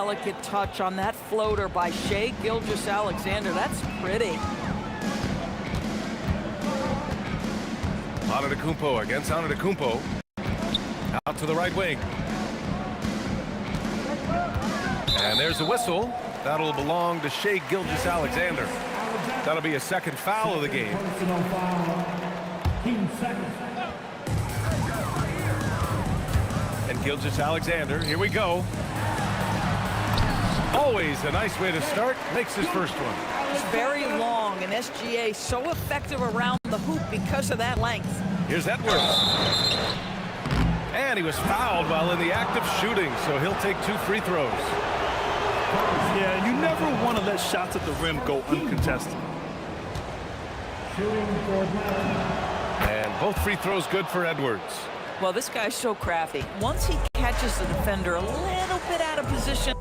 delicate touch on that floater by Shai Gilgeous-Alexander. That's pretty. Antetokounmpo against Antetokounmpo. Out to the right wing. And there's a whistle. That'll belong to Shai Gilgeous-Alexander. That'll be a second foul of the game. And Gilgeous-Alexander, here we go. Always a nice way to start. Makes his first one. It's very long, and SGA so effective around the hoop because of that length. Here's Edwards. And he was fouled while in the act of shooting, so he'll take 2 free throws. Yeah, you never want to let shots at the rim go uncontested. And both free throws good for Edwards. Well, this guy's so crafty. Once he catches the defender a little bit out of position,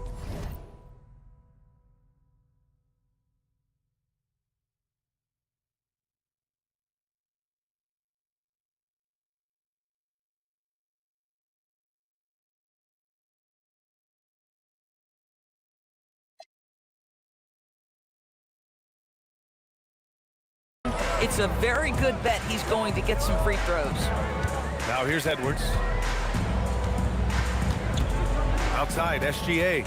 it's a very good bet he's going to get some free throws. Now here's Edwards. Outside, SGA.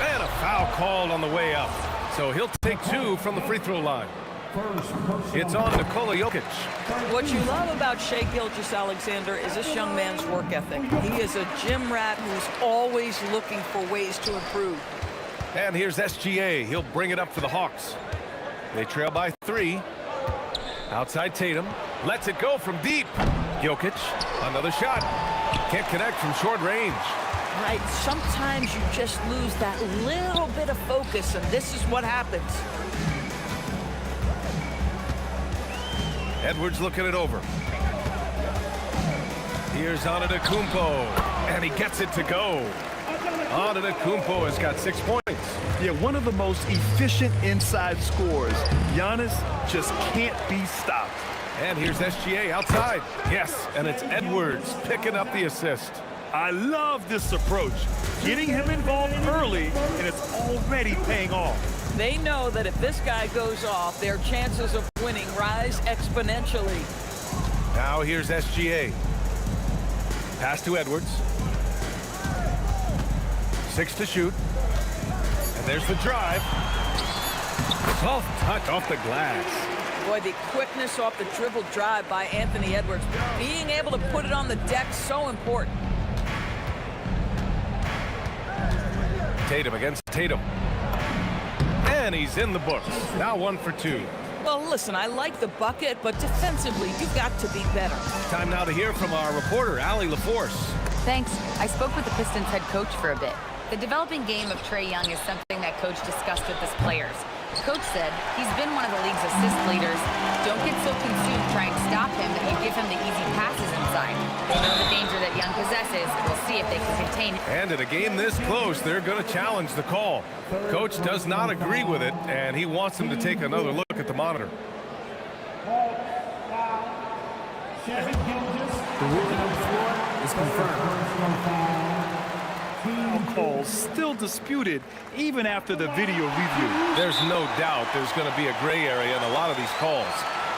And a foul called on the way up. So he'll take 2 from the free throw line. It's on Nikola Jokic. What you love about Shai Gilgeous-Alexander is this young man's work ethic. He is a gym rat who's always looking for ways to improve. And here's SGA. He'll bring it up for the Hawks. They trail by 3. Outside Tatum. Lets it go from deep. Jokic. Another shot. Can't connect from short range. Right, sometimes you just lose that little bit of focus, and this is what happens. Edwards looking it over. Here's Antetokounmpo. And he gets it to go. Antetokounmpo has got 6 points. Yeah, one of the most efficient inside scorers. Giannis just can't be stopped. And here's SGA outside. Yes, and it's Edwards picking up the assist. I love this approach. Getting him involved early, and it's already paying off. They know that if this guy goes off, their chances of winning rise exponentially. Now here's SGA. Pass to Edwards. 6 to shoot. And there's the drive. Soft touch off the glass. Boy, the quickness off the dribble drive by Anthony Edwards. Being able to put it on the deck, so important. Tatum against Tatum. And he's in the books. Now 1 for 2. Well, listen, I like the bucket, but defensively, you've got to be better. Time now to hear from our reporter, Allie LaForce. Thanks. I spoke with the Pistons head coach for a bit. The developing game of Trae Young is something that coach discussed with his players. Coach said he's been one of the league's assist leaders. Don't get so consumed trying to stop him that you give him the easy passes inside. They know the danger that Young possesses. We'll see if they can contain it. And in a game this close, they're going to challenge the call. Coach does not agree with it, and he wants them to take another look at the monitor. The ruling on the floor is confirmed. Calls still disputed even after the video review. There's no doubt there's going to be a gray area in a lot of these calls,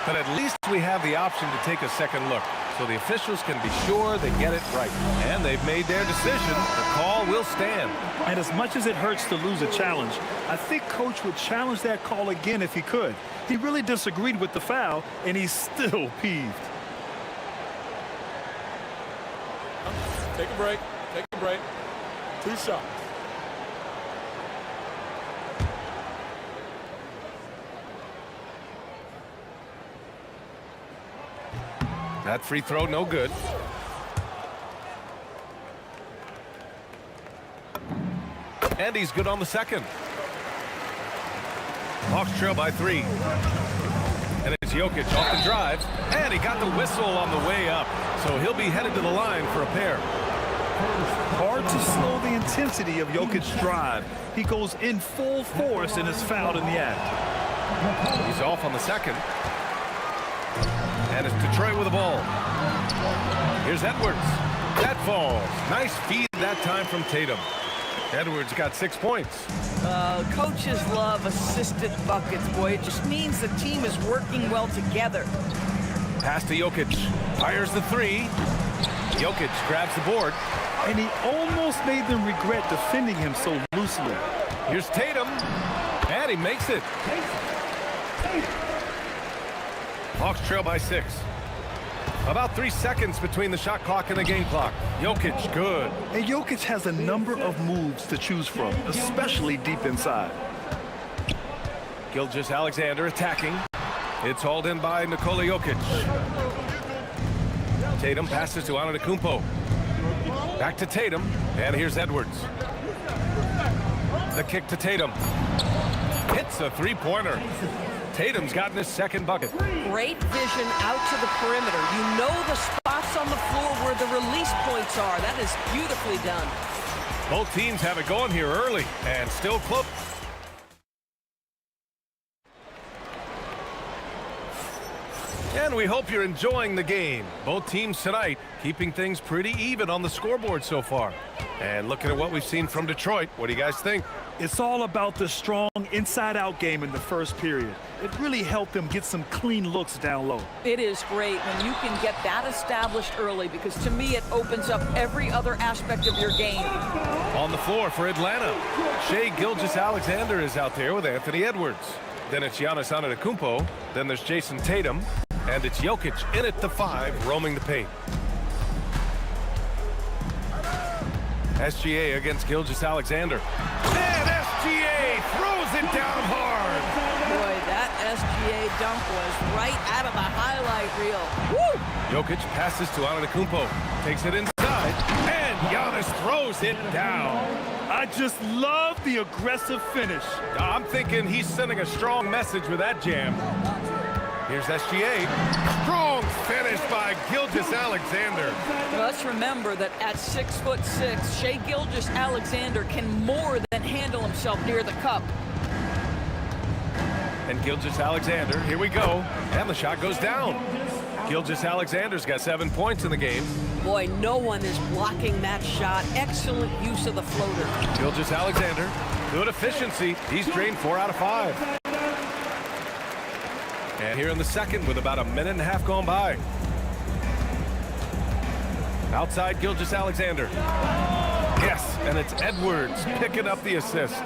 but at least we have the option to take a second look so the officials can be sure they get it right. And they've made their decision. The call will stand. And as much as it hurts to lose a challenge, I think coach would challenge that call again if he could. He really disagreed with the foul, and he's still peeved. Take a break. Take a break. 2 shots. That free throw, no good. And he's good on the second. Hawks trail by 3. And it's Jokic off the drive. And he got the whistle on the way up. So he'll be headed to the line for a pair. Hard to slow the intensity of Jokic's drive. He goes in full force and is fouled in the act. He's off on the second. And it's Detroit with the ball. Here's Edwards. That falls. Nice feed that time from Tatum. Edwards got 6 points. Coaches love assisted buckets, boy. It just means the team is working well together. Pass to Jokic. Fires the three. Jokic grabs the board. And he almost made them regret defending him so loosely. Here's Tatum. And he makes it. Hawks trail by 6. About 3 seconds between the shot clock and the game clock. Jokic, good. And Jokic has a number of moves to choose from, especially deep inside. Gilgeous-Alexander attacking. It's hauled in by Nikola Jokic. Tatum passes to Antetokounmpo. Back to Tatum, and here's Edwards. The kick to Tatum. Hits a three-pointer. Tatum's gotten his second bucket. Great vision out to the perimeter. You know the spots on the floor where the release points are. That is beautifully done. Both teams have it going here early, and still close. And we hope you're enjoying the game. Both teams tonight keeping things pretty even on the scoreboard so far. And looking at what we've seen from Detroit, what do you guys think? It's all about the strong inside-out game in the first period. It really helped them get some clean looks down low. It is great when you can get that established early, because to me it opens up every other aspect of your game. On the floor for Atlanta, Shai Gilgeous-Alexander is out there with Anthony Edwards. Then it's Giannis Antetokounmpo. Then there's Jason Tatum. And it's Jokic in at the 5, roaming the paint. SGA against Gilgeous-Alexander. And SGA throws it down hard. Boy, that SGA dunk was right out of the highlight reel. Woo! Jokic passes to Antetokounmpo. Takes it inside. And Giannis throws it down. I just love the aggressive finish. I'm thinking he's sending a strong message with that jam. Here's SGA. Strong finish by Gilgeous-Alexander. Well, let's remember that at 6'6", Shai Gilgeous-Alexander can more than handle himself near the cup. And Gilgeous-Alexander, here we go. And the shot goes down. Gilgeous-Alexander's got 7 points in the game. Boy, no one is blocking that shot. Excellent use of the floater. Gilgeous-Alexander, good efficiency. He's drained 4 out of 5. And here in the second with about a minute and a half gone by. Outside Gilgeous-Alexander. Yes, and it's Edwards picking up the assist.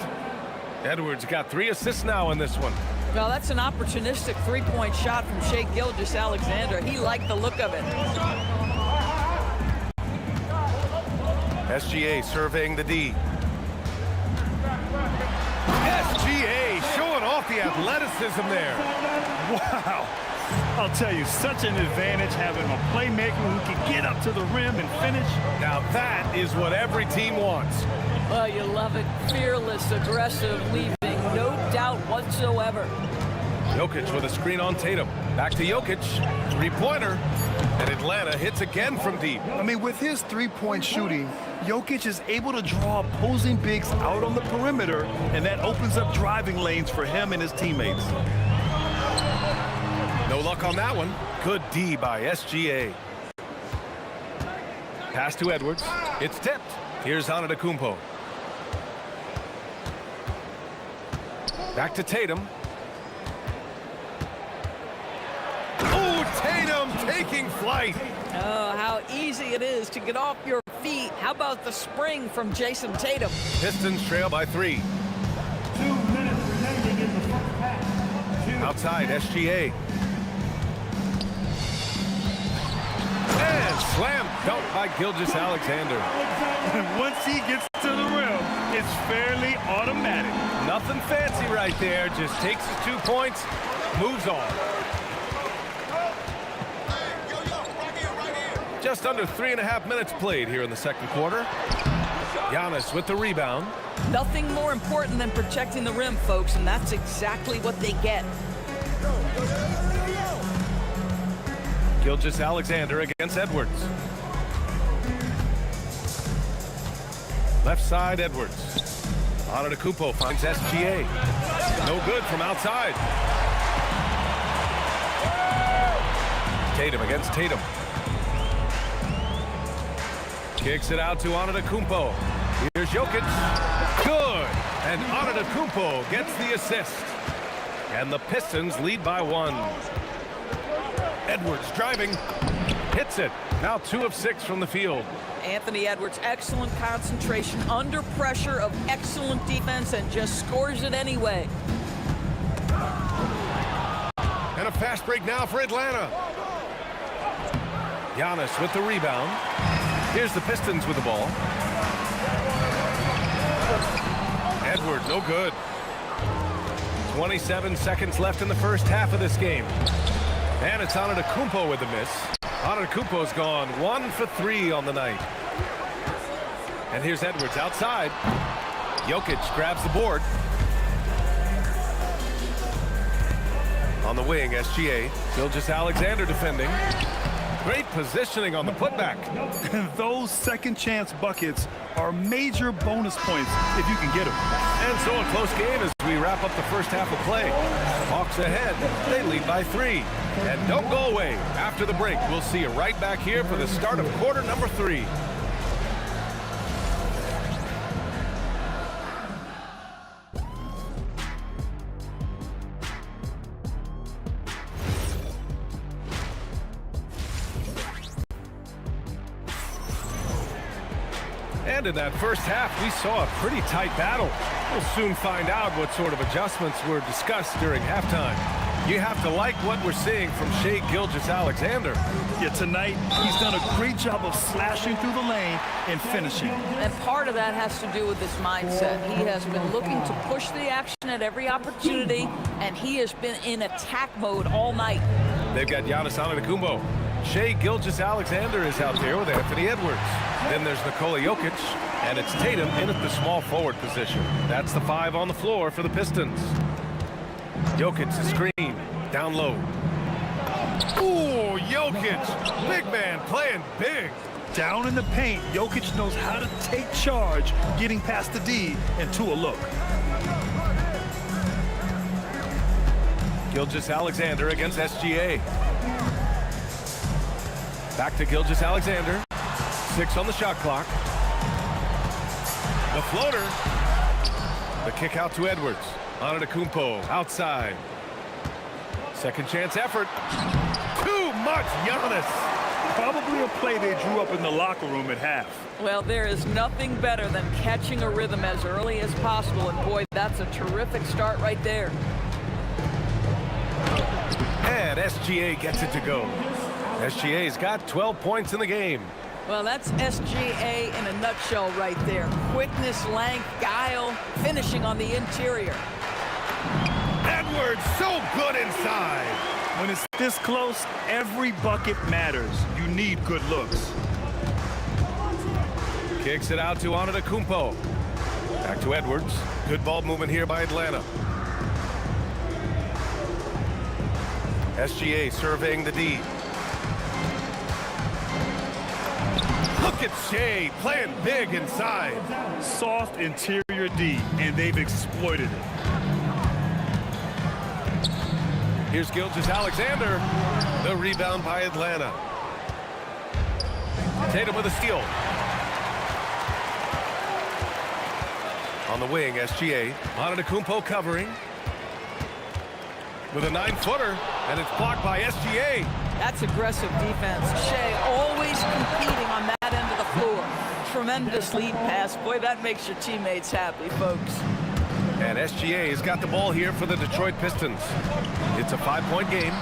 Edwards got 3 assists now in this one. Well, that's an opportunistic three-point shot from Shai Gilgeous-Alexander. He liked the look of it. SGA surveying the D. SGA showing off the athleticism there. Wow. I'll tell you, such an advantage having a playmaker who can get up to the rim and finish. Now that is what every team wants. Well, you love it. Fearless, aggressive, leaving. No doubt whatsoever. Jokic with a screen on Tatum. Back to Jokic. Three-pointer. And Atlanta hits again from deep. I mean, with his three-point shooting, Jokic is able to draw opposing bigs out on the perimeter, and that opens up driving lanes for him and his teammates. No luck on that one. Good D by SGA. Pass to Edwards. It's tipped. Here's Antetokounmpo. Back to Tatum. Oh, Tatum taking flight. Oh, how easy it is to get off your feet. How about the spring from Jason Tatum? Pistons trail by 3. 2 minutes remaining in the first half. Outside, SGA. And slam dunk by Gilgeous-Alexander. And once he gets to the rim, it's fairly automatic. Nothing fancy right there. Just takes his 2 points, moves on. Just under 3.5 minutes played here in the second quarter. Giannis with the rebound. Nothing more important than protecting the rim, folks, and that's exactly what they get. Gilgeous-Alexander against Edwards. Left side, Edwards. Antetokounmpo finds SGA. No good from outside. Tatum against Tatum. Kicks it out to Antetokounmpo. Here's Jokic. Good. And Antetokounmpo gets the assist. And the Pistons lead by 1. Edwards driving. Hits it. Now 2 of 6 from the field. Anthony Edwards, excellent concentration, under pressure of excellent defense, and just scores it anyway. And a fast break now for Atlanta. Giannis with the rebound. Here's the Pistons with the ball. Edwards, no good. 27 seconds left in the first half of this game. And it's Antetokounmpo with the miss. Antetokounmpo's gone 1 for 3 on the night. And here's Edwards outside. Jokic grabs the board. On the wing, SGA. Gilgeous-Alexander defending. Great positioning on the putback. Those second chance buckets are major bonus points if you can get them. And so a close game as we wrap up the first half of play. Hawks ahead. They lead by 3. And don't go away. After the break, we'll see you right back here for the start of quarter number 3. And in that first half, we saw a pretty tight battle. We'll soon find out what sort of adjustments were discussed during halftime. You have to like what we're seeing from Shai Gilgeous-Alexander. Yeah, tonight, he's done a great job of slashing through the lane and finishing. And part of that has to do with his mindset. He has been looking to push the action at every opportunity, and he has been in attack mode all night. They've got Giannis Antetokounmpo. Shai Gilgeous-Alexander is out there with Anthony Edwards. Then there's Nikola Jokic, and it's Tatum in at the small forward position. That's the 5 on the floor for the Pistons. Jokic, the screen, down low. Ooh, Jokic, big man playing big. Down in the paint, Jokic knows how to take charge, getting past the D and to a look. Gilgeous-Alexander against SGA. Back to Gilgeous-Alexander. 6 on the shot clock. The floater. The kick out to Edwards. Antetokounmpo outside. Second chance effort. Too much Giannis. Probably a play they drew up in the locker room at half. Well, there is nothing better than catching a rhythm as early as possible, and boy, that's a terrific start right there. And SGA gets it to go. SGA's got 12 points in the game. Well, that's SGA in a nutshell right there. Quickness, length, guile, finishing on the interior. Edwards so good inside. When it's this close, every bucket matters. You need good looks. Kicks it out to Antetokounmpo. Back to Edwards. Good ball movement here by Atlanta. SGA surveying the D. Look at Shai playing big inside. Soft interior D, and they've exploited it. Here's Gilgeous-Alexander. The rebound by Atlanta. Tatum with a steal. On the wing, SGA. Antetokounmpo covering. With a 9-footer, and it's blocked by SGA. That's aggressive defense. Shai always competing on that end of the floor. Tremendous lead pass. Boy, that makes your teammates happy, folks. And SGA has got the ball here for the Detroit Pistons. It's a 5-point game.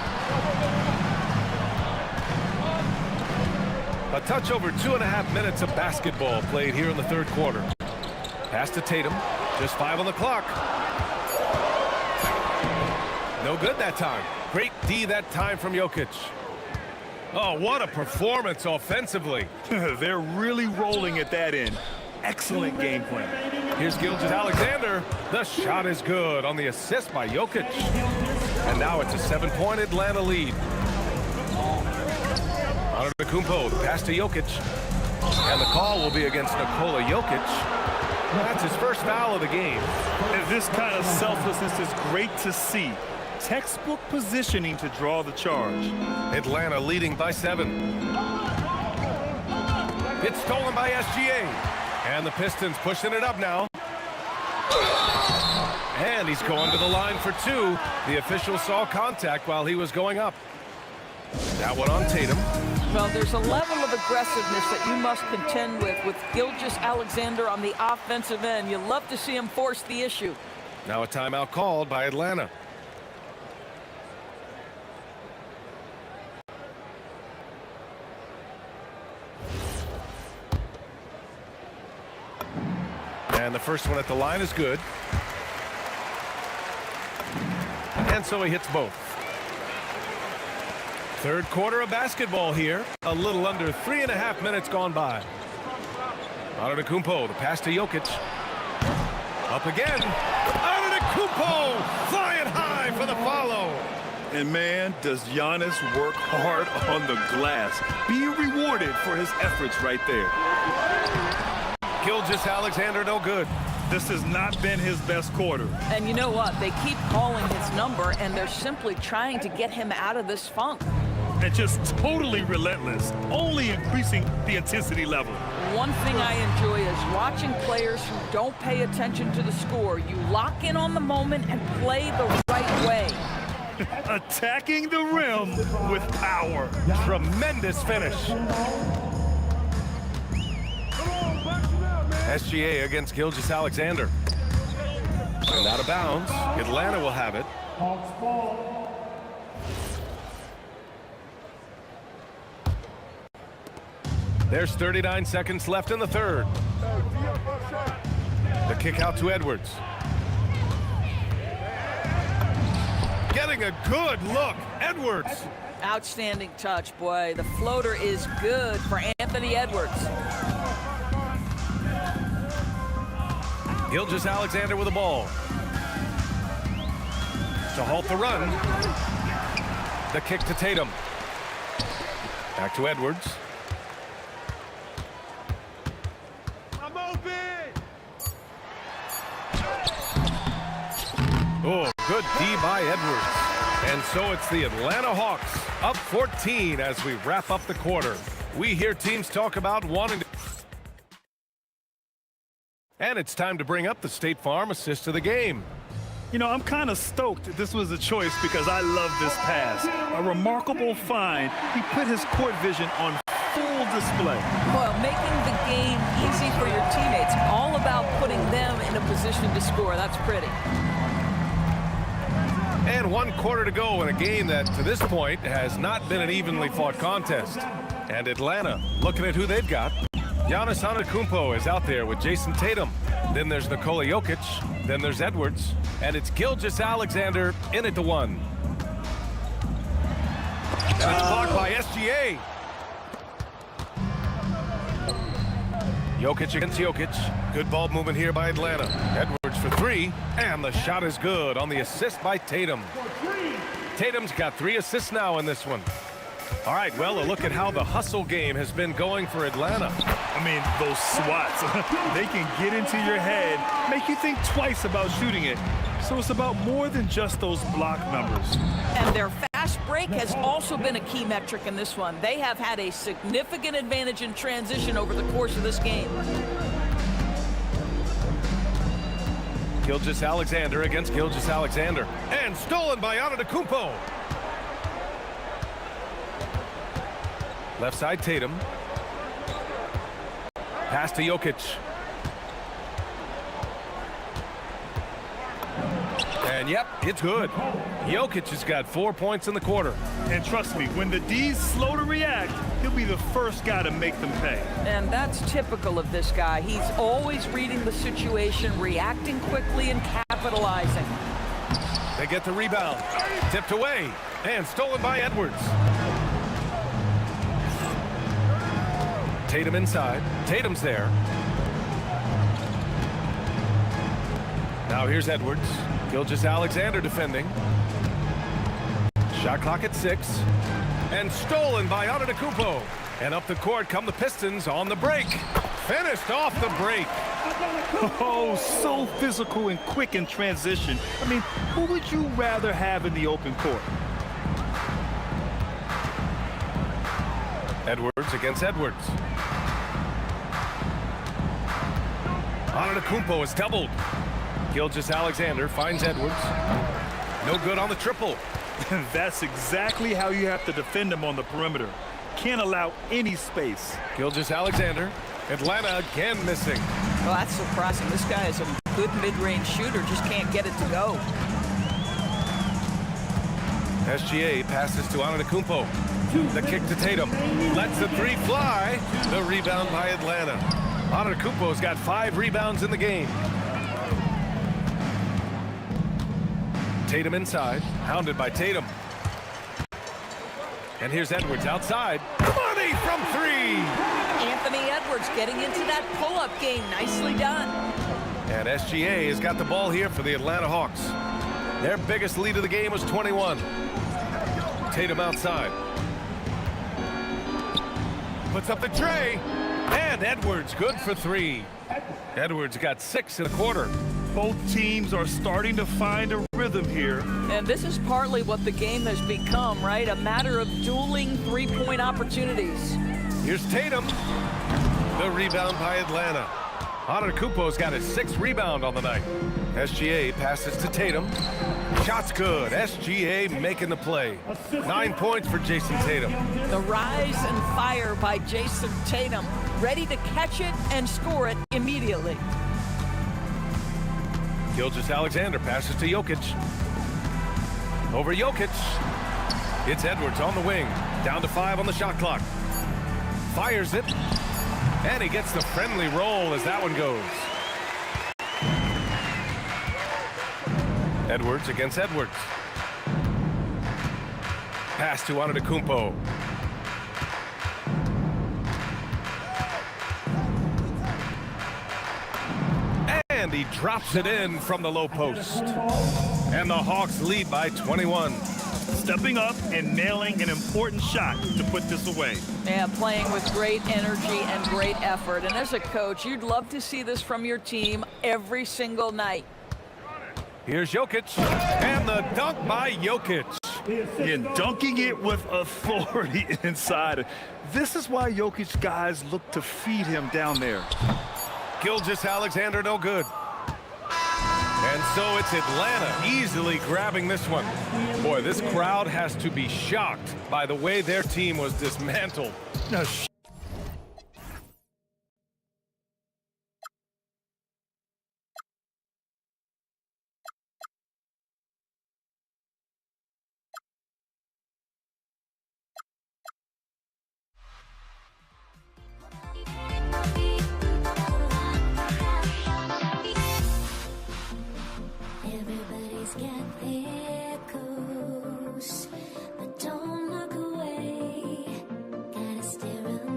A touch over 2.5 minutes of basketball played here in the third quarter. Pass to Tatum. Just 5 on the clock. No good that time. Great D that time from Jokic. Oh, what a performance offensively. They're really rolling at that end. Excellent game plan. Here's Gilgeous-Alexander. The shot is good on the assist by Jokic. And now it's a 7-point Atlanta lead. Antetokounmpo, the pass to Jokic. And the call will be against Nikola Jokic. That's his first foul of the game. And this kind of selflessness is great to see. Textbook positioning to draw the charge. Atlanta leading by 7. It's stolen by SGA. And the Pistons pushing it up now. And he's going to the line for two. The official saw contact while he was going up. That one on Tatum. Well, there's a level of aggressiveness that you must contend with Gilgeous-Alexander on the offensive end. You love to see him force the issue. Now a timeout called by Atlanta. And the first one at the line is good. And so he hits both. Third quarter of basketball here. A little under 3.5 minutes gone by. Antetokounmpo, the pass to Jokic. Up again. Antetokounmpo flying high for the follow. And man, does Giannis work hard on the glass. Being rewarded for his efforts right there. Gilgeous-Alexander no good. This has not been his best quarter. And you know what? They keep calling his number, and they're simply trying to get him out of this funk. And just totally relentless, only increasing the intensity level. One thing I enjoy is watching players who don't pay attention to the score. You lock in on the moment and play the right way. Attacking the rim with power. Tremendous finish. SGA against Gilgeous-Alexander. And out of bounds. Atlanta will have it. Hawks ball. There's 39 seconds left in the third. The kick out to Edwards. Getting a good look. Edwards. Outstanding touch, boy. The floater is good for Anthony Edwards. Gilgeous-Alexander with the ball. To halt the run. The kick to Tatum. Back to Edwards. Oh, good D by Edwards. And so it's the Atlanta Hawks up 14 as we wrap up the quarter. We hear teams talk about wanting to... And it's time to bring up the State Farm assist of the game. You know, I'm kind of stoked this was a choice because I love this pass. A remarkable find. He put his court vision on full display. Well, making the game easy for your teammates. All about putting them in a position to score. That's pretty. And 1 quarter to go in a game that, to this point, has not been an evenly fought contest. And Atlanta, looking at who they've got. Giannis Antetokounmpo is out there with Jason Tatum. Then there's Nikola Jokic. Then there's Edwards. And it's Gilgeous-Alexander in at the 1. And it's blocked by SGA. Jokic against Jokic. Good ball movement here by Atlanta. Edwards for 3. And the shot is good on the assist by Tatum. Tatum's got 3 assists now in this one. All right, well, a look at how the hustle game has been going for Atlanta. I mean, those swats, they can get into your head, make you think twice about shooting it. So it's about more than just those block numbers. And their fast break has also been a key metric in this one. They have had a significant advantage in transition over the course of this game. Gilgeous-Alexander against Gilgeous-Alexander. And stolen by Antetokounmpo. Left side Tatum. Pass to Jokic. And yep, it's good. Jokic has got 4 points in the quarter. And trust me, when the D's slow to react, he'll be the first guy to make them pay. And that's typical of this guy. He's always reading the situation, reacting quickly and capitalizing. They get the rebound. Tipped away. And stolen by Edwards. Tatum inside. Tatum's there. Now here's Edwards. Gilgeous-Alexander defending. Shot clock at 6. And stolen by Antetokounmpo. And up the court come the Pistons on the break. Finished off the break. Oh, so physical and quick in transition. I mean, who would you rather have in the open court? Edwards against Edwards. Antetokounmpo is doubled. Gilgeous-Alexander finds Edwards. No good on the triple. That's exactly how you have to defend him on the perimeter. Can't allow any space. Gilgeous-Alexander. Atlanta again missing. Well, that's surprising. This guy is a good mid-range shooter, just can't get it to go. SGA passes to Antetokounmpo. The kick to Tatum. Lets the three fly. The rebound by Atlanta. Antetokounmpo's got 5 rebounds in the game. Tatum inside, hounded by Tatum. And here's Edwards outside. Money from 3! Anthony Edwards getting into that pull-up game. Nicely done. And SGA has got the ball here for the Atlanta Hawks. Their biggest lead of the game was 21. Tatum outside. Puts up the tray. And Edwards good for 3. Edwards got 6 in the quarter. Both teams are starting to find a rhythm here. And this is partly what the game has become, right? A matter of dueling three-point opportunities. Here's Tatum. The rebound by Atlanta. Antetokounmpo's got his 6th rebound on the night. SGA passes to Tatum. Shot's good. SGA making the play. 9 points for Jason Tatum. The rise and fire by Jason Tatum. Ready to catch it and score it immediately. Gilgeous-Alexander passes to Jokic. Over Jokic. It's Edwards on the wing. Down to 5 on the shot clock. Fires it. And he gets the friendly roll as that one goes. Edwards against Edwards. Pass to Antetokounmpo. And he drops it in from the low post. And the Hawks lead by 21. Stepping up and nailing an important shot to put this away. Yeah, playing with great energy and great effort. And as a coach, you'd love to see this from your team every single night. Here's Jokic. And the dunk by Jokic. And dunking it with authority inside. This is why Jokic guys look to feed him down there. Gilgeous-Alexander no good. And so it's Atlanta easily grabbing this one. Boy, this crowd has to be shocked by the way their team was dismantled. No, Everybody's got their ghosts, but don't look away. Gotta stare 'em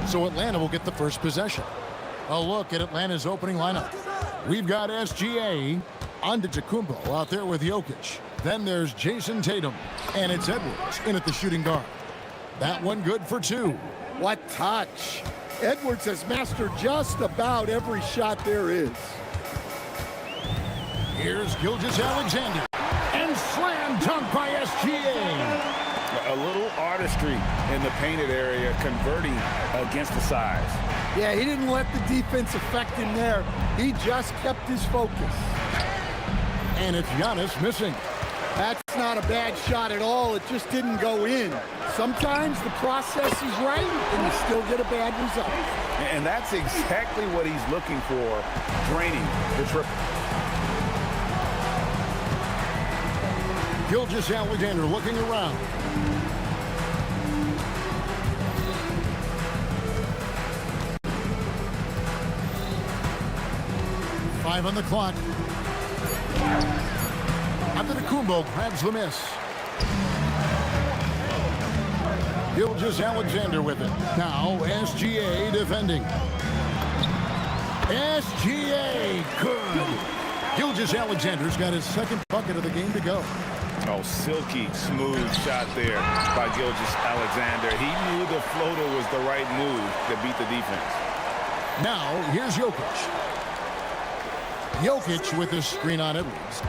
So Atlanta will get the first possession. A look at Atlanta's opening lineup. We've got SGA, Antetokounmpo out there with Jokic. Then there's Jason Tatum, and it's Edwards in at the shooting guard. That one good for two. What touch. Edwards has mastered just about every shot there is. Here's Gilgeous-Alexander, and slam dunk by SGA. A little artistry in the painted area, converting against the size. Yeah, he didn't let the defense affect him there. He just kept his focus. And it's Giannis missing. That's not a bad shot at all. It just didn't go in. Sometimes the process is right, and you still get a bad result. And that's exactly what he's looking for, draining the triple. Gilgeous-Alexander looking around. Five on the clock. Antetokounmpo grabs the miss. Gilgeous-Alexander with it. Now SGA defending. SGA, good. Gilgeous-Alexander's got his second bucket of the game to go. Oh, silky smooth shot there by Gilgeous-Alexander. He knew the floater was the right move to beat the defense. Now, here's Jokic. Jokic with his screen on Edwards.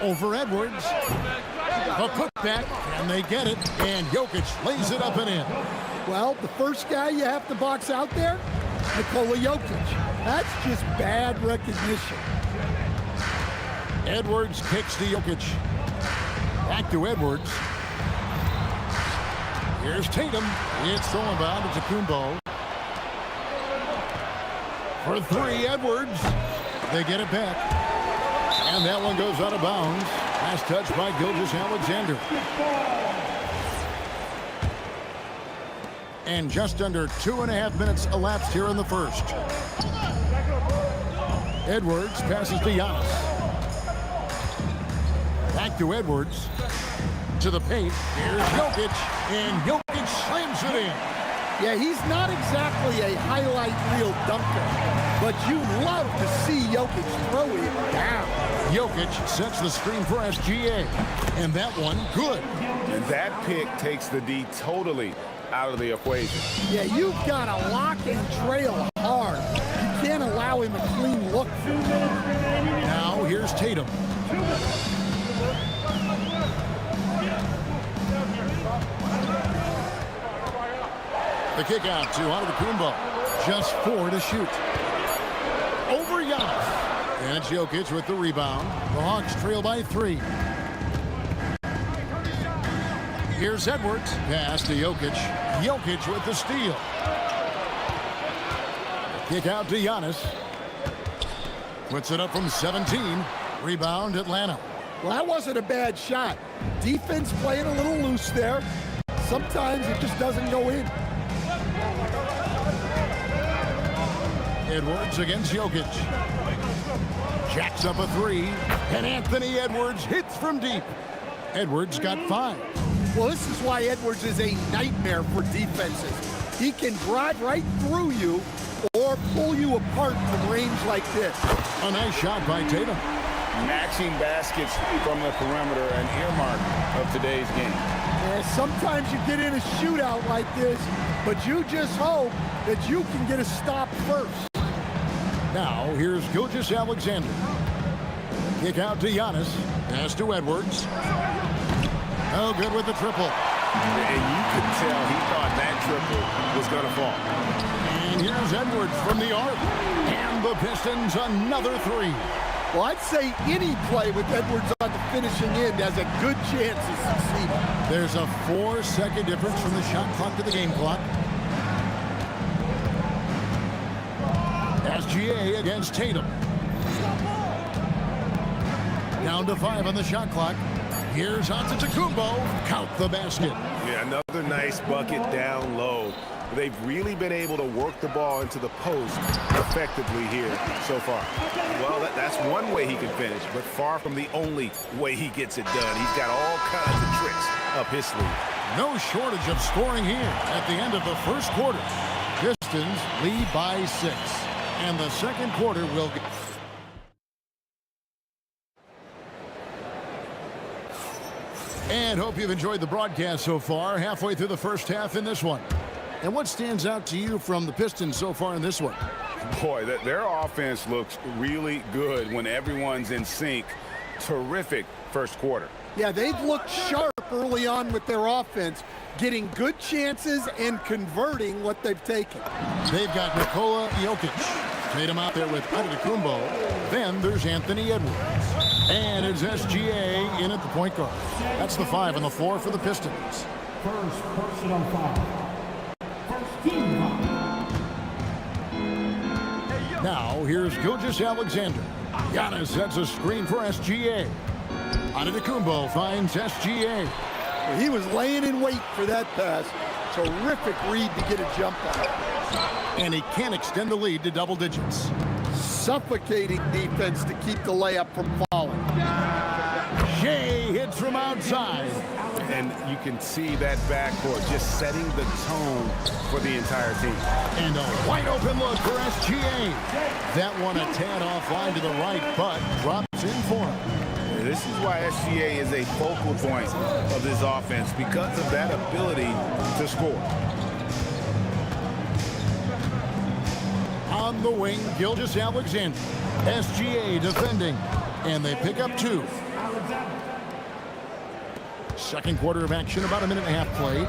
Over Edwards. A putback, and they get it, and Jokic lays it up and in. Well, the first guy you have to box out there, Nikola Jokic. That's just bad recognition. Edwards kicks to Jokic. Back to Edwards. Here's Tatum. It's thrown down to Kumbo. For three, Edwards. They get it back. And that one goes out of bounds. Last touch by Gilgeous-Alexander. And just under 2.5 minutes elapsed here in the first. Edwards passes to Giannis. Back to Edwards. To the paint. Here's Jokic. And Jokic slams it in. Yeah, he's not exactly a highlight reel dunker, but you love to see Jokic throw it down. Jokic sets the screen for SGA. And that one, good. And that pick takes the D totally out of the equation. Yeah, you've got to lock and trail hard. You can't allow him a clean look. Now here's Tatum. The kick out to Antetokounmpo. Just 4 to shoot. Over Giannis. And it's Jokic with the rebound. The Hawks trail by 3. Here's Edwards. Pass to Jokic. Jokic with the steal. Kick out to Giannis. Puts it up from 17. Rebound Atlanta. Well, that wasn't a bad shot. Defense playing a little loose there. Sometimes it just doesn't go in. Edwards against Jokic. Jacks up a 3. And Anthony Edwards hits from deep. Edwards got 5. Well, this is why Edwards is a nightmare for defenses. He can drive right through you or pull you apart from range like this. A nice shot by Tatum. Matching baskets from the perimeter, an earmark of today's game. Yeah, sometimes you get in a shootout like this, but you just hope that you can get a stop first. Now, here's Gilgeous-Alexander. Kick out to Giannis. Pass to Edwards. Oh, good with the triple. And you could tell he thought that triple was going to fall. And here's Edwards from the arc. And the Pistons another 3. Well, I'd say any play with Edwards on the finishing end has a good chance of succeeding. There's a 4-second difference from the shot clock to the game clock. SGA against Tatum. Down to 5 on the shot clock. Here's Antetokounmpo. Count the basket. Yeah, another nice bucket down low. They've really been able to work the ball into the post effectively here so far. Well, that's one way he can finish, but far from the only way he gets it done. He's got all kinds of tricks up his sleeve. No shortage of scoring here at the end of the first quarter. Pistons lead by 6. And the second quarter will get... And hope you've enjoyed the broadcast so far. Halfway through the first half in this one. And what stands out to you from the Pistons so far in this one? Boy, their offense looks really good when everyone's in sync. Terrific first quarter. Yeah, they've looked sharp early on with their offense, getting good chances and converting what they've taken. They've got Nikola Jokic. Tatum out there with Antetokounmpo. Then there's Anthony Edwards. And it's SGA in at the point guard. That's the 5 on the floor for the Pistons. First personal foul. Team foul. Now, here's Gilgeous-Alexander. Giannis sets a screen for SGA. Antetokounmpo finds SGA. Well, he was laying in wait for that pass. Terrific read to get a jump on. And he can't extend the lead to double digits. Suffocating defense to keep the layup from falling. Shea hits from outside. And you can see that backcourt just setting the tone for the entire team. And a wide open look for SGA. That one a tad offline to the right, but drops in for him. This is why SGA is a focal point of this offense, because of that ability to score. On the wing, Gilgeous-Alexander. SGA defending, and they pick up 2. Second quarter of action, about a minute and a half played.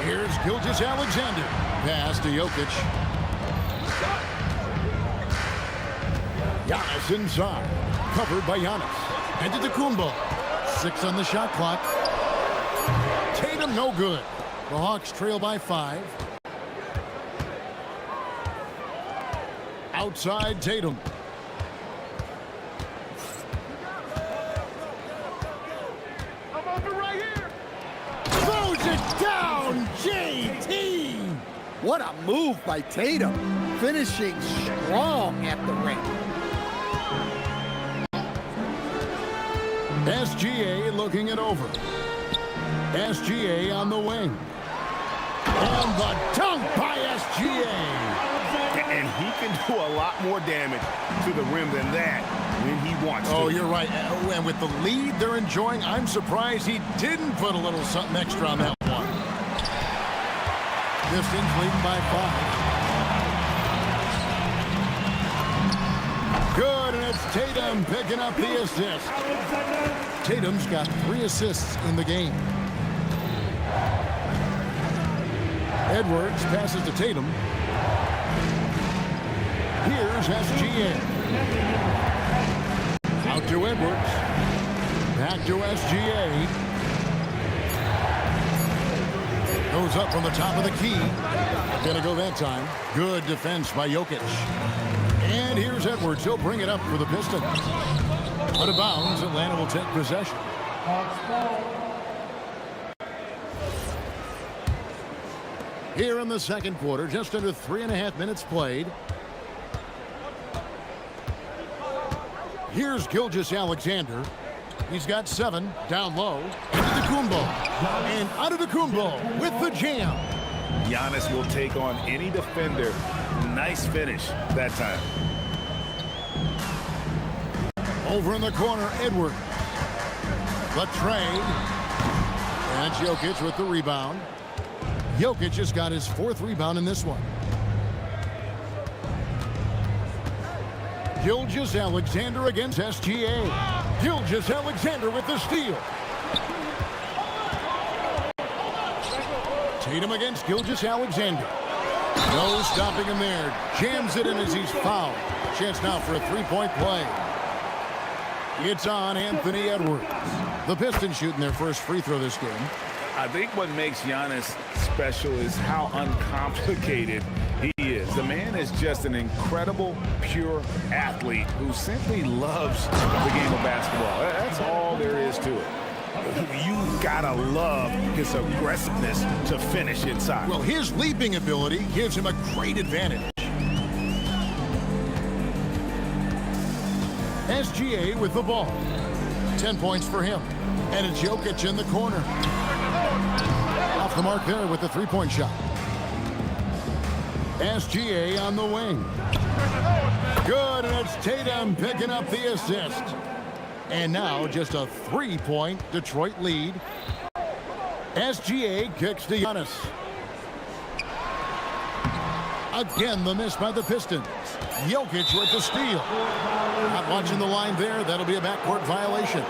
Here's Gilgeous-Alexander. Pass to Jokic. Giannis inside. Covered by Giannis. Antetokounmpo. 6 on the shot clock. Tatum no good. The Hawks trail by 5. Outside Tatum. I'm open right here. Throws it down, JT! What a move by Tatum. Finishing strong at the rim. SGA looking it over. SGA on the wing. And the dunk by SGA. And he can do a lot more damage to the rim than that when he wants to. Oh, you're right. And with the lead they're enjoying, I'm surprised he didn't put a little something extra on that one. Pistons leading by 5. Good, and it's Tatum picking up the assist. Tatum's got 3 assists in the game. Edwards passes to Tatum. Here's SGA. Out to Edwards. Back to SGA. Goes up from the top of the key. Gonna go that time. Good defense by Jokic. And here's Edwards. He'll bring it up for the Pistons. Out of bounds, Atlanta will take possession. Here in the second quarter, just under 3.5 minutes played. Here's Gilgeous-Alexander. He's got 7 down low. Antetokounmpo. And Antetokounmpo with the jam. Giannis will take on any defender. Nice finish that time. Over in the corner, Edwards. The trade. And Jokic with the rebound. Jokic just got his 4th rebound in this one. Gilgeous-Alexander against SGA. Gilgeous-Alexander with the steal. Tatum against Gilgeous-Alexander. No stopping him there. Jams it in as he's fouled. Chance now for a 3-point play. It's on Anthony Edwards. The Pistons shooting their first free throw this game. I think what makes Giannis special is how uncomplicated he is. The man is just an incredible, pure athlete who simply loves the game of basketball. That's all there is to it. You gotta love his aggressiveness to finish inside. Well, his leaping ability gives him a great advantage. SGA with the ball. 10 points for him. And it's Jokic in the corner. Off the mark there with the 3-point shot. SGA on the wing. Good, and it's Tatum picking up the assist. And now just a 3-point Detroit lead. SGA kicks to Giannis. Again, the miss by the Pistons. Jokic with the steal. Not watching the line there. That'll be a backcourt violation.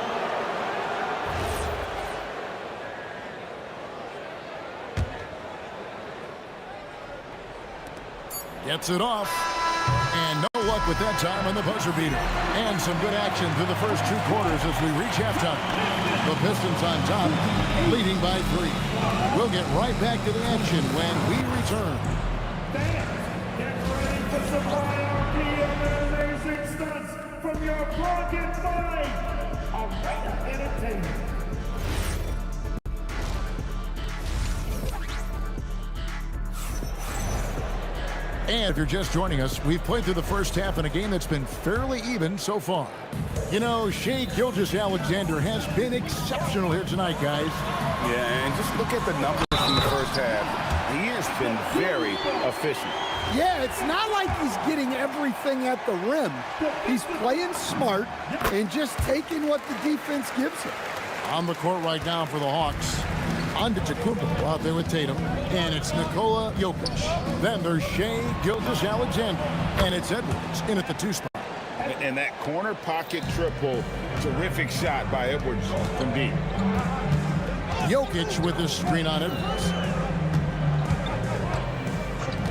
Gets it off. And no luck with that time on the buzzer beater. And some good action through the first 2 quarters as we reach halftime. The Pistons on top, leading by 3. We'll get right back to the action when we return. Get ready for some amazing stunts from your broken mind. Arena Entertainment. And if you're just joining us, we've played through the first half in a game that's been fairly even so far. You know, Shea Gilgeous-Alexander has been exceptional here tonight, guys. Yeah, and just look at the numbers from the first half. He has been very efficient. Yeah, it's not like he's getting everything at the rim. He's playing smart and just taking what the defense gives him. On the court right now for the Hawks. On to Antetokounmpo out there with Tatum. And it's Nikola Jokic. Then there's Shea Gilgeous-Alexander. And it's Edwards in at the 2 spot. And that corner pocket triple, terrific shot by Edwards from deep. Jokic with the screen on Edwards.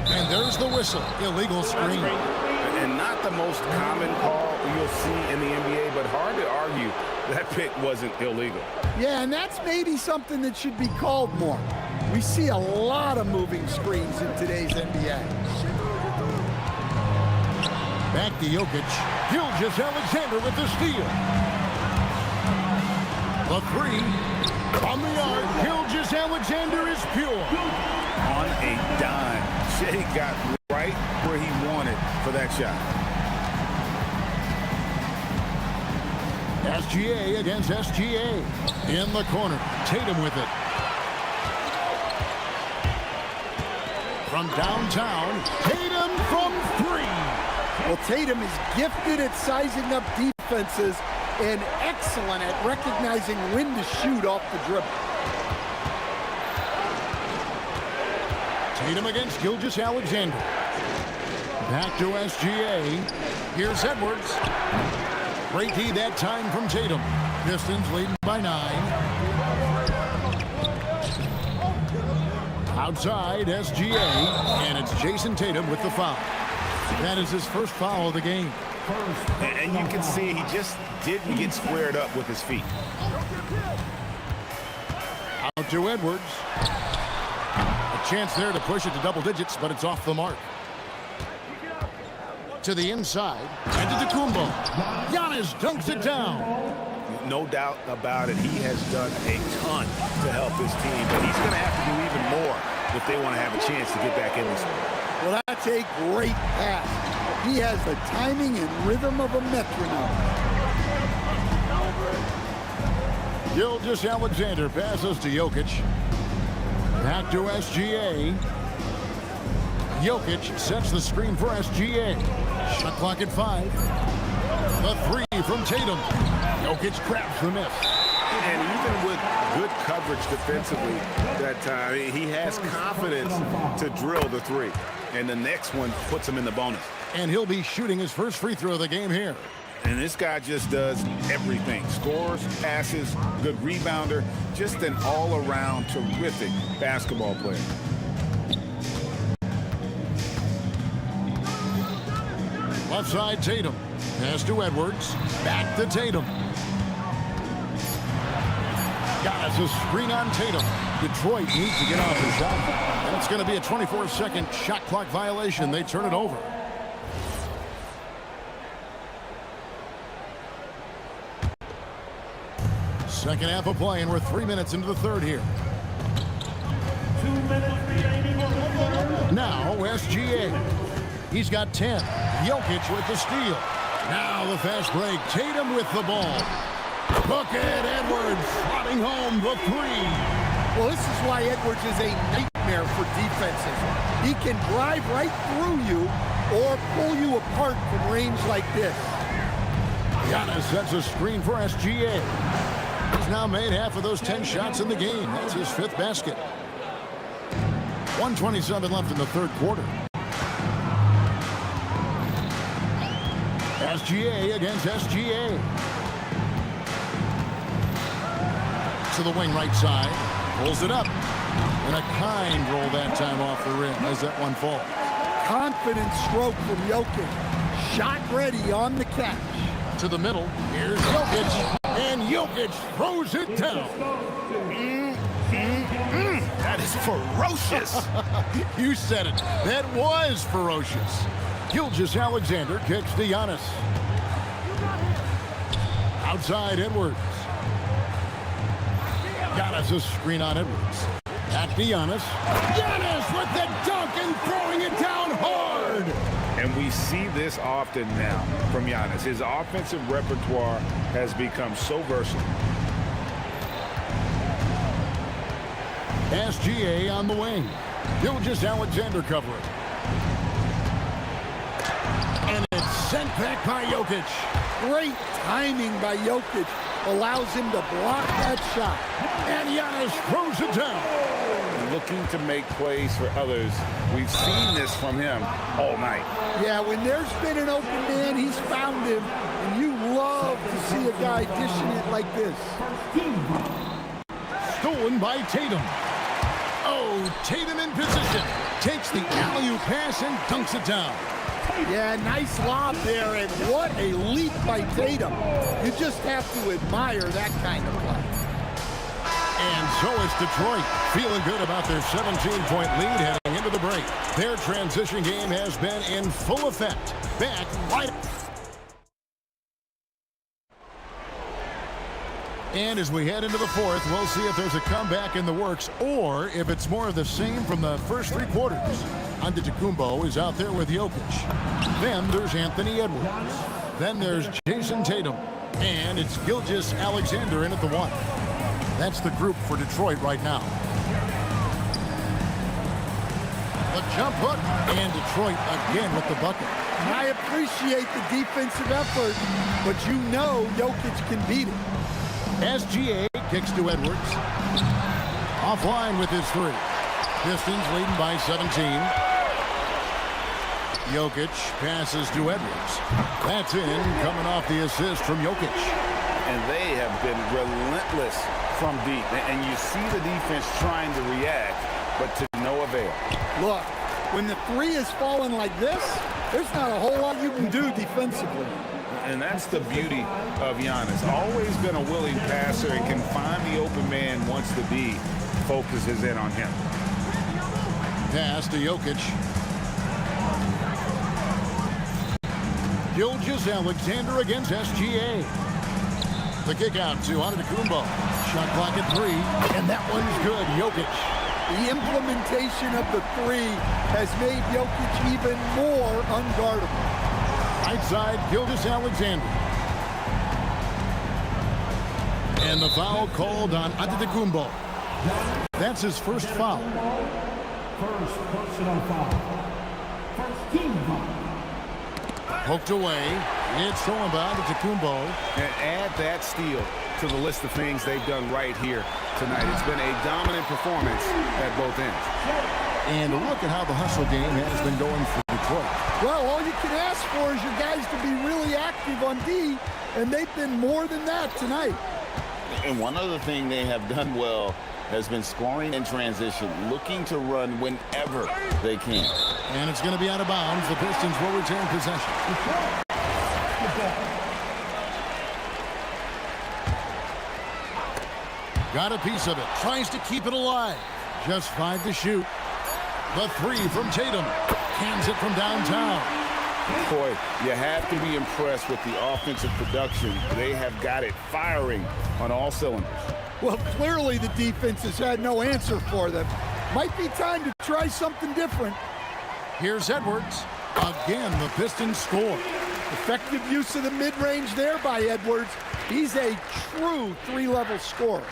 And there's the whistle. Illegal screen. And not the most common call you'll see in the NBA, but hard to argue that pick wasn't illegal. Yeah, and that's maybe something that should be called more. We see a lot of moving screens in today's NBA. Back to Jokic. Gilgeous-Alexander with the steal. The 3 on the arc. Gilgeous-Alexander is pure. On a dime. Shea got right where he wanted for that shot. SGA against SGA. In the corner. Tatum with it. From downtown. Tatum from 3. Well, Tatum is gifted at sizing up defenses and excellent at recognizing when to shoot off the dribble. Tatum against Gilgeous-Alexander. Back to SGA. Here's Edwards. Great D that time from Tatum. Pistons leading by 9. Outside, SGA. And it's Jason Tatum with the foul. That is his first foul of the game. And you can see he just didn't get squared up with his feet. Out to Edwards. A chance there to push it to double digits, but it's off the mark. To the inside. And to Antetokounmpo. Giannis dunks it down. No doubt about it. He has done a ton to help his team, but he's going to have to do even more if they want to have a chance to get back in this one. Well, that's a great pass. He has the timing and rhythm of a metronome. Gilgeous-Alexander passes to Jokic. Back to SGA. Jokic sets the screen for SGA. Shot clock at 5. The 3 from Tatum. Jokic grabs the miss. And even with good coverage defensively that time, he has confidence to drill the 3. And the next one puts him in the bonus. And he'll be shooting his first free throw of the game here. And this guy just does everything. Scores, passes, good rebounder. Just an all-around terrific basketball player. Left side, Tatum. Pass to Edwards. Back to Tatum. Got a screen on Tatum. Detroit needs to get off the shot. And it's going to be a 24-second shot clock violation. They turn it over. Second half of play, and we're 3 minutes into the third here. 2 minutes remaining on the third. Now, SGA. He's got 10. Jokic with the steal. Now the fast break. Tatum with the ball. Bucket, Edwards slotting home the 3. Well, this is why Edwards is a nightmare for defenses. He can drive right through you or pull you apart from range like this. Giannis sets a screen for SGA. He's now made half of those 10 shots in the game. That's his 5th basket. 1:27 left in the third quarter. SGA against SGA. To the wing right side. Pulls it up. And a kind roll that time off the rim as that one falls. Confident stroke from Jokic. Shot ready on the catch. To the middle. Here's Jokic. And Jokic throws it down. That is ferocious. You said it. That was ferocious. Gilgeous-Alexander kicks to Giannis. Outside Edwards. Giannis a screen on Edwards. Back to Giannis. Giannis with the dunk and throwing it down hard. And we see this often now from Giannis. His offensive repertoire has become so versatile. SGA on the wing. Gilgeous-Alexander covering. And it's sent back by Jokic. Great timing by Jokic allows him to block that shot. And Giannis throws it down. Looking to make plays for others. We've seen this from him all night. Yeah, when there's been an open man, he's found him. And you love to see a guy dishing it like this. Stolen by Tatum. Oh, Tatum in position. Takes the alley-oop pass and dunks it down. Yeah, nice lob there, and what a leap by Tatum. You just have to admire that kind of play. And so it's Detroit, feeling good about their 17-point lead heading into the break. Their transition game has been in full effect. Back right. And as we head into the fourth, we'll see if there's a comeback in the works or if it's more of the same from the first three quarters. Antetokounmpo is out there with Jokic. Then there's Anthony Edwards. Then there's Jason Tatum. And it's Gilgeous-Alexander in at the one. That's the group for Detroit right now. The jump hook, and Detroit again with the bucket. And I appreciate the defensive effort, but you know Jokic can beat it. SGA kicks to Edwards. Offline with his three. Pistons leading by 17. Jokic passes to Edwards. That's in, coming off the assist from Jokic. And they have been relentless from deep. And you see the defense trying to react, but to no avail. Look, when the three is falling like this, there's not a whole lot you can do defensively. And that's the beauty of Giannis. Always been a willing passer and can find the open man once the D focuses in on him. Pass to Jokic. Gilgeous-Alexander against SGA. The kick out to Antetokounmpo. Shot clock at 3, and that one's good. Jokic. The implementation of the three has made Jokic even more unguardable. Right side, Gilgeous-Alexander. And the foul called on Antetokounmpo. That's his first foul. First personal foul. First team foul. Poked away. It's thrown by Antetokounmpo. And add that steal to the list of things they've done right here tonight. It's been a dominant performance at both ends. And look at how the hustle game has been going for Detroit. Well, all you can ask for is your guys to be really active on D, and they've been more than that tonight. And one other thing they have done well has been scoring in transition, looking to run whenever they can. And it's going to be out of bounds. The Pistons will retain possession. Got a piece of it. Tries to keep it alive. Just 5 to shoot. The three from Tatum. Cans it from downtown. Boy, you have to be impressed with the offensive production. They have got it firing on all cylinders. Well, clearly the defense has had no answer for them. Might be time to try something different. Here's Edwards. Again, the Pistons score. Effective use of the mid-range there by Edwards. He's a true three-level scorer.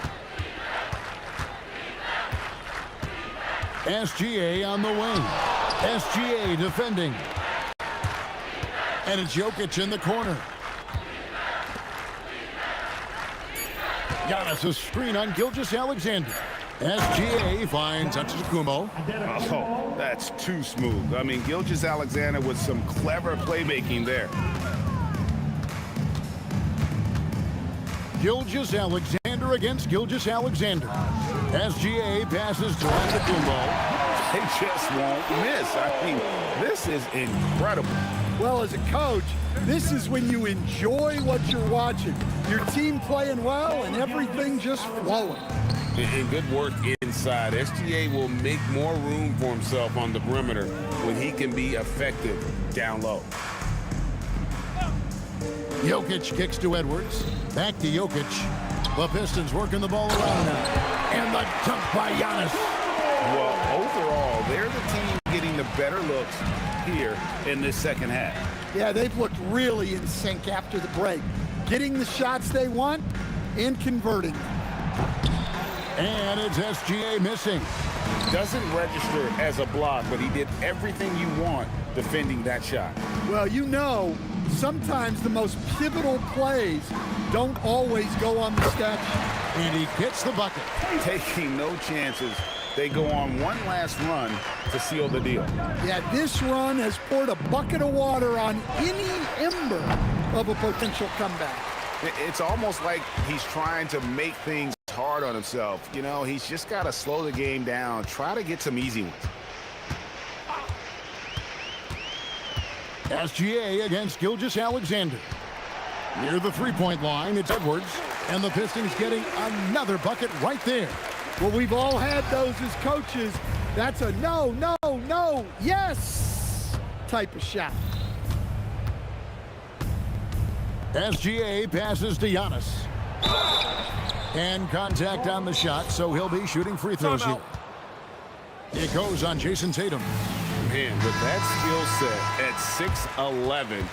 SGA on the wing. SGA defending. And it's Jokic in the corner. Giannis a screen on Gilgeous-Alexander. SGA finds Antetokounmpo. Oh, that's too smooth. I mean, Gilgeous-Alexander with some clever playmaking there. Gilgeous-Alexander against Gilgeous-Alexander. SGA passes to Antetokounmpo. They just won't miss. I mean, this is incredible. Well, as a coach, this is when you enjoy what you're watching. Your team playing well and everything just flowing. And good work inside. SGA will make more room for himself on the perimeter when he can be effective down low. Jokic kicks to Edwards. Back to Jokic. The Pistons working the ball around now. And the dunk by Giannis. Well, overall, they're the team getting the the better looks here in this second half. Yeah, they've looked really in sync after the break. Getting the shots they want and converting them. And it's SGA missing. Doesn't register as a block, but he did everything you want defending that shot. Well, you know, sometimes the most pivotal plays don't always go on the stat sheet. And he gets the bucket. Taking no chances. They go on one last run to seal the deal. Yeah, this run has poured a bucket of water on any ember of a potential comeback. It's almost like he's trying to make things hard on himself. You know, he's just got to slow the game down, try to get some easy ones. SGA against Gilgeous-Alexander. Near the three-point line, it's Edwards. And the Pistons getting another bucket right there. Well, we've all had those as coaches. That's a no, no, no, yes type of shot. SGA passes to Giannis. And contact on the shot, so he'll be shooting free throws here. It goes on Jason Tatum. Man, with that skill set at 6'11",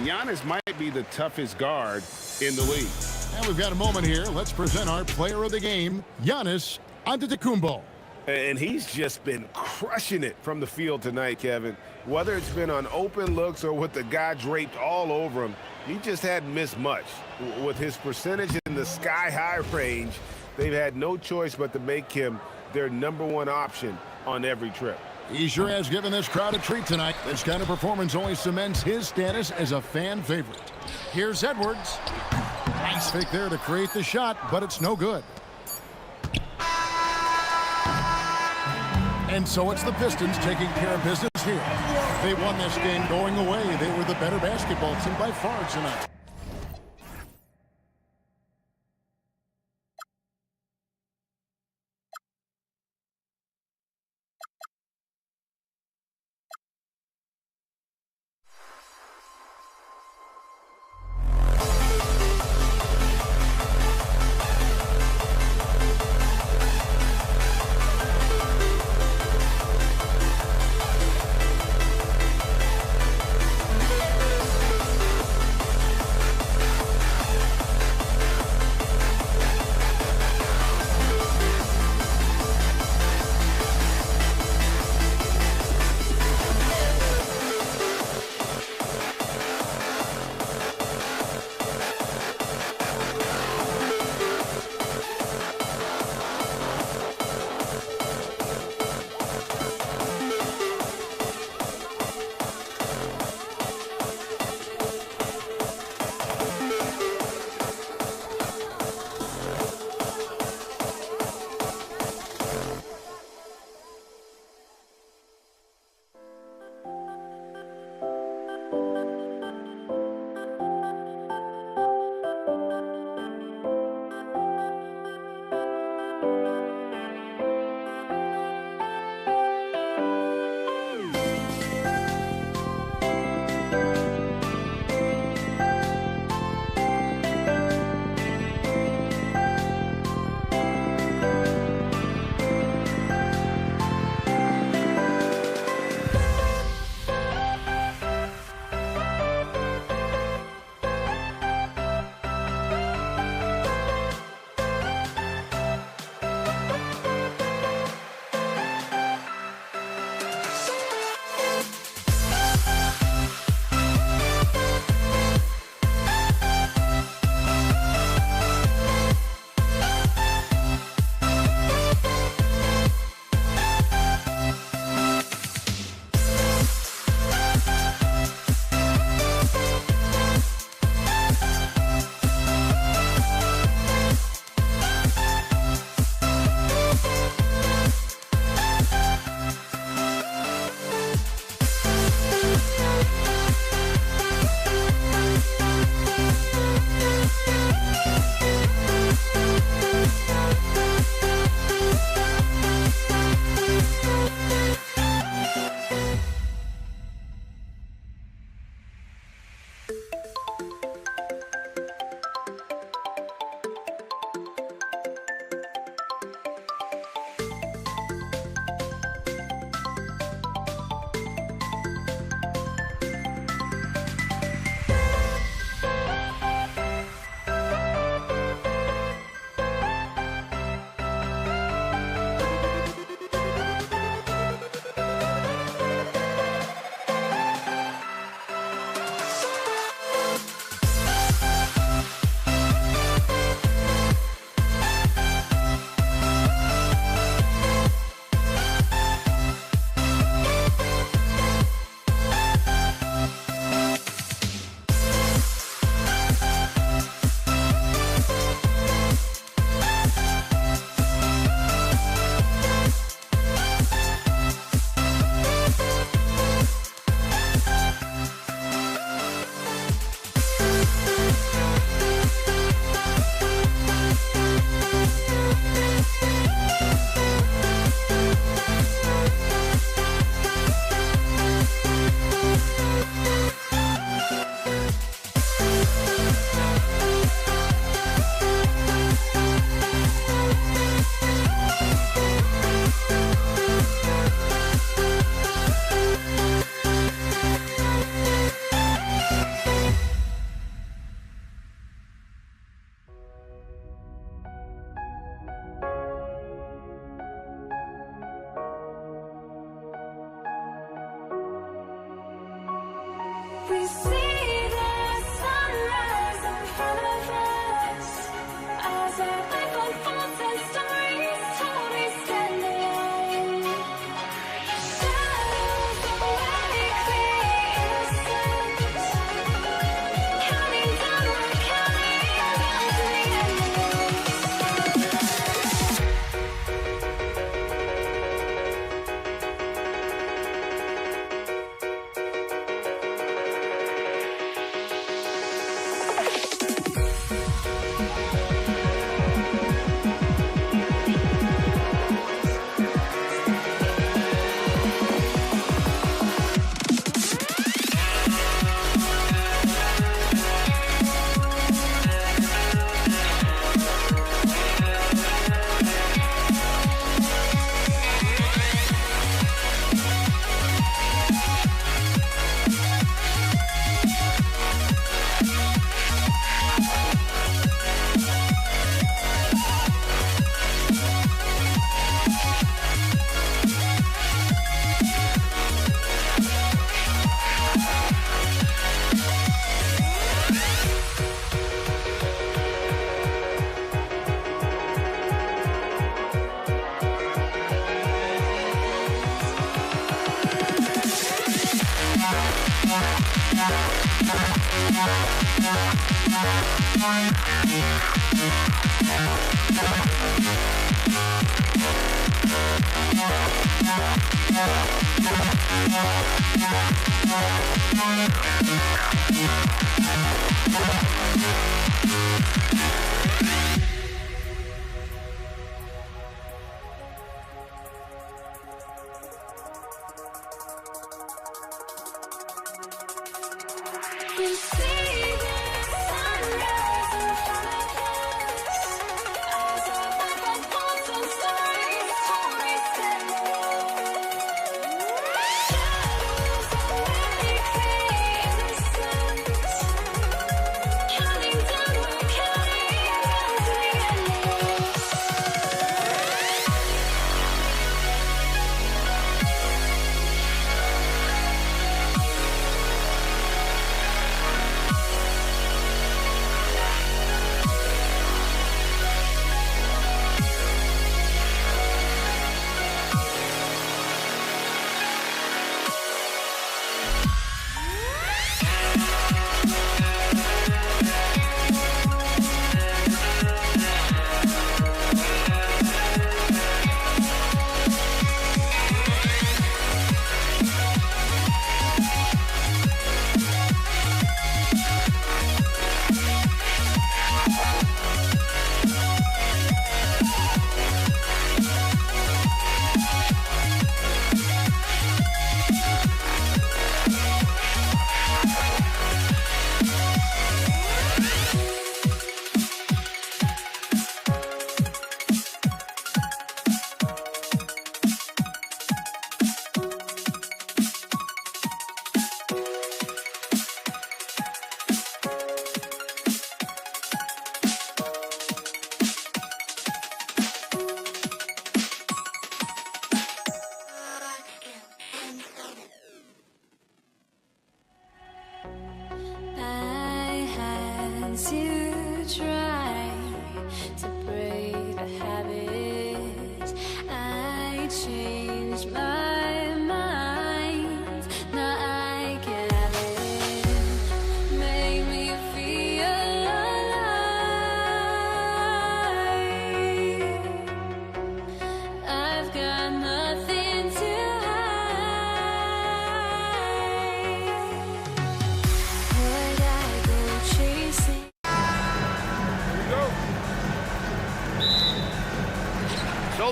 Giannis might be the toughest guard in the league. And we've got a moment here. Let's present our player of the game, Giannis Antetokounmpo. And he's just been crushing it from the field tonight, Kevin. Whether it's been on open looks or with the guy draped all over him, he just hadn't missed much. With his percentage in the sky-high range, they've had no choice but to make him their #1 option on every trip. He sure has given this crowd a treat tonight. This kind of performance only cements his status as a fan favorite. Here's Edwards. Nice fake there to create the shot, but it's no good. And so it's the Pistons taking care of business here. They won this game going away. They were the better basketball team by far tonight.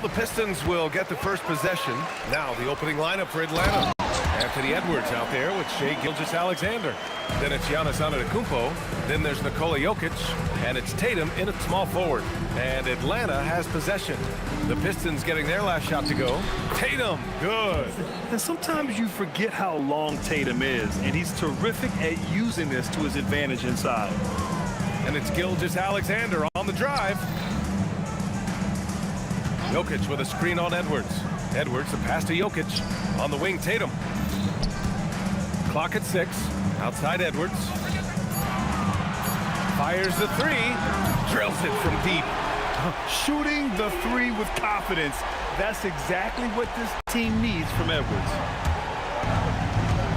So the Pistons will get the first possession. Now the opening lineup for Atlanta. Anthony Edwards out there with Shai Gilgeous-Alexander. Then it's Giannis Antetokounmpo. Then there's Nikola Jokic. And it's Tatum in at small forward. And Atlanta has possession. The Pistons getting their last shot to go. Tatum, good. And sometimes you forget how long Tatum is, and he's terrific at using this to his advantage inside. And it's Gilgeous-Alexander on the drive. Jokic with a screen on Edwards. Edwards, a pass to Jokic. On the wing, Tatum. Clock at 6. Outside Edwards. Fires the 3. Drills it from deep. Shooting the 3 with confidence. That's exactly what this team needs from Edwards.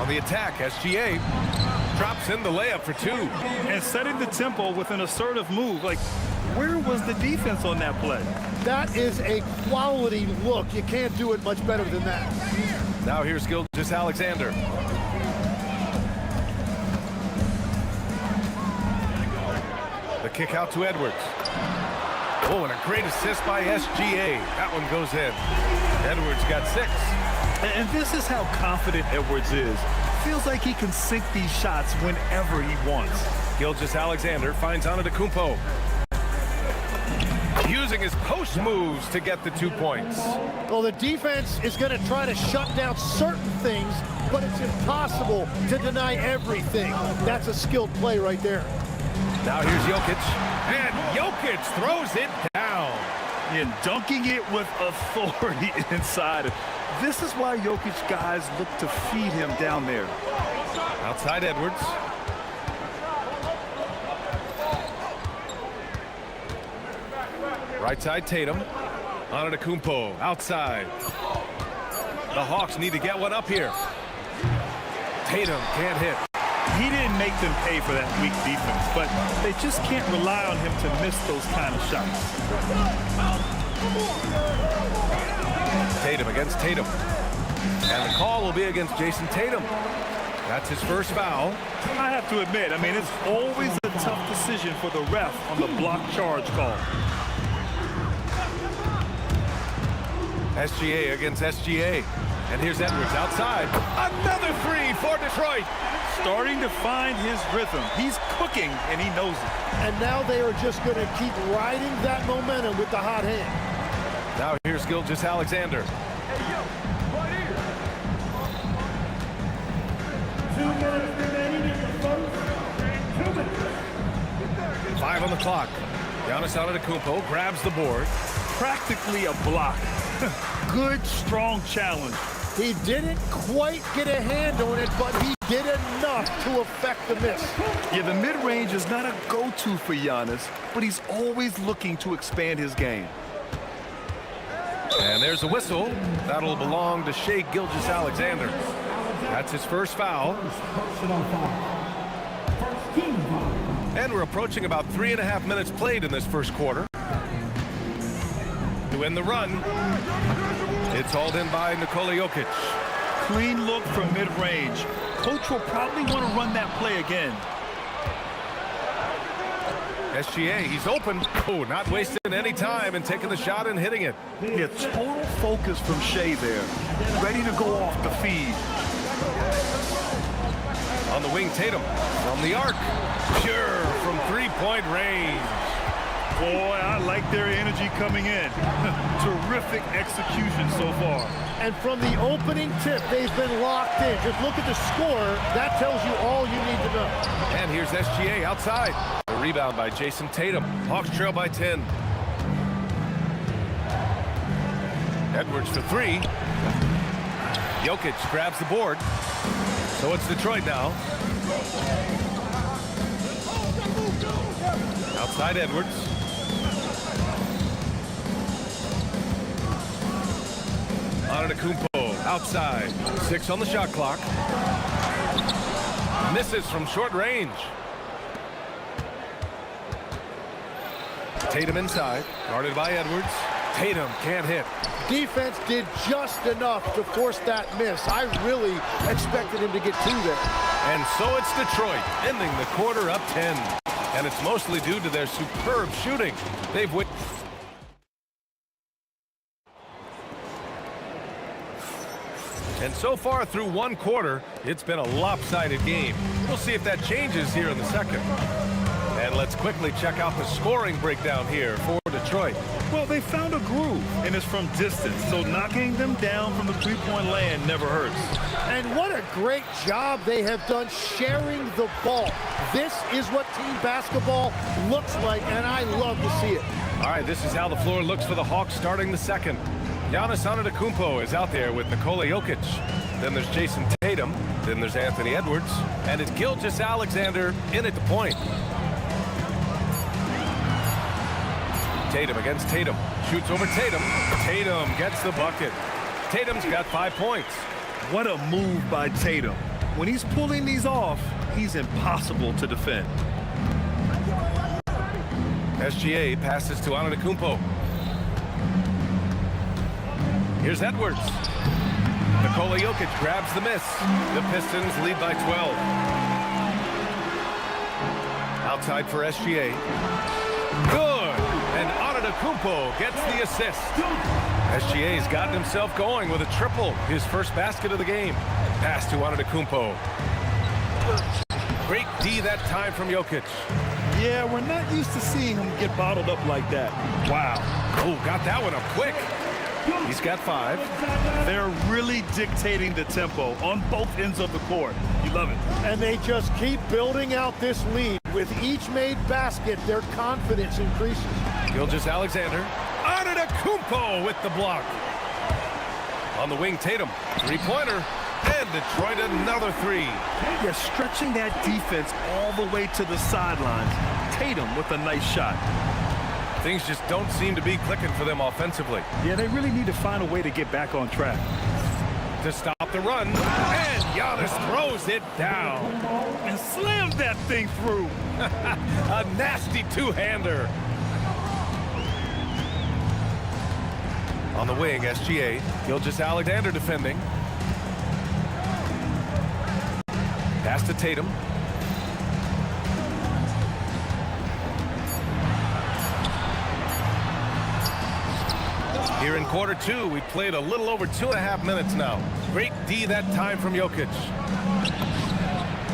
On the attack, SGA drops in the layup for 2. And setting the tempo with an assertive move. Like, where was the defense on that play? That is a quality look. You can't do it much better than that. Now here's Gilgeous-Alexander. The kick out to Edwards. Oh, and a great assist by SGA. That one goes in. Edwards got 6. And this is how confident Edwards is. Feels like he can sink these shots whenever he wants. Gilgeous-Alexander finds Antetokounmpo. Using his post moves to get the 2 points. Well, the defense is going to try to shut down certain things, but it's impossible to deny everything. That's a skilled play right there. Now here's Jokic. And Jokic throws it down. And dunking it with authority inside. This is why Jokic guys look to feed him down there. Outside Edwards. Right side Tatum. Antetokounmpo outside. The Hawks need to get one up here. Tatum can't hit. He didn't make them pay for that weak defense, but they just can't rely on him to miss those kind of shots. Tatum against Tatum. And the call will be against Jason Tatum. That's his first foul. I have to admit, I mean, it's always a tough decision for the ref on the block charge call. SGA against SGA. And here's Edwards outside. Another 3 for Detroit. Starting to find his rhythm. He's cooking, and he knows it. And now they are just going to keep riding that momentum with the hot hand. Now here's Gilgeous-Alexander. 2 minutes remaining in the first. 2 minutes. 5 on the clock. Giannis Antetokounmpo grabs the board. Practically a block. Good, strong challenge. He didn't quite get a hand on it, but he did enough to affect the miss. Yeah, the mid-range is not a go-to for Giannis, but he's always looking to expand his game. And there's a whistle. That'll belong to Shai Gilgeous-Alexander. That's his first foul. And we're approaching about 3.5 minutes played in this first quarter. To win the run, it's hauled in by Nikola Jokic. Clean look from mid-range. Coach will probably want to run that play again. SGA, he's open. Oh, not wasting any time and taking the shot and hitting it. Yeah, total focus from Shai there. Ready to go off the feed. On the wing, Tatum from the arc. Pure from three-point range. Boy, I like their energy coming in. Terrific execution so far. And from the opening tip, they've been locked in. Just look at the score. That tells you all you need to know. And here's SGA outside. A rebound by Jason Tatum. Hawks trail by 10. Edwards for 3. Jokic grabs the board. So it's Detroit now. Outside Edwards. Antetokounmpo outside. 6 on the shot clock. Misses from short range. Tatum inside. Guarded by Edwards. Tatum can't hit. Defense did just enough to force that miss. I really expected him to get 2 there. And so it's Detroit, ending the quarter up 10. And it's mostly due to their superb shooting. They've won. And so far through one quarter, it's been a lopsided game. We'll see if that changes here in the second. And let's quickly check out the scoring breakdown here for Detroit. Well, they found a groove, and it's from distance, so knocking them down from the three-point land never hurts. And what a great job they have done sharing the ball. This is what team basketball looks like, and I love to see it. All right, this is how the floor looks for the Hawks starting the second. Giannis Antetokounmpo is out there with Nikola Jokic. Then there's Jason Tatum. Then there's Anthony Edwards. And it's Gilgeous-Alexander in at the point. Tatum against Tatum. Shoots over Tatum. Tatum gets the bucket. Tatum's got 5 points. What a move by Tatum. When he's pulling these off, he's impossible to defend. SGA passes to Antetokounmpo. Here's Edwards. Nikola Jokic grabs the miss. The Pistons lead by 12. Outside for SGA. Good! And Antetokounmpo gets the assist. SGA's gotten himself going with a triple, his first basket of the game. Pass to Antetokounmpo. Great D that time from Jokic. Yeah, we're not used to seeing him get bottled up like that. Wow. Oh, got that one up quick. He's got 5. They're really dictating the tempo on both ends of the court. You love it. And they just keep building out this lead. With each made basket, their confidence increases. Gilgeous-Alexander. Antetokounmpo with the block. On the wing, Tatum. 3-pointer. And Detroit another 3. They're stretching that defense all the way to the sidelines. Tatum with a nice shot. Things just don't seem to be clicking for them offensively. Yeah, they really need to find a way to get back on track. To stop the run. And Giannis throws it down. And slams that thing through. A nasty two-hander. On the wing, SGA. Gilgeous-Alexander defending. Pass to Tatum. Here in quarter 2, we played a little over 2.5 minutes now. Great D that time from Jokic.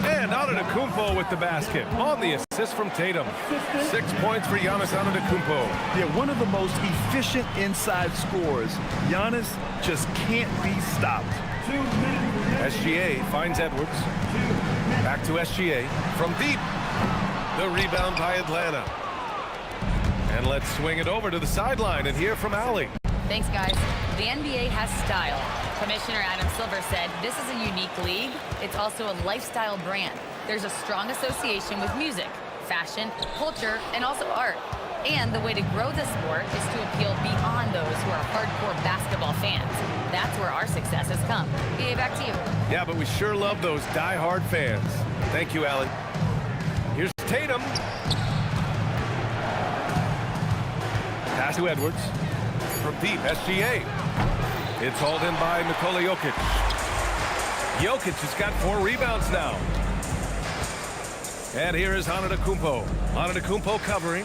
And Antetokounmpo with the basket on the assist from Tatum. 6 points for Giannis Antetokounmpo. Yeah, one of the most efficient inside scorers. Giannis just can't be stopped. SGA finds Edwards. Back to SGA from deep. The rebound by Atlanta. And let's swing it over to the sideline and hear from Allie. Thanks, guys. The NBA has style. Commissioner Adam Silver said this is a unique league. It's also a lifestyle brand. There's a strong association with music, fashion, culture, and also art. And the way to grow the sport is to appeal beyond those who are hardcore basketball fans. That's where our success has come. BA, back to you. Yeah, but we sure love those die-hard fans. Thank you, Allie. Here's Tatum. Pass to Edwards. From deep, SGA. It's hauled in by Nikola Jokic. Jokic has got 4 rebounds now. And here is Antetokounmpo. Antetokounmpo covering.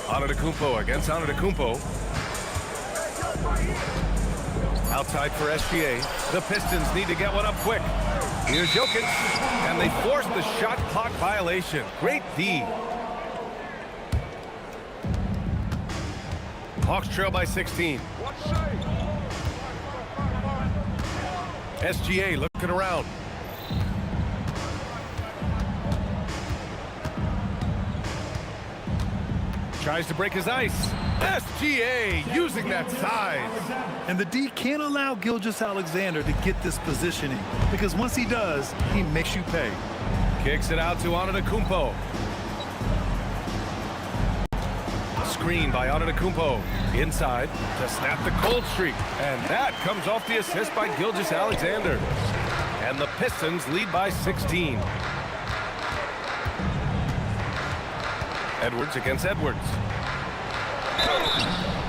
Antetokounmpo against Antetokounmpo. Outside for SGA. The Pistons need to get one up quick. Here's Jokic. And they force the shot clock violation. Great D. Hawks trail by 16. SGA looking around. Tries to break his ice. SGA using that size. And the D can't allow Gilgeous-Alexander to get this positioning, because once he does, he makes you pay. Kicks it out to Antetokounmpo. Screen by Antetokounmpo. Inside to snap the cold streak. And that comes off the assist by Gilgeous-Alexander. And the Pistons lead by 16. Edwards against Edwards.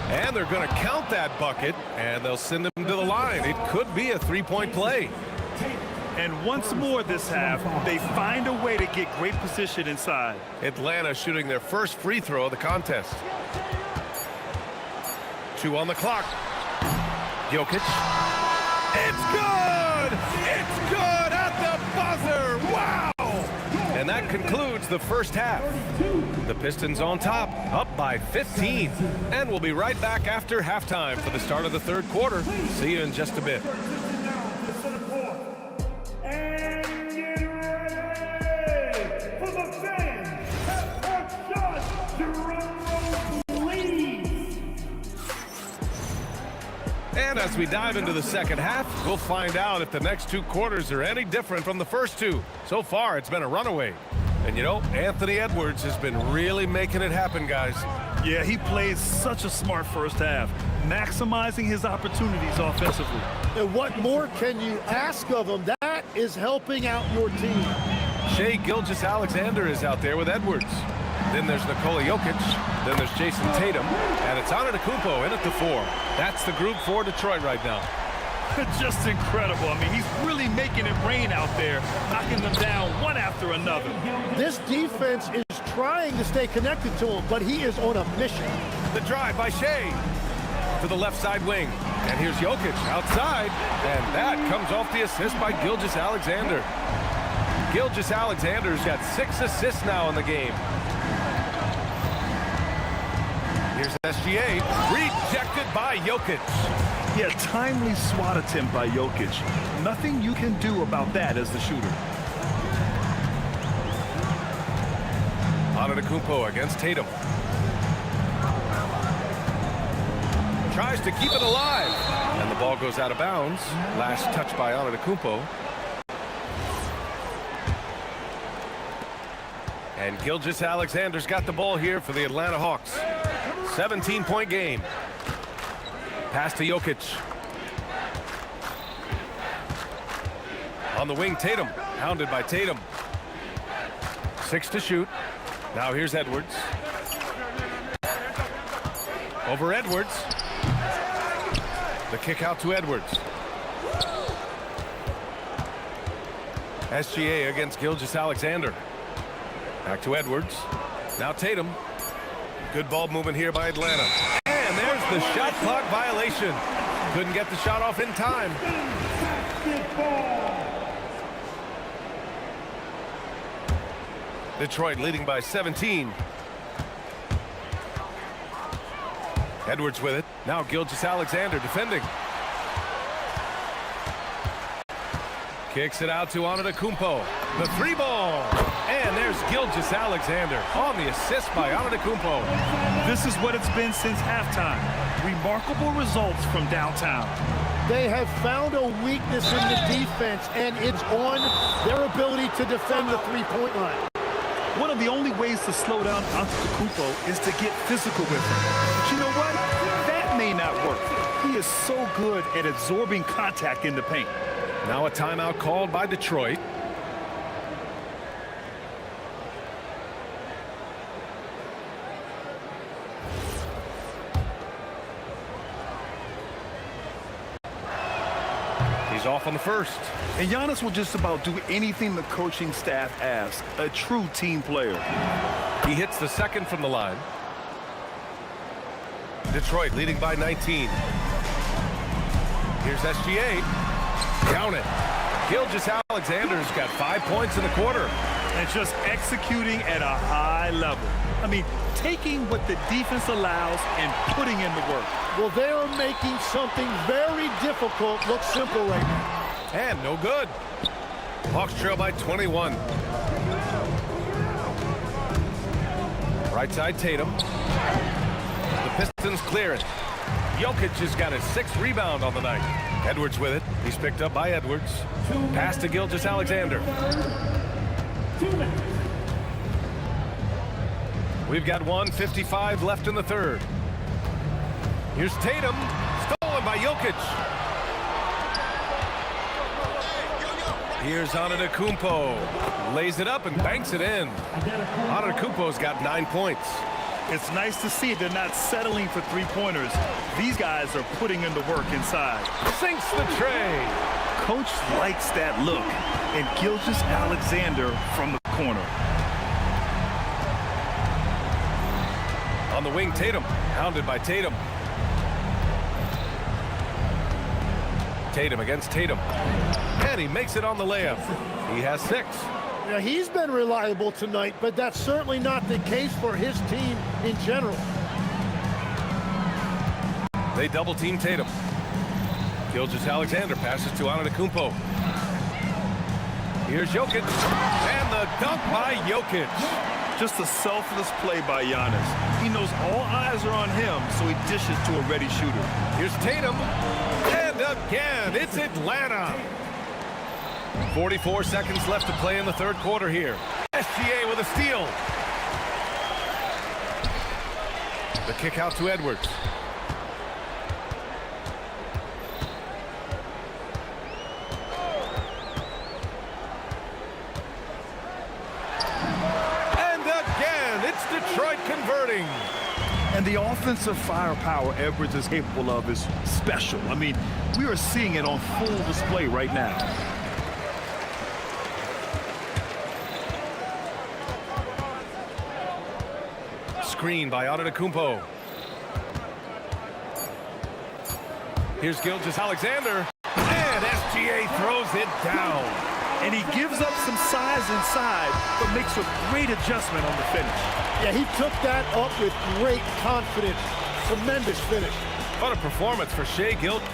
And they're going to count that bucket, and they'll send him to the line. It could be a 3-point play. And once more this half, they find a way to get great position inside. Atlanta shooting their first free throw of the contest. 2 on the clock. Jokic. It's good! It's good at the buzzer! Wow! And that concludes the first half. The Pistons on top, up by 15. And we'll be right back after halftime for the start of the third quarter. See you in just a bit. For the fans, Pat Johnson, Jerome Rose lead. And as we dive into the second half, we'll find out if the next two quarters are any different from the first two. So far, it's been a runaway. And you know, Anthony Edwards has been really making it happen, guys. Yeah, he played such a smart first half, maximizing his opportunities offensively. And what more can you ask of him? That is helping out your team. Shai Gilgeous-Alexander is out there with Edwards. Then there's Nikola Jokic. Then there's Jason Tatum. And it's Antetokounmpo in at the 4. That's the group for Detroit right now. Just incredible. I mean, he's really making it rain out there, knocking them down one after another. This defense is trying to stay connected to him, but he is on a mission. The drive by Shai to the left side wing. And here's Jokic outside. And that comes off the assist by Gilgeous-Alexander. Gilgeous-Alexander's got 6 assists now in the game. Here's SGA, rejected by Jokic. Yeah, timely swat attempt by Jokic. Nothing you can do about that as the shooter. Antetokounmpo against Tatum. Tries to keep it alive. And the ball goes out of bounds. Last touch by Antetokounmpo. And Gilgeous-Alexander's got the ball here for the Atlanta Hawks. 17-point game. Pass to Jokic. On the wing, Tatum. Hounded by Tatum. 6 to shoot. Now here's Edwards. Over Edwards. The kick out to Edwards. SGA against Gilgeous-Alexander. Back to Edwards. Now Tatum. Good ball movement here by Atlanta. And there's the shot clock violation. Couldn't get the shot off in time. Detroit leading by 17. Edwards with it. Now Gilgeous-Alexander defending. Kicks it out to Antetokounmpo. The 3 ball. And there's Gilgeous-Alexander on the assist by Antetokounmpo. This is what it's been since halftime. Remarkable results from downtown. They have found a weakness in the defense, and it's on their ability to defend the three-point line. One of the only ways to slow down Antetokounmpo is to get physical with him. But you know what? That may not work. He is so good at absorbing contact in the paint. Now a timeout called by Detroit. He's off on the first. And Giannis will just about do anything the coaching staff asks. A true team player. He hits the second from the line. Detroit leading by 19. Here's SGA. Down it. Gilgeous-Alexander's got 5 points in the quarter. And just executing at a high level. I mean, taking what the defense allows and putting in the work. Well, they are making something very difficult look simple right now. And no good. Hawks trail by 21. Right side, Tatum. The Pistons clear it. Jokic has got his 6th rebound on the night. Edwards with it. He's picked up by Edwards. Pass to Gilgeous-Alexander. We've got 1:55 left in the third. Here's Tatum. Stolen by Jokic. Here's Antetokounmpo. Lays it up and banks it in. Antetokounmpo's got 9 points. It's nice to see they're not settling for three-pointers. These guys are putting in the work inside. Sinks the tray. Coach likes that look. And Gilgeous-Alexander from the corner. On the wing, Tatum. Hounded by Tatum. Tatum against Tatum. And he makes it on the layup. He has 6. Now, he's been reliable tonight, but that's certainly not the case for his team in general. They double team Tatum. Gilgeous-Alexander passes to Antetokounmpo. Here's Jokic. And the dunk by Jokic. Just a selfless play by Giannis. He knows all eyes are on him, so he dishes to a ready shooter. Here's Tatum. And again, it's Atlanta. 44 seconds left to play in the third quarter here. SGA with a steal. The kick out to Edwards. And again, it's Detroit converting. And the offensive firepower Edwards is capable of is special. I mean, we are seeing it on full display right now. Screen by Antetokounmpo. Here's Gilgeous-Alexander. And SGA throws it down. And he gives up some size inside, but makes a great adjustment on the finish. Yeah, he took that up with great confidence. Tremendous finish. What a performance for Shai Gilgeous.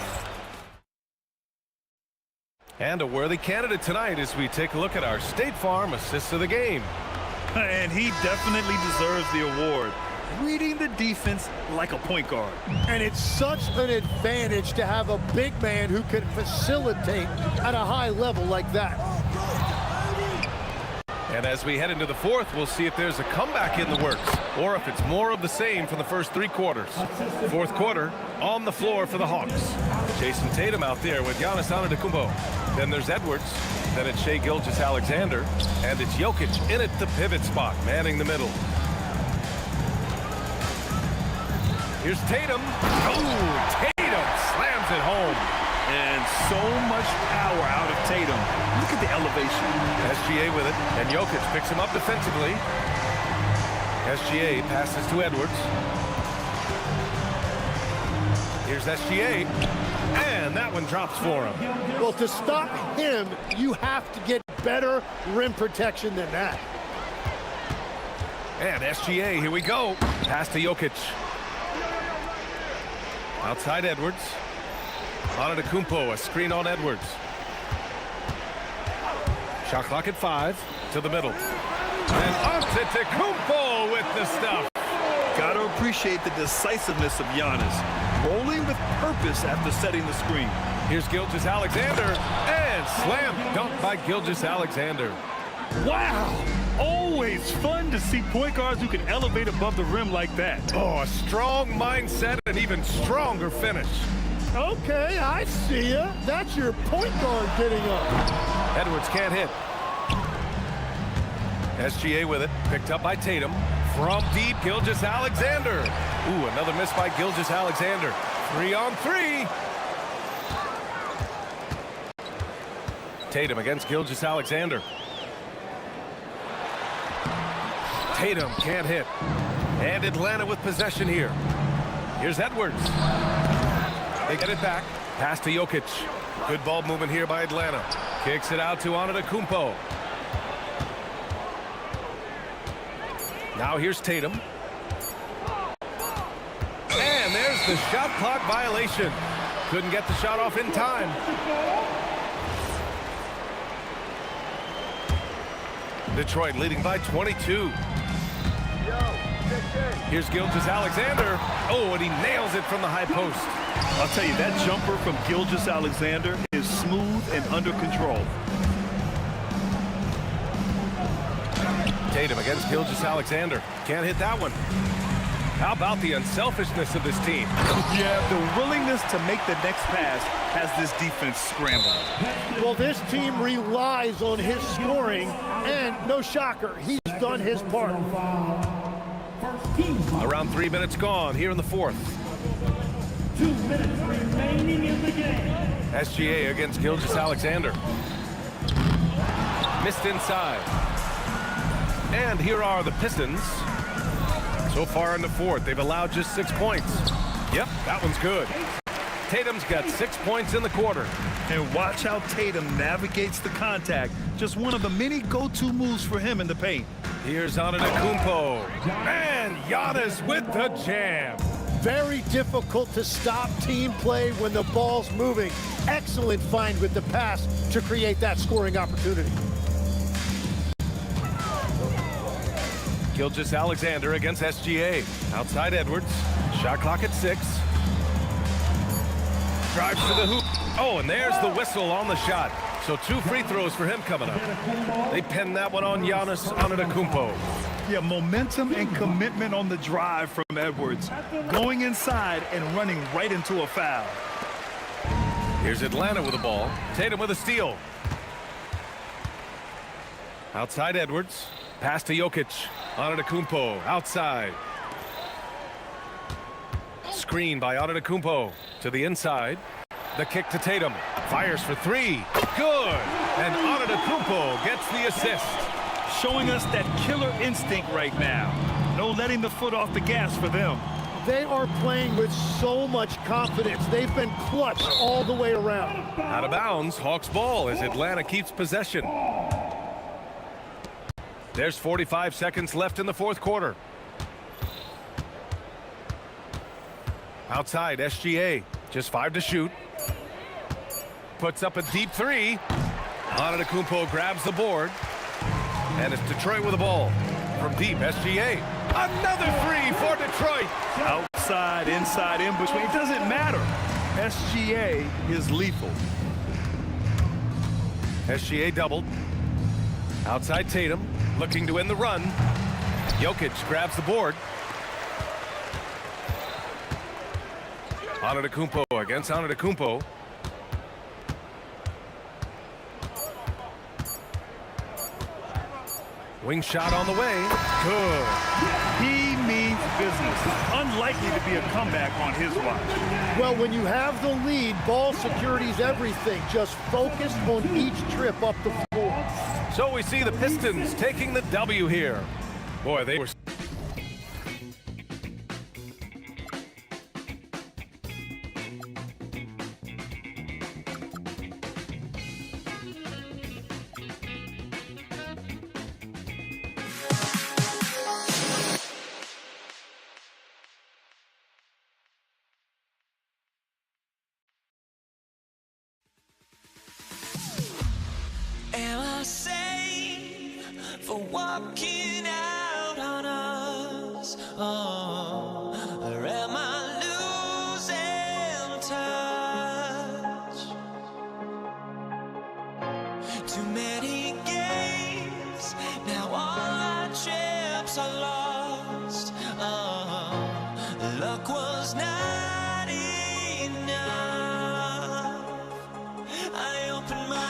And a worthy candidate tonight as we take a look at our State Farm Assists of the Game. And he definitely deserves the award. Reading the defense like a point guard. And it's such an advantage to have a big man who can facilitate at a high level like that. And as we head into the fourth, we'll see if there's a comeback in the works or if it's more of the same from the first three quarters. Fourth quarter on the floor for the Hawks. Jason Tatum out there with Giannis Antetokounmpo. Then there's Edwards. Then it's Shai Gilgeous-Alexander. And it's Jokic in at the pivot spot, manning the middle. Here's Tatum. Oh, Tatum slams it home. And so much power out of Tatum. Look at the elevation. SGA with it. And Jokic picks him up defensively. SGA passes to Edwards. Here's SGA. And that one drops for him. Well, to stop him, you have to get better rim protection than that. And SGA, here we go. Pass to Jokic. Outside Edwards. Antetokounmpo, a screen on Edwards. Shot clock at 5 to the middle. And Antetokounmpo with the stuff. Got to appreciate the decisiveness of Giannis. Rolling with purpose after setting the screen. Here's Gilgeous-Alexander. And slam dunk by Gilgeous-Alexander. Wow! Always fun to see point guards who can elevate above the rim like that. Oh, a strong mindset and even stronger finish. Okay, I see ya. That's your point guard getting up. Edwards can't hit. SGA with it. Picked up by Tatum. From deep, Gilgeous-Alexander. Ooh, another miss by Gilgeous-Alexander. 3 on 3. Tatum against Gilgeous-Alexander. Tatum can't hit. And Atlanta with possession here. Here's Edwards. They get it back. Pass to Jokic. Good ball movement here by Atlanta. Kicks it out to Antetokounmpo. Now here's Tatum. And there's the shot clock violation. Couldn't get the shot off in time. Detroit leading by 22. Here's Gilgeous-Alexander. Oh, and he nails it from the high post. I'll tell you, that jumper from Gilgeous-Alexander is smooth and under control. Tatum against Gilgeous-Alexander. Can't hit that one. How about the unselfishness of this team? Yeah, the willingness to make the next pass has this defense scrambling. Well, this team relies on his scoring, and no shocker, he's done his part. Around 3 minutes gone here in the fourth. 2 minutes remaining in the game. SGA against Gilgeous-Alexander. Missed inside. And here are the Pistons. So far in the fourth, they've allowed just 6 points. Yep, that one's good. Tatum's got 6 points in the quarter. And watch how Tatum navigates the contact. Just one of the many go-to moves for him in the paint. Here's Antetokounmpo. And Giannis with the jam. Very difficult to stop team play when the ball's moving. Excellent find with the pass to create that scoring opportunity. Gilgeous-Alexander against SGA. Outside Edwards. Shot clock at 6. Drives to the hoop. Oh, and there's the whistle on the shot. So 2 free throws for him coming up. They pinned that one on Giannis Antetokounmpo. Yeah, momentum and commitment on the drive from Edwards. Going inside and running right into a foul. Here's Atlanta with the ball. Tatum with a steal. Outside Edwards. Pass to Jokic. Antetokounmpo outside. Screen by Antetokounmpo to the inside. The kick to Tatum. Fires for 3. Good. And Antetokounmpo gets the assist. Showing us that killer instinct right now. No letting the foot off the gas for them. They are playing with so much confidence. They've been clutch all the way around. Out of bounds, Hawks ball as Atlanta keeps possession. There's 45 seconds left in the 4th quarter. Outside, SGA. Just 5 to shoot. Puts up a deep 3. Antetokounmpo grabs the board. And it's Detroit with the ball. From deep, SGA. Another 3 for Detroit. Outside, inside, in between. It doesn't matter. SGA is lethal. SGA doubled. Outside Tatum. Looking to end the run. Jokic grabs the board. Antetokounmpo against Antetokounmpo. Wing shot on the way. Good. He means business. Unlikely to be a comeback on his watch. Well, when you have the lead, ball security's everything. Just focus on each trip up the floor. So we see the Pistons taking the W here. Boy, they were... Am I safe for walking out on us? Oh, or am I losing touch? Too many games, now all our chips are lost. Oh, luck was not enough. I opened my eyes.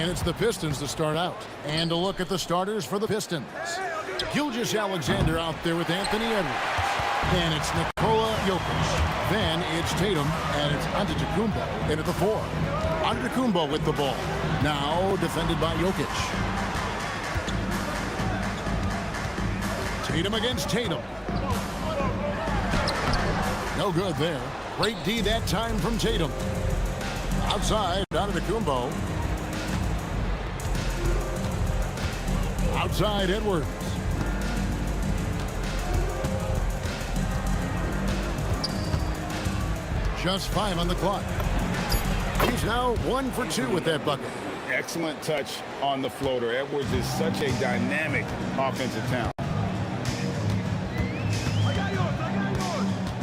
And it's the Pistons to start out. And a look at the starters for the Pistons. Gilgeous-Alexander out there with Anthony Edwards. And it's Nikola Jokic. Then it's Tatum, and it's Antetokounmpo in at the 4. Antetokounmpo with the ball. Now defended by Jokic. Tatum against Tatum. No good there. Great D that time from Tatum. Outside, Antetokounmpo. Outside, Edwards. Just 5 on the clock. He's now 1 for 2 with that bucket. Excellent touch on the floater. Edwards is such a dynamic offensive talent.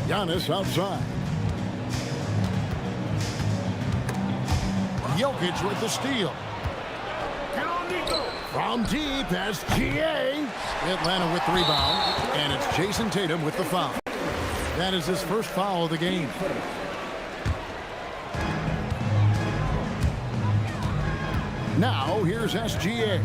Giannis outside. Jokic with the steal. From deep, SGA. Atlanta with the rebound. And it's Jason Tatum with the foul. That is his first foul of the game. Now, here's SGA.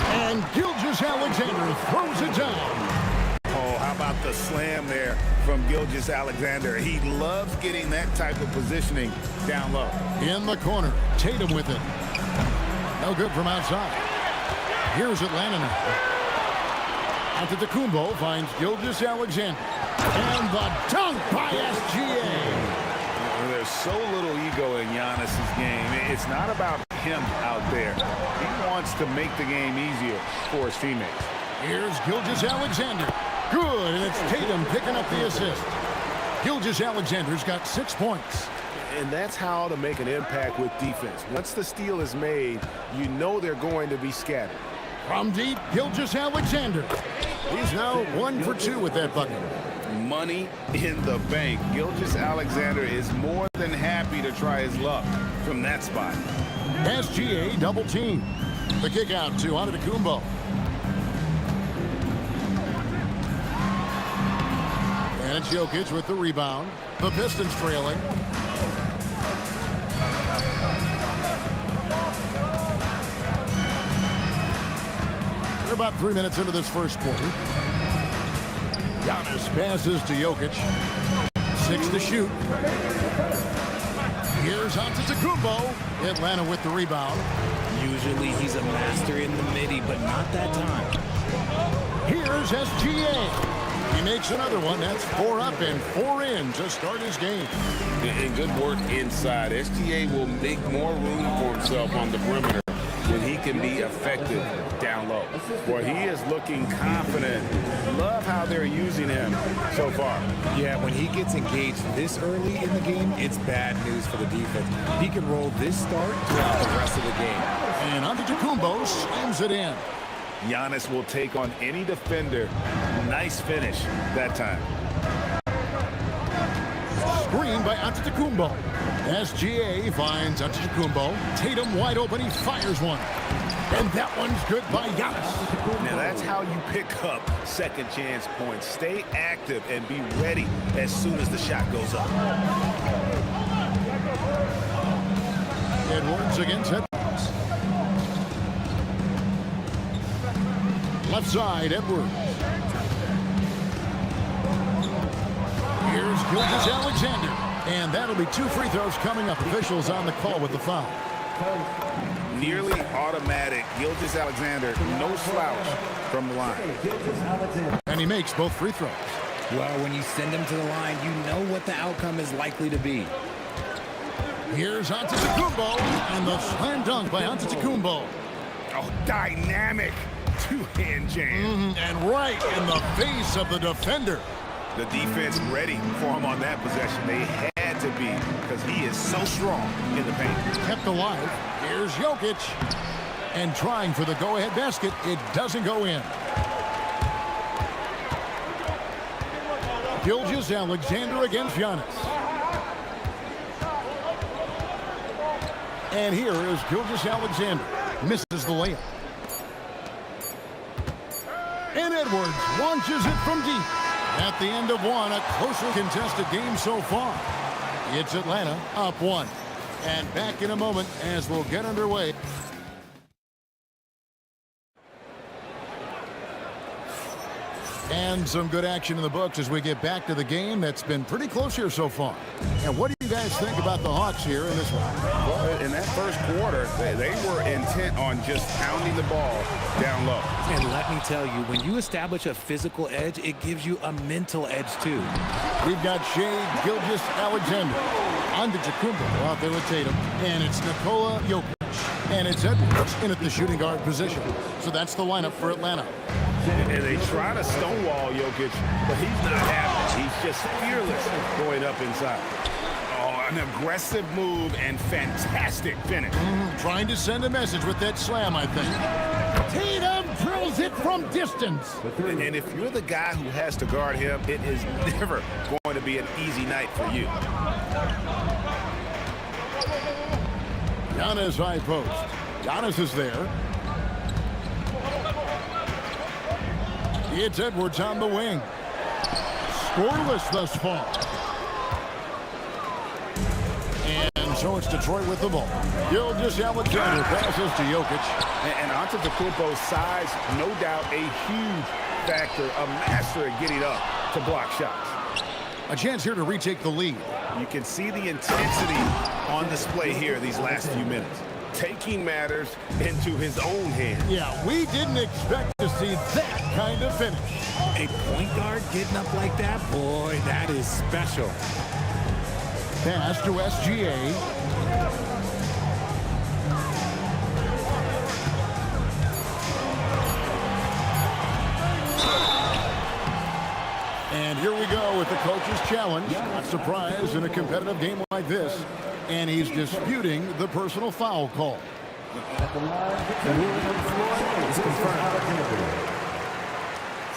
And Gilgeous-Alexander throws it down. Oh, how about the slam there from Gilgeous-Alexander? He loves getting that type of positioning down low. In the corner, Tatum with it. No good from outside. Here's Atlanta now. Antetokounmpo finds Gilgeous-Alexander. And the dunk by SGA. There's so little ego in Giannis's game. It's not about him out there. He wants to make the game easier for his teammates. Here's Gilgeous-Alexander. Good, and it's Tatum picking up the assist. Gilgeous-Alexander's got 6 points. And that's how to make an impact with defense. Once the steal is made, you know they're going to be scattered. From deep, Gilgeous-Alexander. He's now 1 for 2 with that bucket. Money in the bank. Gilgeous-Alexander is more than happy to try his luck from that spot. SGA double team. The kick out to Antetokounmpo. And it's Jokic with the rebound. The Pistons trailing. We're about 3 minutes into this first quarter. Giannis passes to Jokic. 6 to shoot. Here's Antetokounmpo. Atlanta with the rebound. Usually he's a master in the midi, but not that time. Here's SGA. He makes another one. That's 4 up and 4 in to start his game. And good work inside. SGA will make more room for himself on the perimeter when he can be effective down low. Well, he is looking confident. Love how they're using him so far. Yeah, when he gets engaged this early in the game, it's bad news for the defense. He can roll this start throughout the rest of the game. And Antetokounmpo slams it in. Giannis will take on any defender. Nice finish that time. Screen by Antetokounmpo. SGA finds Antetokounmpo. Tatum wide open. He fires one. And that one's good by Giannis. Now that's how you pick up second chance points. Stay active and be ready as soon as the shot goes up. Edwards against Edwards. Left side, Edwards. Here's Gilgeous-Alexander. And that'll be 2 free throws coming up. Officials on the call with the foul. Nearly automatic. Gilgeous-Alexander, no slouch from the line. And he makes both free throws. Well, when you send him to the line, you know what the outcome is likely to be. Here's Antetokounmpo. And the slam dunk by Antetokounmpo. Oh, dynamic two-hand jam. And right in the face of the defender. The defense ready for him on that possession. They had to be because he is so strong in the paint. Kept alive. Here's Jokic. And trying for the go-ahead basket. It doesn't go in. Gilgeous-Alexander against Giannis. And here is Gilgeous-Alexander. Misses the layup. And Edwards launches it from deep. At the end of one, a closely contested game so far. It's Atlanta up 1. And back in a moment as we'll get underway. And some good action in the books as we get back to the game that's been pretty close here so far. And what do you guys think about the Hawks here in this one? Well, in that first quarter, they were intent on just pounding the ball down low. And let me tell you, when you establish a physical edge, it gives you a mental edge too. We've got Shai Gilgeous-Alexander on to Jacumbo out there with Tatum. And it's Nikola Jokic. And it's Edwards in at the shooting guard position. So that's the lineup for Atlanta. And they try to stonewall Jokic, but he's not having it. He's just fearless going up inside. Oh, an aggressive move and fantastic finish. Trying to send a message with that slam, I think. Tatum drills it from distance. And if you're the guy who has to guard him, it is never going to be an easy night for you. Giannis high post. Giannis is there. It's Edwards on the wing. Scoreless thus far. And so it's Detroit with the ball. Gilgeous-Alexander passes to Jokic. And Antetokounmpo's size, no doubt a huge factor, a master at getting up to block shots. A chance here to retake the lead. You can see the intensity on display here these last few minutes. Taking matters into his own hands. Yeah, we didn't expect to see that kind of finish. A point guard getting up like that, boy, that is special. Pass to SGA. And here we go with the coach's challenge. Not surprised in a competitive game like this. And he's disputing the personal foul call.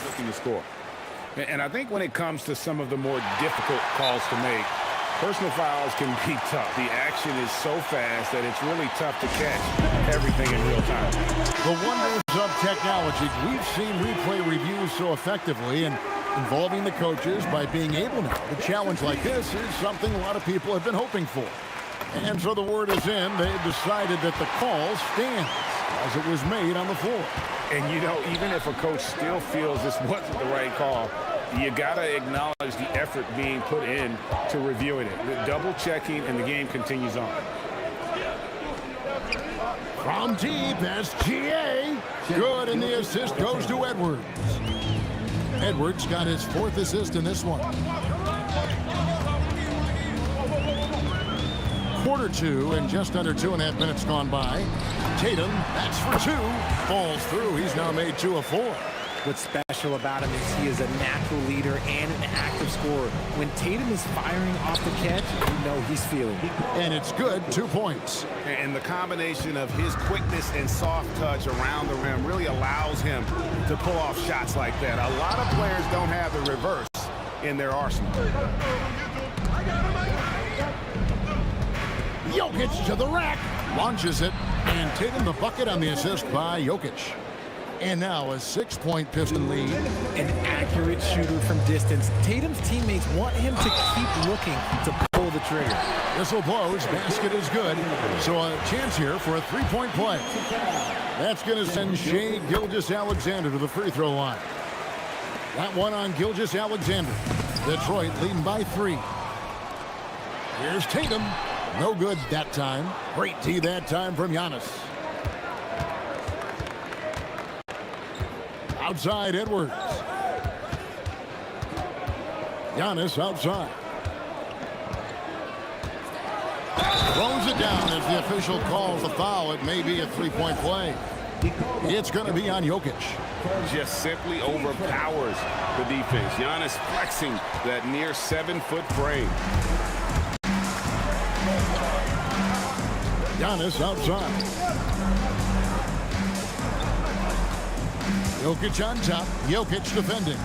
Looking to score. And I think when it comes to some of the more difficult calls to make, personal fouls can be tough. The action is so fast that it's really tough to catch everything in real time. The wonders of technology. We've seen replay reviews so effectively and involving the coaches by being able now. A challenge like this is something a lot of people have been hoping for. And so the word is in. They've decided that the call stands as it was made on the floor. And, you know, even if a coach still feels this wasn't the right call, you got to acknowledge the effort being put in to reviewing it. The double checking, and the game continues on. From deep, SGA. Good, and the assist goes to Edwards. Edwards got his 4th assist in this one. Quarter 2 and just under 2.5 minutes gone by. Tatum, that's for 2. Falls through. He's now made 2 of 4. What's special about him is he is a natural leader and an active scorer. When Tatum is firing off the catch, you know he's feeling it. And it's good, 2 points. And the combination of his quickness and soft touch around the rim really allows him to pull off shots like that. A lot of players don't have the reverse in their arsenal. Jokic to the rack. Launches it. And Tatum the bucket on the assist by Jokic. And now a 6-point Piston lead. An accurate shooter from distance. Tatum's teammates want him to keep looking to pull the trigger. Whistle blows. Basket is good. So a chance here for a 3-point play. That's going to send Shai Gilgeous-Alexander to the free throw line. That one on Gilgeous-Alexander. Detroit leading by 3. Here's Tatum. No good that time. Great D that time from Giannis. Outside Edwards. Giannis outside. Throws it down as the official calls the foul. It may be a 3-point play. It's going to be on Jokic. Just simply overpowers the defense. Giannis flexing that near 7-foot frame. Giannis outside. Jokic on top. Jokic defending.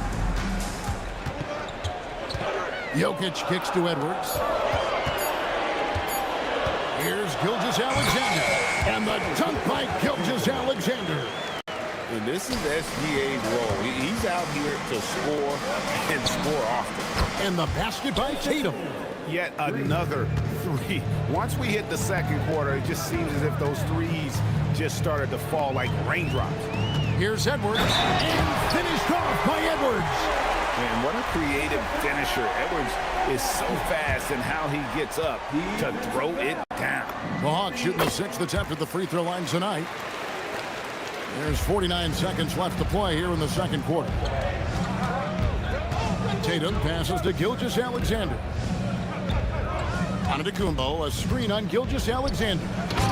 Jokic kicks to Edwards. Here's Gilgeous-Alexander. And the dunk by Gilgeous-Alexander. And And this is SGA's role. He's out here to score and score often. And the basket by Tatum. Yet another three. Once we hit the second quarter, it just seems as if those threes just started to fall like raindrops. Here's Edwards, and finished off by Edwards. Man, what a creative finisher. Edwards is so fast in how he gets up to throw it down. The Hawks shooting the sixth attempt at the free throw line tonight. There's 49 seconds left to play here in the second quarter. Tatum passes to Gilgeous-Alexander. Antetokounmpo, a screen on Gilgeous-Alexander.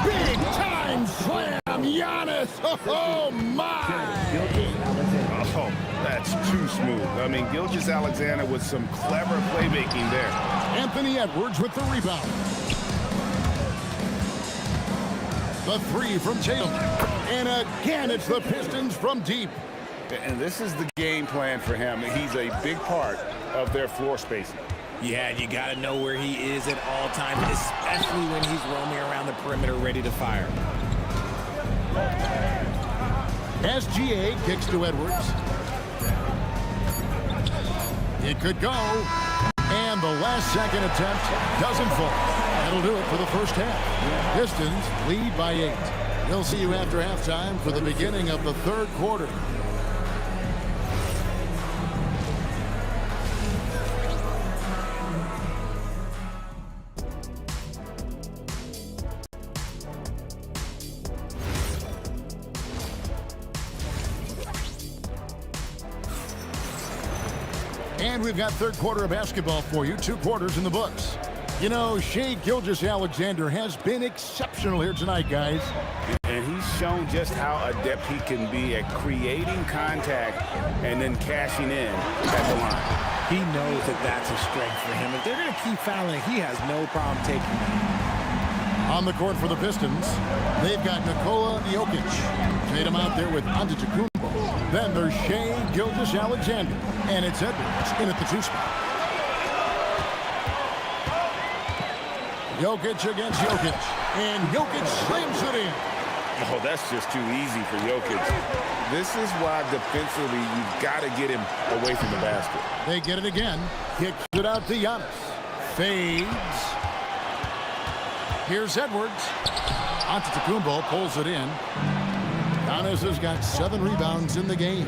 Big time slam, Giannis! Oh my! Oh, that's too smooth. I mean, Gilgeous-Alexander with some clever playmaking there. Anthony Edwards with the rebound. The three from Tatum. And again, it's the Pistons from deep. And this is the game plan for him. He's a big part of their floor spacing. Yeah, you got to know where he is at all times, especially when he's roaming around the perimeter ready to fire. SGA kicks to Edwards. It could go. And the last second attempt doesn't fall. That'll do it for the first half. Pistons lead by 8. We'll see you after halftime for the beginning of the third quarter. And we've got third quarter of basketball for you. 2 quarters in the books. You know, Shai Gilgeous-Alexander has been exceptional here tonight, guys. And he's shown just how adept he can be at creating contact and then cashing in at the line. He knows that that's a strength for him. If they're going to keep fouling, he has no problem taking it. On the court for the Pistons, they've got Nikola Jokic. Tatum out there with Antetokounmpo. Then there's Shai Gilgeous-Alexander. And it's Edwards in at the 2 spot. Jokic against Jokic. And Jokic slams it in. Oh, that's just too easy for Jokic. This is why defensively you've got to get him away from the basket. They get it again. Kicks it out to Giannis. Fades. Here's Edwards. Antetokounmpo pulls it in. Giannis has got 7 rebounds in the game.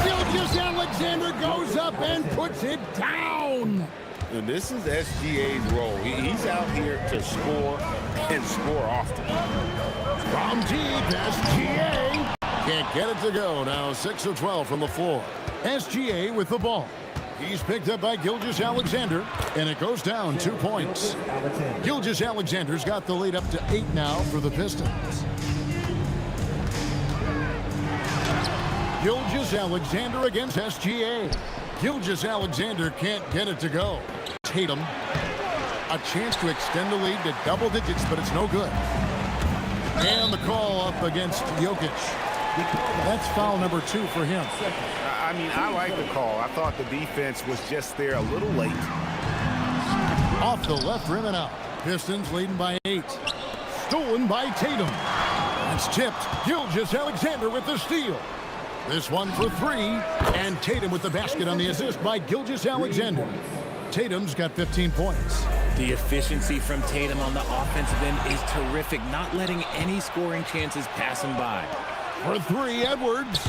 Gilgeous-Alexander goes up and puts it down. And this is SGA's role. He's out here to score and score often. From deep, SGA can't get it to go. Now 6 of 12 from the floor. SGA with the ball. He's picked up by Gilgeous-Alexander, and it goes down 2 points. Gilgeous-Alexander's got the lead up to 8 now for the Pistons. Gilgeous-Alexander against SGA. Gilgeous-Alexander can't get it to go. Tatum, a chance to extend the lead to double digits, but it's no good. And the call up against Jokic. That's foul number 2 for him. I mean, I like the call. I thought the defense was just there a little late. Off the left rim and out. Pistons leading by 8. Stolen by Tatum. That's tipped. Gilgeous-Alexander with the steal. This one for 3. And Tatum with the basket on the assist by Gilgeous-Alexander. Tatum's got 15 points. The efficiency from Tatum on the offensive end is terrific, not letting any scoring chances pass him by. For 3, Edwards.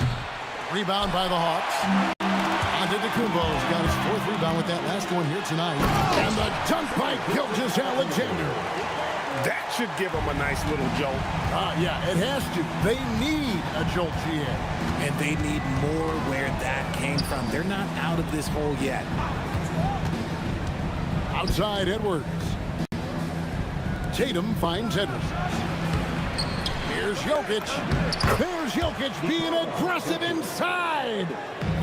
Rebound by the Hawks. Antetokounmpo's got his 4th rebound with that last one here tonight. And the dunk by Gilgeous-Alexander. That should give him a nice little jolt. Yeah, it has to. They need a jolt, GA. And they need more where that came from. They're not out of this hole yet. Outside Edwards. Tatum finds Edwards. Here's Jokic. There's Jokic being aggressive inside.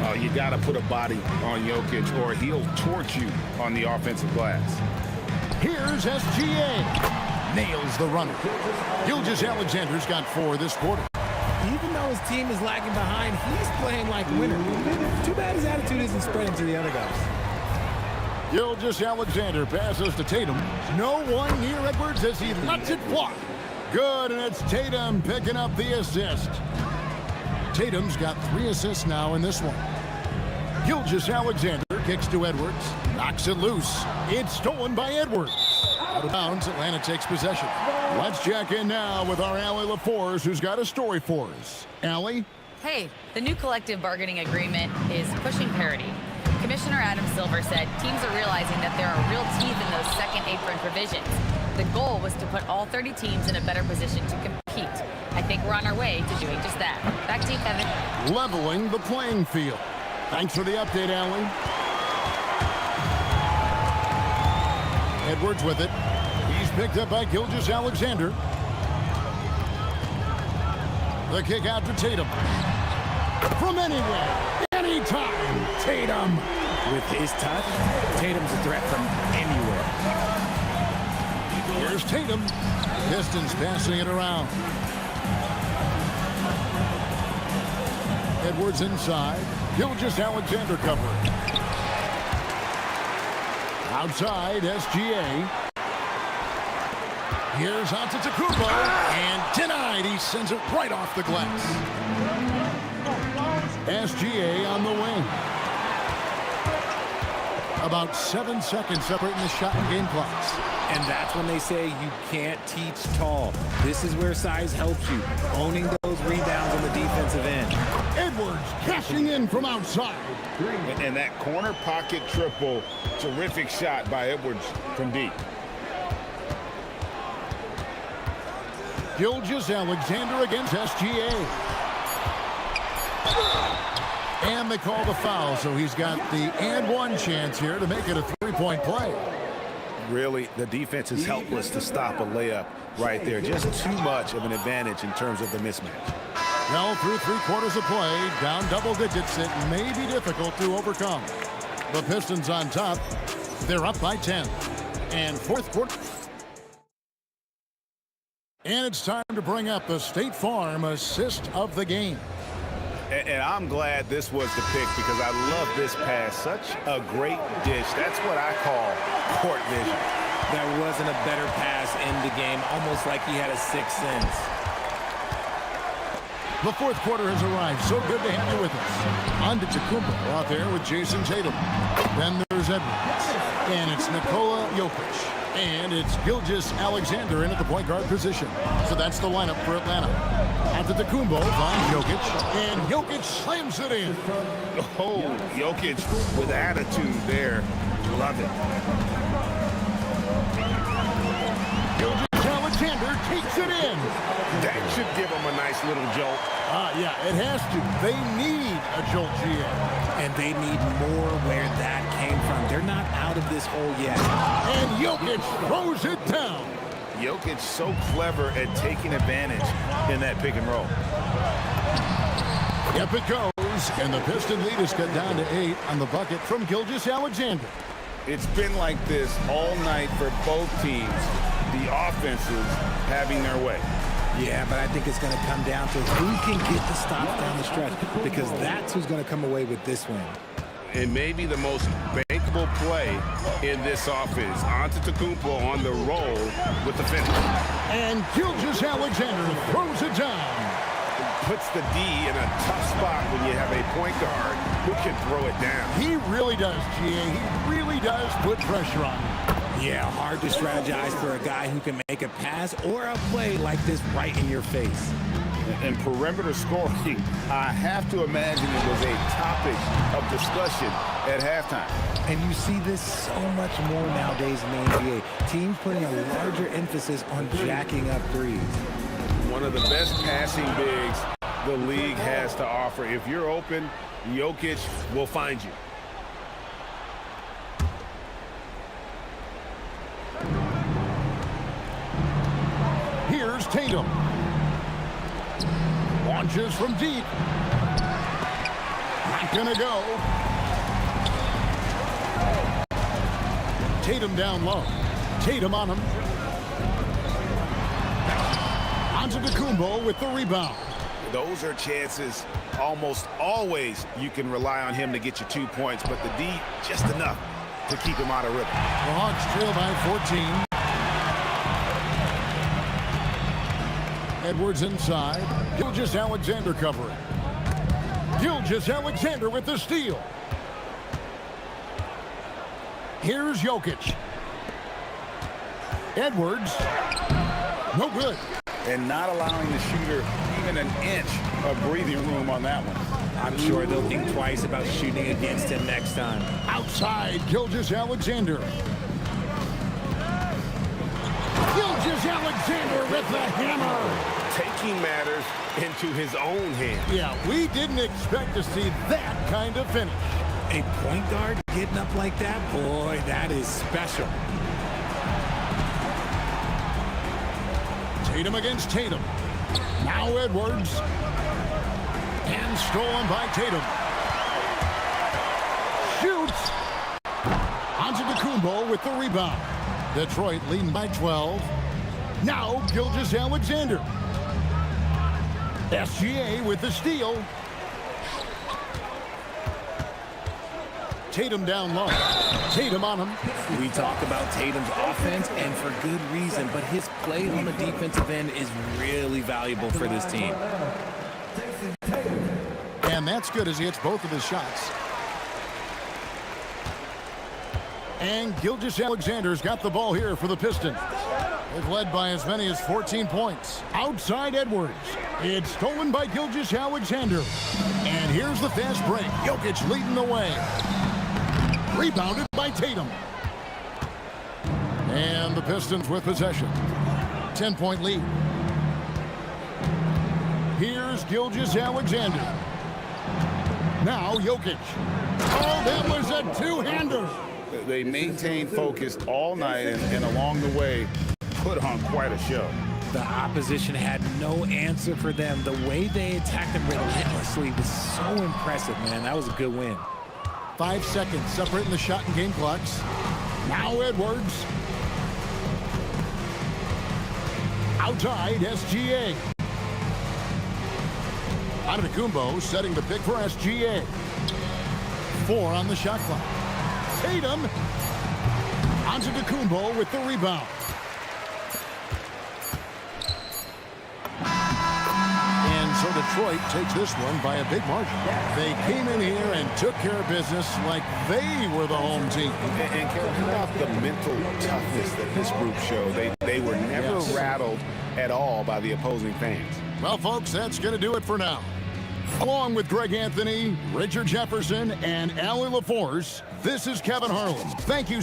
Oh, you got to put a body on Jokic or he'll torch you on the offensive glass. Here's SGA. Nails the runner. Gilgeous-Alexander's got 4 this quarter. Even though his team is lagging behind, he's playing like a winner. Too bad his attitude isn't spreading to the other guys. Gilgeous-Alexander passes to Tatum. No one near Edwards as he lets it fly. Good, and it's Tatum picking up the assist. Tatum's got 3 assists now in this one. Gilgeous-Alexander kicks to Edwards. Knocks it loose. It's stolen by Edwards. Out of bounds, Atlanta takes possession. Let's check in now with our Allie LaForce, who's got a story for us. Allie? Hey, the new collective bargaining agreement is pushing parity. Commissioner Adam Silver said teams are realizing that there are real teeth in those second apron provisions. The goal was to put all 30 teams in a better position to compete. I think we're on our way to doing just that. Back to you, Kevin. Leveling the playing field. Thanks for the update, Allie. Edwards with it. He's picked up by Gilgeous-Alexander. The kick out to Tatum. From anywhere, anytime, Tatum. With his touch, Tatum's a threat from anywhere. Here's Tatum. Pistons passing it around. Edwards inside. Gilgeous-Alexander covering. Outside, SGA. Here's Antetokounmpo, and denied. He sends it right off the glass. SGA on the wing. About 7 seconds separating the shot and game clocks. And that's when they say you can't teach tall. This is where size helps you, owning those rebounds on the defensive end. Edwards cashing in from outside. And that corner pocket triple, terrific shot by Edwards from deep. Gilgeous-Alexander against SGA. And they call the foul, so he's got the and one chance here to make it a three-point play. Really, the defense is helpless to stop a layup right there. Just too much of an advantage in terms of the mismatch. Well, through 3 quarters of play, down double digits, it may be difficult to overcome. The Pistons on top. They're up by 10. And fourth quarter. And it's time to bring up the State Farm assist of the game. And I'm glad this was the pick because I love this pass. Such a great dish. That's what I call court vision. There wasn't a better pass in the game, almost like he had a sixth sense. The fourth quarter has arrived. So good to have you with us. Antetokounmpo out there with Jason Tatum. Then there's Edwards. And it's Nikola Jokic. And it's Gilgeous-Alexander in at the point guard position. So that's the lineup for Atlanta. Antetokounmpo finds Jokic. And Jokic slams it in. Oh, Jokic with attitude there. Love it. Gilgeous-Alexander takes it in. That should give him a nice little jolt. Yeah, it has to. They need a jolt, GA. And they need more where that came from. They're not out of this hole yet. And Jokic throws it down. Jokic so clever at taking advantage in that pick and roll. Up it goes, and the Piston lead is cut down to 8 on the bucket from Gilgeous-Alexander. It's been like this all night for both teams. The offenses having their way. Yeah, but I think it's going to come down to who can get the stops down the stretch, because that's who's going to come away with this win. And maybe the most bankable play in this offense. Antetokounmpo on the roll with the finish. And Gilgeous-Alexander throws it down. Puts the D in a tough spot when you have a point guard who can throw it down. He really does, GA. He really does put pressure on him. Yeah, hard to strategize for a guy who can make a pass or a play like this right in your face. And perimeter scoring, I have to imagine it was a topic of discussion at halftime. And you see this so much more nowadays in the NBA. Teams putting a larger emphasis on jacking up threes. One of the best passing bigs the league has to offer. If you're open, Jokic will find you. Here's Tatum. Launches from deep. Not gonna go. Tatum down low. Tatum on him. Antetokounmpo with the rebound. Those are chances almost always you can rely on him to get you 2 points, but the D just enough to keep him out of rhythm. The Hawks trail by 14. Edwards inside. Gilgeous-Alexander covering. Gilgeous-Alexander with the steal. Here's Jokic. Edwards. No good. And not allowing the shooter even an inch of breathing room on that one. I'm sure they'll think twice about shooting against him next time. Outside, Gilgeous-Alexander. Gilgeous-Alexander with the hammer. Taking matters into his own hands. Yeah, we didn't expect to see that kind of finish. A point guard getting up like that? Boy, that is special. Tatum against Tatum. Now Edwards. And stolen by Tatum. Shoots. Antetokounmpo with the rebound. Detroit leading by 12. Now Gilgeous-Alexander. SGA with the steal. Tatum down low. Tatum on him. We talk about Tatum's offense, and for good reason, but his play on the defensive end is really valuable for this team. And that's good as he hits both of his shots. And Gilgeous-Alexander's got the ball here for the Pistons. They've led by as many as 14 points. Outside Edwards. It's stolen by Gilgeous-Alexander. And here's the fast break. Jokic leading the way. Rebounded by Tatum. And the Pistons with possession. 10-point lead. Here's Gilgeous-Alexander. Now Jokic. Oh, that was a two-hander. They maintained focus all night and along the way put on quite a show. The opposition had no answer for them. The way they attacked them relentlessly was so impressive, man. That was a good win. 5 seconds separating the shot and game clocks. Now Edwards. Outside SGA. Antetokounmpo setting the pick for SGA. 4 on the shot clock. Tatum. Antetokounmpo with the rebound. And so Detroit takes this one by a big margin. They came in here and took care of business like they were the home team. And Kevin, how about the mental toughness that this group showed? They were never rattled at all by the opposing fans. Well, folks, that's going to do it for now. Along with Greg Anthony, Richard Jefferson, and Allie LaForce, this is Kevin Harlan. Thank you.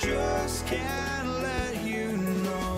Just can't let you know.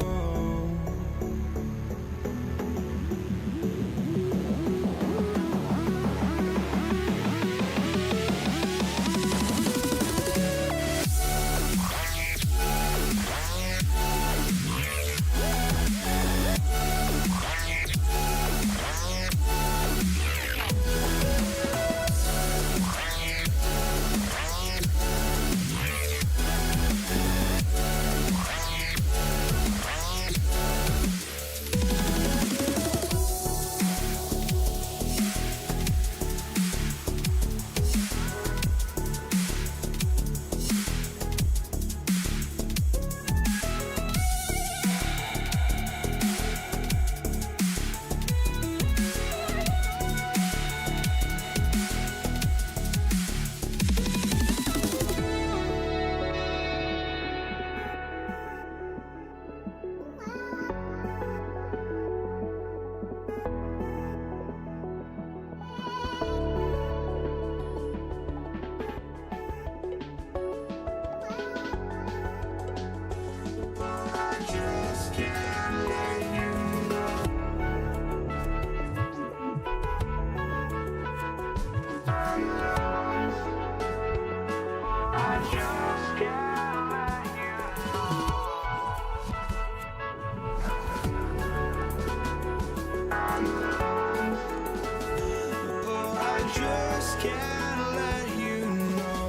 Just can't let you know.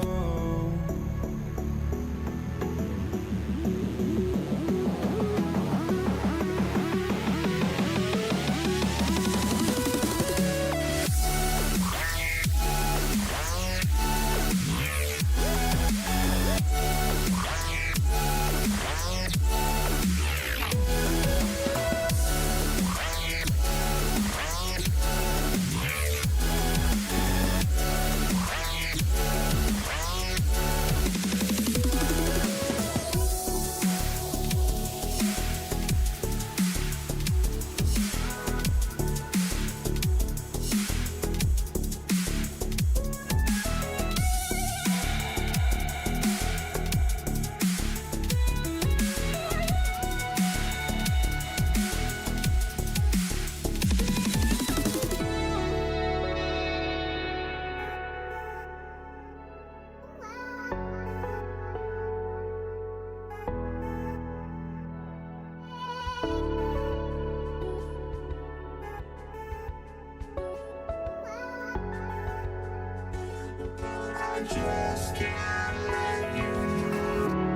just can't let you know.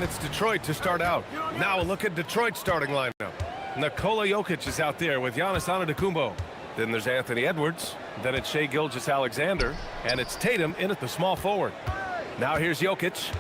And it's Detroit to start out. Now a look at Detroit's starting lineup. Nikola Jokic is out there with Giannis Antetokounmpo. Then there's Anthony Edwards. Then it's Shai Gilgeous-Alexander. And it's Tatum in at the small forward. Now here's Jokic.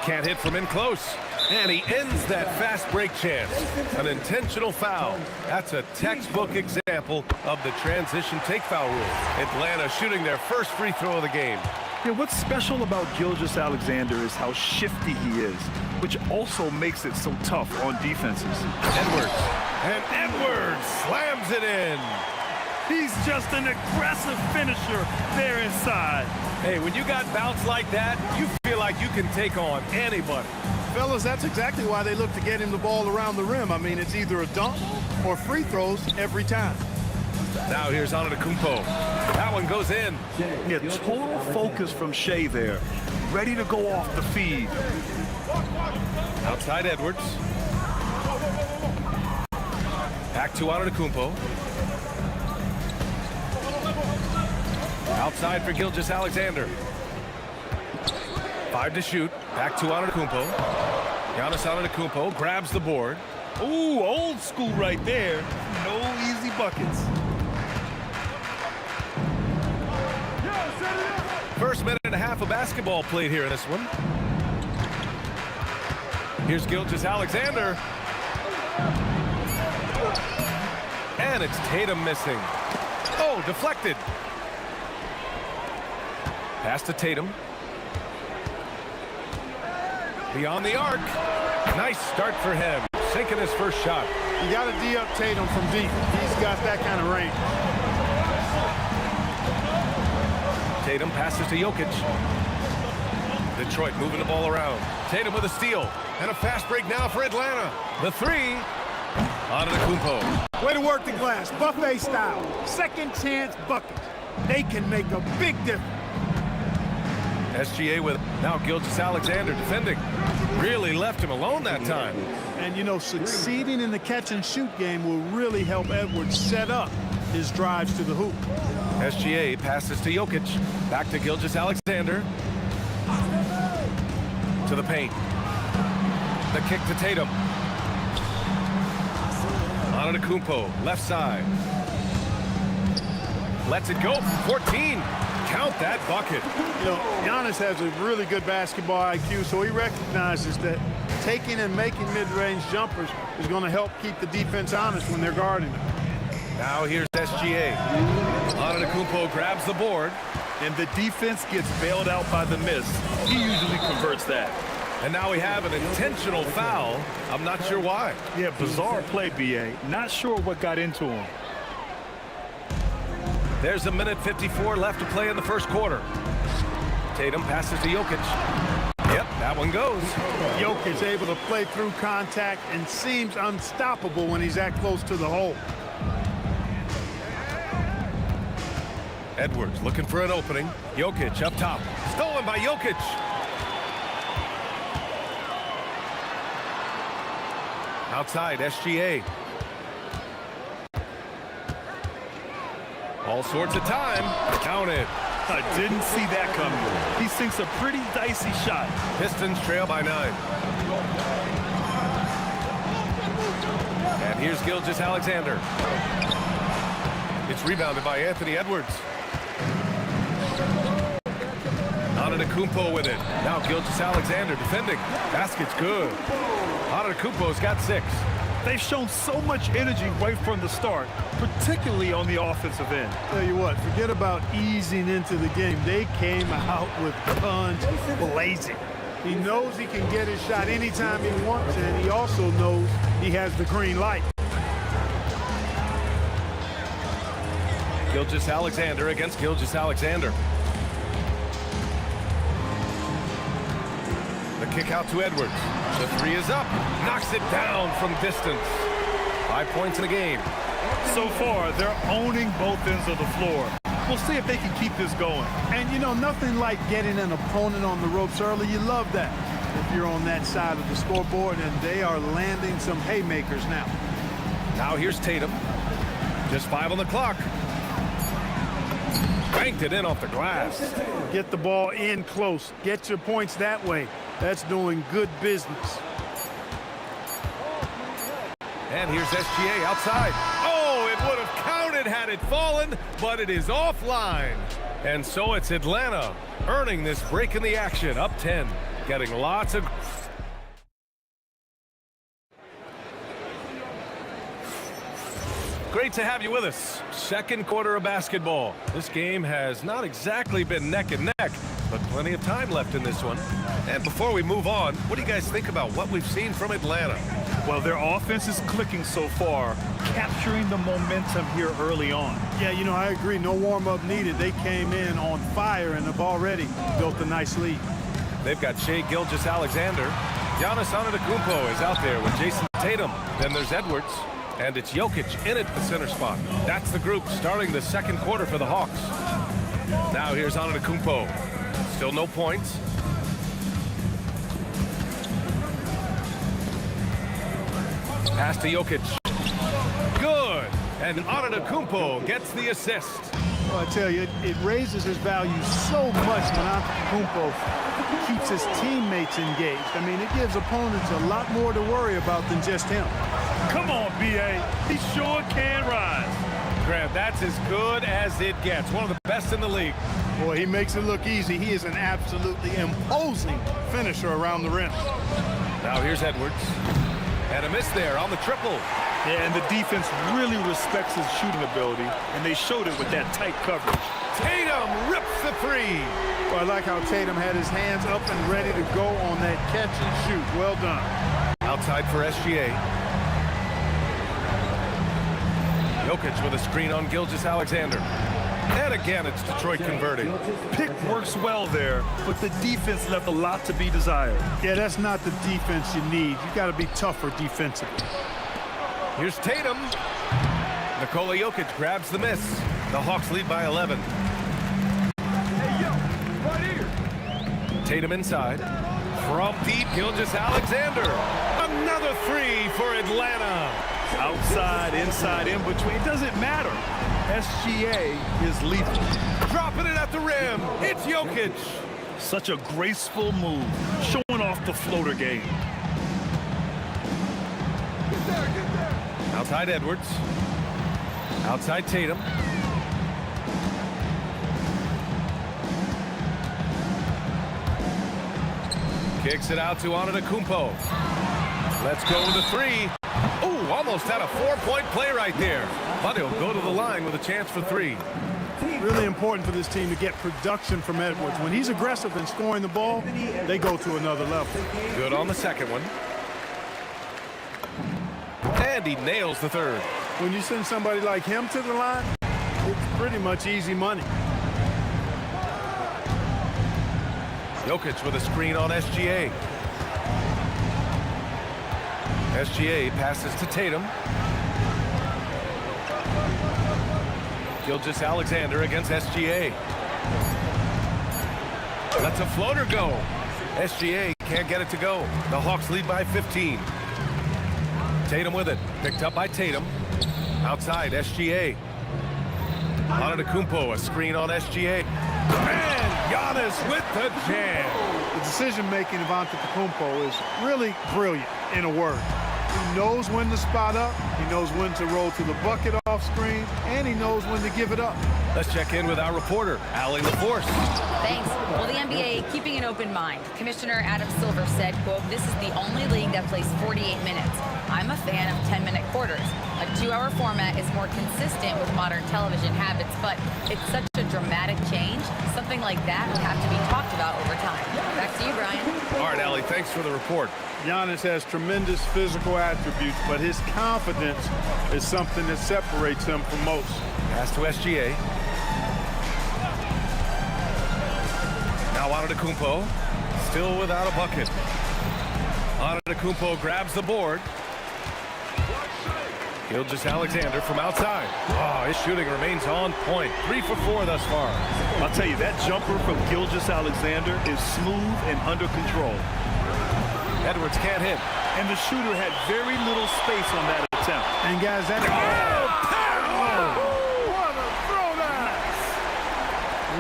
Can't hit from in close. And he ends that fast break chance. An intentional foul. That's a textbook example of the transition take foul rule. Atlanta shooting their first free throw of the game. Yeah, what's special about Gilgeous-Alexander is how shifty he is, which also makes it so tough on defenses. Edwards. And Edwards slams it in. He's just an aggressive finisher there inside. Hey, when you got bounce like that, you feel like you can take on anybody. Fellas, that's exactly why they look to get him the ball around the rim. I mean, it's either a dunk or free throws every time. Now here's Antetokounmpo. That one goes in. Yeah, total focus from Shai there. Ready to go off the feed. Outside Edwards. Back to Antetokounmpo. Outside for Gilgeous-Alexander. 5 to shoot. Back to Antetokounmpo. Giannis Antetokounmpo grabs the board. Ooh, old school right there. No easy buckets. First minute and a half of basketball played here in this one. Here's Gilgeous-Alexander. And it's Tatum missing. Oh, deflected. Pass to Tatum. Beyond the arc. Nice start for him. Sinking his first shot. You got to D-up Tatum from deep. He's got that kind of range. Tatum passes to Jokic. Detroit moving the ball around. Tatum with a steal. And a fast break now for Atlanta. The three. Antetokounmpo. Way to work the glass. Buffet style. Second chance buckets. They can make a big difference. SGA with now Gilgeous-Alexander defending. Really left him alone that time. And, you know, succeeding in the catch-and-shoot game will really help Edwards set up his drives to the hoop. SGA passes to Jokic. Back to Gilgeous-Alexander. To the paint. The kick to Tatum. Antetokounmpo, left side. Lets it go from 14. Count that bucket. You know, Giannis has a really good basketball IQ, so he recognizes that taking and making mid-range jumpers is going to help keep the defense honest when they're guarding him. Now here's SGA. Antetokounmpo grabs the board. And the defense gets bailed out by the miss. He usually converts that. And now we have an intentional foul. I'm not sure why. Yeah, bizarre play, B.A. Not sure what got into him. There's a minute 54 left to play in the first quarter. Tatum passes to Jokic. Yep, that one goes. Jokic able to play through contact and seems unstoppable when he's that close to the hole. Edwards looking for an opening. Jokic up top. Stolen by Jokic. Outside, SGA. All sorts of time. Count it. I didn't see that coming. He sinks a pretty dicey shot. Pistons trail by 9. And here's Gilgeous-Alexander. It's rebounded by Anthony Edwards. Antetokounmpo with it. Now Gilgeous-Alexander defending. Basket's good. Antetokounmpo's got 6. They've shown so much energy right from the start, particularly on the offensive end. Tell you what, forget about easing into the game. They came out with guns blazing. He knows he can get his shot anytime he wants, and he also knows he has the green light. Gilgeous-Alexander against Gilgeous-Alexander. The kick out to Edwards. The 3 is up. Knocks it down from distance. 5 points in the game. So far, they're owning both ends of the floor. We'll see if they can keep this going. And, you know, nothing like getting an opponent on the ropes early. You love that if you're on that side of the scoreboard, and they are landing some haymakers now. Now here's Tatum. Just 5 on the clock. Banked it in off the glass. Get the ball in close. Get your points that way. That's doing good business. And here's SGA outside. Oh, it would have counted had it fallen, but it is offline. And so it's Atlanta earning this break in the action, up 10, getting lots of... Great to have you with us. Second quarter of basketball. This game has not exactly been neck and neck, but plenty of time left in this one. And before we move on, what do you guys think about what we've seen from Atlanta? Well, their offense is clicking so far, capturing the momentum here early on. Yeah, you know, I agree. No warm-up needed. They came in on fire and have already built a nice lead. They've got Shai Gilgeous-Alexander. Giannis Antetokounmpo is out there with Jason Tatum. Then there's Edwards. And it's Jokic in at the center spot. That's the group starting the second quarter for the Hawks. Now here's Antetokounmpo. Still no points. Pass to Jokic. Good. And Antetokounmpo gets the assist. Well, I tell you, it raises his value so much when Antetokounmpo keeps his teammates engaged. I mean, it gives opponents a lot more to worry about than just him. Come on, B.A. He sure can rise. Graham, that's as good as it gets. One of the best in the league. Boy, he makes it look easy. He is an absolutely imposing finisher around the rim. Now here's Edwards. And a miss there on the triple. Yeah, and the defense really respects his shooting ability, and they showed it with that tight coverage. Tatum rips the three. Well, I like how Tatum had his hands up and ready to go on that catch and shoot. Well done. Outside for SGA. Jokic with a screen on Gilgeous-Alexander. And again, it's Detroit converting. Pick works well there, but the defense left a lot to be desired. Yeah, that's not the defense you need. You got to be tougher defensively. Here's Tatum. Nikola Jokic grabs the miss. The Hawks lead by 11. Hey, yo, right here. Tatum inside. From deep, Gilgeous-Alexander. Another three for Atlanta. Outside, inside, in between, it doesn't matter. SGA is lethal. Dropping it at the rim. It's Jokic. Such a graceful move, showing off the floater game. Get there. Outside Edwards. Outside Tatum. Kicks it out to Antetokounmpo. Let's go with a three. Oh, almost had a four-point play right there. But he'll go to the line with a chance for three. Really important for this team to get production from Edwards. When he's aggressive and scoring the ball, they go to another level. Good on the second one. And he nails the third. When you send somebody like him to the line, it's pretty much easy money. Jokic with a screen on SGA. SGA passes to Tatum. Gilgeous-Alexander against SGA. Lets a floater go. SGA can't get it to go. The Hawks lead by 15. Tatum with it. Picked up by Tatum. Outside, SGA. Antetokounmpo, a screen on SGA. And Giannis with the jam. The decision-making of Antetokounmpo is really brilliant, in a word. He knows when to spot up, he knows when to roll to the bucket off screen, and he knows when to give it up. Let's check in with our reporter, Allie LaForce. Thanks. Well, the NBA keeping an open mind. Commissioner Adam Silver said, quote, "This is the only league that plays 48 minutes. I'm a fan of 10-minute quarters. A 2-hour format is more consistent with modern television habits, but it's such a dramatic change. Something like that would have to be talked about over time." Back to you, Brian. All right, Allie, thanks for the report. Giannis has tremendous physical attributes, but his confidence is something that separates him from most. Pass to SGA. Now Antetokounmpo, still without a bucket. Antetokounmpo grabs the board. Gilgeous-Alexander from outside. Oh, his shooting remains on point. 3 for 4 thus far. I'll tell you, that jumper from Gilgeous-Alexander is smooth and under control. Edwards can't hit. And the shooter had very little space on that attempt. And guys, that... Oh, pow! What a throwdown!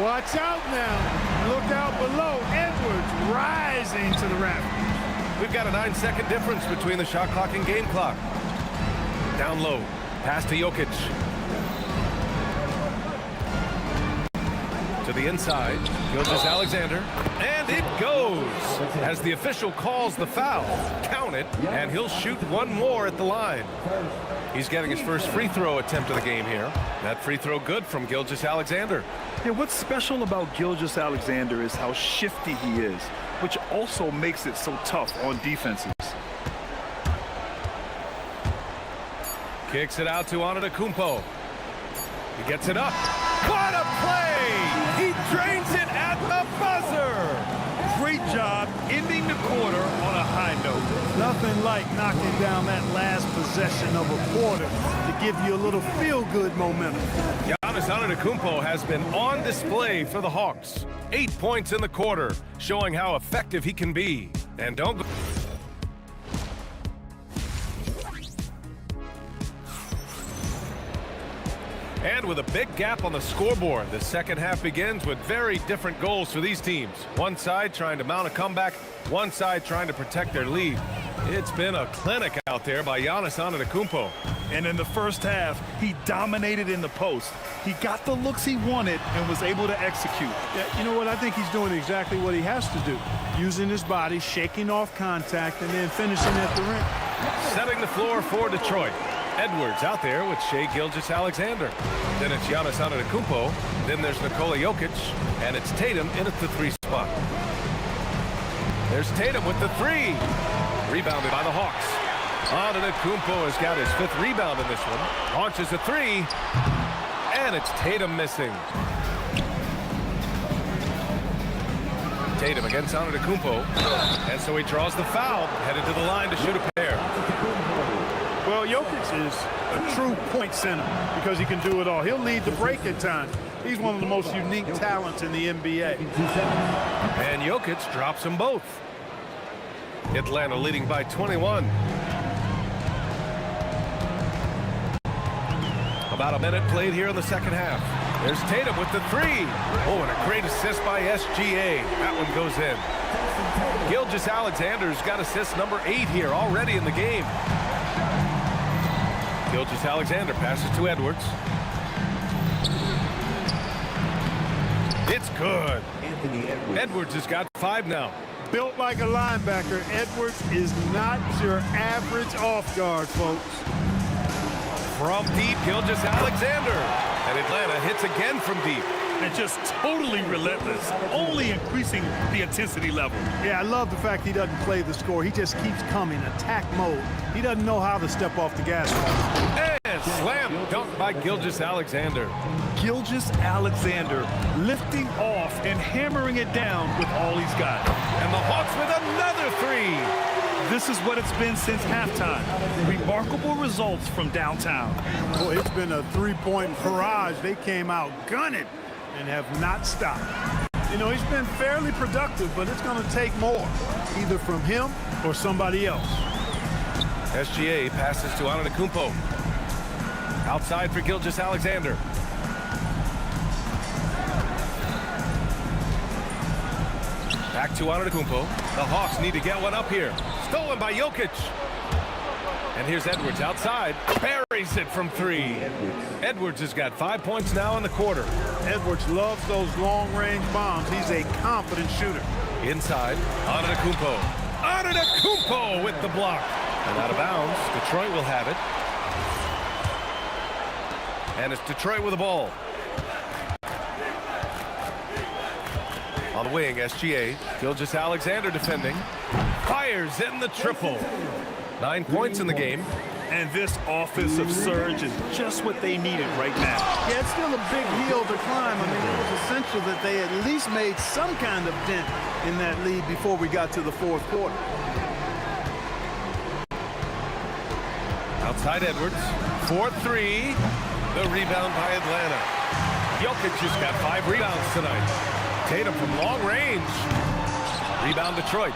Watch out now. Look out below. Edwards rising to the raft. We've got a 9-second difference between the shot clock and game clock. Down low. Pass to Jokic. To the inside. Gilgeous-Alexander. And it goes as the official calls the foul. Count it, and he'll shoot one more at the line. He's getting his first free throw attempt of the game here. That free throw good from Gilgeous-Alexander. Yeah, what's special about Gilgeous-Alexander is how shifty he is, which also makes it so tough on defenses. Kicks it out to Antetokounmpo. He gets it up. What a play! He drains it at the buzzer! Great job ending the quarter on a high note. Nothing like knocking down that last possession of a quarter to give you a little feel-good momentum. Giannis Antetokounmpo has been on display for the Hawks. 8 points in the quarter, showing how effective he can be. And don't go... And with a big gap on the scoreboard, the second half begins with very different goals for these teams. One side trying to mount a comeback, one side trying to protect their lead. It's been a clinic out there by Giannis Antetokounmpo. And in the first half, he dominated in the post. He got the looks he wanted and was able to execute. Yeah, you know what? I think he's doing exactly what he has to do. Using his body, shaking off contact, and then finishing at the rim. Setting the floor for Detroit. Edwards out there with Shai Gilgeous-Alexander. Then it's Giannis Antetokounmpo. Then there's Nikola Jokic. And it's Tatum in at the 3 spot. There's Tatum with the 3. Rebounded by the Hawks. Antetokounmpo has got his 5th rebound in this one. Launches a 3. And it's Tatum missing. Tatum against Antetokounmpo. And so he draws the foul. Headed to the line to shoot a pair. Well, Jokic is a true point center because he can do it all. He'll lead the break at times. He's one of the most unique talents in the NBA. And Jokic drops them both. Atlanta leading by 21. About a minute played here in the second half. There's Tatum with the 3. Oh, and a great assist by SGA. That one goes in. Gilgeous-Alexander's got assist number 8 here already in the game. Gilgeous-Alexander passes to Edwards. It's good. Edwards has got 5 now. Built like a linebacker, Edwards is not your average off guard, folks. From deep, Gilgeous-Alexander. And Atlanta hits again from deep. And just totally relentless, only increasing the intensity level. Yeah, I love the fact he doesn't play the score. He just keeps coming, attack mode. He doesn't know how to step off the gas pedal. And slam dunk by Gilgeous-Alexander. Gilgeous-Alexander lifting off and hammering it down with all he's got. And the Hawks with another 3. This is what it's been since halftime. Remarkable results from downtown. Boy, it's been a 3-point barrage. They came out gunning and have not stopped. You know, he's been fairly productive, but it's going to take more, either from him or somebody else. SGA passes to Antetokounmpo. Outside for Gilgeous-Alexander. Back to Antetokounmpo. The Hawks need to get one up here. Stolen by Jokic. And here's Edwards outside. Buries it from 3. Edwards has got 5 points now in the quarter. Edwards loves those long-range bombs. He's a confident shooter. Inside, Antetokounmpo. Antetokounmpo with the block. And out of bounds, Detroit will have it. And it's Detroit with the ball. On the wing, SGA. Gilgeous-Alexander defending. Fires in the triple. 9 points in the game. And this offensive surge is just what they needed right now. Yeah, it's still a big hill to climb. I mean, it was essential that they at least made some kind of dent in that lead before we got to the 4th quarter. Outside Edwards. 4-3. The rebound by Atlanta. Jokic has got 5 rebounds tonight. Tatum from long range. Rebound Detroit.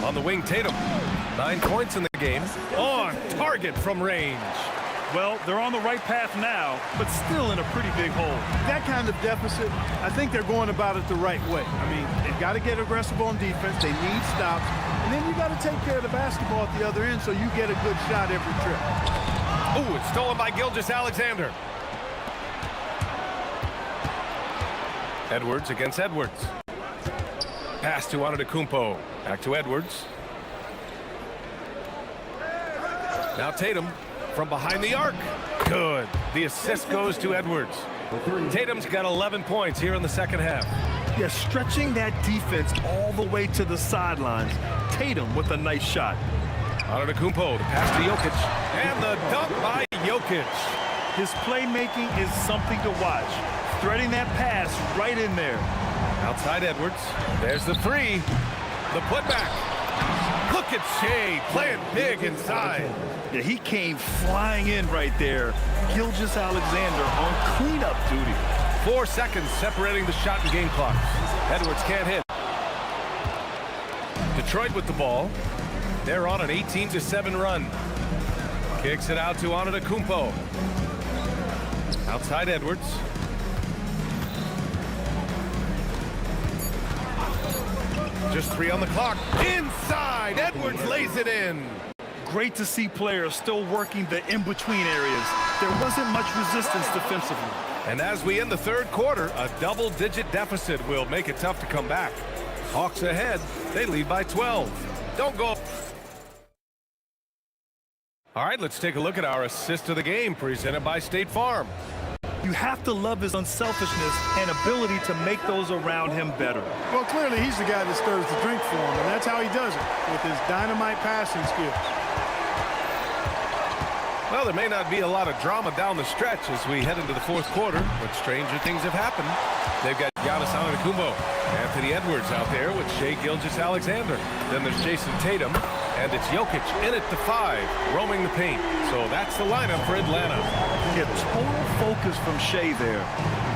On the wing, Tatum. 9 points in the game. On target from range. Well, they're on the right path now, but still in a pretty big hole. That kind of deficit, I think they're going about it the right way. I mean, they've got to get aggressive on defense. They need stops. And then you got to take care of the basketball at the other end so you get a good shot every trip. Oh, it's stolen by Gilgeous-Alexander. Edwards against Edwards. Pass to Antetokounmpo. Back to Edwards. Now Tatum from behind the arc. Good. The assist goes to Edwards. Tatum's got 11 points here in the second half. Yeah, stretching that defense all the way to the sidelines. Tatum with a nice shot. Antetokounmpo, the pass to Jokic. And the dunk by Jokic. His playmaking is something to watch. Threading that pass right in there. Outside Edwards. There's the three. The putback. Look at Shea playing big inside. Yeah, he came flying in right there. Gilgeous-Alexander on cleanup duty. 4 seconds separating the shot and game clocks. Edwards can't hit. Detroit with the ball. They're on an 18-7 run. Kicks it out to Antetokounmpo. Outside Edwards. Just 3 on the clock. Inside, Edwards lays it in. Great to see players still working the in-between areas. There wasn't much resistance defensively. And as we end the third quarter, a double-digit deficit will make it tough to come back. Hawks ahead. They lead by 12. Don't go. All right, let's take a look at our assist of the game presented by State Farm. You have to love his unselfishness and ability to make those around him better. Well, clearly he's the guy that stirs the drink for him, and that's how he does it, with his dynamite passing skills. Well, there may not be a lot of drama down the stretch as we head into the fourth quarter, but stranger things have happened. They've got Giannis Antetokounmpo, Anthony Edwards out there with Shea Gilgeous-Alexander. Then there's Jason Tatum, and it's Jokic in at the 5, roaming the paint. So that's the lineup for Atlanta. Get total focus from Shea there,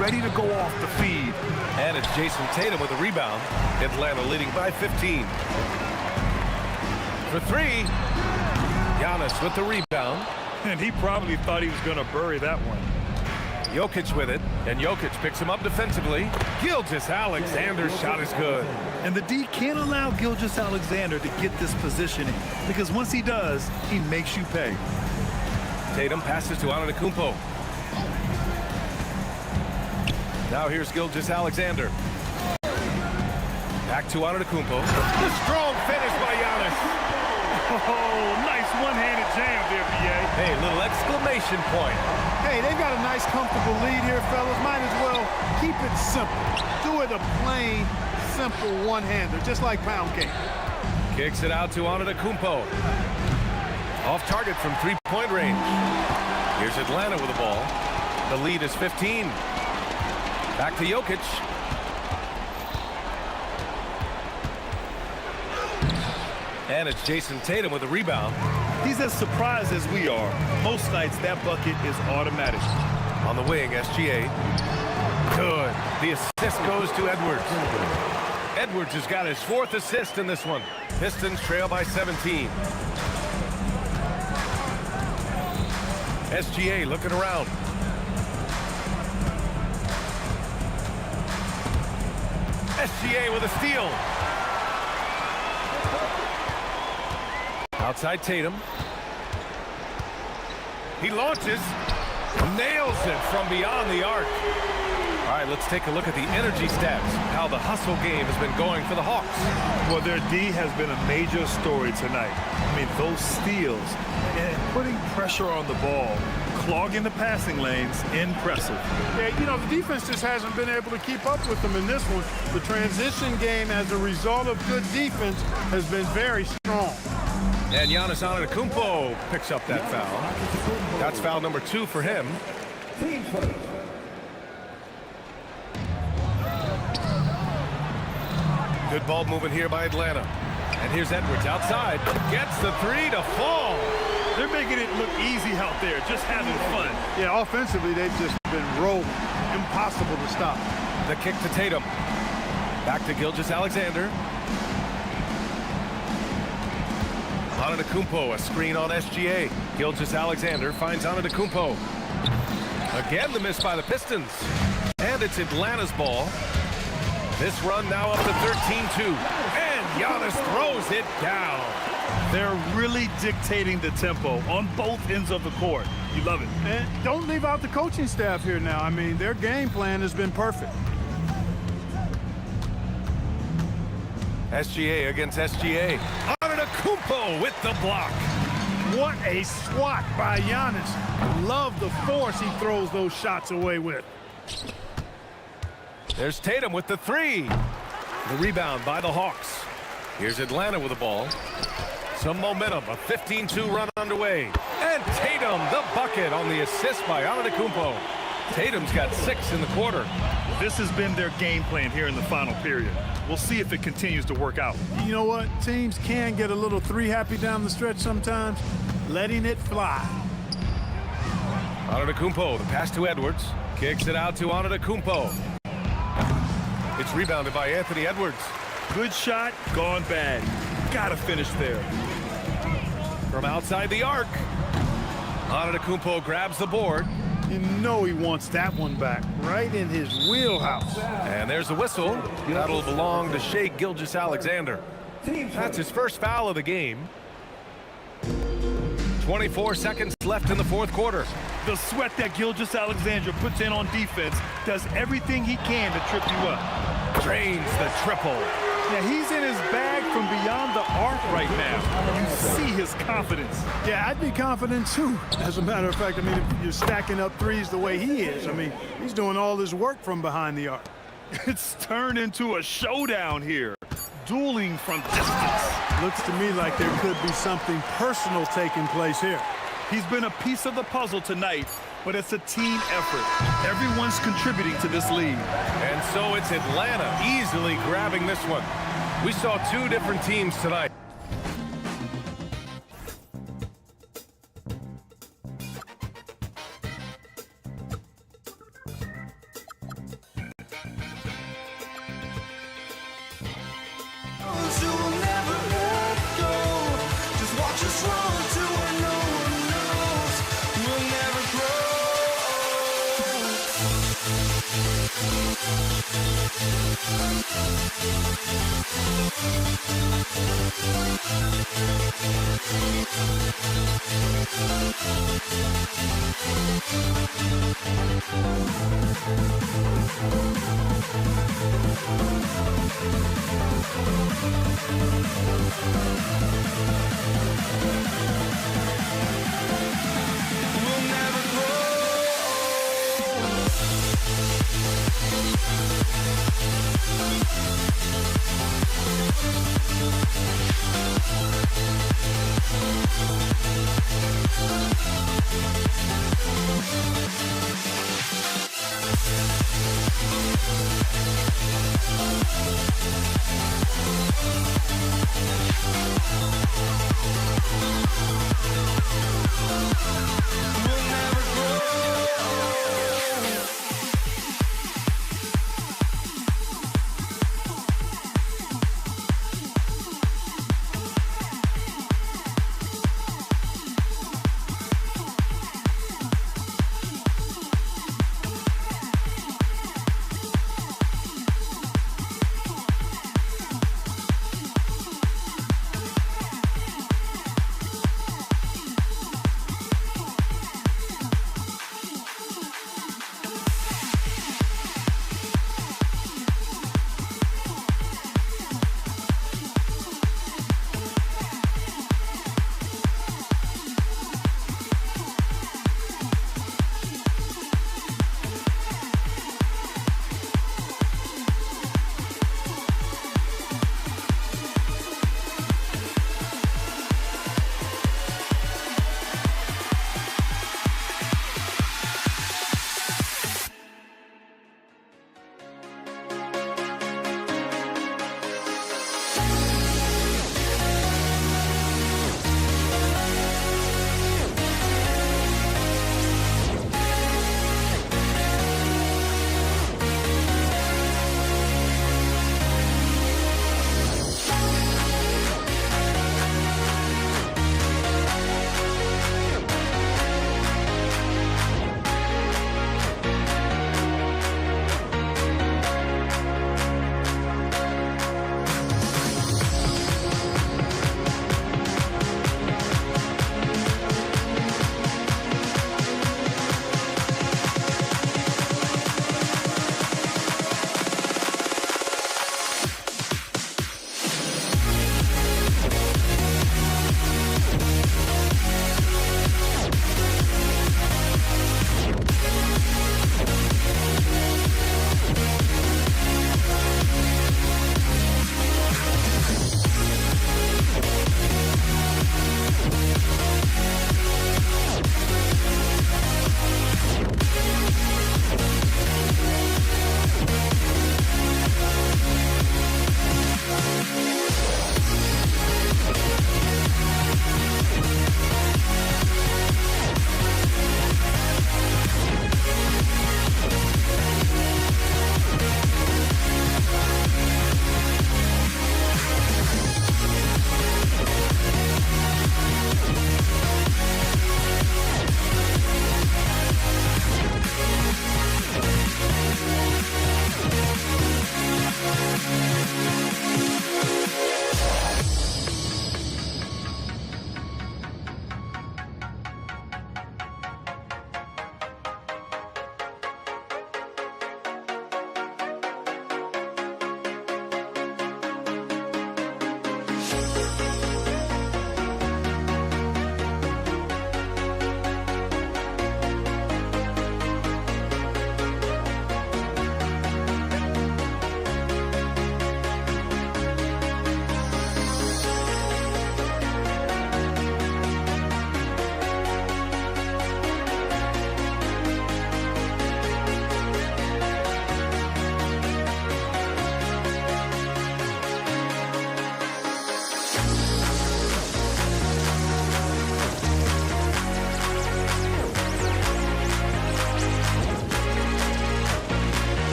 ready to go off the feed. And it's Jason Tatum with a rebound. Atlanta leading by 15. For 3, Giannis with the rebound. And he probably thought he was going to bury that one. Jokic with it, and Jokic picks him up defensively. Gilgeous-Alexander's shot is good. And the D can't allow Gilgeous-Alexander to get this positioning, because once he does, he makes you pay. Tatum passes to Antetokounmpo. Now here's Gilgeous-Alexander. Back to Antetokounmpo. The strong finish by Giannis. Oh, nice one-handed jam there, B.A. Hey, little exclamation point. Hey, they've got a nice, comfortable lead here, fellas. Might as well keep it simple. Do it a plain, simple one-hander, just like pound cake. Kicks it out to Antetokounmpo. Off target from three-point range. Here's Atlanta with the ball. The lead is 15. Back to Jokic. And it's Jason Tatum with a rebound. He's as surprised as we are. Most nights, that bucket is automatic. On the wing, SGA. Good. The assist goes to Edwards. Edwards has got his 4th assist in this one. Pistons trail by 17. SGA looking around. SGA with a steal. Outside Tatum. He launches. Nails it from beyond the arc. All right, let's take a look at the energy stats. How the hustle game has been going for the Hawks. Well, their D has been a major story tonight. I mean, those steals and putting pressure on the ball, clogging the passing lanes, impressive. Yeah, you know, the defense just hasn't been able to keep up with them in this one. The transition game, as a result of good defense, has been very strong. And Giannis Antetokounmpo picks up that foul. That's foul number 2 for him. Good ball movement here by Atlanta. And here's Edwards outside. Gets the 3 to fall. They're making it look easy out there, just having fun. Yeah, offensively, they've just been rolling. Impossible to stop. The kick to Tatum. Back to Gilgeous-Alexander. Antetokounmpo, a screen on SGA. Gilgeous-Alexander finds Antetokounmpo. Again, the miss by the Pistons. And it's Atlanta's ball. This run now up to 13-2. And Giannis throws it down. They're really dictating the tempo on both ends of the court. You love it. And don't leave out the coaching staff here now. I mean, their game plan has been perfect. SGA against SGA. Antetokounmpo with the block. What a swat by Giannis. Love the force he throws those shots away with. There's Tatum with the three. The rebound by the Hawks. Here's Atlanta with the ball. Some momentum, a 15-2 run underway. And Tatum, the bucket on the assist by Antetokounmpo. Tatum's got 6 in the quarter. This has been their game plan here in the final period. We'll see if it continues to work out. You know what? Teams can get a little three happy down the stretch sometimes. Letting it fly. Antetokounmpo, the pass to Edwards. Kicks it out to Antetokounmpo. It's rebounded by Anthony Edwards. Good shot, gone bad. Gotta finish there. From outside the arc. Antetokounmpo grabs the board. You know he wants that one back, right in his wheelhouse. And there's a whistle. That'll belong to Shai Gilgeous-Alexander. That's his first foul of the game. 24 seconds left in the fourth quarter. The sweat that Gilgeous-Alexander puts in on defense does everything he can to trip you up. Drains the triple. Yeah, he's in his bag from beyond the arc right now. You see his confidence. Yeah, I'd be confident too. As a matter of fact, I mean, if you're stacking up threes the way he is, I mean, he's doing all his work from behind the arc. It's turned into a showdown here. Dueling from distance. Looks to me like there could be something personal taking place here. He's been a piece of the puzzle tonight, but it's a team effort. Everyone's contributing to this lead. And so it's Atlanta easily grabbing this one. We saw 2 different teams tonight.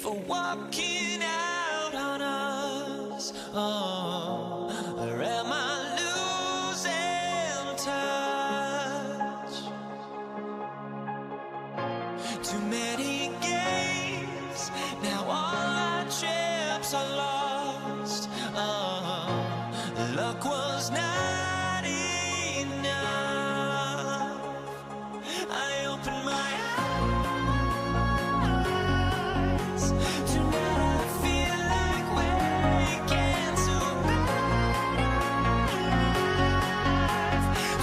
for walking out on us. Oh, or am I losing touch? Too many games, now all our chips are lost. Oh, luck was not enough. I opened my eyes. Tonight I feel like waking to life.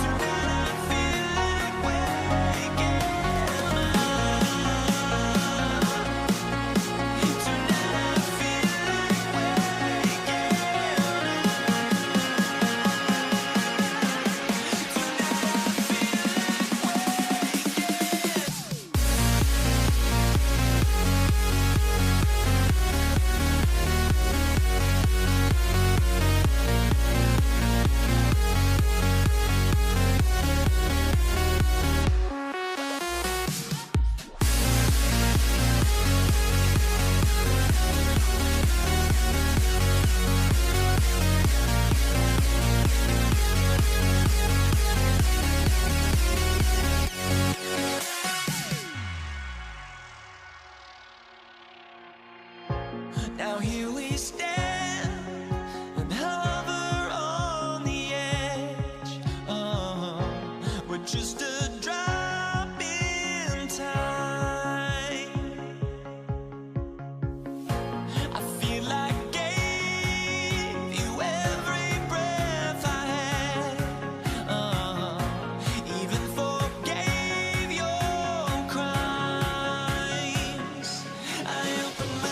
Tonight I feel like waking up. Tonight I feel like waking Now here we stand and hover on the edge. We're just a drop in time. I feel like I gave you every breath I had. Even forgave your crimes. I opened my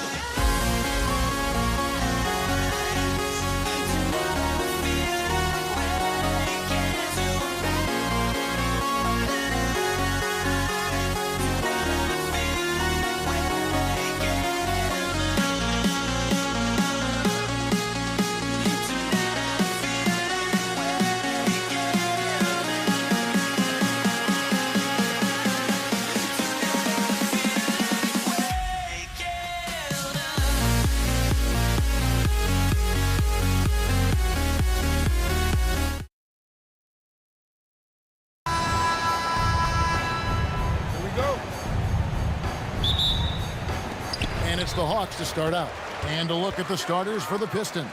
And it's the Hawks to start out. And to look at the starters for the Pistons.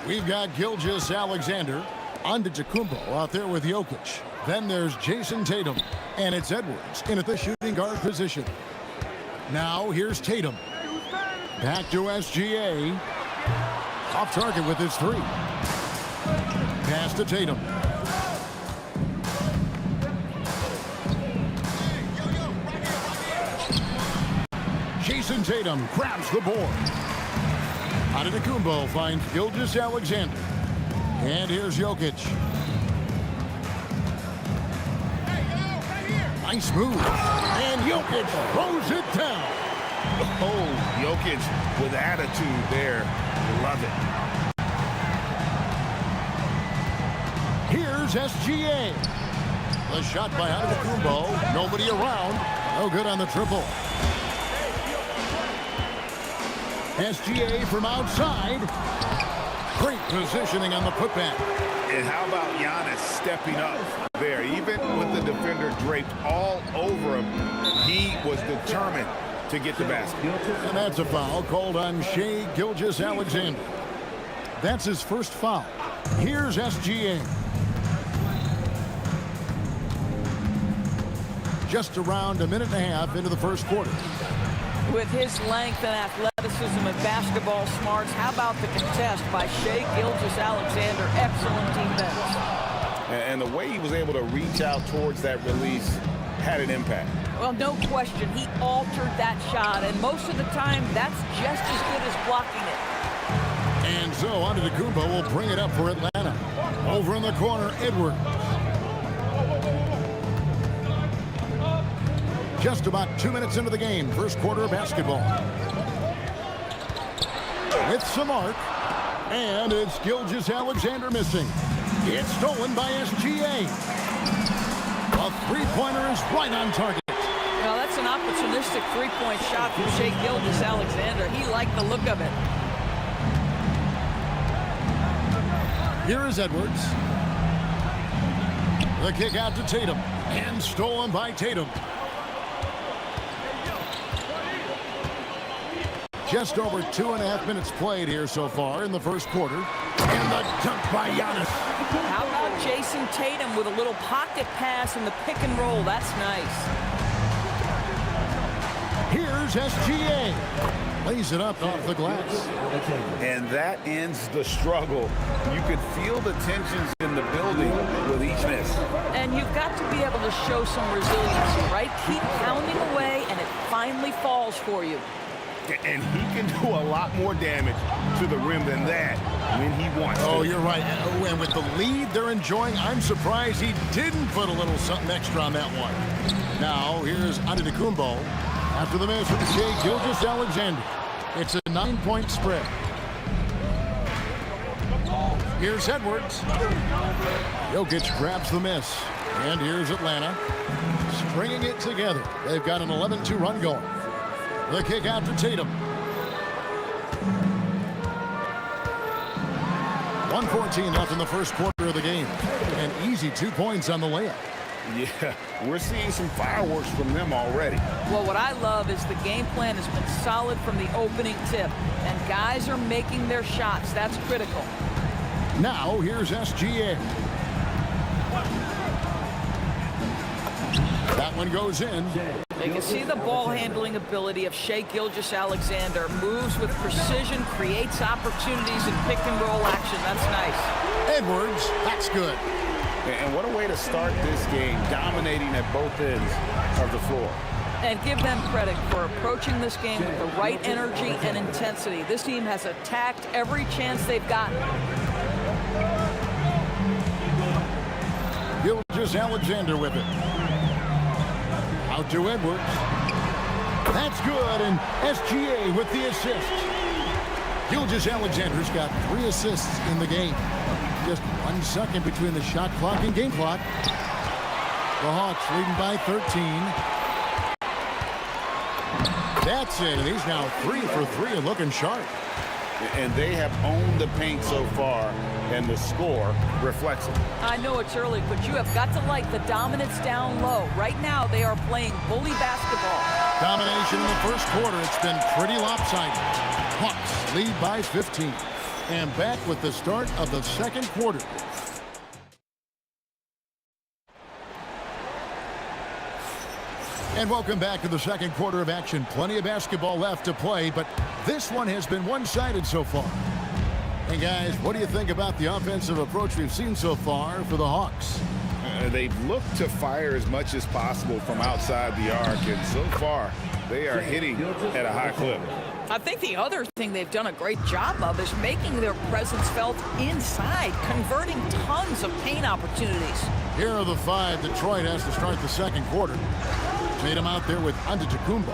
We've got Gilgeous-Alexander, Antetokounmpo out there with Jokic. Then there's Jason Tatum. And it's Edwards in at the shooting guard position. Now here's Tatum. Back to SGA. Off target with his three. Pass to Tatum. Jason Tatum grabs the board. Antetokounmpo finds Gilgeous-Alexander. And here's Jokic. Nice move. And Jokic throws it down. Oh, Jokic with attitude there. Love it. Here's SGA. The shot by Antetokounmpo. Nobody around. No good on the triple. SGA from outside. Great positioning on the putback. And how about Giannis stepping up there? Even with the defender draped all over him, he was determined to get the basket. And that's a foul called on Shai Gilgeous-Alexander. That's his first foul. Here's SGA. Just around a minute and a half into the first quarter. With his length and athleticism and basketball smarts, how about the contest by Shai Gilgeous-Alexander? Excellent defense. And the way he was able to reach out towards that release had an impact. Well, no question. He altered that shot, and most of the time, that's just as good as blocking it. And so Antetokounmpo will bring it up for Atlanta. Over in the corner, Edwards. Just about 2 minutes into the game, first quarter of basketball. With some arc, and it's Gilgeous-Alexander missing. It's stolen by SGA. A three-pointer is right on target. Well, that's That's an opportunistic three-point shot from Shai Gilgeous-Alexander. He liked the look of it. Here is Edwards. The kick out to Tatum. And stolen by Tatum. Just over 2.5 minutes played here so far in the first quarter. And the dunk by Giannis. How about Jason Tatum with a little pocket pass in the pick and roll? That's nice. Here's SGA. Lays it up off the glass. And that ends the struggle. You could feel the tensions in the building with each miss. And you've got to be able to show some resiliency, right? Keep pounding away, and it finally falls for you. And he can do a lot more damage to the rim than that when he wants to. Oh, you're right. And with the lead they're enjoying, I'm surprised he didn't put a little something extra on that one. Now, here's Antetokounmpo after the miss with Shai Gilgeous-Alexander. It's a 9-point spread. Here's Edwards. Jokic grabs the miss. And here's Atlanta stringing it together. They've got an 11-2 run going. The kick out to Tatum. 1:14 left in the first quarter of the game. An easy 2 points on the layup. Yeah, we're seeing some fireworks from them already. Well, what I love is the game plan has been solid from the opening tip, and guys are making their shots. That's critical. Now, here's SGA. That one goes in. You can see the ball handling ability of Shai Gilgeous-Alexander. Moves with precision, creates opportunities in pick and roll action. That's nice. Edwards, that's good. And what a way to start this game, dominating at both ends of the floor. And give them credit for approaching this game with the right energy and intensity. This team has attacked every chance they've gotten. Gilgeous-Alexander with it. Out to Edwards. That's good, and SGA with the assist. Gilgeous-Alexander's got 3 assists in the game. Just 1 second between the shot clock and game clock. The Hawks leading by 13. That's it, and he's now 3 for 3 and looking sharp. And they have owned the paint so far, and the score reflects it. I know it's early, but you have got to like the dominance down low. Right now, they are playing bully basketball. Domination in the first quarter. It's been pretty lopsided. Hawks lead by 15. And back with the start of the second quarter. And welcome back to the second quarter of action. Plenty of basketball left to play, but this one has been one-sided so far. And guys, what do you think about the offensive approach we've seen so far for the Hawks? They've looked to fire as much as possible from outside the arc, and so far they are hitting at a high clip. I think the other thing they've done a great job of is making their presence felt inside, converting tons of paint opportunities. Here are the 5 Detroit has to start the second quarter. Tatum out there with Antetokounmpo,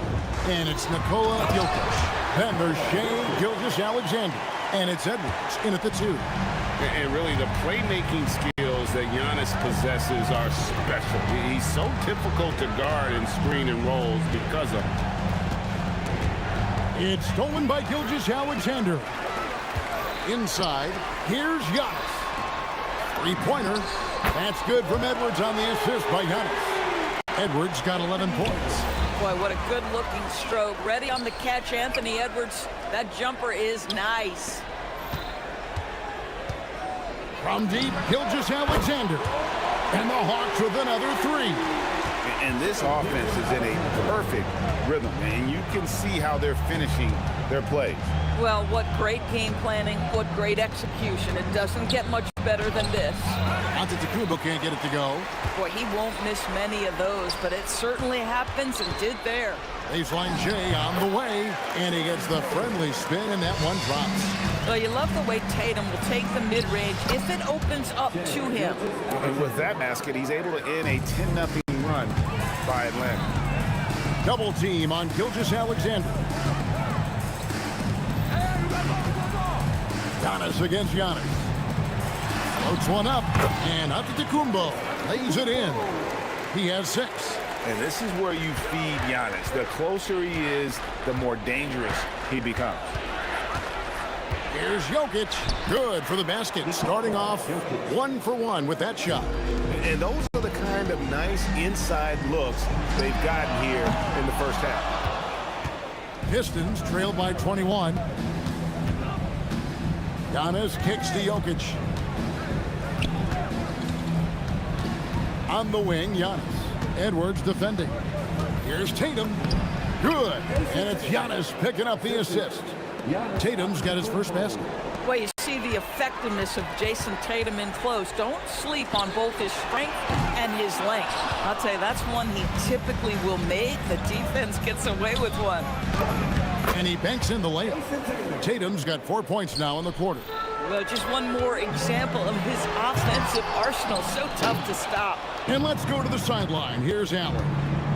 and it's Nikola Jokic. Then there's Shai Gilgeous-Alexander, and it's Edwards in at the 2. And really, the playmaking skills that Giannis possesses are special. He's so difficult to guard and screen and rolls because of it. It's stolen by Gilgeous-Alexander. Inside, here's Giannis. 3-pointer. That's good from Edwards on the assist by Giannis. Edwards got 11 points. Boy, what a good-looking stroke. Ready on the catch, Anthony Edwards. That jumper is nice. From deep, Gilgeous-Alexander. And the Hawks with another 3. And this offense is in a perfect rhythm, and you can see how they're finishing their plays. Well, what great game planning, what great execution. It doesn't get much better than this. Antetokounmpo can't get it to go. Boy, he won't miss many of those, but it certainly happens and did there. Baseline Jay on the way, and he gets the friendly spin, and that one drops. Well, you love the way Tatum will take the mid-range if it opens up to him. And with that basket, he's able to end a 10-0 run by Atlanta. Double team on Gilgeous-Alexander. Giannis against Giannis. Floats one up, and Antetokounmpo lays it in. He has 6. And this is where you feed Giannis. The closer he is, the more dangerous he becomes. Here's Jokic. Good for the basket. Starting off 1 for 1 with that shot. And those are the kind of nice inside looks they've gotten here in the first half. Pistons trail by 21. Giannis kicks to Jokic. On the wing, Giannis. Edwards defending. Here's Tatum. Good. And it's Giannis picking up the assist. Tatum's got his first basket. Well, you see the effectiveness of Jason Tatum in close. Don't sleep on both his strength and his length. I'll tell you, that's one he typically will make. The defense gets away with one. And he banks in the layup. Tatum's got 4 points now in the quarter. Well, just one more example of his offensive arsenal. So tough to stop. And let's go to the sideline. Here's Allen.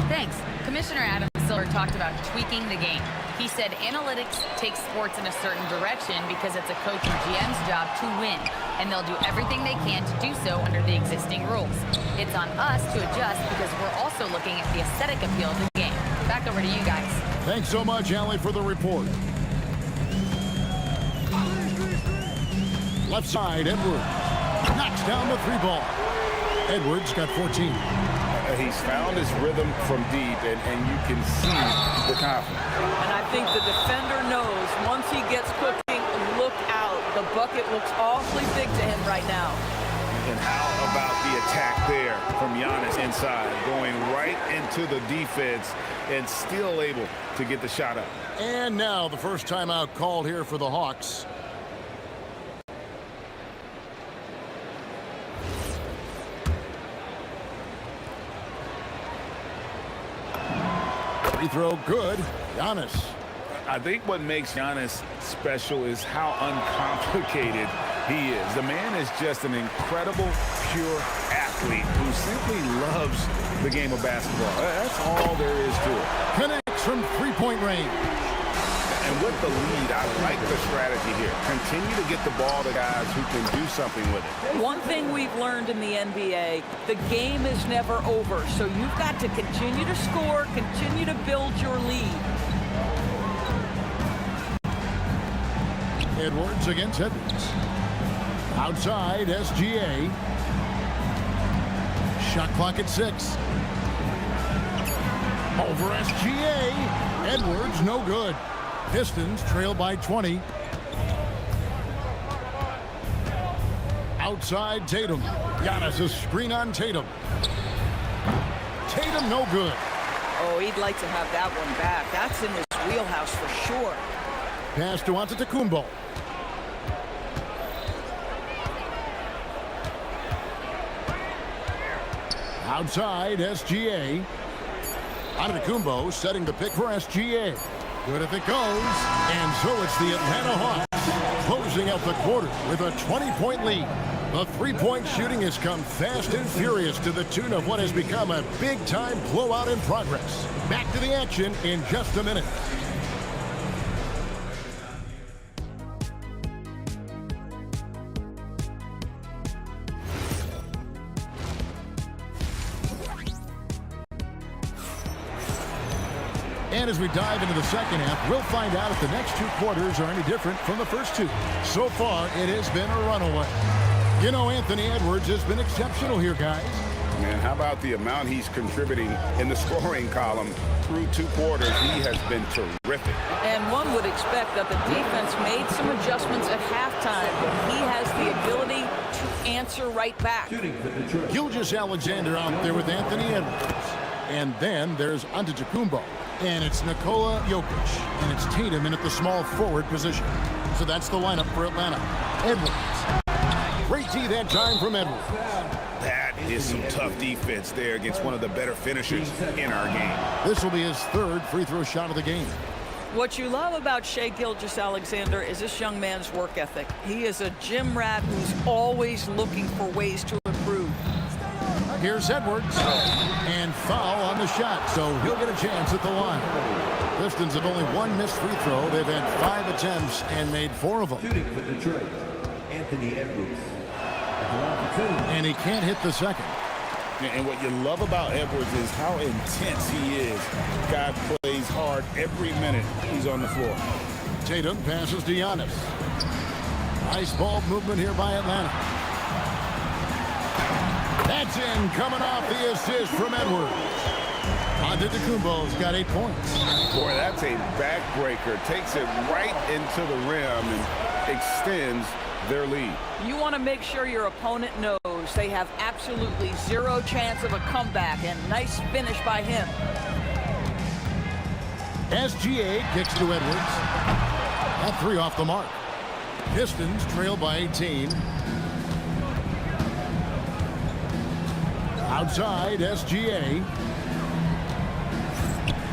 Thanks. Commissioner Adam Silver talked about tweaking the game. He said analytics takes sports in a certain direction because it's a coach and GM's job to win, and they'll do everything they can to do so under the existing rules. It's on us to adjust because we're also looking at the aesthetic appeal of the game. Back over to you guys. Thanks so much, Allie, for the report. Left side, Edwards knocks down the 3-ball. Edwards got 14. He's found his rhythm from deep, and you can see the confidence. And I think the defender knows once he gets cooking, look out. The bucket looks awfully big to him right now. And how about the attack there from Giannis inside, going right into the defense and still able to get the shot up. And now the first timeout called here for the Hawks. Free throw good. Giannis. I think what makes Giannis special is how uncomplicated he is. The man is just an incredible, pure athlete who simply loves the game of basketball. That's all there is to it. Connects from three-point range. And with the lead, I like the strategy here. Continue to get the ball to guys who can do something with it. One thing we've learned in the NBA, the game is never over. So you've got to continue to score, continue to build your lead. Edwards against Edwards. Outside, SGA. Shot clock at 6. Over SGA. Edwards, no good. Pistons trail by 20. Outside, Tatum. Giannis, a screen on Tatum. Tatum, no good. Oh, he'd like to have that one back. That's in his wheelhouse for sure. Pass to Antetokounmpo. Outside, SGA. Antetokounmpo setting the pick for SGA. Good if it goes. And so it's the Atlanta Hawks closing out the quarter with a 20-point lead. The three-point shooting has come fast and furious to the tune of what has become a big-time blowout in progress. Back to the action in just a minute. And as we dive into the second half, we'll find out if the next two quarters are any different from the first two. So far, it has been a runaway. You know, Anthony Edwards has been exceptional here, guys. Man, how about the amount he's contributing in the scoring column through two quarters? He has been terrific. And one would expect that the defense made some adjustments at halftime, but he has the ability to answer right back. Gilgeous-Alexander out there with Anthony Edwards. And then there's Antetokounmpo. And it's Nikola Jokic. And it's Tatum in at the small forward position. So that's the lineup for Atlanta. Edwards. Great D that time from Edwards. That is some tough defense there against one of the better finishers in our game. This will be his third free throw shot of the game. What you love about Shai Gilgeous-Alexander is this young man's work ethic. He is a gym rat who's always looking for ways to improve. Here's Edwards. And foul on the shot, so he'll get a chance at the line. Pistons have only one missed free throw. They've had 5 attempts and made 4 of them. Shooting for Detroit, Anthony Edwards. And he can't hit the second. And what you love about Edwards is how intense he is. Guy plays hard every minute he's on the floor. Tatum passes to Giannis. Nice ball movement here by Atlanta. That's in, coming off the assist from Edwards. Antetokounmpo's got 8 points. Boy, that's a backbreaker. Takes it right into the rim and extends their lead. You want to make sure your opponent knows they have absolutely zero chance of a comeback, and nice finish by him. SGA kicks to Edwards. That 3 off the mark. Pistons trail by 18. Outside, SGA.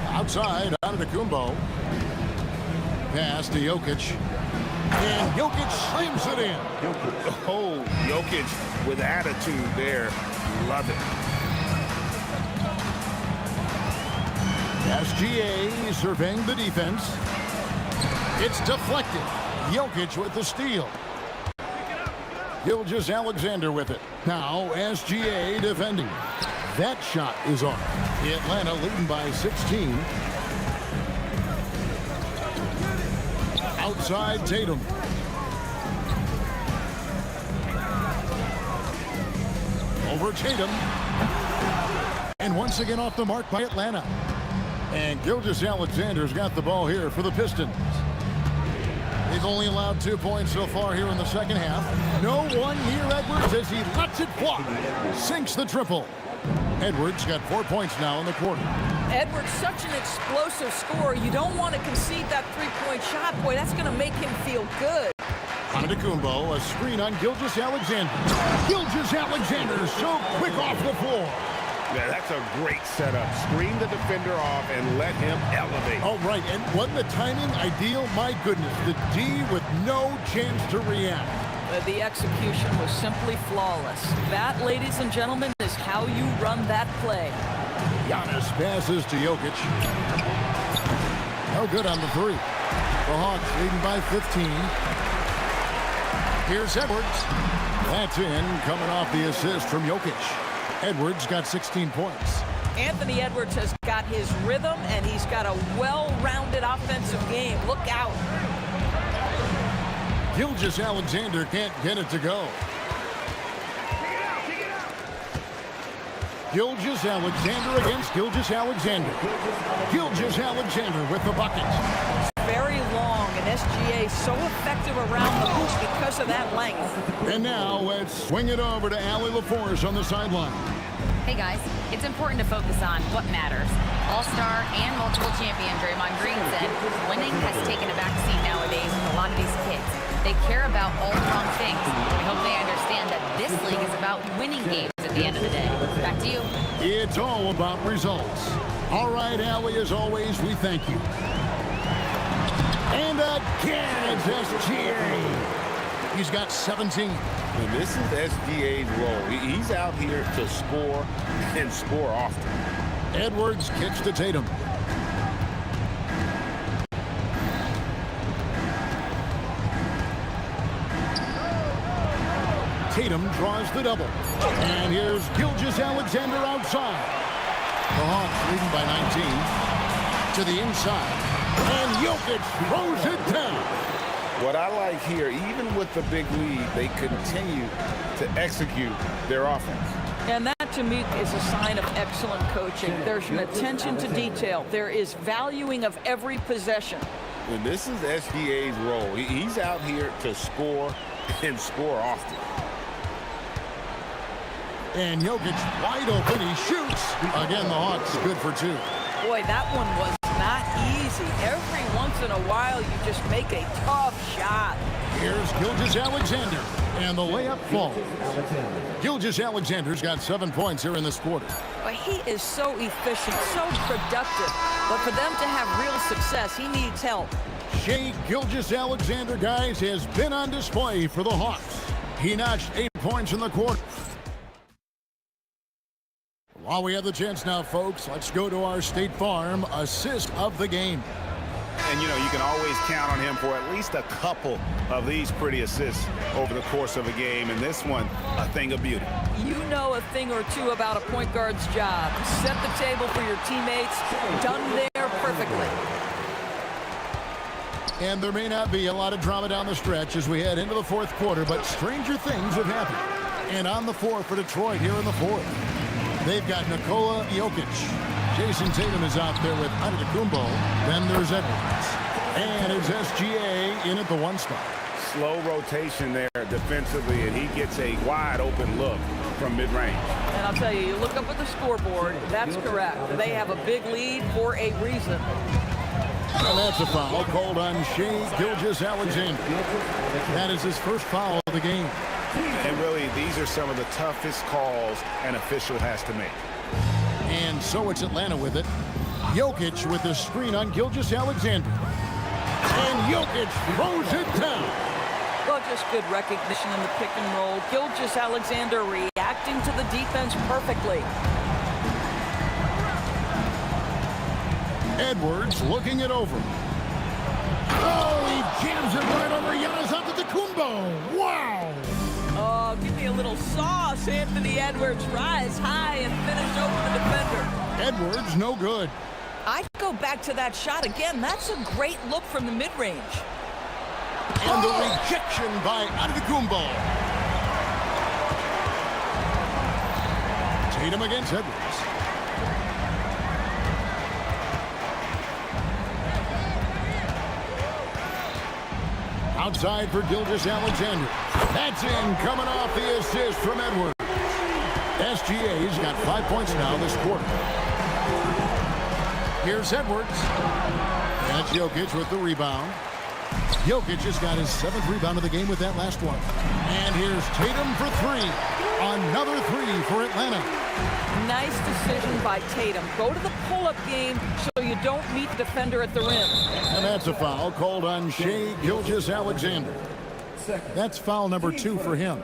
Outside, Antetokounmpo. Pass to Jokic. And Jokic slams it in. Oh, Jokic with attitude there. Love it. SGA surveying the defense. It's deflected. Jokic with the steal. Gilgeous-Alexander with it. Now SGA defending. That shot is off. Atlanta leading by 16. Outside Tatum. Over Tatum. And once again off the mark by Atlanta. And Gilgeous-Alexander's got the ball here for the Pistons. They've only allowed 2 points so far here in the second half. No one near Edwards as he lets it fly. Sinks the triple. Edwards got 4 points now in the quarter. Edwards, such an explosive scorer. You don't want to concede that three-point shot. Boy, that's going to make him feel good. Antetokounmpo, a screen on Gilgeous-Alexander. Gilgeous-Alexander so quick off the floor. Yeah, that's a great setup. Screen the defender off and let him elevate. Oh, right. And wasn't the timing ideal? My goodness. The D with no chance to react. The execution was simply flawless. That, ladies and gentlemen, is how you run that play. Giannis passes to Jokic. No good on the 3. The Hawks leading by 15. Here's Edwards. That's in, coming off the assist from Jokic. Edwards got 16 points. Anthony Edwards has got his rhythm, and he's got a well-rounded offensive game. Look out. Gilgeous-Alexander can't get it to go. Gilgeous-Alexander against Gilgeous-Alexander. Gilgeous-Alexander with the bucket. Very long, and SGA so effective around the hoop because of that length. And now let's swing it over to Allie LaForce on the sideline. Hey guys, it's important to focus on what matters. All-star and multiple champion Draymond Green said winning has taken a backseat nowadays with a lot of these kids. They care about all the wrong things. I hope they understand that this league is about winning games at the end of the day. Back to you. It's all about results. All right, Allie, as always, we thank you. And again, it's SGA. He's got 17. And this is SGA's role. He's out here to score and score often. Edwards kicks to Tatum. Tatum draws the double. And here's Gilgeous-Alexander outside. The Hawks leading by 19. To the inside. And Jokic throws it down. What I like here, even with the big lead, they continue to execute their offense. And that, to me, is a sign of excellent coaching. There's an attention to detail. There is valuing of every possession. And this is SGA's role. He's out here to score and score often. And Jokic wide open. He shoots. Again, the Hawks good for 2. Boy, that one was not easy. Every once in a while, you just make a tough shot. Here's Gilgeous-Alexander. And the layup falls. Gilgeous-Alexander's got 7 points here in this quarter. But he is so efficient, so productive. But for them to have real success, he needs help. Shai Gilgeous-Alexander, guys, has been on display for the Hawks. He notched 8 points in the quarter. While we have the chance now, folks, let's go to our State Farm assist of the game. And, you know, you can always count on him for at least a couple of these pretty assists over the course of a game. And this one, a thing of beauty. You know a thing or two about a point guard's job. Set the table for your teammates. Done there perfectly. And there may not be a lot of drama down the stretch as we head into the fourth quarter, but stranger things have happened. And on the floor for Detroit here in the fourth, they've got Nikola Jokic. Jason Tatum is out there with Antetokounmpo. Then there's Edwards. And it's SGA in at the 1 spot. Slow rotation there defensively, and he gets a wide open look from mid-range. And I'll tell you, you look up at the scoreboard, that's correct. They have a big lead for a reason. And that's a foul called on Shea Gilgeous-Alexander. That is his first foul of the game. And really, these are some of the toughest calls an official has to make. And so it's Atlanta with it. Jokic with the screen on Gilgeous-Alexander. And Jokic throws it down. Well, just good recognition in the pick and roll. Gilgeous-Alexander reacting to the defense perfectly. Edwards looking it over. Oh, he jams it right over Giannis Antetokounmpo. Wow. Oh, give me a little sauce. Anthony Edwards rise high and finish over the defender. Edwards no good. I'd go back to that shot again. That's a great look from the mid-range. And the rejection by Antetokounmpo. Tatum against Edwards. Outside for Gilgeous-Alexander. That's in, coming off the assist from Edwards. SGA's got 5 points now this quarter. Here's Edwards. That's Jokic with the rebound. Jokic just got his 7th rebound of the game with that last one. And here's Tatum for 3. Another 3 for Atlanta. Nice decision by Tatum. Go to the pull-up game so you don't meet the defender at the rim. And that's a foul called on Shea Gilgeous-Alexander. That's foul number 2 for him.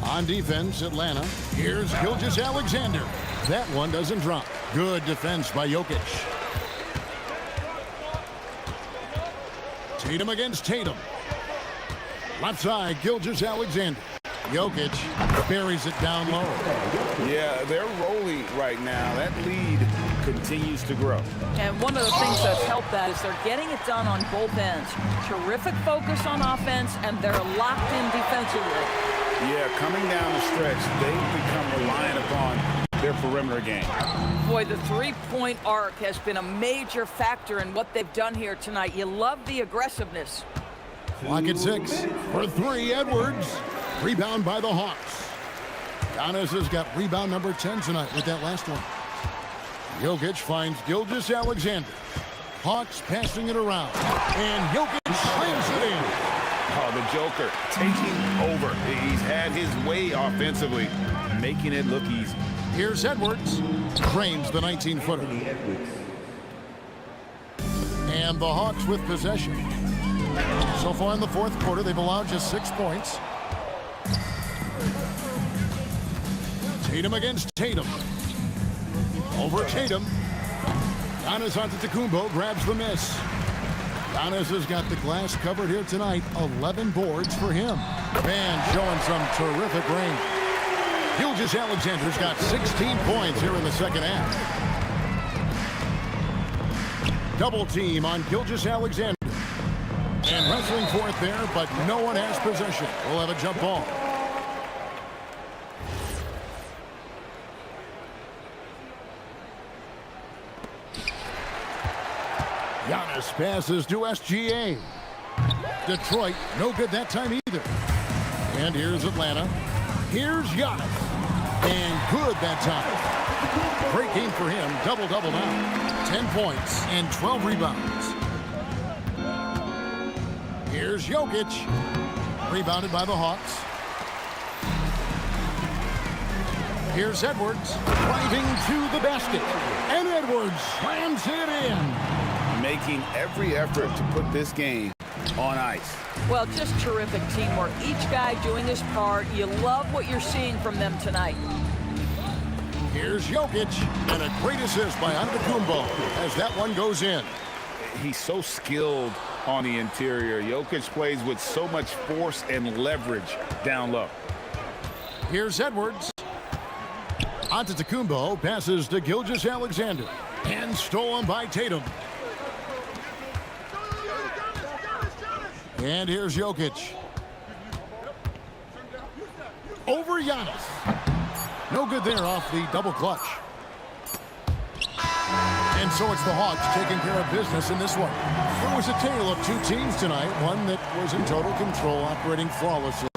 On defense, Atlanta. Here's Gilgeous-Alexander. That one doesn't drop. Good defense by Jokic. Tatum against Tatum. Left side, Gilgeous-Alexander. Jokic buries it down low. Yeah, they're rolling right now. That lead continues to grow. And one of the things that's helped that is they're getting it done on both ends. Terrific focus on offense, and they're locked in defensively. Yeah, coming down the stretch, they've become reliant upon their perimeter game. Boy, the three-point arc has been a major factor in what they've done here tonight. You love the aggressiveness. Clock at 6 for 3, Edwards. Rebound by the Hawks. Giannis has got rebound number 10 tonight with that last one. Jokic finds Gilgeous-Alexander. Hawks passing it around. And Jokic slams it in. Oh, the Joker taking over. He's had his way offensively, making it look easy. Here's Edwards. Frames the 19-footer. And the Hawks with possession. So far in the fourth quarter, they've allowed just 6 points. Tatum against Tatum. Over Tatum. Giannis Antetokounmpo grabs the miss. Giannis has got the glass covered here tonight. 11 boards for him. Van showing some terrific range. Gilgeous-Alexander's got 16 points here in the second half. Double team on Gilgeous-Alexander. And wrestling for it there, but no one has possession. We'll have a jump ball. Giannis passes to SGA. Detroit, no good that time either. And here's Atlanta. Here's Giannis. And good that time. Great game for him. Double-double now. 10 points and 12 rebounds. Here's Jokic. Rebounded by the Hawks. Here's Edwards. Driving to the basket. And Edwards slams it in. Making every effort to put this game on ice. Well, just terrific teamwork. Each guy doing his part. You love what you're seeing from them tonight. Here's Jokic, and a great assist by Antetokounmpo as that one goes in. he's so skilled on the interior. Jokic plays with so much force and leverage down low. Here's Edwards. Antetokounmpo passes to Gilgeous-Alexander. And stolen by Tatum. And here's Jokic. Over Giannis. No good there off the double clutch. And so it's the Hawks taking care of business in this one. It was a tale of two teams tonight, one that was in total control, operating flawlessly.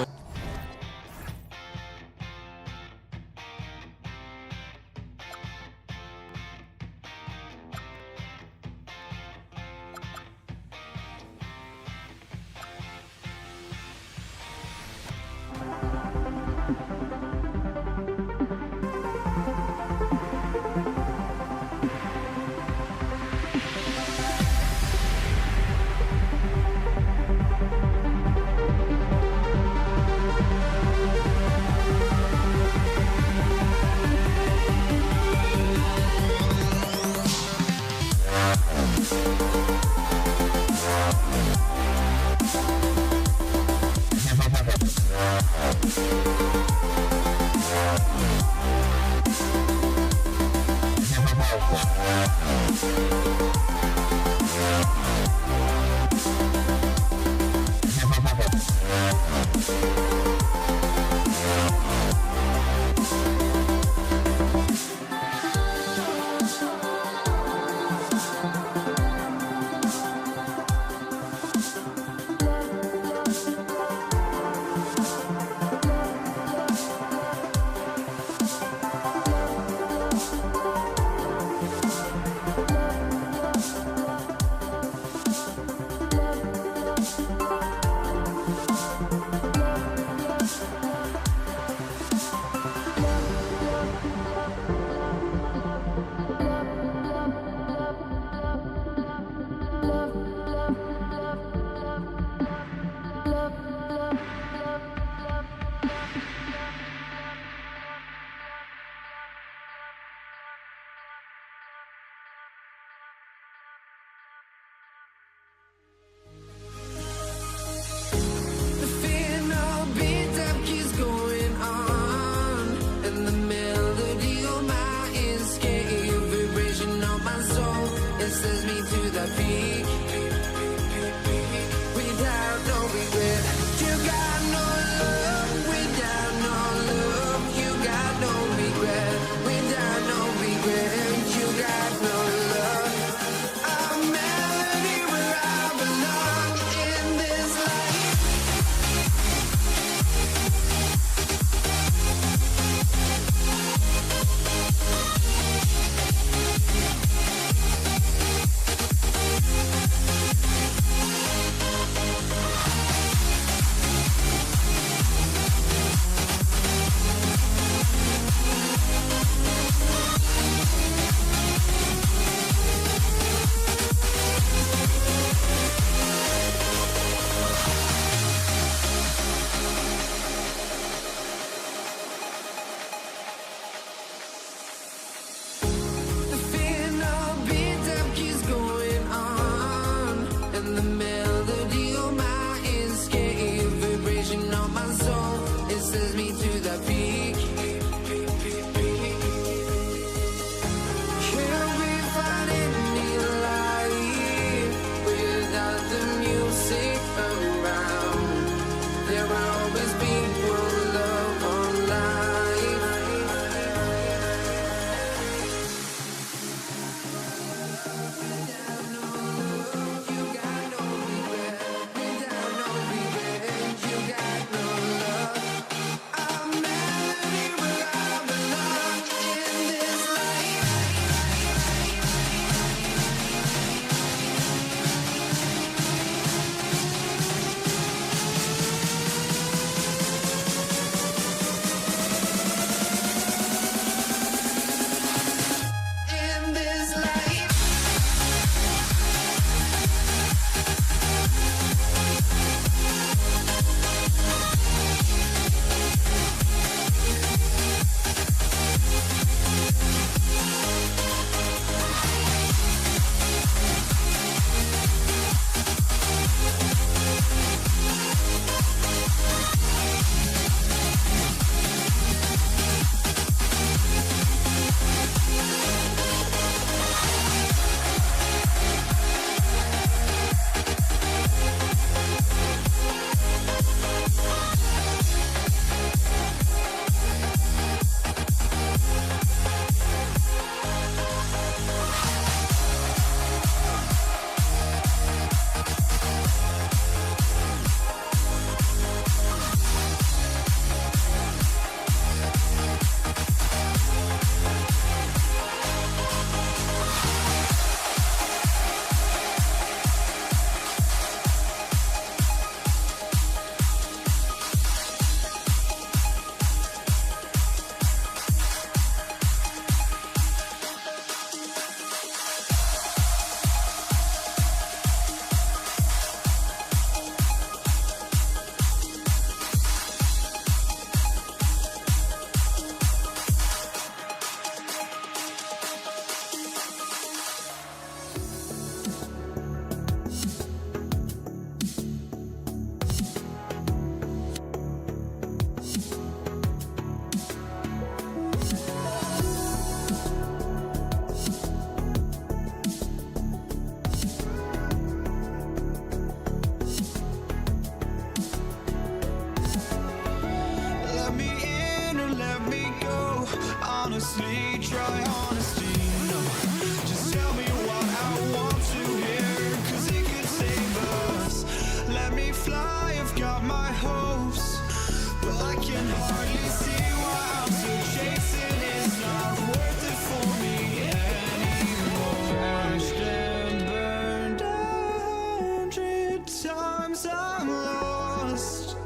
can hardly see why I'm still chasing. It's not worth it for me anymore. Crashed and burned 100 times I'm lost.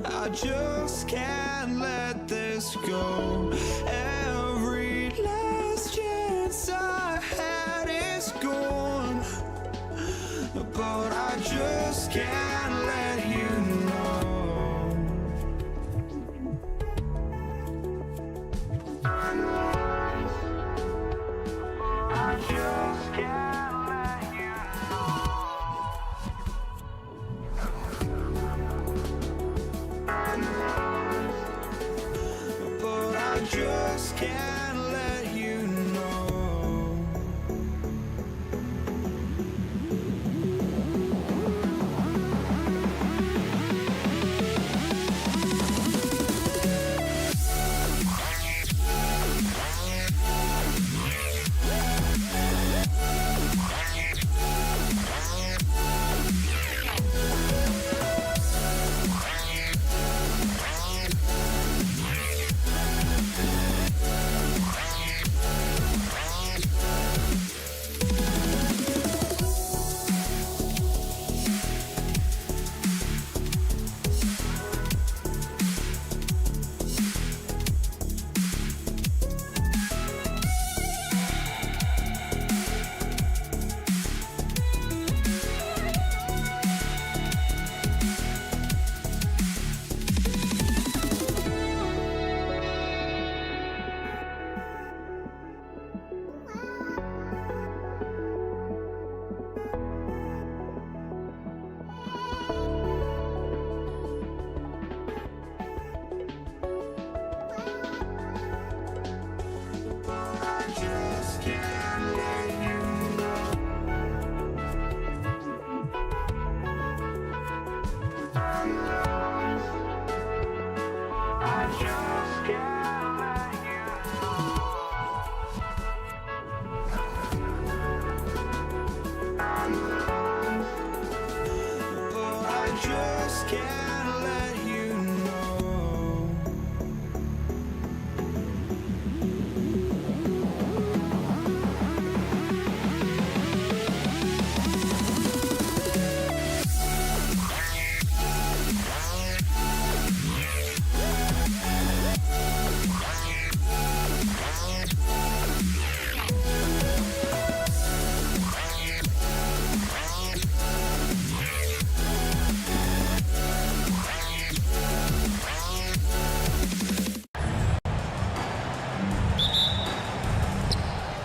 I just can't let this go. Every last chance I had is gone, but I just can't let you know. I just can't let you know. But I just can't let you know.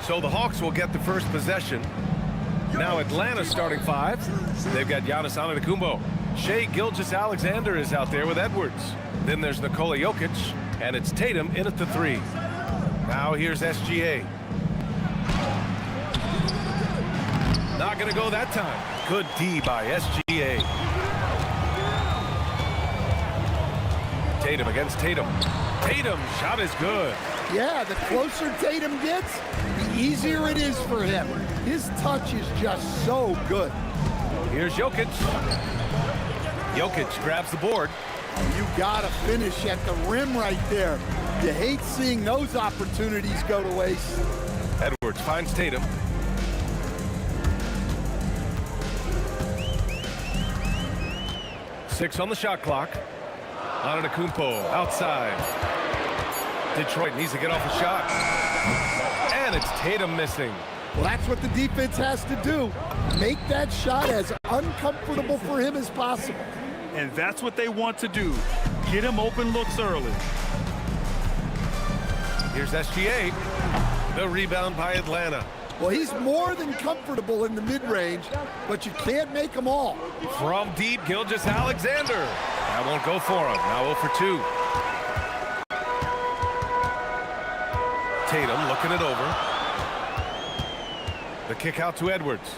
So the Hawks will get the first possession. Now Atlanta starting five. They've got Giannis Antetokounmpo. Shai Gilgeous-Alexander is out there with Edwards. Then there's Nikola Jokic, and it's Tatum in at the three. Now here's SGA. Not going to go that time. Good D by SGA. Tatum against Tatum. Tatum shot is good. Yeah, the closer Tatum gets, the easier it is for him. His touch is just so good. Here's Jokic. Jokic grabs the board. You gotta finish at the rim right there. You hate seeing those opportunities go to waste. Edwards finds Tatum. Six on the shot clock. Antetokounmpo outside. Detroit needs to get off a shot. And it's Tatum missing. Well, that's what the defense has to do. Make that shot as uncomfortable for him as possible. And that's what they want to do. Get him open looks early. Here's SGA. The rebound by Atlanta. Well, he's more than comfortable in the mid-range, but you can't make them all. From deep, Gilgeous-Alexander. That won't go for him. Now 0 for 2. Tatum looking it over. The kick out to Edwards.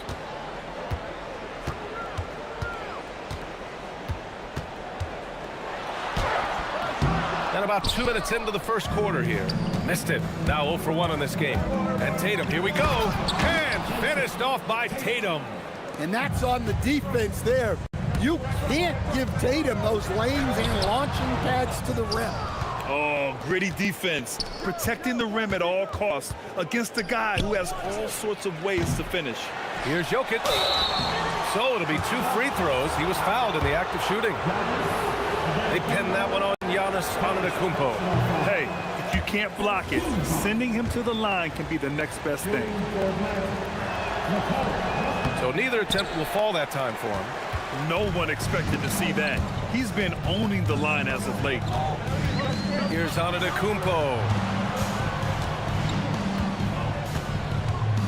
And about 2 minutes into the first quarter here. Missed it. Now 0 for 1 in this game. And Tatum, here we go. And finished off by Tatum. And that's on the defense there. You can't give Tatum those lanes and launching pads to the rim. Oh, gritty defense. Protecting the rim at all costs against a guy who has all sorts of ways to finish. Here's Jokic. So it'll be 2 free throws. He was fouled in the act of shooting. They pinned that one on Giannis Antetokounmpo. Hey, if you can't block it, sending him to the line can be the next best thing. So neither attempt will fall that time for him. No one expected to see that. He's been owning the line as of late. Here's Antetokounmpo.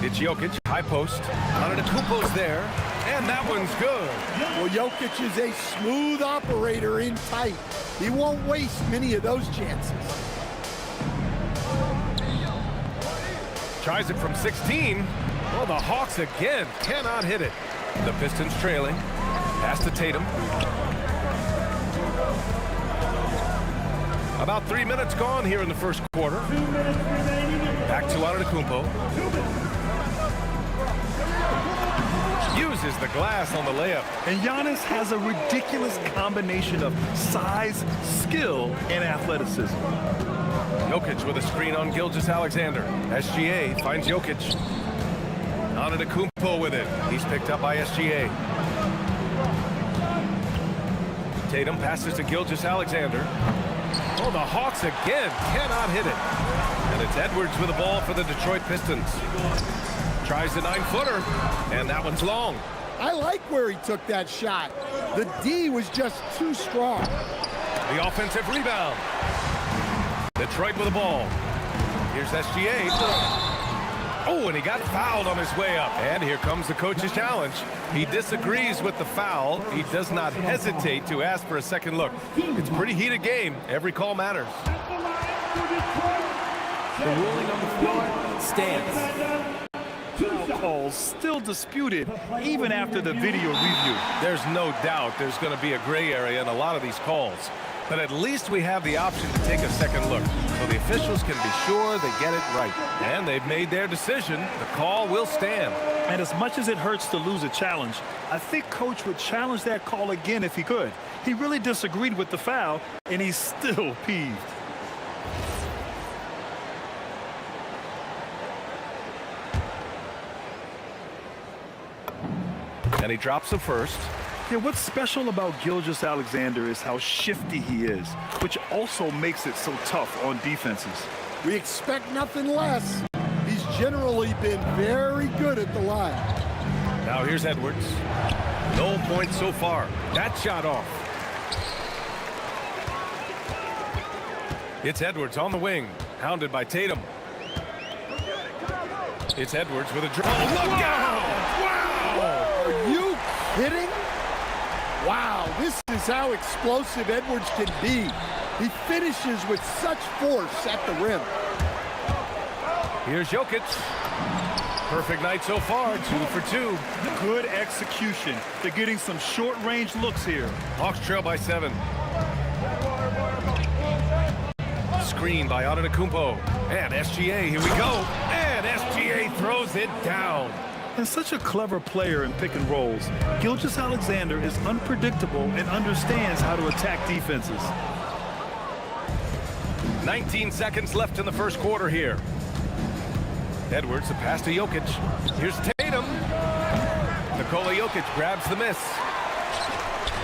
It's Jokic, high post. Antetokounmpo's there, and that one's good. Well, Jokic is a smooth operator in tight. He won't waste many of those chances. Tries it from 16. Well, the Hawks again cannot hit it. The Pistons trailing. Pass to Tatum. About 3 minutes gone here in the first quarter. Back to Antetokounmpo. Uses the glass on the layup. And Giannis has a ridiculous combination of size, skill, and athleticism. Jokic with a screen on Gilgeous-Alexander. SGA finds Jokic. Antetokounmpo with it. He's picked up by SGA. Tatum passes to Gilgeous-Alexander. Oh, the Hawks again cannot hit it. And it's Edwards with the ball for the Detroit Pistons. Tries the 9-footer, and that one's long. I like where he took that shot. The D was just too strong. The offensive rebound. Detroit with the ball. Here's SGA. Oh, and he got fouled on his way up. And here comes the coach's challenge. He disagrees with the foul. He does not hesitate to ask for a second look. It's a pretty heated game. Every call matters. The ruling on the floor stands. Calls still disputed even after the video review. There's no doubt there's going to be a gray area in a lot of these calls. But at least we have the option to take a second look, so the officials can be sure they get it right. And they've made their decision. The call will stand. And as much as it hurts to lose a challenge, I think Coach would challenge that call again if he could. He really disagreed with the foul, and he's still peeved. And he drops the first. Yeah, what's special about Gilgeous-Alexander is how shifty he is, which also makes it so tough on defenses. We expect nothing less. He's generally been very good at the line. Now here's Edwards. No points so far. That shot off. It's Edwards on the wing, hounded by Tatum. It's Edwards with a dribble. Oh, look out! Wow! Are you kidding? Wow, this is how explosive Edwards can be. He finishes with such force at the rim. Here's Jokic. Perfect night so far, 2 for 2. Good execution. They're getting some short-range looks here. Hawks trail by 7. Screen by Antetokounmpo. And SGA, here we go. And SGA throws it down. And such a clever player in pick and rolls, Gilgeous-Alexander is unpredictable and understands how to attack defenses. 19 seconds left in the first quarter here. Edwards, the pass to Jokic. Here's Tatum. Nikola Jokic grabs the miss.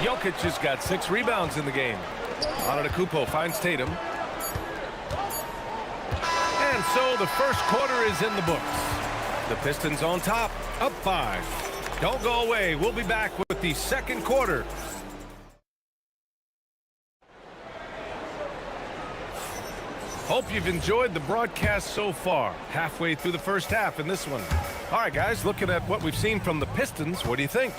Jokic has got 6 rebounds in the game. Antetokounmpo finds Tatum. And so the first quarter is in the books. The Pistons on top, up 5. Don't go away. We'll be back with the second quarter. Hope you've enjoyed the broadcast so far. Halfway through the first half in this one. All right, guys, looking at what we've seen from the Pistons, what do you think?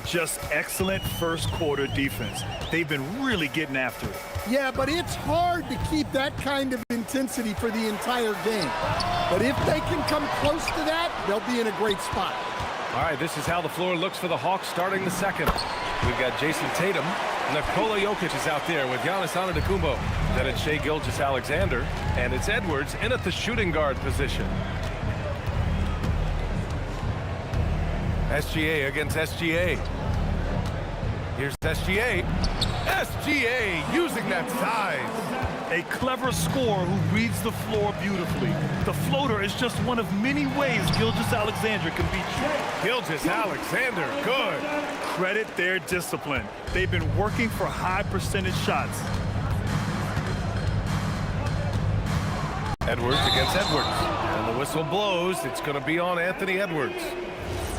Just excellent first quarter defense. They've been really getting after it. Yeah, but it's hard to keep that kind of intensity for the entire game. But if they can come close to that, they'll be in a great spot. All right, this is how the floor looks for the Hawks starting the second. We've got Jason Tatum. Nikola Jokic is out there with Giannis Antetokounmpo. Then it's Shai Gilgeous-Alexander. And it's Edwards in at the shooting guard position. SGA against SGA. Here's SGA. SGA using that size. A clever scorer who reads the floor beautifully. The floater is just one of many ways Gilgeous-Alexander can beat you. Gilgeous-Alexander, good. Credit their discipline. They've been working for high percentage shots. Edwards against Edwards. And the whistle blows. It's going to be on Anthony Edwards.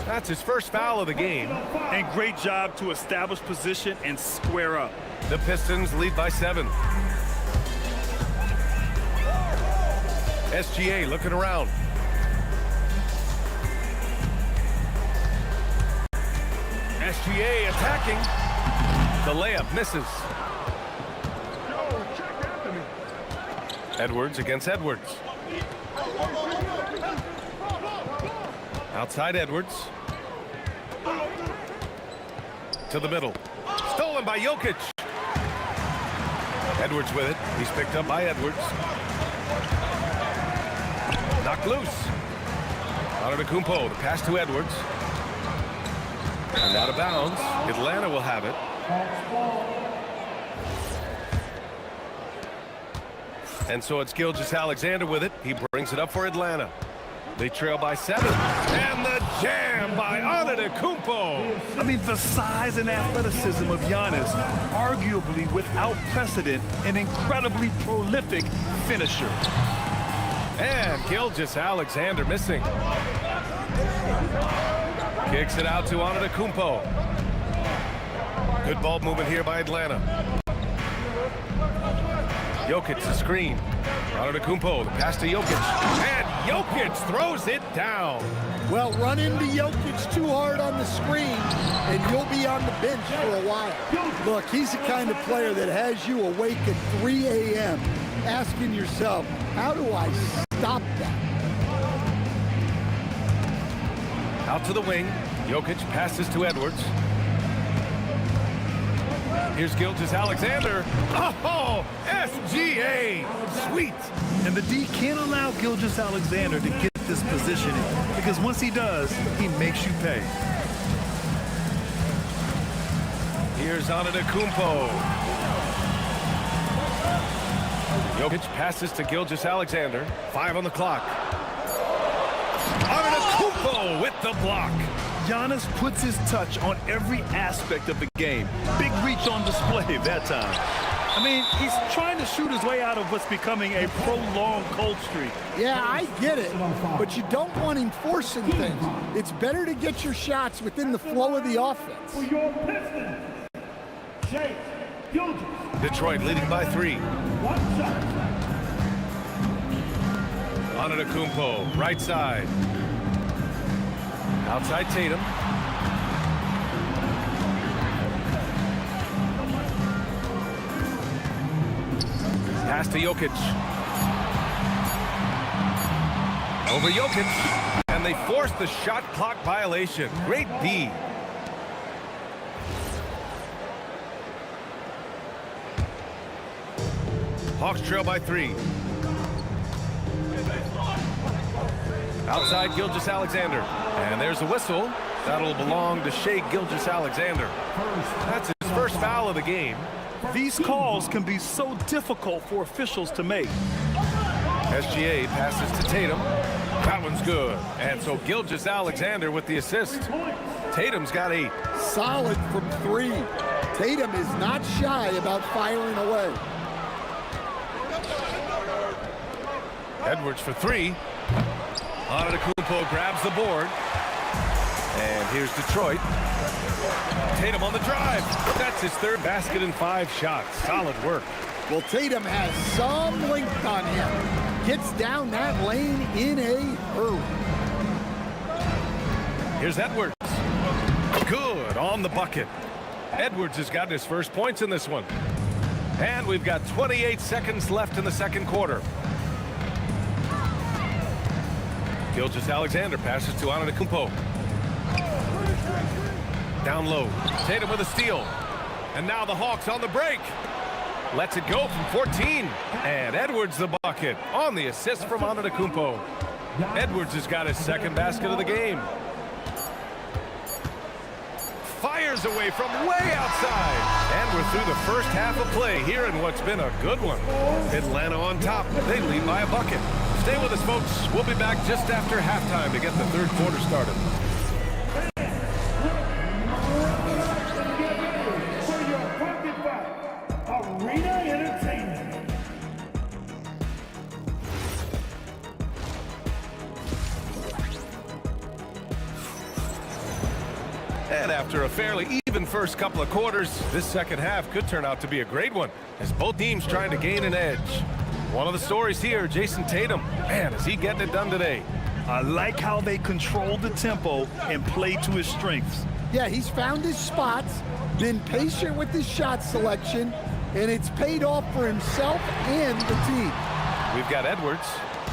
That's his first foul of the game. And great job to establish position and square up. The Pistons lead by 7. SGA looking around. SGA attacking. The layup misses. Edwards against Edwards. Outside Edwards. To the middle. Stolen by Jokic. Edwards with it. He's picked up by Edwards. Knocked loose. Antetokounmpo, the pass to Edwards. And out of bounds. Atlanta will have it. And so it's Gilgeous-Alexander with it. He brings it up for Atlanta. They trail by 7. And the jam by Antetokounmpo. I mean, the size and athleticism of Giannis, arguably without precedent, an incredibly prolific finisher. And Gilgeous-Alexander missing. Kicks it out to Antetokounmpo. Good ball movement here by Atlanta. Jokic the screen. Antetokounmpo, the pass to Jokic. And Jokic throws it down. Well, run into Jokic too hard on the screen, and you'll be on the bench for a while. Look, he's the kind of player that has you awake at 3 a.m. asking yourself, how do I stop that? Out to the wing. Jokic passes to Edwards. Here's Gilgeous-Alexander. Oh, SGA. Sweet. And the D can't allow Gilgeous-Alexander to get this positioning, because once he does, he makes you pay. Here's Antetokounmpo. Jokic passes to Gilgeous-Alexander. 5 on the clock. Antetokounmpo with the block. Giannis puts his touch on every aspect of the game. Big reach on display that time. I mean, he's trying to shoot his way out of what's becoming a prolonged cold streak. Yeah, I get it, but you don't want him forcing things. It's better to get your shots within the flow of the offense. For your Pistons, Shai Gilgeous. Detroit leading by 3. 1 shot. Antetokounmpo, right side. Outside Tatum. Pass to Jokic. Over Jokic. And they force the shot clock violation. Great D. Hawks trail by 3. Outside Gilgeous-Alexander. And there's a whistle. That'll belong to Shai Gilgeous-Alexander. That's his first foul of the game. These calls can be so difficult for officials to make. SGA passes to Tatum. That one's good. And so Gilgeous-Alexander with the assist. Tatum's got 8. Solid from 3. Tatum is not shy about firing away. Edwards for 3. Antetokounmpo grabs the board. And here's Detroit. Tatum on the drive. That's his 3rd basket in 5 shots. Solid work. Well, Tatum has some length on him. Gets down that lane in a hurry. Here's Edwards. Good on the bucket. Edwards has gotten his first points in this one. And we've got 28 seconds left in the second quarter. Gilgeous-Alexander passes to Antetokounmpo. Down low. Tatum with a steal. And now the Hawks on the break. Lets it go from 14. And Edwards the bucket on the assist from Antetokounmpo. Edwards has got his 2nd basket of the game. Fires fires away from way outside. And we're through the first half of play here in what's been a good one. Atlanta on top. They lead by a bucket. Stay with us, folks. We'll be back just after halftime to get the third quarter started. And after a fairly even first couple of quarters, this second half could turn out to be a great one as both teams trying to gain an edge. One of the stories here, Jason Tatum. Man, is he getting it done today? I like how they control the tempo and play to his strengths. Yeah, he's found his spots, been patient with his shot selection, and it's paid off for himself and the team. We've got Edwards,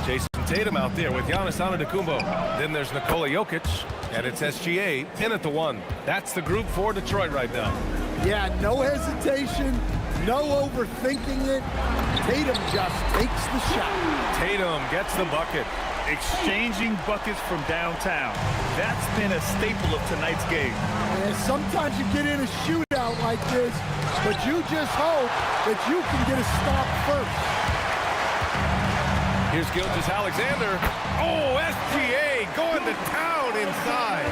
Jason Tatum out there with Giannis Antetokounmpo. Then there's Nikola Jokic, and it's SGA in at the one. That's the group for Detroit right now. Yeah, no hesitation, no overthinking it. Tatum just takes the shot. Tatum gets the bucket. Exchanging buckets from downtown. That's been a staple of tonight's game. And sometimes you get in a shootout like this, but you just hope that you can get a stop first. Here's Gilgeous-Alexander. Oh, SGA going to town inside.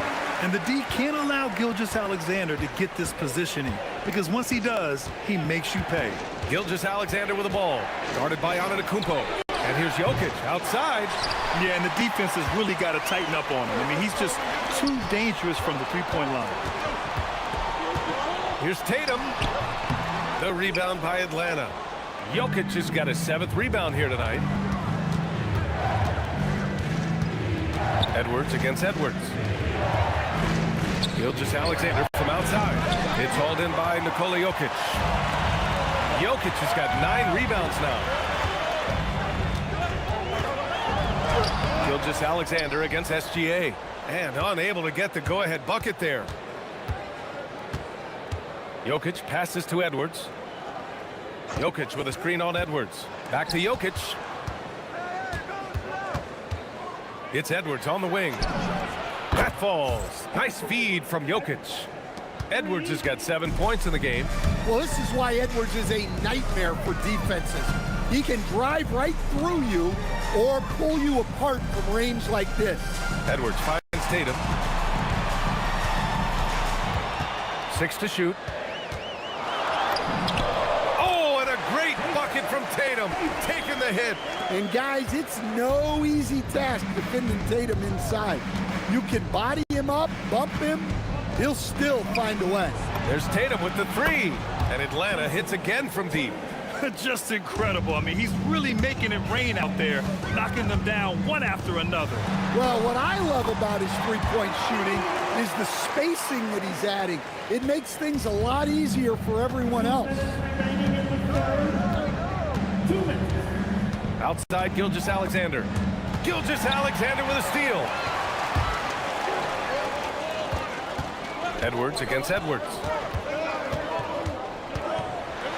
And the D can't allow Gilgeous-Alexander to get this positioning because once he does, he makes you pay. Gilgeous-Alexander with the ball. Guarded by Antetokounmpo. And here's Jokic outside. Yeah, and the defense has really got to tighten up on him. I mean, he's just too dangerous from the three-point line. Here's Tatum. The rebound by Atlanta. Jokic has got his 7th rebound here tonight. Edwards against Edwards. Gilgeous-Alexander from outside. It's hauled in by Nikola Jokic. Jokic has got 9 rebounds now. Gilgeous-Alexander against SGA. And unable to get the go-ahead bucket there. Jokic passes to Edwards. Jokic with a screen on Edwards. Back to Jokic. It's Edwards on the wing. That falls. Nice feed from Jokic. Edwards has got 7 points in the game. Well, this is why Edwards is a nightmare for defenses. He can drive right through you or pull you apart from range like this. Edwards finds Tatum. 6 to shoot. Oh, and a great bucket from Tatum. Taking the hit. And guys, it's no easy task defending Tatum inside. You can body him up, bump him, he'll still find a way. There's Tatum with the 3. And Atlanta hits again from deep. Just incredible. I mean, he's really making it rain out there, knocking them down one after another. Well, what I love about his three-point shooting is the spacing that he's adding. It makes things a lot easier for everyone else. Outside Gilgeous-Alexander. Gilgeous-Alexander with a steal. Edwards against Edwards.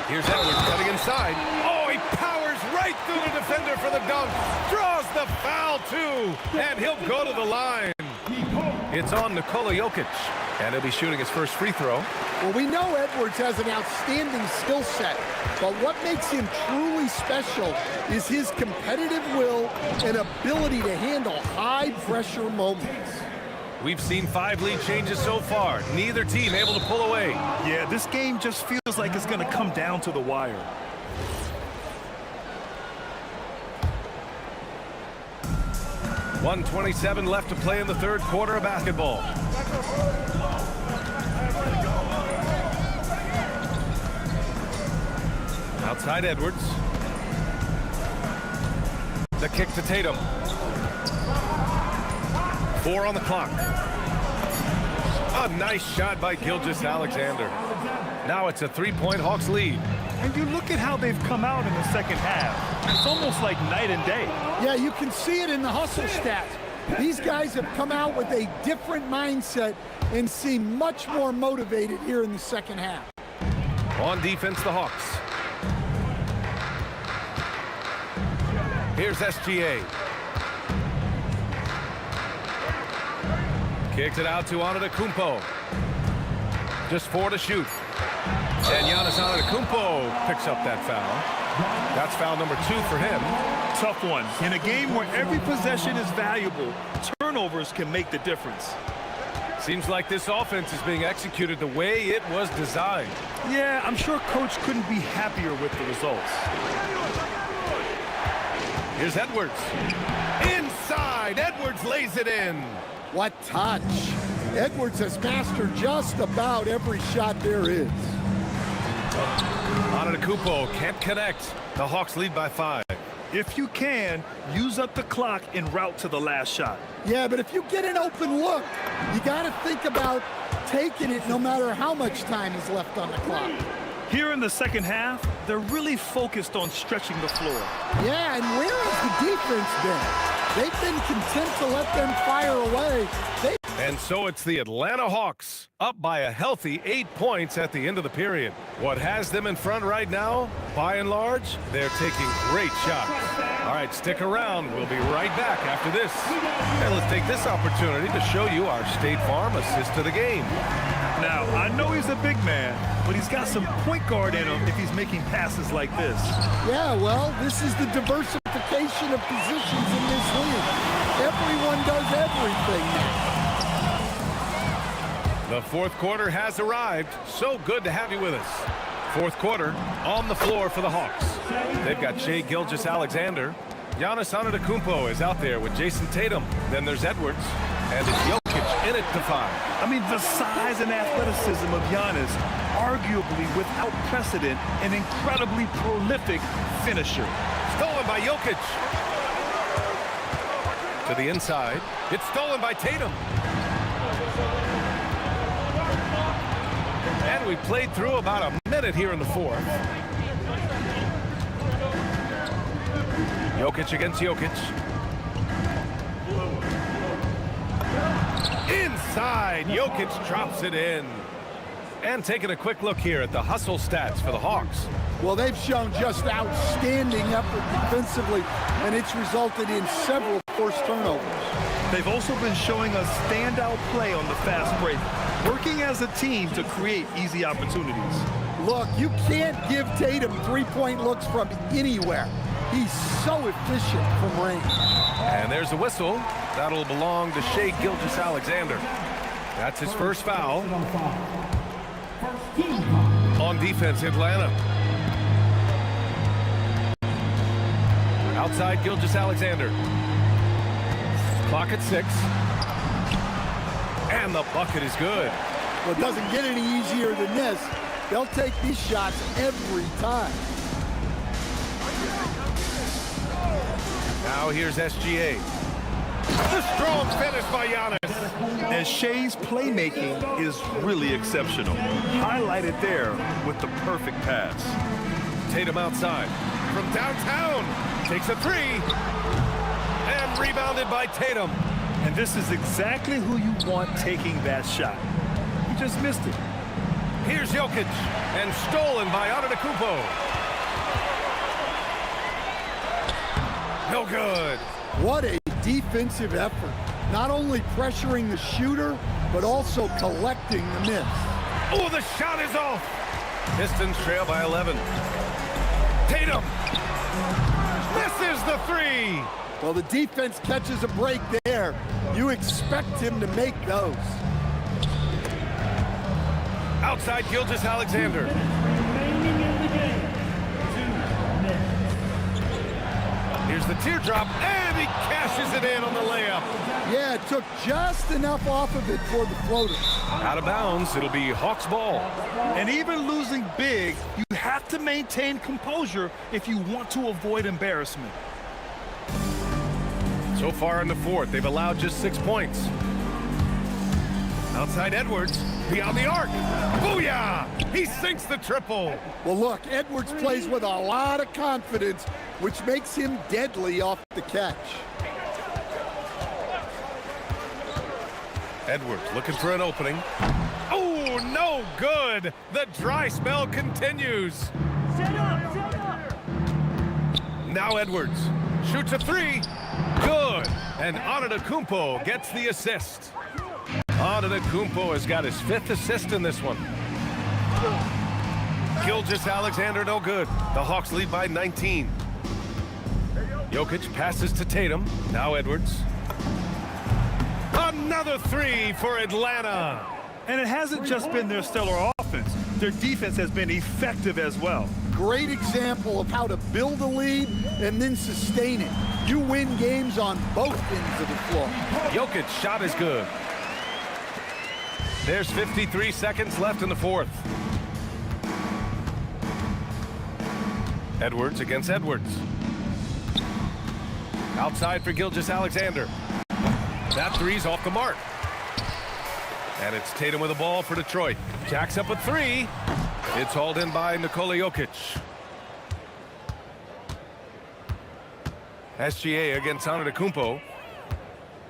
Here's Edwards cutting inside. Oh, he powers right through the defender for the dunk. Draws the foul, too. And he'll go to the line. It's on Nikola Jokic. And he'll be shooting his first free throw. Well, we know Edwards has an outstanding skill set. But what makes him truly special is his competitive will and ability to handle high-pressure moments. We've seen 5 lead changes so far. Neither team able to pull away. Yeah, this game just feels like it's going to come down to the wire. .127 left to play in the third quarter of basketball. Outside Edwards. The kick to Tatum. 4 on the clock. A nice shot by Gilgeous-Alexander. Now it's a 3-point Hawks lead. And you look at how they've come out in the second half. It's almost like night and day. Yeah, you can see it in the hustle stats. These guys have come out with a different mindset and seem much more motivated here in the second half. On defense, the Hawks. Here's SGA. Kicks it out to Antetokounmpo. Just 4 to shoot. And Giannis Antetokounmpo picks up that foul. That's foul number 2 for him. Tough one. In a game where every possession is valuable, turnovers can make the difference. Seems like this offense is being executed the way it was designed. Yeah, I'm sure Coach couldn't be happier with the results. Here's Edwards. Inside, Edwards lays it in. What touch. Edwards has mastered just about every shot there is. Antetokounmpo can't connect. The Hawks lead by 5. If you can, use up the clock en route to the last shot. Yeah, but if you get an open look, you got to think about taking it no matter how much time is left on the clock. Here in the second half, they're really focused on stretching the floor. Yeah, and where has the defense been? They've been content to let them fire away. And so it's the Atlanta Hawks up by a healthy 8 points at the end of the period. What has them in front right now, by and large, they're taking great shots. All right, stick around. We'll be right back after this. And let's take this opportunity to show you our State Farm assist to the game. Now, I know he's a big man, but he's got some point guard in him if he's making passes like this. Yeah, well, this is the diversification of positions in this league. Everyone does everything now. The fourth quarter has arrived. So good to have you with us. Fourth quarter on the floor for the Hawks. They've got Shai Gilgeous-Alexander. Giannis Antetokounmpo is out there with Jason Tatum. Then there's Edwards. And it's Jokic in it to 5. I mean, the size and athleticism of Giannis, arguably without precedent, an incredibly prolific finisher. Stolen by Jokic. To the inside. It's stolen by Tatum. And we played through about a minute here in the fourth. Jokic against Jokic. Inside, Jokic drops it in. And taking a quick look here at the hustle stats for the Hawks. Well, they've shown just outstanding effort defensively, and it's resulted in several forced turnovers. They've also been showing us standout play on the fast break, working as a team to create easy opportunities. Look, you can't give Tatum three-point looks from anywhere. He's so efficient from range. And there's a whistle. That'll belong to Shai Gilgeous-Alexander. That's his first foul. On defense, Atlanta. Outside Gilgeous-Alexander. Clock at 6. And the bucket is good. Well, it doesn't get any easier than this. They'll take these shots every time. Now here's SGA. The strong finish by Giannis. And Shai's playmaking is really exceptional. Highlighted there with the perfect pass. Tatum outside. From downtown. Takes a 3. And rebounded by Tatum. And this is exactly who you want taking that shot. He just missed it. Here's Jokic. And stolen by Antetokounmpo. No good. What a defensive effort. Not only pressuring the shooter, but also collecting the miss. Oh, the shot is off. Pistons trail by 11. Tatum. Misses the 3. Well, the defense catches a break there. You expect him to make those. Outside Gilgeous-Alexander. Remaining in the game. 2 minutes. Here's the teardrop, and he cashes it in on the layup. Yeah, it took just enough off of it for the floater. Out of bounds, it'll be Hawks ball. And even losing big, you have to maintain composure if you want to avoid embarrassment. So far in the fourth, they've allowed just 6 points. Outside Edwards, beyond the arc. Booyah! He sinks the triple. Well, look, Edwards plays with a lot of confidence, which makes him deadly off the catch. Edwards looking for an opening. Oh, no good. The dry spell continues. Set up. Now Edwards shoots a 3. Good. And Antetokounmpo gets the assist. Antetokounmpo has got his 5th assist in this one. Gilgeous-Alexander, no good. The Hawks lead by 19. Jokic passes to Tatum. Now Edwards. Another three for Atlanta. And it hasn't just been their stellar offense. Their defense has been effective as well. Great example of how to build a lead and then sustain it. You win games on both ends of the floor. Jokic shot is good. There's 53 seconds left in the fourth. Edwards against Edwards. Outside for Gilgeous-Alexander. That three's off the mark. And it's Tatum with the ball for Detroit. Jacks up a three. It's hauled in by Nikola Jokic. SGA against Antetokounmpo.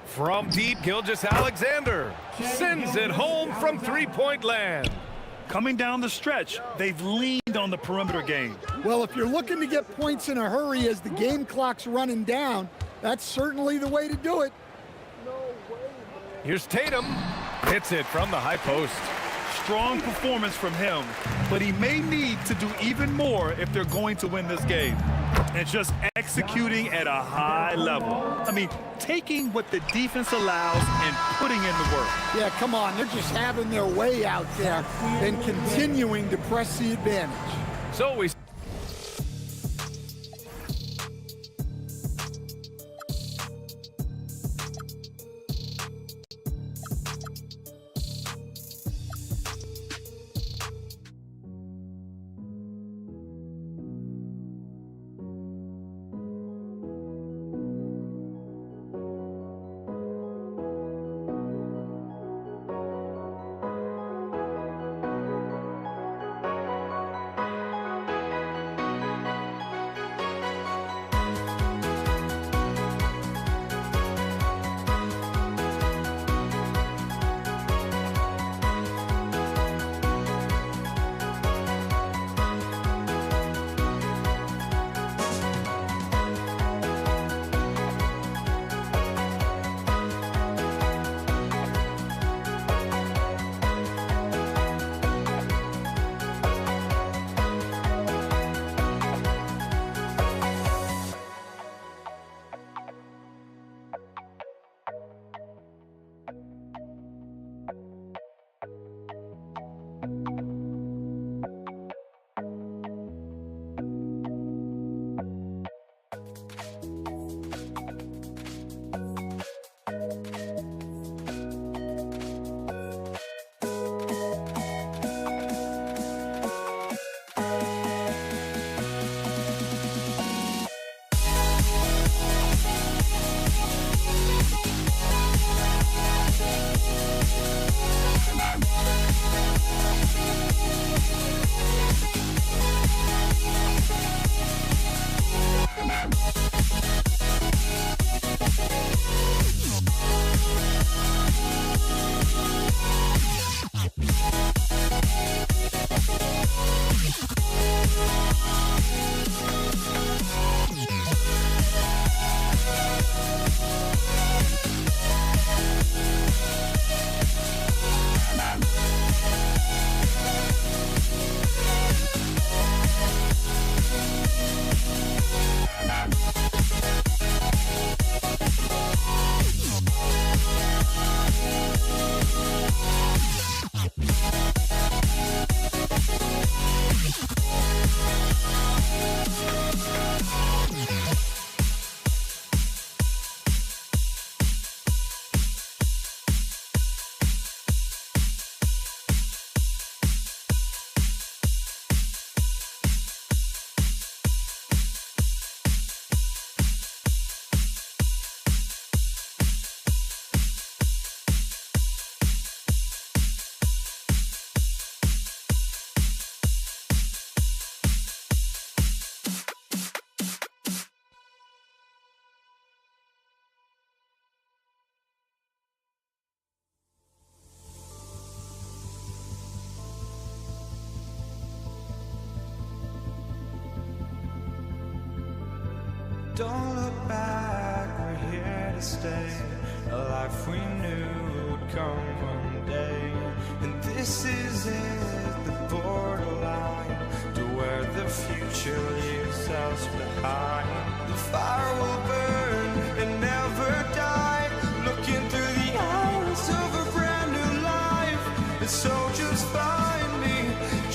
From deep, Gilgeous-Alexander sends it home from three-point land. Coming down the stretch, they've leaned on the perimeter game. Well, if you're looking to get points in a hurry as the game clock's running down, that's certainly the way to do it. Here's Tatum. Hits it from the high post. Strong performance from him, but he may need to do even more if they're going to win this game. And just executing at a high level. I mean, taking what the defense allows and putting in the work. Yeah, come on. They're just having their way out there and continuing to press the advantage. So we... Don't look back, we're here to stay. A life we knew would come one day. And this is it, the boy behind. The fire will burn and never die. Looking through the eyes of a brand new life. And so just find me,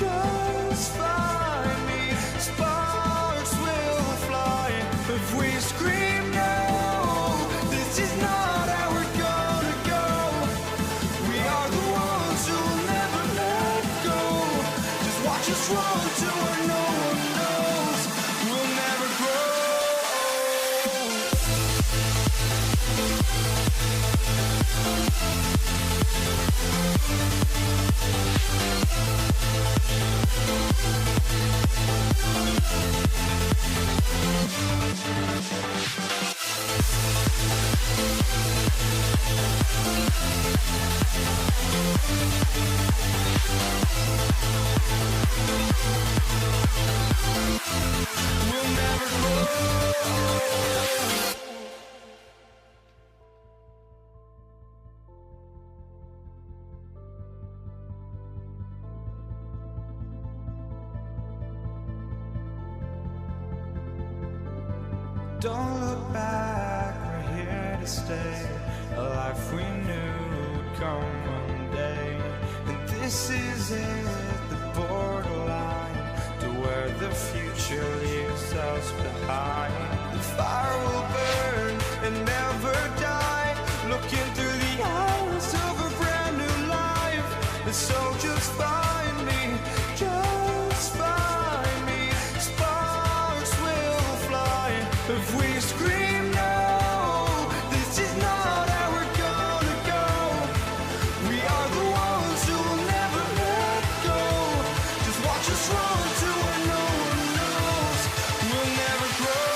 just find me. Sparks will fly if we scream no. This is not how we're gonna go. We are the ones who will never let go. Just watch us run to where no one knows. We'll never grow. We'll never grow. Don't look back, we're here to stay. A life we knew would come one day. And this is it, the borderline to where the future leaves us behind. The fire will burn and never die. Looking through the eyes of a brand new life. And so just find me, just find me. Sparks will fly if we scream no. This is not how we're gonna go. We are the ones who will never let go. Just watch us run to where no one knows. We'll never grow.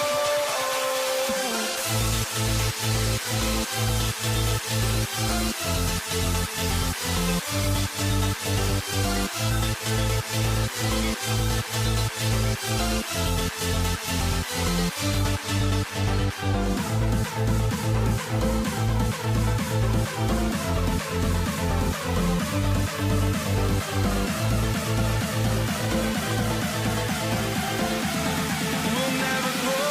We'll never grow.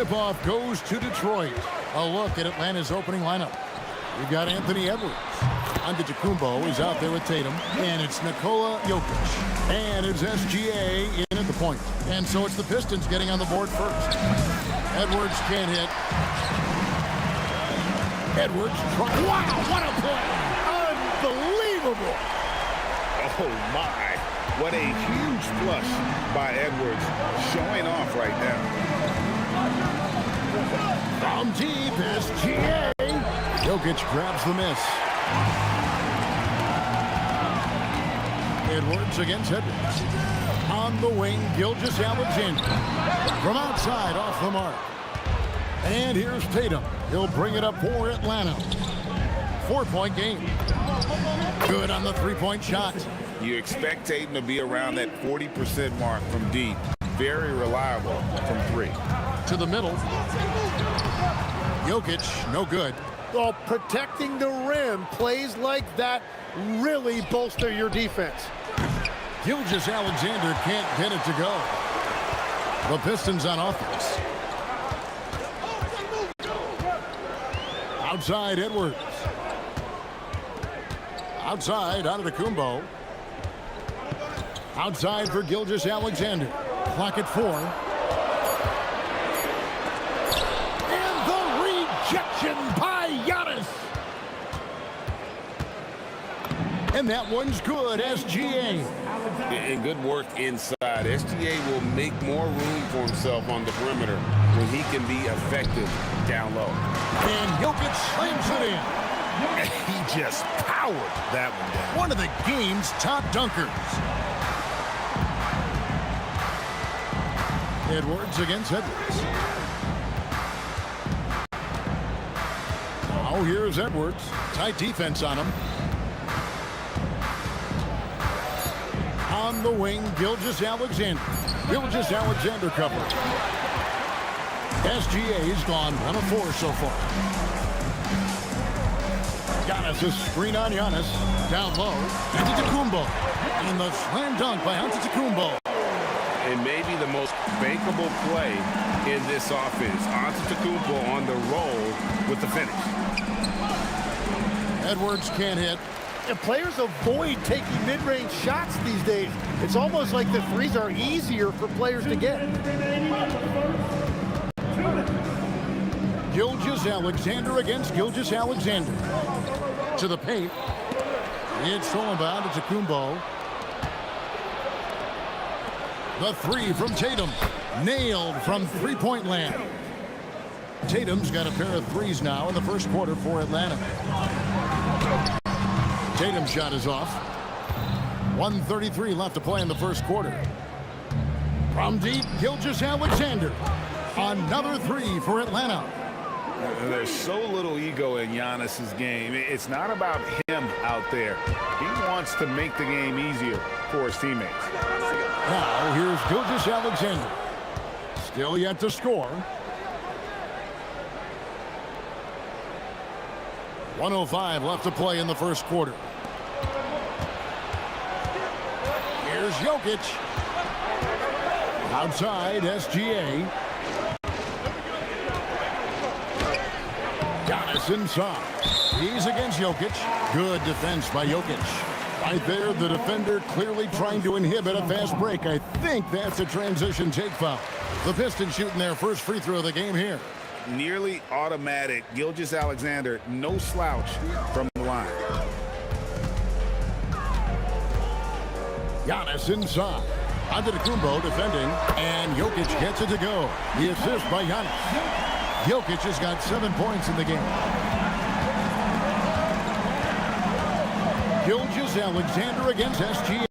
tip-off goes to Detroit. A look at Atlanta's opening lineup. We've got Anthony Edwards. Antetokounmpo is out there with Tatum. And it's Nikola Jokic. And it's SGA in at the point. And so it's the Pistons getting on the board first. Edwards can't hit. Edwards trying. Wow, what a play! Unbelievable! Oh, my. What a huge flush by Edwards. Showing off right now. From deep, SGA. Jokic grabs the miss. Edwards against Edwards. On the wing, Gilgeous-Alexander. From outside, off the mark. And here's Tatum. He'll bring it up for Atlanta. 4-point game. Good on the three-point shot. You expect Tatum to be around that 40% mark from deep. Very reliable from three. To the middle. Jokic, no good. Well, protecting the rim, plays like that really bolster your defense. Gilgeous-Alexander can't get it to go. The Pistons on offense. Outside, Edwards. Outside, Antetokounmpo. Outside for Gilgeous-Alexander. Clock at 4. And the rejection by Giannis. And that one's good, SGA. And good work inside. SGA will make more room for himself on the perimeter when he can be effective down low. And Jokic slams it in. He just powered that one down. One of the game's top dunkers. Edwards against Edwards. Now here's Edwards. Tight defense on him. On the wing, Gilgeous-Alexander. Gilgeous-Alexander cover. SGA's gone 1 of 4 so far. Giannis, a screen on Giannis. Down low. Antetokounmpo. And the slam dunk by Antetokounmpo. And maybe the most bankable play in this offense. Antetokounmpo on the roll with the finish. Edwards can't hit. And players avoid taking mid-range shots these days. It's almost like the threes are easier for players to get. Gilgeous-Alexander against Gilgeous-Alexander. To the paint. It's stolen by Antetokounmpo. The three from Tatum. Nailed from three-point land. Tatum's got a pair of threes now in the first quarter for Atlanta. Tatum's shot is off. 1:33 left to play in the first quarter. From deep, Gilgeous-Alexander. Another three for Atlanta. There's so little ego in Giannis's game. It's not about him out there. He wants to make the game easier for his teammates. Now here's Gilgeous-Alexander. Still yet to score. 1:05 left to play in the first quarter. Here's Jokic. Outside, SGA. Giannis inside. He's against Jokic. Good defense by Jokic. Right there, the defender clearly trying to inhibit a fast break. I think that's a transition take foul. The Pistons shooting their first free throw of the game here. Nearly automatic. Gilgeous-Alexander, no slouch from the line. Giannis inside. Antetokounmpo defending, and Jokic gets it to go. The assist by Giannis. Jokic has got 7 points in the game. Gilgeous-Alexander against SGA.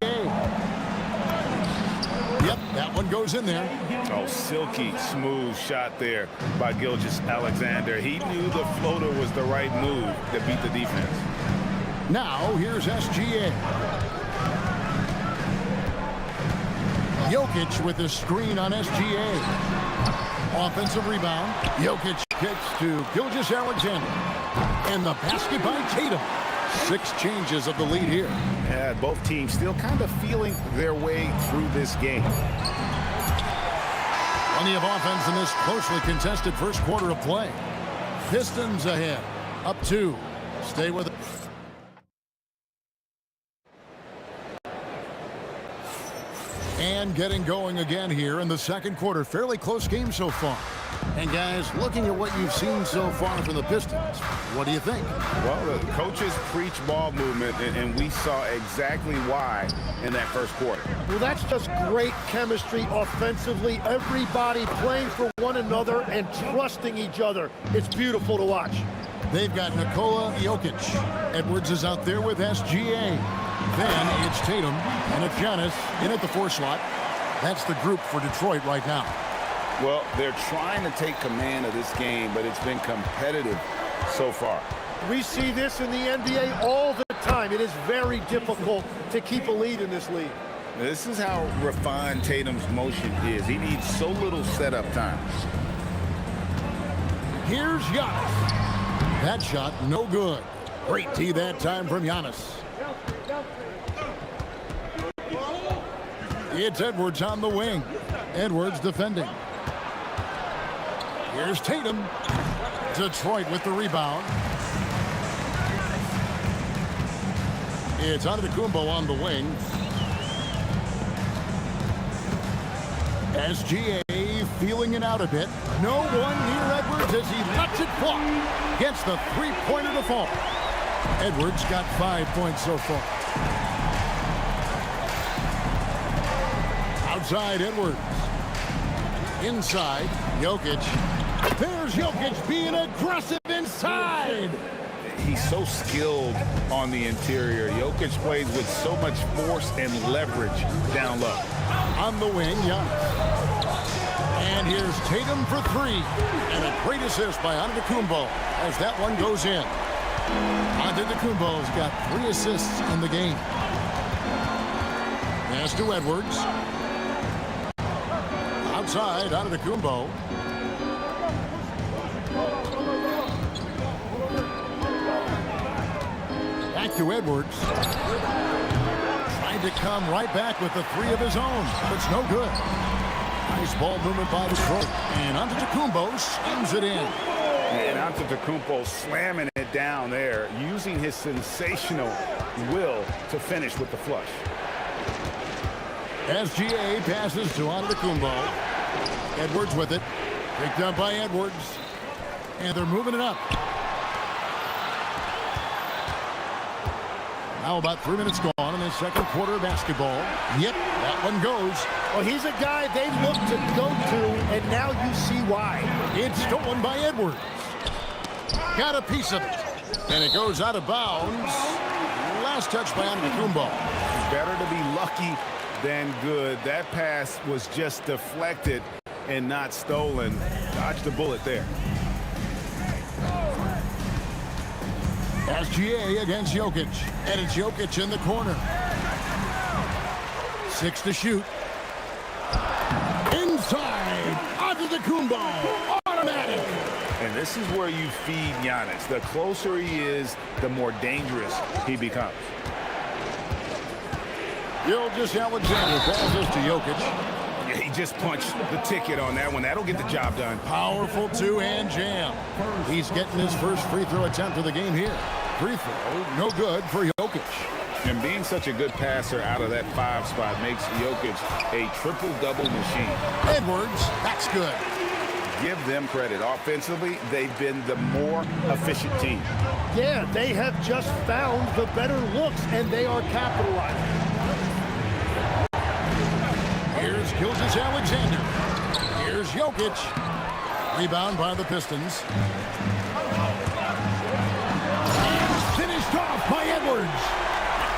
Yep, that one goes in there. Oh, silky smooth shot there by Gilgeous-Alexander. He knew the floater was the right move to beat the defense. Now here's SGA. Jokic with the screen on SGA. Offensive rebound. Jokic kicks to Gilgeous-Alexander. And the basket by Tatum. 6 changes of the lead here. Yeah, both teams still kind of feeling their way through this game. Plenty of offense in this closely contested first quarter of play. Pistons ahead. Up 2. Stay with it. And getting going again here in the second quarter. Fairly close game so far. And guys, looking at what you've seen so far from the Pistons, what do you think? Well, the coaches preach ball movement, and we saw exactly why in that first quarter. Well, that's just great chemistry offensively. Everybody playing for one another and trusting each other. It's beautiful to watch. They've got Nikola Jokic. Edwards is out there with SGA. Then it's Tatum, and it's Giannis in at the 4 slot. That's the group for Detroit right now. Well, they're trying to take command of this game, but it's been competitive so far. We see this in the NBA all the time. It is very difficult to keep a lead in this league. This is how refined Tatum's motion is. He needs so little setup time. Here's Giannis. That shot, no good. Great D that time from Giannis. It's Edwards on the wing. Edwards defending. Here's Tatum. Detroit with the rebound. It's Antetokounmpo on the wing. SGA feeling it out a bit. No one near Edwards as he lets it fly. Gets the three-pointer to fall. Edwards got 5 points so far. Outside Edwards. Inside Jokic. There's Jokic being aggressive inside. He's so skilled on the interior. Jokic plays with so much force and leverage down low. On the wing, Giannis. And here's Tatum for 3. And a great assist by Antetokounmpo as that one goes in. Antetokounmpo's got 3 assists in the game. Pass to Edwards. Outside, Antetokounmpo. Back to Edwards. Tried to come right back with the 3 of his own, but it's no good. Nice ball movement by Detroit. And Antetokounmpo slams it in. And Antetokounmpo slamming it down there, using his sensational will to finish with the flush. SGA passes to Antetokounmpo. Edwards with it. Picked up by Edwards. And they're moving it up. Now about 3 minutes gone in the second quarter of basketball. Yep, that one goes. Well, he's a guy they look to go to, and now you see why. It's stolen by Edwards. Got a piece of it. And it goes out of bounds. Last touch by Antetokounmpo. Better to be lucky than good. That pass was just deflected and not stolen. Dodged the bullet there. SGA against Jokic. And it's Jokic in the corner. 6 to shoot. Inside. Antetokounmpo. Automatic. And this is where you feed Giannis. The closer he is, the more dangerous he becomes. Gilgeous-Alexander passes to Jokic. Yeah, he just punched the ticket on that one. That'll get the job done. Powerful 2-hand jam. He's getting his first free throw attempt of the game here. Free throw, no good for Jokic. And being such a good passer out of that 5 spot makes Jokic a triple-double machine. Edwards, that's good. Give them credit. Offensively, they've been the more efficient team. Yeah, they have just found the better looks, and they are capitalizing. Here's Gilgeous-Alexander. Here's Jokic. Rebound by the Pistons. Finished off by Edwards.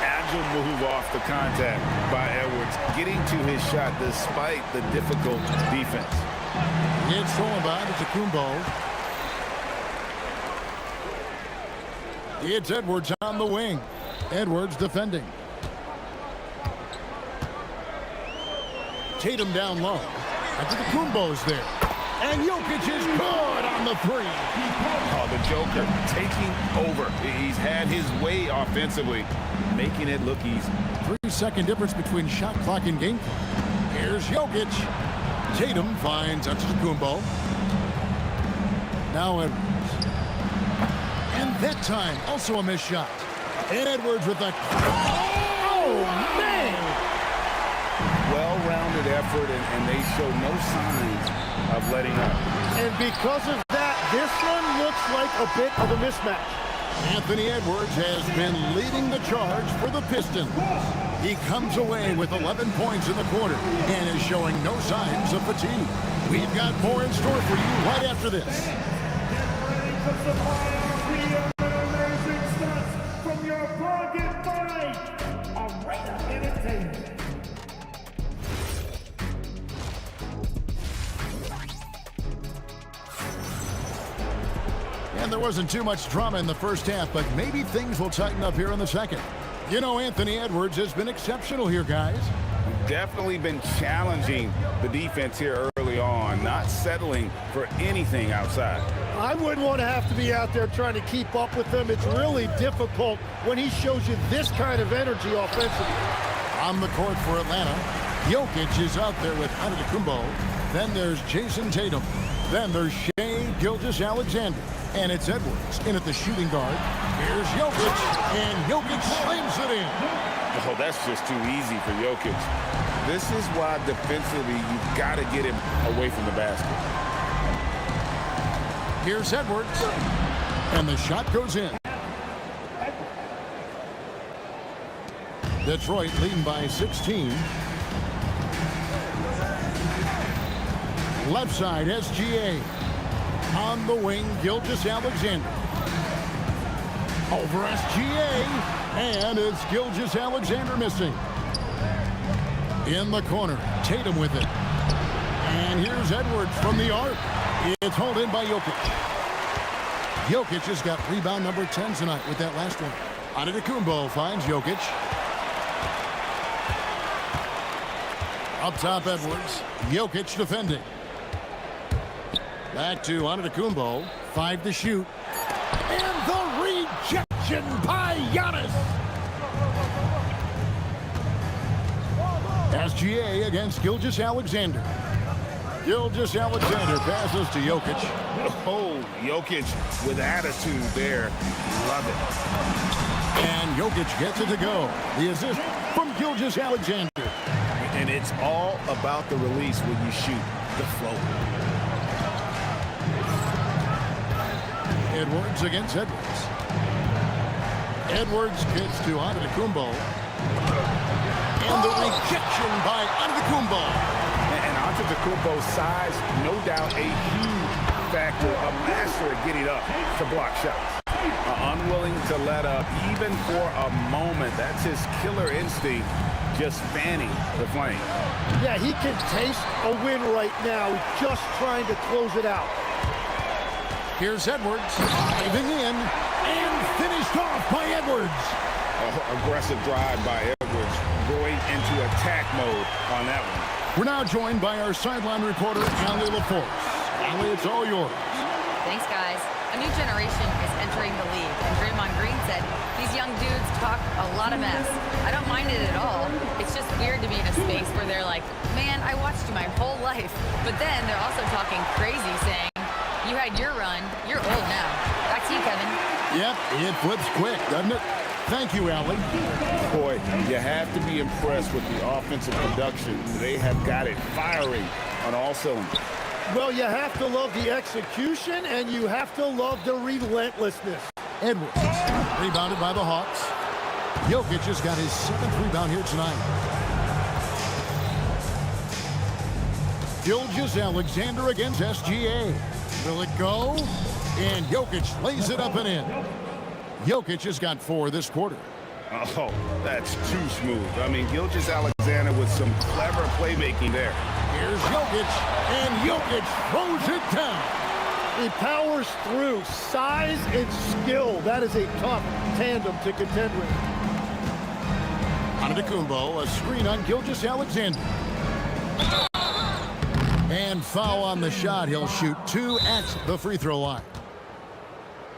Agile move off the contact by Edwards, getting to his shot despite the difficult defense. It's thrown by Antetokounmpo. It's Edwards on the wing. Edwards defending. Tatum down low. Antetokounmpo's there. And Jokic is good on the 3. Oh, the Joker taking over. He's had his way offensively, making it look easy. 3-second difference between shot clock and game clock. Here's Jokic. Tatum finds Antetokounmpo. Now Edwards. And that time, also a missed shot. And Edwards with the... Oh, man! Well-rounded effort, and they show no signs of letting up. And because of that, this one looks like a bit of a mismatch. Anthony Edwards has been leading the charge for the Pistons. He comes away with 11 points in the quarter and is showing no signs of fatigue. We've got more in store for you right after this. Amazing stats from your bargain find. Arena Entertainment. And there wasn't too much drama in the first half, but maybe things will tighten up here in the second. You know, Anthony Edwards has been exceptional here, guys. Definitely been challenging the defense here early on, not settling for anything outside. I wouldn't want to have to be out there trying to keep up with them. It's really difficult when he shows you this kind of energy offensively. On the court for Atlanta, Jokic is out there with Antetokounmpo. Then there's Jason Tatum. Then there's Shai Gilgeous-Alexander. And it's Edwards in at the shooting guard. Here's Jokic, and Jokic slams it in. Oh, that's just too easy for Jokic. This is why defensively you've got to get him away from the basket. Here's Edwards, and the shot goes in. Detroit leading by 16. Left side, SGA. On the wing, Gilgeous-Alexander. Over SGA, and it's Gilgeous-Alexander missing. In the corner, Tatum with it. And here's Edwards from the arc. It's hauled in by Jokic. Jokic has got rebound number 10 tonight with that last one. Antetokounmpo finds Jokic. Up top, Edwards. Jokic defending. Back to Antetokounmpo. 5 to shoot. And the rejection by Giannis. SGA against Gilgeous-Alexander. Gilgeous-Alexander passes to Jokic. Oh, Jokic with attitude there. Love it. And Jokic gets it to go. The assist from Gilgeous-Alexander. And it's all about the release when you shoot the flow. Edwards against Edwards. Edwards gets to Antetokounmpo. And the rejection by Antetokounmpo. And Antetokounmpo's size, no doubt a huge factor, a master at getting up to block shots. Unwilling to let up even for a moment. That's his killer instinct, just fanning the flame. Yeah, he can taste a win right now, just trying to close it out. Here's Edwards, diving in, and finished off by Edwards. Aggressive drive by Edwards, going into attack mode on that one. We're now joined by our sideline reporter, Allie LaForce. Allie, it's all yours. Thanks, guys. A new generation is entering the league, and Draymond Green said these young dudes talk a lot of mess. I don't mind it at all. It's just weird to be in a space where they're like, man, I watched you my whole life. But then they're also talking crazy, saying, you had your run. You're old now. Back to you, Kevin. Yep, it flips quick, doesn't it? Thank you, Allie. Boy, you have to be impressed with the offensive production. They have got it firing on all cylinders. Well, you have to love the execution, and you have to love the relentlessness. Edwards, rebounded by the Hawks. Jokic has got his 7th rebound here tonight. Gilgeous-Alexander against SGA. Will it go? And Jokic lays it up and in. Jokic has got 4 this quarter. Oh, that's too smooth. I mean, Gilgeous-Alexander with some clever playmaking there. Here's Jokic, and Jokic throws it down. He powers through. Size and skill. That is a tough tandem to contend with. Antetokounmpo, a screen on Gilgeous-Alexander. And foul on the shot. He'll shoot 2 at the free throw line.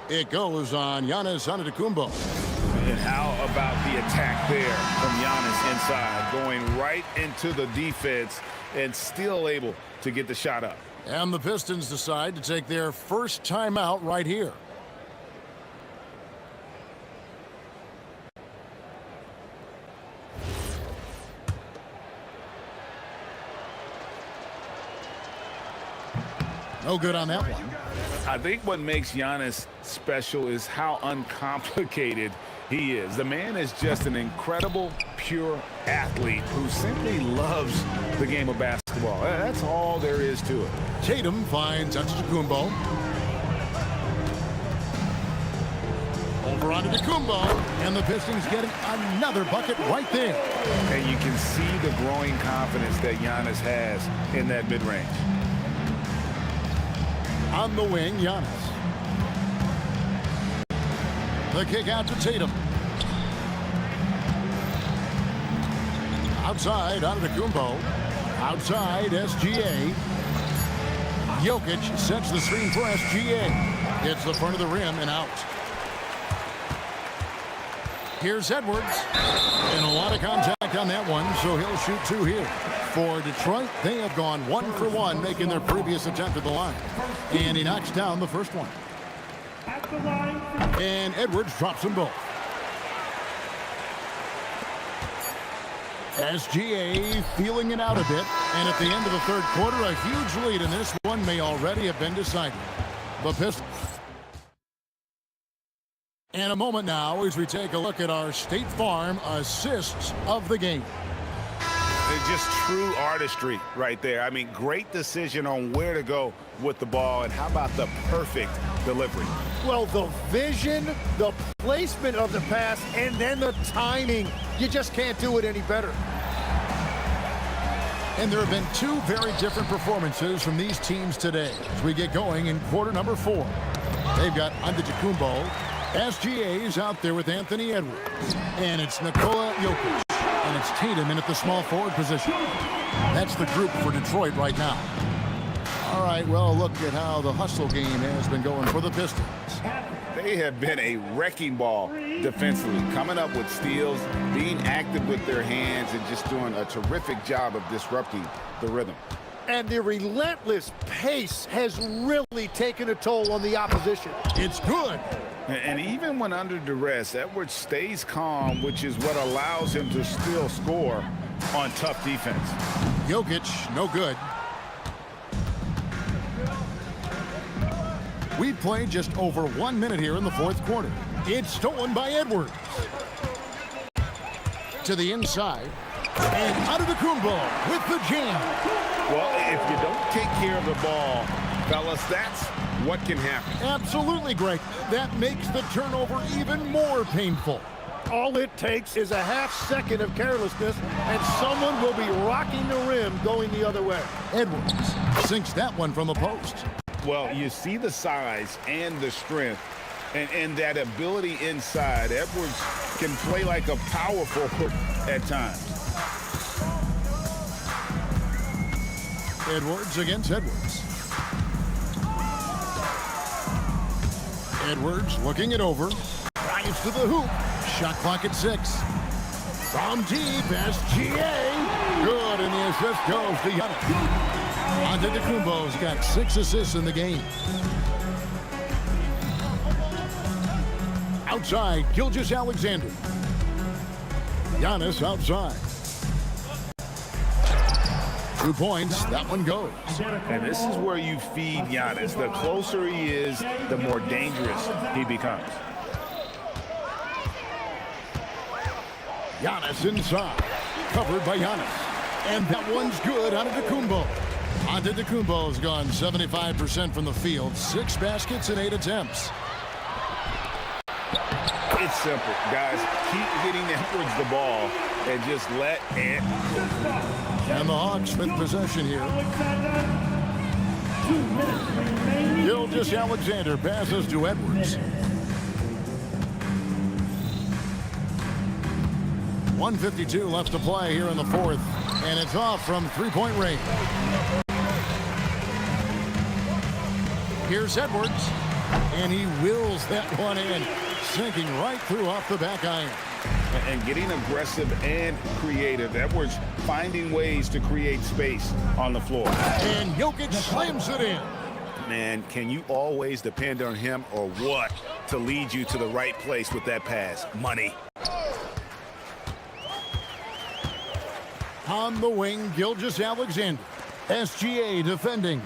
It goes on Giannis Antetokounmpo. And how about the attack there from Giannis inside, going right into the defense and still able to get the shot up. And the Pistons decide to take their first timeout right here. No good on that one. I think what makes Giannis special is how uncomplicated he is. The man is just an incredible, pure athlete who simply loves the game of basketball. That's all there is to it. Tatum finds Antetokounmpo. Over onto Antetokounmpo, and the Pistons getting another bucket right there. And you can see the growing confidence that Giannis has in that mid-range. On the wing, Giannis. The kick out to Tatum. Outside, Antetokounmpo. Outside, SGA. Jokic sets the screen for SGA. Hits the front of the rim and out. Here's Edwards. And a lot of contact on that one, so he'll shoot two here. For Detroit, they have gone 1 for 1, making their previous attempt at the line. And he knocks down the first one. And Edwards drops them both. SGA feeling it out a bit. And at the end of the third quarter, a huge lead in this one may already have been decided. The Pistons. And a moment now as we take a look at our State Farm assists of the game. It's just true artistry right there. I mean, great decision on where to go with the ball, and how about the perfect delivery? Well, the vision, the placement of the pass, and then the timing. You just can't do it any better. And there have been two very different performances from these teams today as we get going in quarter number 4. They've got Antetokounmpo. SGA's out there with Anthony Edwards. And it's Nikola Jokic. And it's Tatum in at the small forward position. That's the group for Detroit right now. All right, well, look at how the hustle game has been going for the Pistons. They have been a wrecking ball defensively, coming up with steals, being active with their hands, and just doing a terrific job of disrupting the rhythm. And the relentless pace has really taken a toll on the opposition. It's good. And even when under duress, Edwards stays calm, which is what allows him to still score on tough defense. Jokic, no good. We've played just over 1 minute here in the fourth quarter. It's stolen by Edwards. To the inside. And Antetokounmpo with the jam. Well, if you don't take care of the ball, fellas, that's what can happen. Absolutely, Greg. That makes the turnover even more painful. All it takes is a half second of carelessness, and someone will be rocking the rim going the other way. Edwards sinks that one from the post. Well, you see the size and the strength and that ability inside. Edwards can play like a power forward at times. Edwards against Edwards. Edwards looking it over. Drives to the hoop. Shot clock at 6. From deep, SGA. Good, and the assist goes to Giannis. Antetokounmpo's got 6 assists in the game. Outside, Gilgeous-Alexander. Giannis outside. 2 points, that one goes. And this is where you feed Giannis. The closer he is, the more dangerous he becomes. Giannis inside, covered by Giannis. And that one's good on Antetokounmpo. Antetokounmpo's gone 75% from the field, 6 baskets and 8 attempts. It's simple, guys. Keep getting Edwards the ball and just let it. And the Hawks with possession here. Gilgeous-Alexander passes to Edwards. 1:52 left to play here in the fourth, and it's off from three-point range. Here's Edwards, and he wills that one in, sinking right through off the back iron. and getting aggressive and creative. Edwards finding ways to create space on the floor. And Jokic slams it in. Man, can you always depend on him or what to lead you to the right place with that pass? Money. On the wing, Gilgeous-Alexander. SGA defending.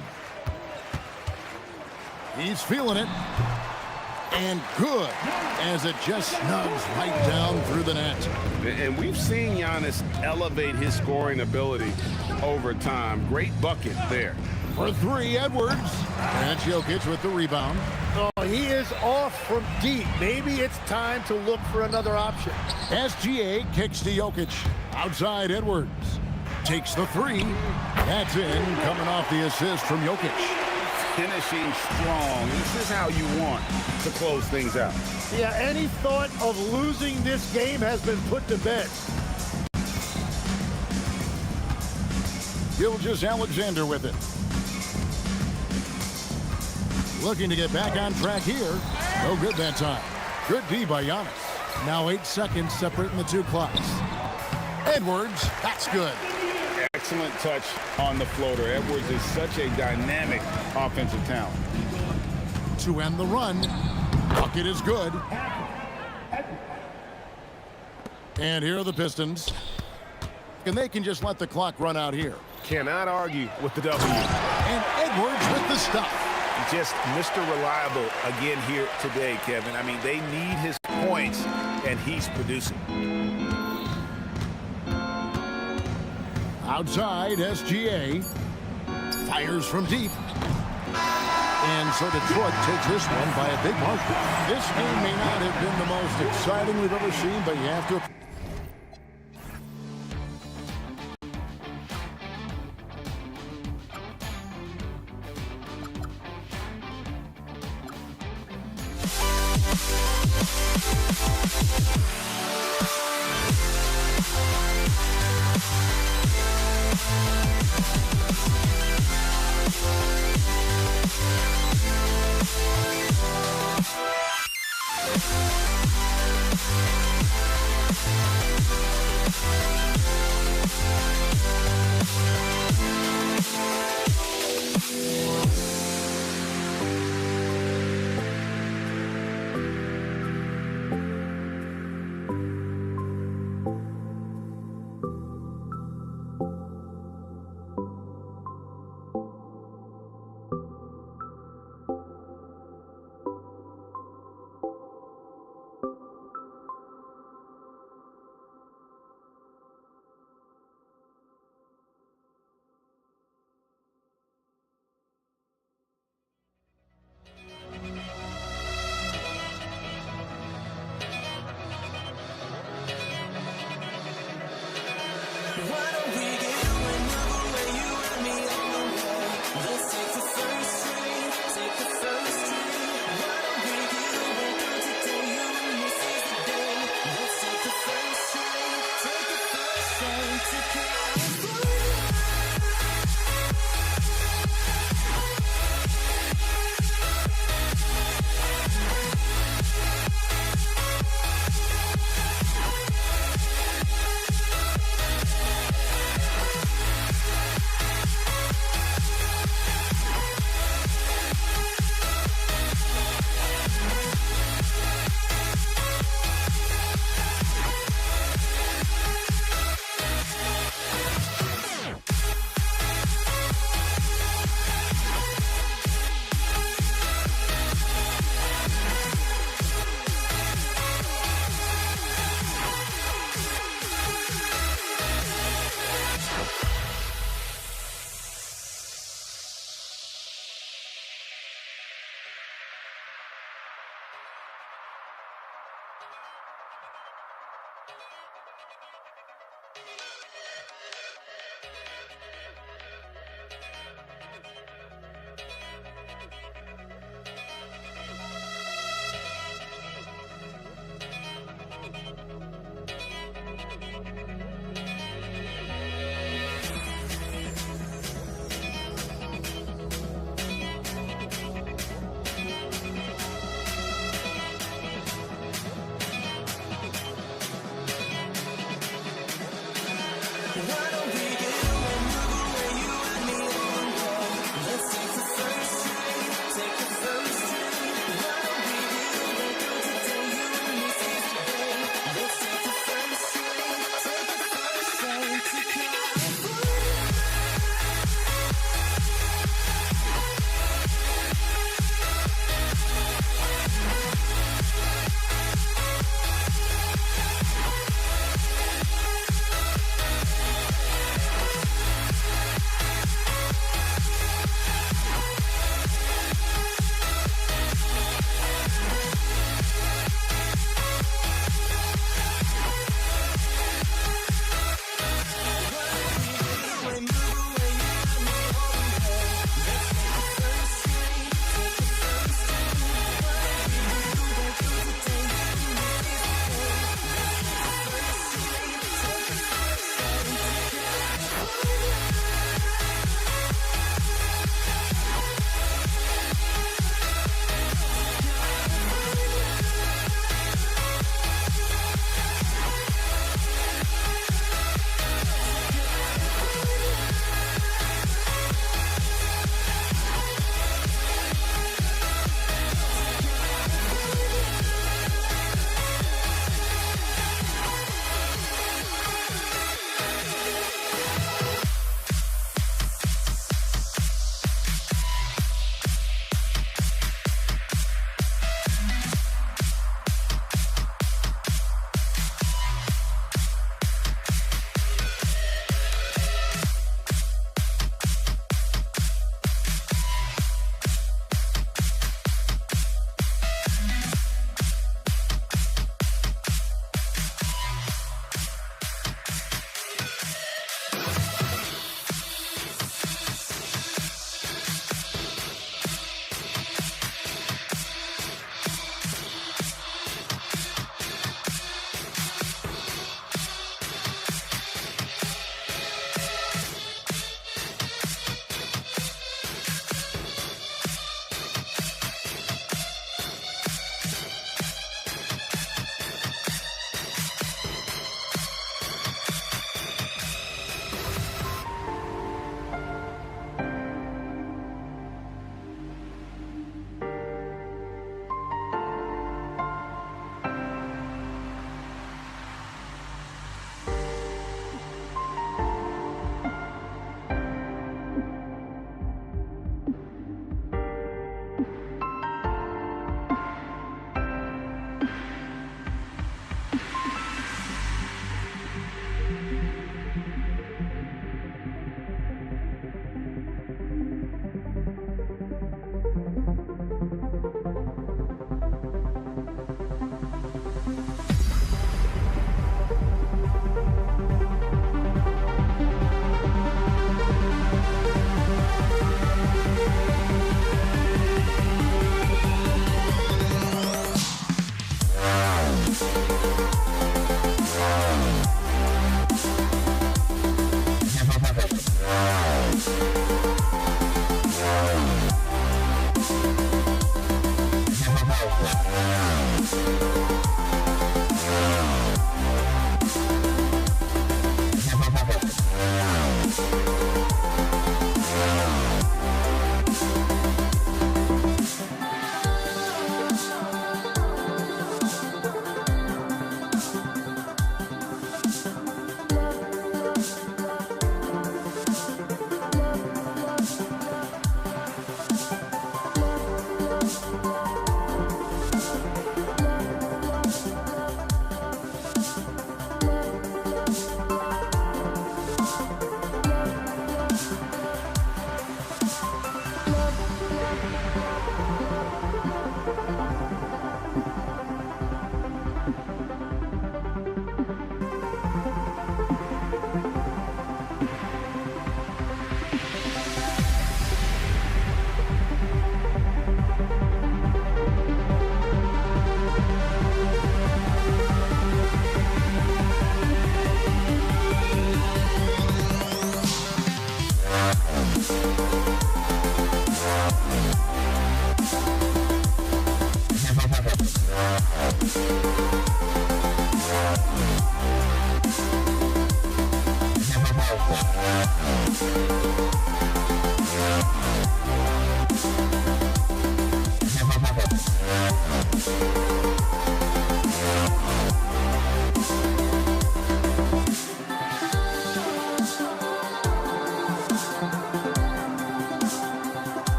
He's feeling it. And good, as it just snugs right down through the net. And we've seen Giannis elevate his scoring ability over time. Great bucket there. For three, Edwards. And Jokic with the rebound. Oh, he is off from deep. Maybe it's time to look for another option. SGA kicks to Jokic. Outside, Edwards. Takes the three. That's in, coming off the assist from Jokic. Finishing strong. This is how you want to close things out. Yeah, any thought of losing this game has been put to bed. Gilgeous-Alexander with it. Looking to get back on track here. No good that time. Good D by Giannis. Now 8 seconds separating the two clocks. Edwards, that's good. Excellent touch on the floater. Edwards is such a dynamic offensive talent. To end the run, bucket is good. And here are the Pistons. And they can just let the clock run out here. Cannot argue with the W. And Edwards with the stuff. Just Mr. Reliable again here today, Kevin. I mean, they need his points, and he's producing. Outside, SGA fires from deep. And so Detroit takes this one by a big margin. This game may not have been the most exciting we've ever seen, but you have to...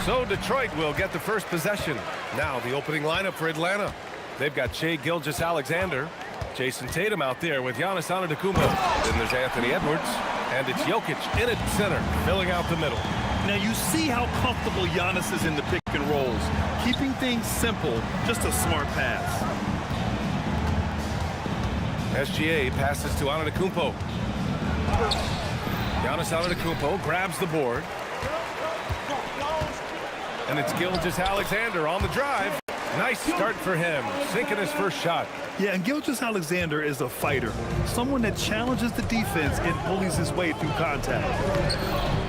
So Detroit will get the first possession. Now the opening lineup for Atlanta. They've got Shai Gilgeous-Alexander, Jason Tatum out there with Giannis Antetokounmpo. Then there's Anthony Edwards, and it's Jokic in at center, filling out the middle. Now you see how comfortable Giannis is in the pick and rolls. Keeping things simple, just a smart pass. SGA passes to Antetokounmpo. Giannis Antetokounmpo grabs the board. And it's Gilgeous-Alexander on the drive. Nice start for him, sinking his first shot. Yeah, and Gilgeous-Alexander is a fighter, someone that challenges the defense and bullies his way through contact.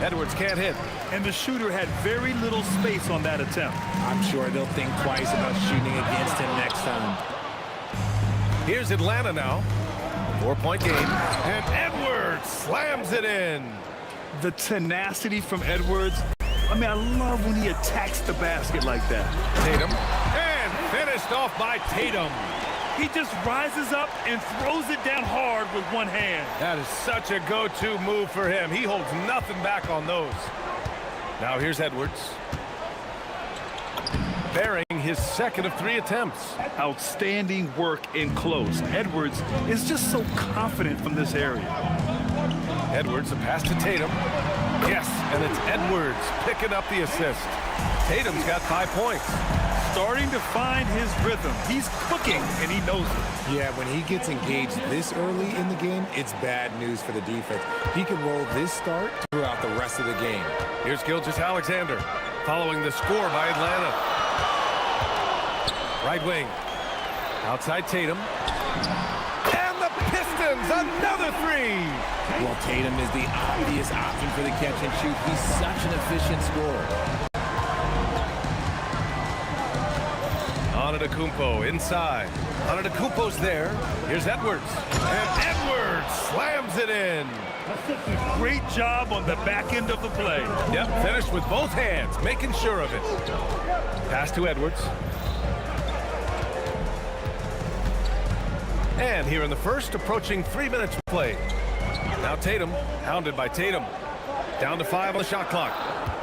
Edwards can't hit. And the shooter had very little space on that attempt. I'm sure they'll think twice about shooting against him next time. Here's Atlanta now. 4-point game. And Edwards slams it in. The tenacity from Edwards. I mean, I love when he attacks the basket like that. Tatum. And finished off by Tatum. He just rises up and throws it down hard with one hand. That is such a go-to move for him. He holds nothing back on those. Now here's Edwards. Bearing his second of 3 attempts. Outstanding work in close. Edwards is just so confident from this area. Edwards, a pass to Tatum. Yes, and it's Edwards picking up the assist. Tatum's got 5 points. Starting to find his rhythm. He's cooking, and he knows it. Yeah, when he gets engaged this early in the game, it's bad news for the defense. He can roll this start throughout the rest of the game. Here's Gilgeous-Alexander following the score by Atlanta. Right wing. Outside Tatum. And the Pistons, another 3. Well, Tatum is the obvious option for the catch and shoot. He's such an efficient scorer. Antetokounmpo inside. Antetokounmpo's there. Here's Edwards. And Edwards slams it in. Great job on the back end of the play. Yep, finished with both hands, making sure of it. Pass to Edwards. And here in the first, approaching 3 minutes play. Now Tatum, hounded by Tatum. Down to 5 on the shot clock.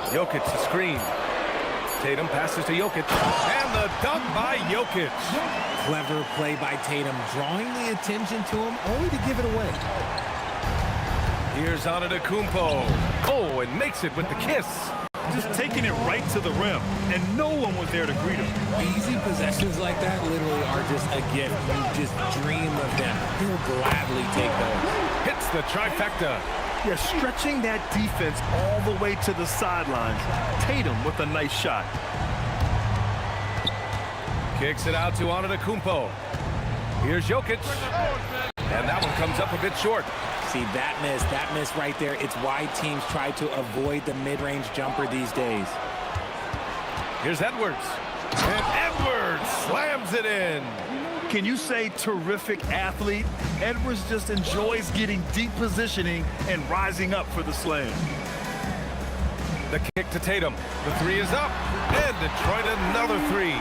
Jokic, the screen. Tatum passes to Jokic. And the dunk by Jokic. Clever play by Tatum, drawing the attention to him, only to give it away. Here's Antetokounmpo. Oh, and makes it with the kiss. just taking it right to the rim, and no one was there to greet him. Easy possessions like that literally are just a gift. You just dream of them. He'll gladly take those. Hits the trifecta. Yeah, stretching that defense all the way to the sidelines. Tatum with a nice shot. Kicks it out to Antetokounmpo. Here's Jokic. And that one comes up a bit short. See, that miss right there. It's why teams try to avoid the mid-range jumper these days. Here's Edwards. And Edwards slams it in. Can you say terrific athlete? Edwards just enjoys getting deep positioning and rising up for the slam. The kick to Tatum. The three is up. And Detroit another three.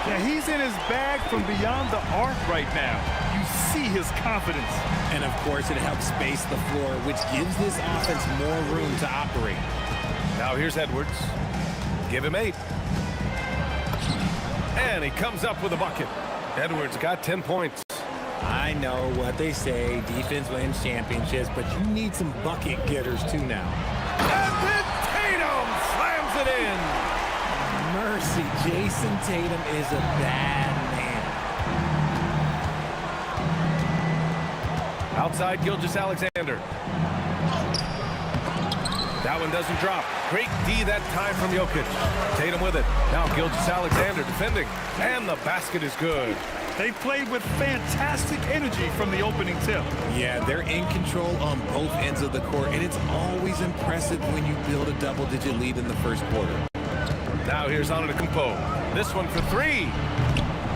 Yeah, he's in his bag from beyond the arc right now. You see his confidence. And of course, it helps space the floor, which gives this offense more room to operate. Now here's Edwards. Give him 8. And he comes up with a bucket. Edwards got 10 points. I know what they say, defense wins championships, but you need some bucket getters too now. And then Tatum slams it in. Mercy, Jason Tatum is a bad man. Outside Gilgeous-Alexander. That one doesn't drop. Great D that time from Jokic. Tatum with it. Now Gilgeous-Alexander defending. And the basket is good. They played with fantastic energy from the opening tip. Yeah, they're in control on both ends of the court, and it's always impressive when you build a double-digit lead in the first quarter. Now here's Antetokounmpo. This one for 3.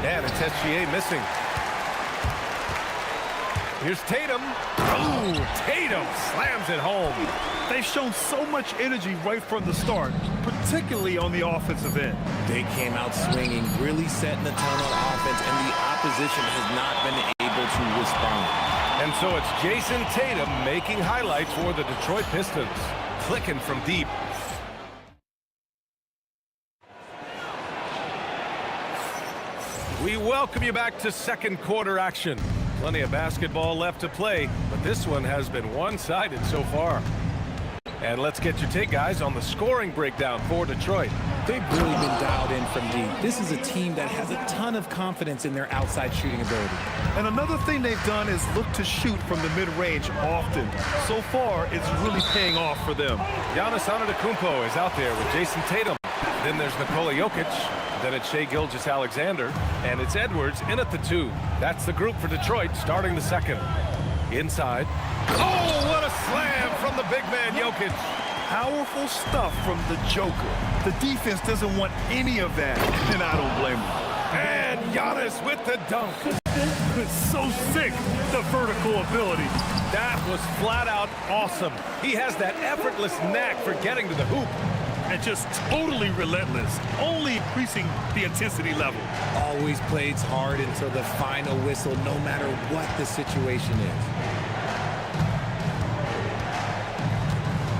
And it's SGA missing. Here's Tatum. Oh, Tatum slams it home. They've shown so much energy right from the start, particularly on the offensive end. They came out swinging, really setting the tone on offense, and the opposition has not been able to respond. And so it's Jason Tatum making highlights for the Detroit Pistons. Clicking from deep. We welcome you back to second quarter action. Plenty of basketball left to play, but this one has been one-sided so far. And let's get your take, guys, on the scoring breakdown for Detroit. They've really been dialed in from deep. This is a team that has a ton of confidence in their outside shooting ability. And another thing they've done is look to shoot from the mid-range often. So far, it's really paying off for them. Giannis Antetokounmpo is out there with Jason Tatum. Then there's Nikola Jokic. Then it's Shai Gilgeous-Alexander. And it's Edwards in at the 2. That's the group for Detroit starting the second. Inside. Oh, what a slam from the big man, Jokic. Powerful stuff from the Joker. The defense doesn't want any of that, and I don't blame them. And Giannis with the dunk. It's so sick, the vertical ability. That was flat out awesome. He has that effortless knack for getting to the hoop. And just totally relentless, only increasing the intensity level. Always plays hard until the final whistle, no matter what the situation is.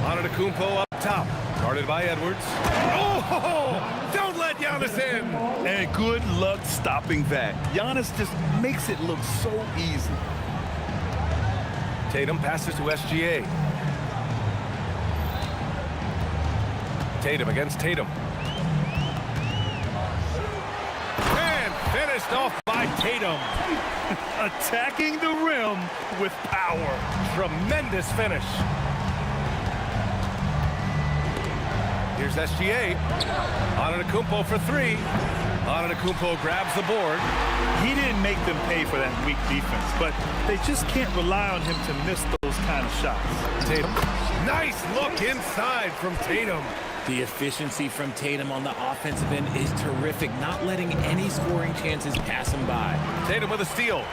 Antetokounmpo up top, guarded by Edwards. Oh, don't let Giannis in. And good luck stopping that. Giannis just makes it look so easy. Tatum passes to SGA. Tatum against Tatum. And finished off by Tatum. Attacking the rim with power. Tremendous finish. Here's SGA. Antetokounmpo for 3. Antetokounmpo grabs the board. He didn't make them pay for that weak defense, but they just can't rely on him to miss those kind of shots. Tatum. Nice look inside from Tatum. The efficiency from Tatum on the offensive end is terrific, not letting any scoring chances pass him by. Tatum with a steal.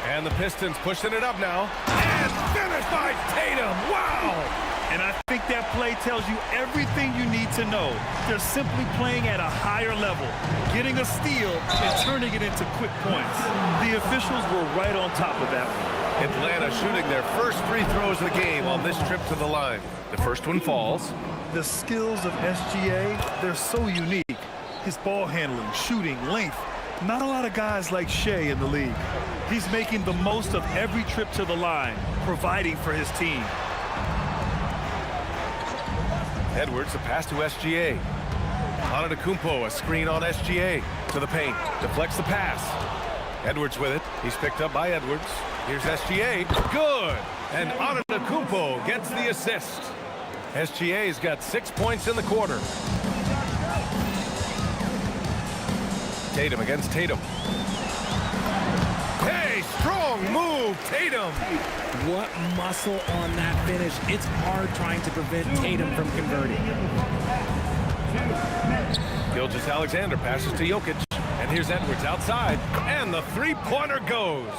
And the Pistons pushing it up now. And finished by Tatum. Wow! And I think that play tells you everything you need to know. They're simply playing at a higher level, getting a steal and turning it into quick points. The officials were right on top of that one. Atlanta shooting their first free throws of the game on this trip to the line. The first one falls. The skills of SGA, they're so unique. His ball handling, shooting, length. Not a lot of guys like Shai in the league. He's making the most of every trip to the line, providing for his team. Edwards, a pass to SGA. Antetokounmpo, a screen on SGA. To the paint. Deflects the pass. Edwards with it. He's picked up by Edwards. Here's SGA. Good. And Antetokounmpo gets the assist. SGA's got 6 points in the quarter. Tatum against Tatum. Hey, strong move, Tatum. What muscle on that finish. It's hard trying to prevent Tatum from converting. Gilgeous-Alexander passes to Jokic. And here's Edwards outside. And the three-pointer goes.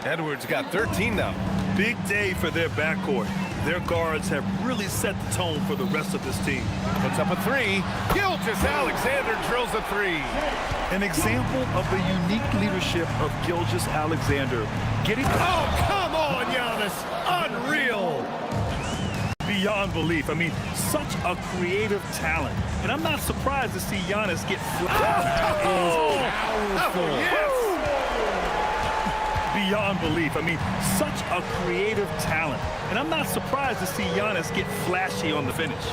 Edwards got 13 now. Big day for their backcourt. Their guards have really set the tone for the rest of this team. Puts up a three. Gilgeous-Alexander drills a three. An example of the unique leadership of Gilgeous-Alexander. Oh, come on, Giannis. Unreal. Beyond belief. I mean, such a creative talent. And I'm not surprised to see Giannis get flat. Beyond belief. I mean, such a creative talent. And I'm not surprised to see Giannis get flashy on the finish.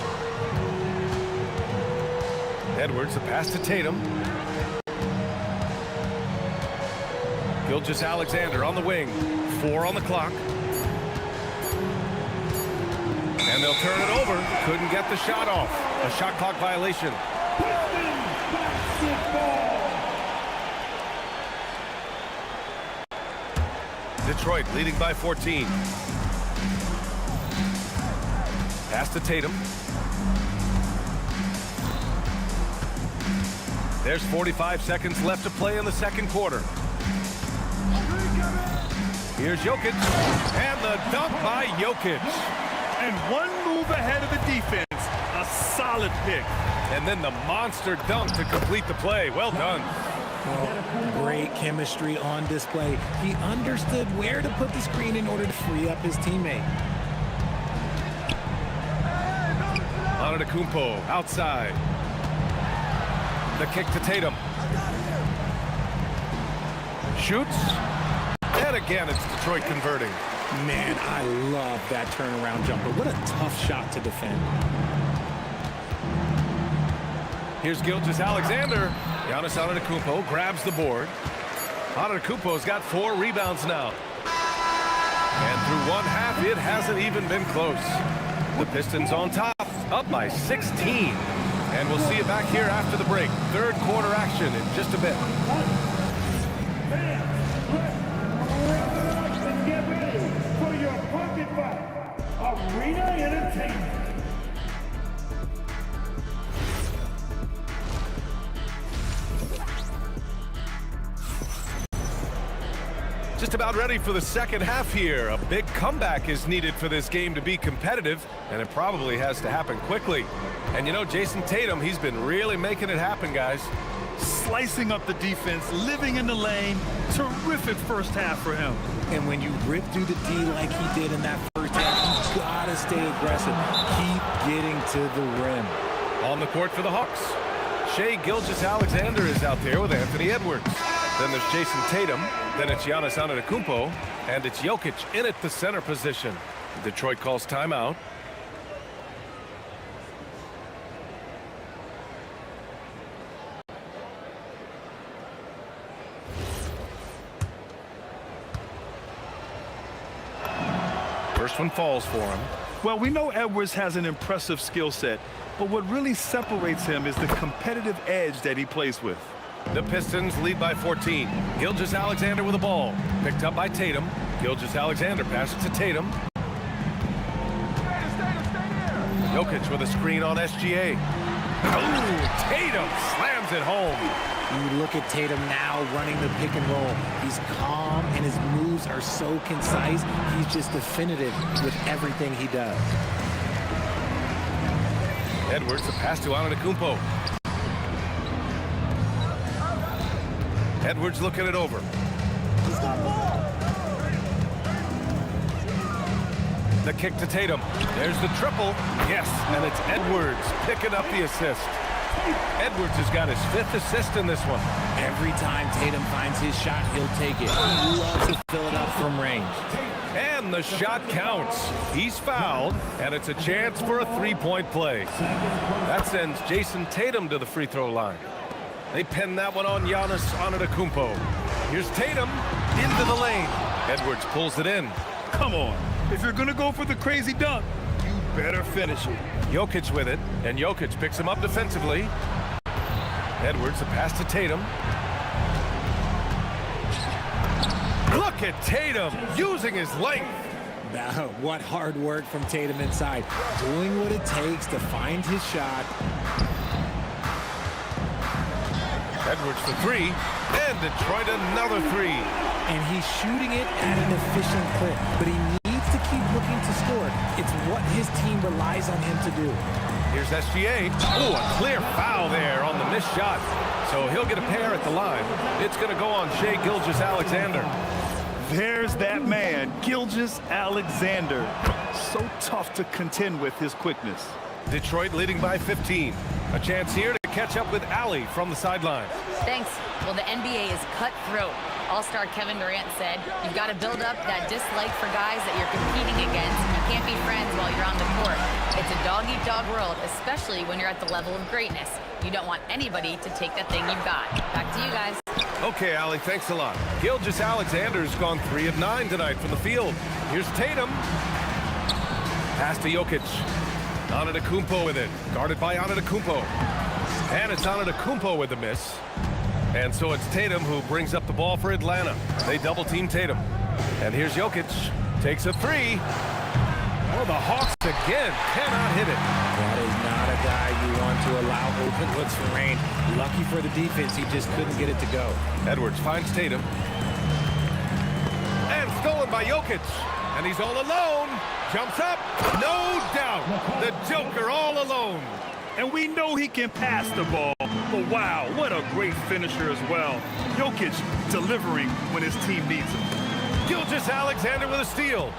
Edwards, the pass to Tatum. Gilgeous-Alexander on the wing. 4 on the clock. And they'll turn it over. Couldn't get the shot off. A shot clock violation. Detroit leading by 14. Pass to Tatum. There's 45 seconds left to play in the second quarter. Here's Jokic. And the dunk by Jokic. And one move ahead of the defense. A solid pick. And then the monster dunk to complete the play. Well done. Well, great chemistry on display. He understood where to put the screen in order to free up his teammate. Antetokounmpo outside. The kick to Tatum. Shoots. And again, it's Detroit converting. Man, I love that turnaround jumper. What a tough shot to defend. Here's Gilgeous-Alexander. Giannis Antetokounmpo grabs the board. Antetokounmpo's got 4 rebounds now. And through one half, it hasn't even been close. The Pistons on top, up by 16. And we'll see you back here after the break. Third quarter action in just a bit. And get ready for your pocket fight. Arena Entertainment. Just about ready for the second half here. A big comeback is needed for this game to be competitive, and it probably has to happen quickly. And you know, Jason Tatum, he's been really making it happen, guys. Slicing up the defense, living in the lane. Terrific first half for him. And when you rip through the D like he did in that first half, you gotta stay aggressive. Keep getting to the rim. On the court for the Hawks. Shai Gilgeous-Alexander is out there with Anthony Edwards. Then there's Jason Tatum. Then it's Giannis Antetokounmpo. And it's Jokic in at the center position. Detroit calls timeout. First one falls for him. Well, we know Edwards has an impressive skill set, but what really separates him is the competitive edge that he plays with. The Pistons lead by 14. Gilgeous-Alexander with the ball. Picked up by Tatum. Gilgeous-Alexander passes to Tatum. Jokic with a screen on SGA. Oh, Tatum slams it home. You look at Tatum now running the pick and roll. He's calm and his moves are so concise. He's just definitive with everything he does. Edwards, a pass to Antetokounmpo. Edwards looking it over. The kick to Tatum. There's the triple. Yes, and it's Edwards picking up the assist. Edwards has got his 5th assist in this one. Every time Tatum finds his shot, he'll take it. He loves to fill it up from range. And the shot counts. He's fouled, and it's a chance for a three-point play. That sends Jason Tatum to the free throw line. They pin that one on Giannis Antetokounmpo. Here's Tatum into the lane. Edwards pulls it in. Come on. If you're going to go for the crazy dunk, you better finish it. Jokic with it, and Jokic picks him up defensively. Edwards, a pass to Tatum. Look at Tatum using his length. What hard work from Tatum inside. Doing what it takes to find his shot. Edwards for three, and Detroit another three. And he's shooting it at an efficient clip, but he needs to keep looking to score. It's what his team relies on him to do. Here's SGA. Oh, a clear foul there on the missed shot. So he'll get a pair at the line. It's going to go on Shai Gilgeous-Alexander. There's that man, Gilgeous-Alexander. So tough to contend with his quickness. Detroit leading by 15. A chance here to catch up with Allie from the sideline. Thanks. Well, the NBA is cutthroat. All-star Kevin Durant said, you've got to build up that dislike for guys that you're competing against. You can't be friends while you're on the court. It's a dog-eat-dog world, especially when you're at the level of greatness. You don't want anybody to take the thing you've got. Back to you guys. Okay, Allie, thanks a lot. Gilgeous-Alexander's gone 3 of 9 tonight from the field. Here's Tatum. Pass to Jokic. Antetokounmpo with it. Guarded by Antetokounmpo. And it's Antetokounmpo with the miss. And so it's Tatum who brings up the ball for Atlanta. They double-team Tatum. And here's Jokic. Takes a three. Oh, the Hawks again cannot hit it. That is not a guy you want to allow open looks for rain. Lucky for the defense, he just couldn't get it to go. Edwards finds Tatum. And stolen by Jokic. And he's all alone. Jumps up. No doubt. The Joker all alone. And we know he can pass the ball. But wow, what a great finisher as well. Jokic delivering when his team needs him. Gilgeous-Alexander with a steal.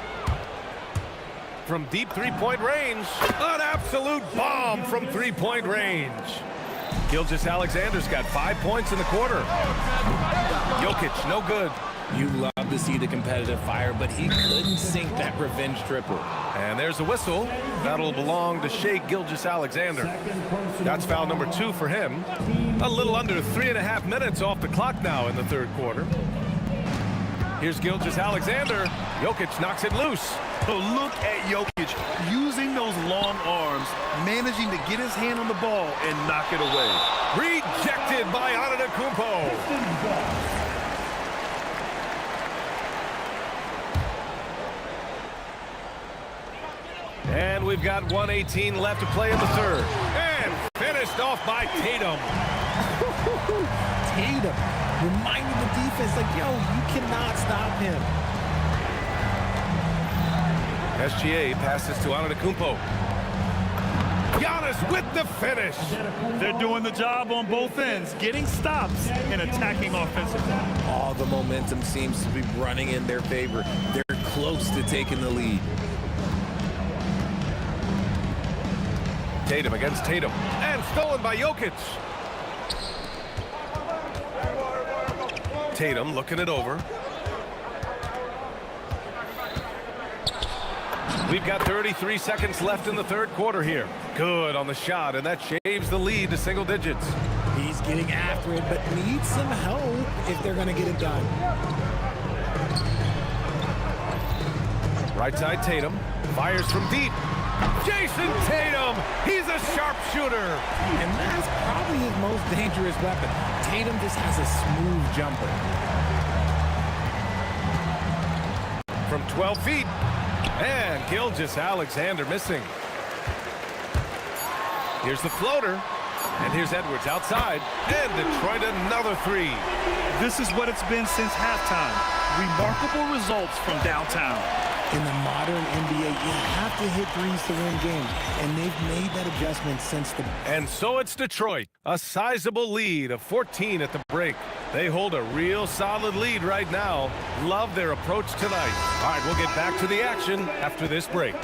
From deep three-point range. An absolute bomb from three-point range. Gilgeous-Alexander's got 5 points in the quarter. Jokic, no good. You love to see the competitive fire, but he couldn't sink that revenge triple. And there's a whistle. That'll belong to Shai Gilgeous-Alexander. That's foul number 2 for him. A little under 3.5 minutes off the clock now in the third quarter. Here's Gilgeous-Alexander. Jokic knocks it loose. So look at Jokic using those long arms, managing to get his hand on the ball and knock it away. Rejected by Antetokounmpo. And we've got 1:18 left to play in the third. And finished off by Tatum. Tatum reminding the defense, like, yo, you cannot stop him. SGA passes to Antetokounmpo. Giannis with the finish. They're doing the job on both ends, getting stops and attacking offensively. All the momentum seems to be running in their favor. They're close to taking the lead. Tatum against Tatum. And stolen by Jokic. Tatum looking it over. We've got 33 seconds left in the third quarter here. Good on the shot, and that shaves the lead to single digits. He's getting after it, but needs some help if they're going to get it done. Right side Tatum. Fires from deep. Jason Tatum! He's a sharpshooter! And that's probably his most dangerous weapon. Tatum just has a smooth jumper. From 12 feet. And Gilgeous-Alexander missing. Here's the floater. And here's Edwards outside. And Detroit another three. This is what it's been since halftime. Remarkable results from downtown. In the modern NBA, you have to hit threes to win games, and they've made that adjustment since the... And so it's Detroit, a sizable lead of 14 at the break. They hold a real solid lead right now. Love their approach tonight. All right, we'll get back to the action after this break.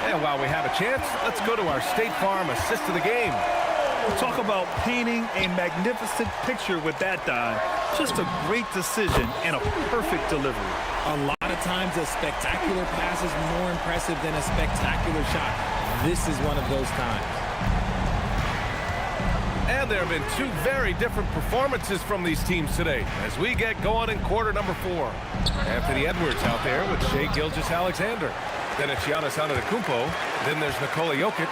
And while we have a chance, let's go to our State Farm assist of the game. Talk about painting a magnificent picture with that, Don. Just a great decision and a perfect delivery. A lot of times a spectacular pass is more impressive than a spectacular shot. This is one of those times. And there have been two very different performances from these teams today as we get going in quarter number 4. Anthony Edwards out there with Shai Gilgeous-Alexander. Then it's Giannis Antetokounmpo. Then there's Nikola Jokic.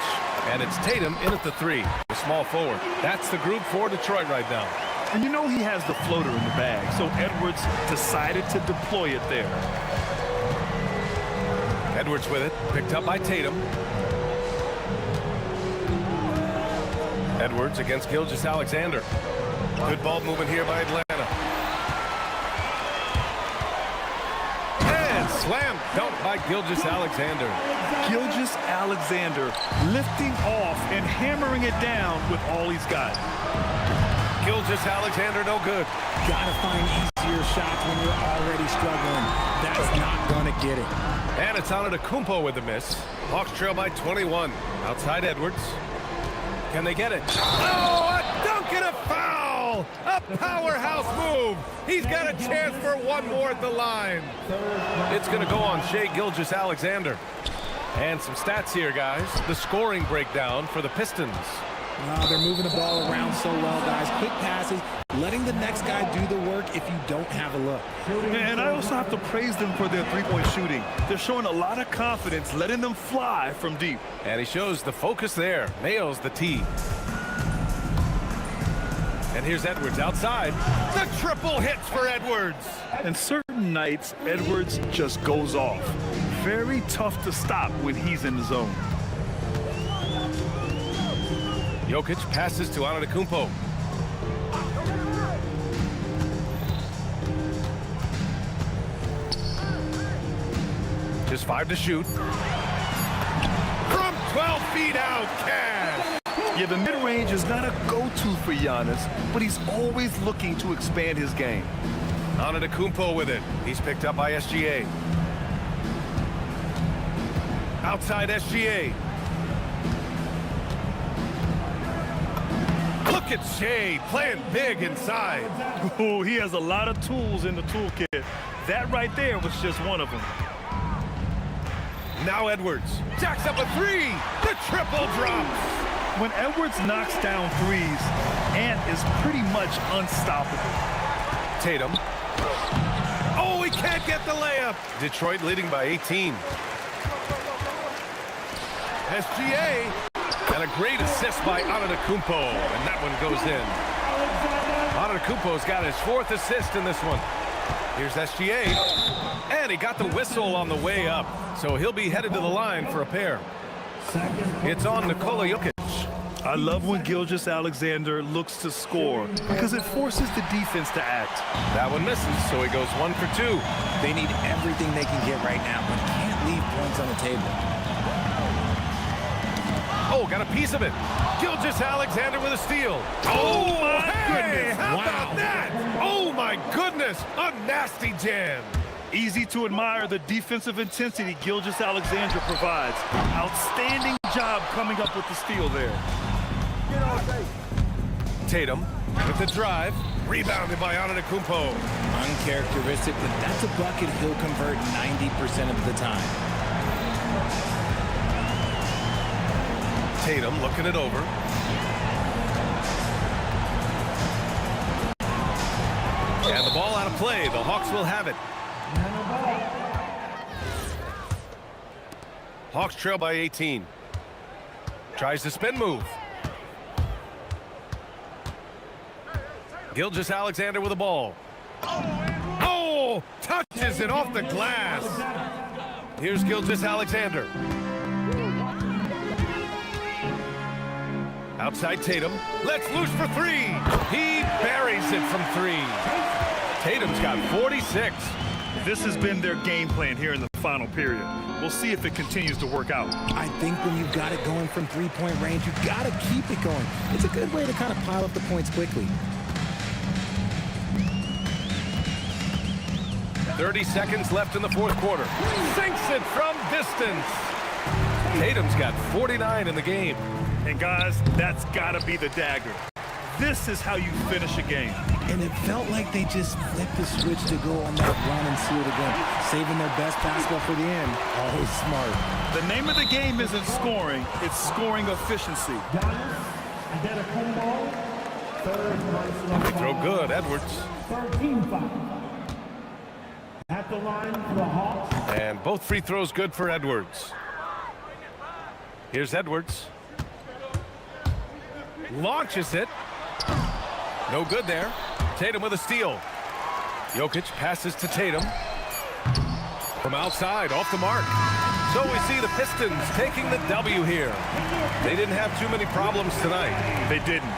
And it's Tatum in at the 3, the small forward. That's the group for Detroit right now. And you know he has the floater in the bag, so Edwards decided to deploy it there. Edwards with it, picked up by Tatum. Edwards against Gilgeous-Alexander. Good ball movement here by Atlanta. And slam dunk by Gilgeous-Alexander. Gilgeous-Alexander lifting off and hammering it down with all he's got. Gilgeous-Alexander no good. Gotta find easier shots when you're already struggling. That's not gonna get it. And it's Antetokounmpo with the miss. Hawks trail by 21. Outside Edwards. Can they get it? Oh, a dunk and a foul! A powerhouse move. He's got a chance for one more at the line. It's going to go on Shai Gilgeous-Alexander. And some stats here, guys. The scoring breakdown for the Pistons. They're moving the ball around so well, guys. Quick passes, letting the next guy do the work if you don't have a look. And I also have to praise them for their three-point shooting. They're showing a lot of confidence, letting them fly from deep. And he shows the focus there. Nails the tee. And here's Edwards outside. The triple hits for Edwards. And certain nights, Edwards just goes off. Very tough to stop when he's in the zone. Jokic passes to Antetokounmpo. Just 5 to shoot. From 12 feet out, Cash. Yeah, the mid-range is not a go-to for Giannis, but he's always looking to expand his game. Antetokounmpo with it. He's picked up by SGA. Outside SGA. Look at Shai playing big inside. Oh, he has a lot of tools in the toolkit. That right there was just one of them. Now Edwards jacks up a 3. The triple drops. When Edwards knocks down threes, Ant is pretty much unstoppable. Tatum. Oh, he can't get the layup. Detroit leading by 18. SGA. And a great assist by Antetokounmpo, and that one goes in. Antetokounmpo's got his 4th assist in this one. Here's SGA, and he got the whistle on the way up, so he'll be headed to the line for a pair. It's on Nikola Jokic. I love when Gilgeous-Alexander looks to score because it forces the defense to act. That one misses, so he goes 1 for 2. They need everything they can get right now, but can't leave points on the table. Oh, got a piece of it. Gilgeous-Alexander with a steal. Oh, my goodness. How about that? Oh, my goodness. A nasty jam. Easy to admire the defensive intensity Gilgeous-Alexander provides. Outstanding job coming up with the steal there. Tatum with the drive. Rebounded by Antetokounmpo. Uncharacteristic, but that's a bucket he'll convert 90% of the time. Tatum looking it over. And the ball out of play. The Hawks will have it. Hawks trail by 18. Tries the spin move. Gilgeous-Alexander with the ball. Oh! Touches it off the glass. Here's Gilgeous-Alexander. Outside Tatum. Let's loose for 3. He buries it from 3. Tatum's got 46. This has been their game plan here in the final period. We'll see if it continues to work out. I think when you've got it going from three-point range, you've got to keep it going. It's a good way to kind of pile up the points quickly. 30 seconds left in the 4th quarter. Sinks it from distance. Tatum's got 49 in the game. And guys, that's got to be the dagger. This is how you finish a game. And it felt like they just flipped the switch to go on that run and seal the game, saving their best basketball for the end. Always smart. The name of the game isn't scoring, it's scoring efficiency. They throw good, Edwards. 13 foul. At the line for the Hawks. And both free throws good for Edwards. Here's Edwards. Launches it. No good there. Tatum with a steal. Jokic passes to Tatum. From outside, off the mark. So we see the Pistons taking the W here. They didn't have too many problems tonight. They didn't.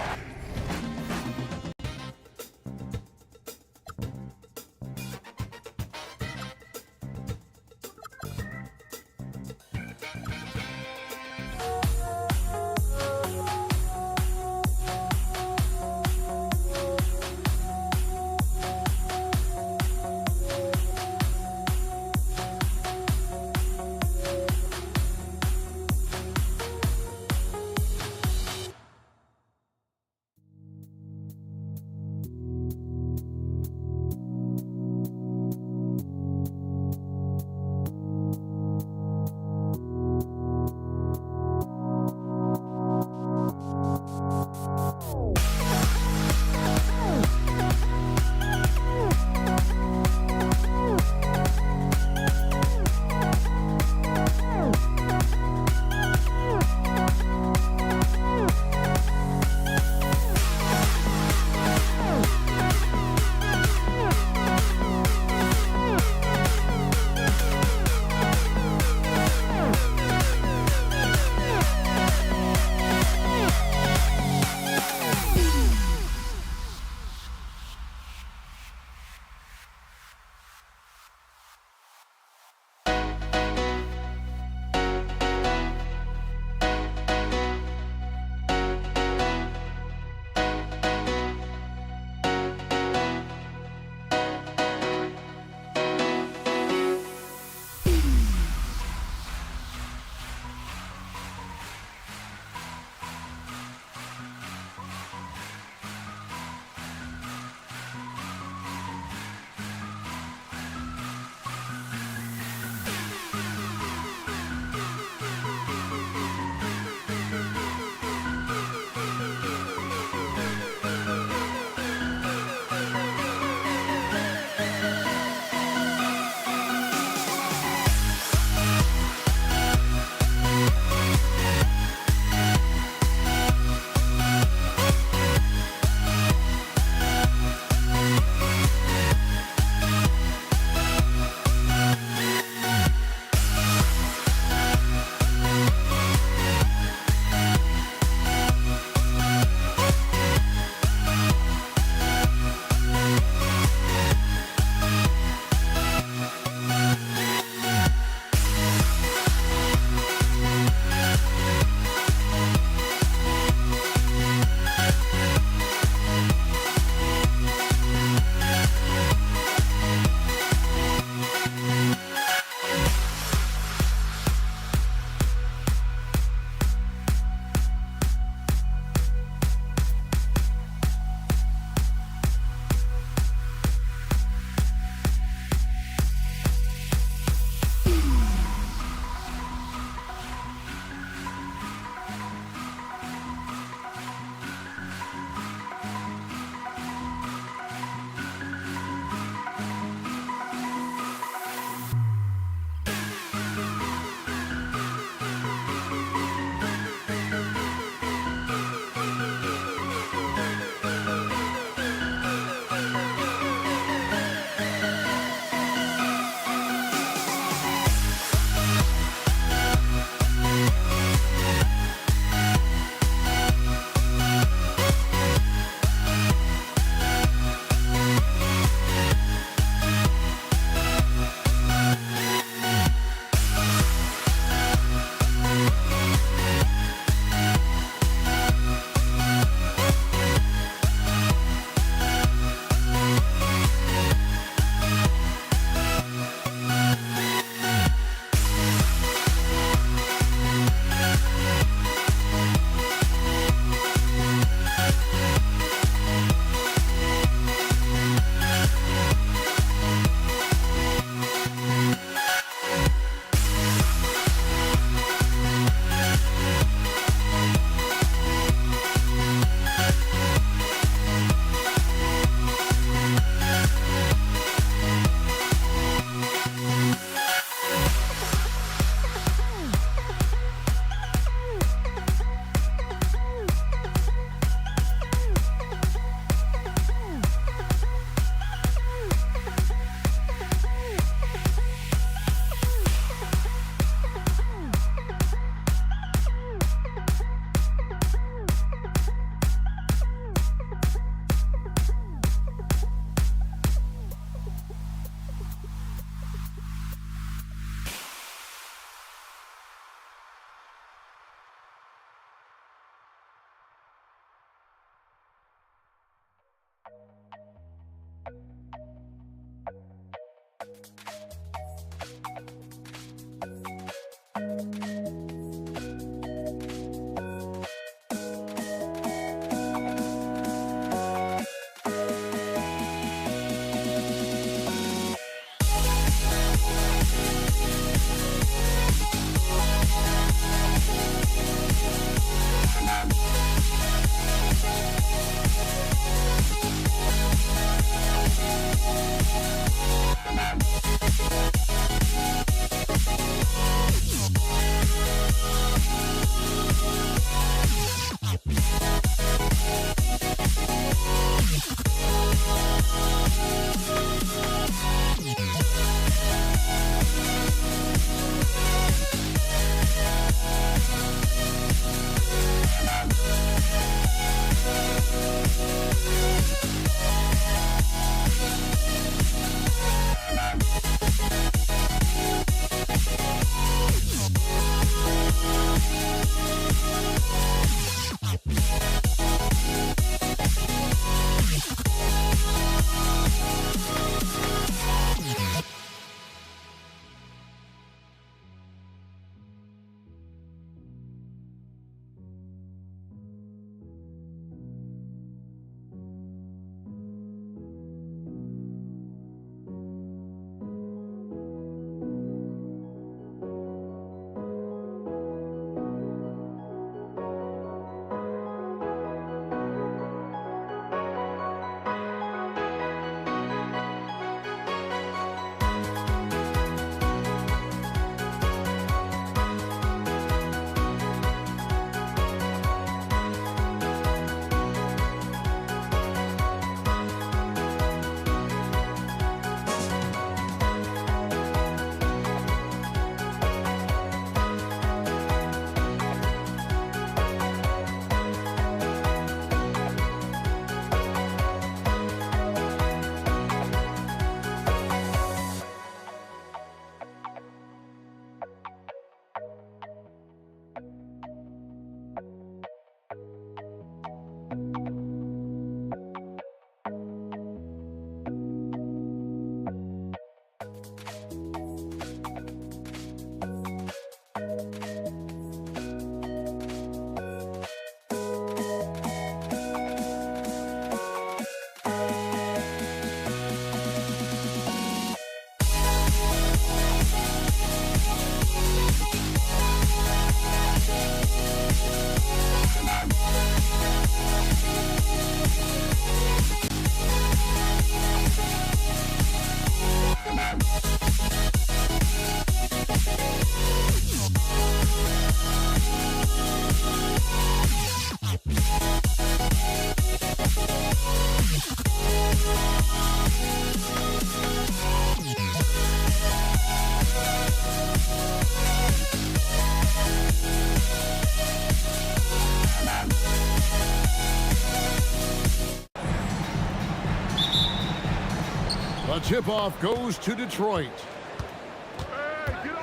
The tip-off goes to Detroit.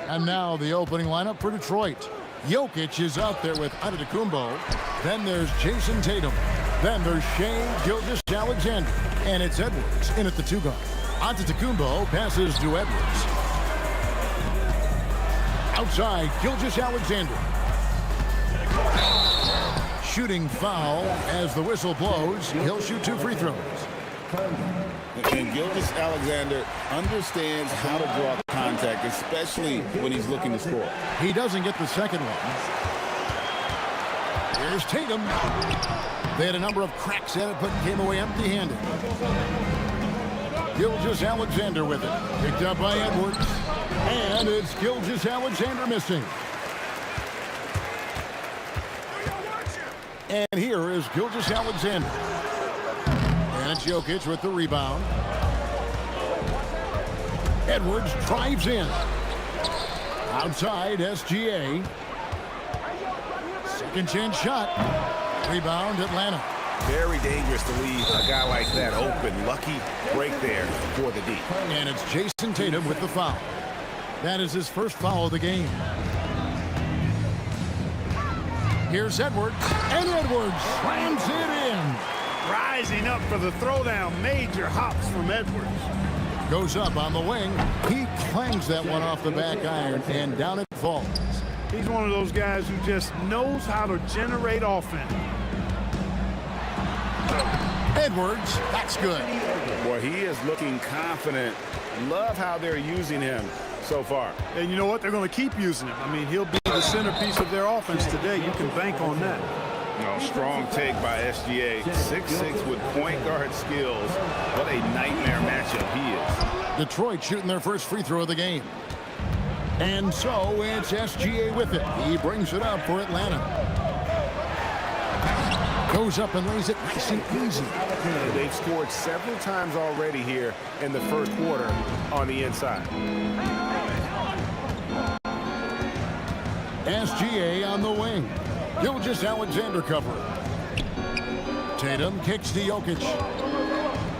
And now the opening lineup for Detroit. Jokic is out there with Antetokounmpo. Then there's Jason Tatum. Then there's Shea Gilgeous-Alexander. And it's Edwards in at the 2-guard. Antetokounmpo passes to Edwards. Outside, Gilgeous-Alexander. Shooting foul as the whistle blows. He'll shoot 2 free throws. And Gilgeous-Alexander understands how to draw contact, especially when he's looking to score. He doesn't get the second one. Here's Tatum. They had a number of cracks at it, but came away empty-handed. Gilgeous-Alexander with it. Picked up by Edwards. And it's Gilgeous-Alexander missing. And here is Gilgeous-Alexander. And it's Jokic with the rebound. Edwards drives in. Outside, SGA. Second chance shot. Rebound, Atlanta. Very dangerous to leave a guy like that open. Lucky break there for the D. And it's Jason Tatum with the foul. That is his first foul of the game. Here's Edwards. And Edwards slams it in. Rising up for the throwdown. Major hops from Edwards. Goes up on the wing. He clangs that one off the back iron, and down it falls. He's one of those guys who just knows how to generate offense. Edwards, that's good. Boy, he is looking confident. Love how they're using him so far. And you know what? They're going to keep using him. I mean, he'll be the centerpiece of their offense today. You can bank on that. Strong take by SGA. 6'6" with point guard skills. What a nightmare matchup he is. Detroit shooting their first free throw of the game. And so it's SGA with it. He brings it up for Atlanta. Goes up and lays it nice and easy. They've scored several times already here in the first quarter on the inside. SGA on the wing. Gilgeous-Alexander covering. Tatum kicks to Jokic.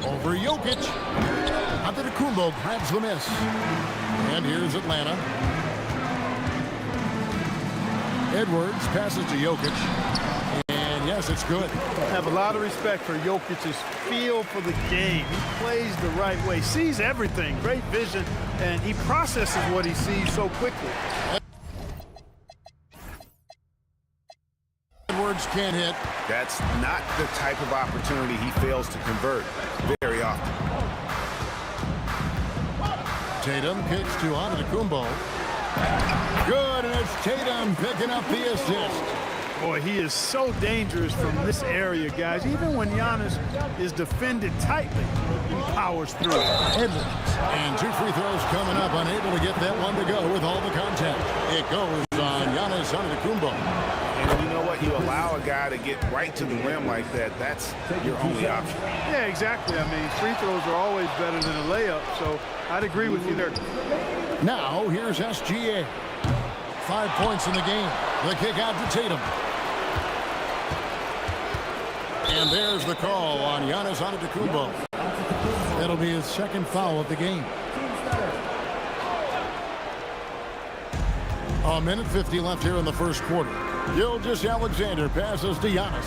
Over Jokic. Antetokounmpo grabs the miss. And here's Atlanta. Edwards passes to Jokic. And yes, it's good. I have a lot of respect for Jokic's feel for the game. He plays the right way, sees everything, great vision, and he processes what he sees so quickly. Edwards can't hit. That's not the type of opportunity he fails to convert very often. Tatum kicks to Antetokounmpo. Good, and it's Tatum picking up the assist. Boy, he is so dangerous from this area, guys. Even when Giannis is defended tightly, he powers through. Edwards. And 2 free throws coming up, unable to get that one to go with all the contact. It goes on Giannis Antetokounmpo. And you know what? You allow a guy to get right to the rim like that, that's your only option. Yeah, exactly. I mean, free throws are always better than a layup, so I'd agree with you there. Now, here's SGA. 5 points in the game. The kick out to Tatum. And there's the call on Giannis Antetokounmpo. That'll be his second foul of the game. A minute 50 left here in the first quarter. Gilgeous-Alexander passes to Giannis.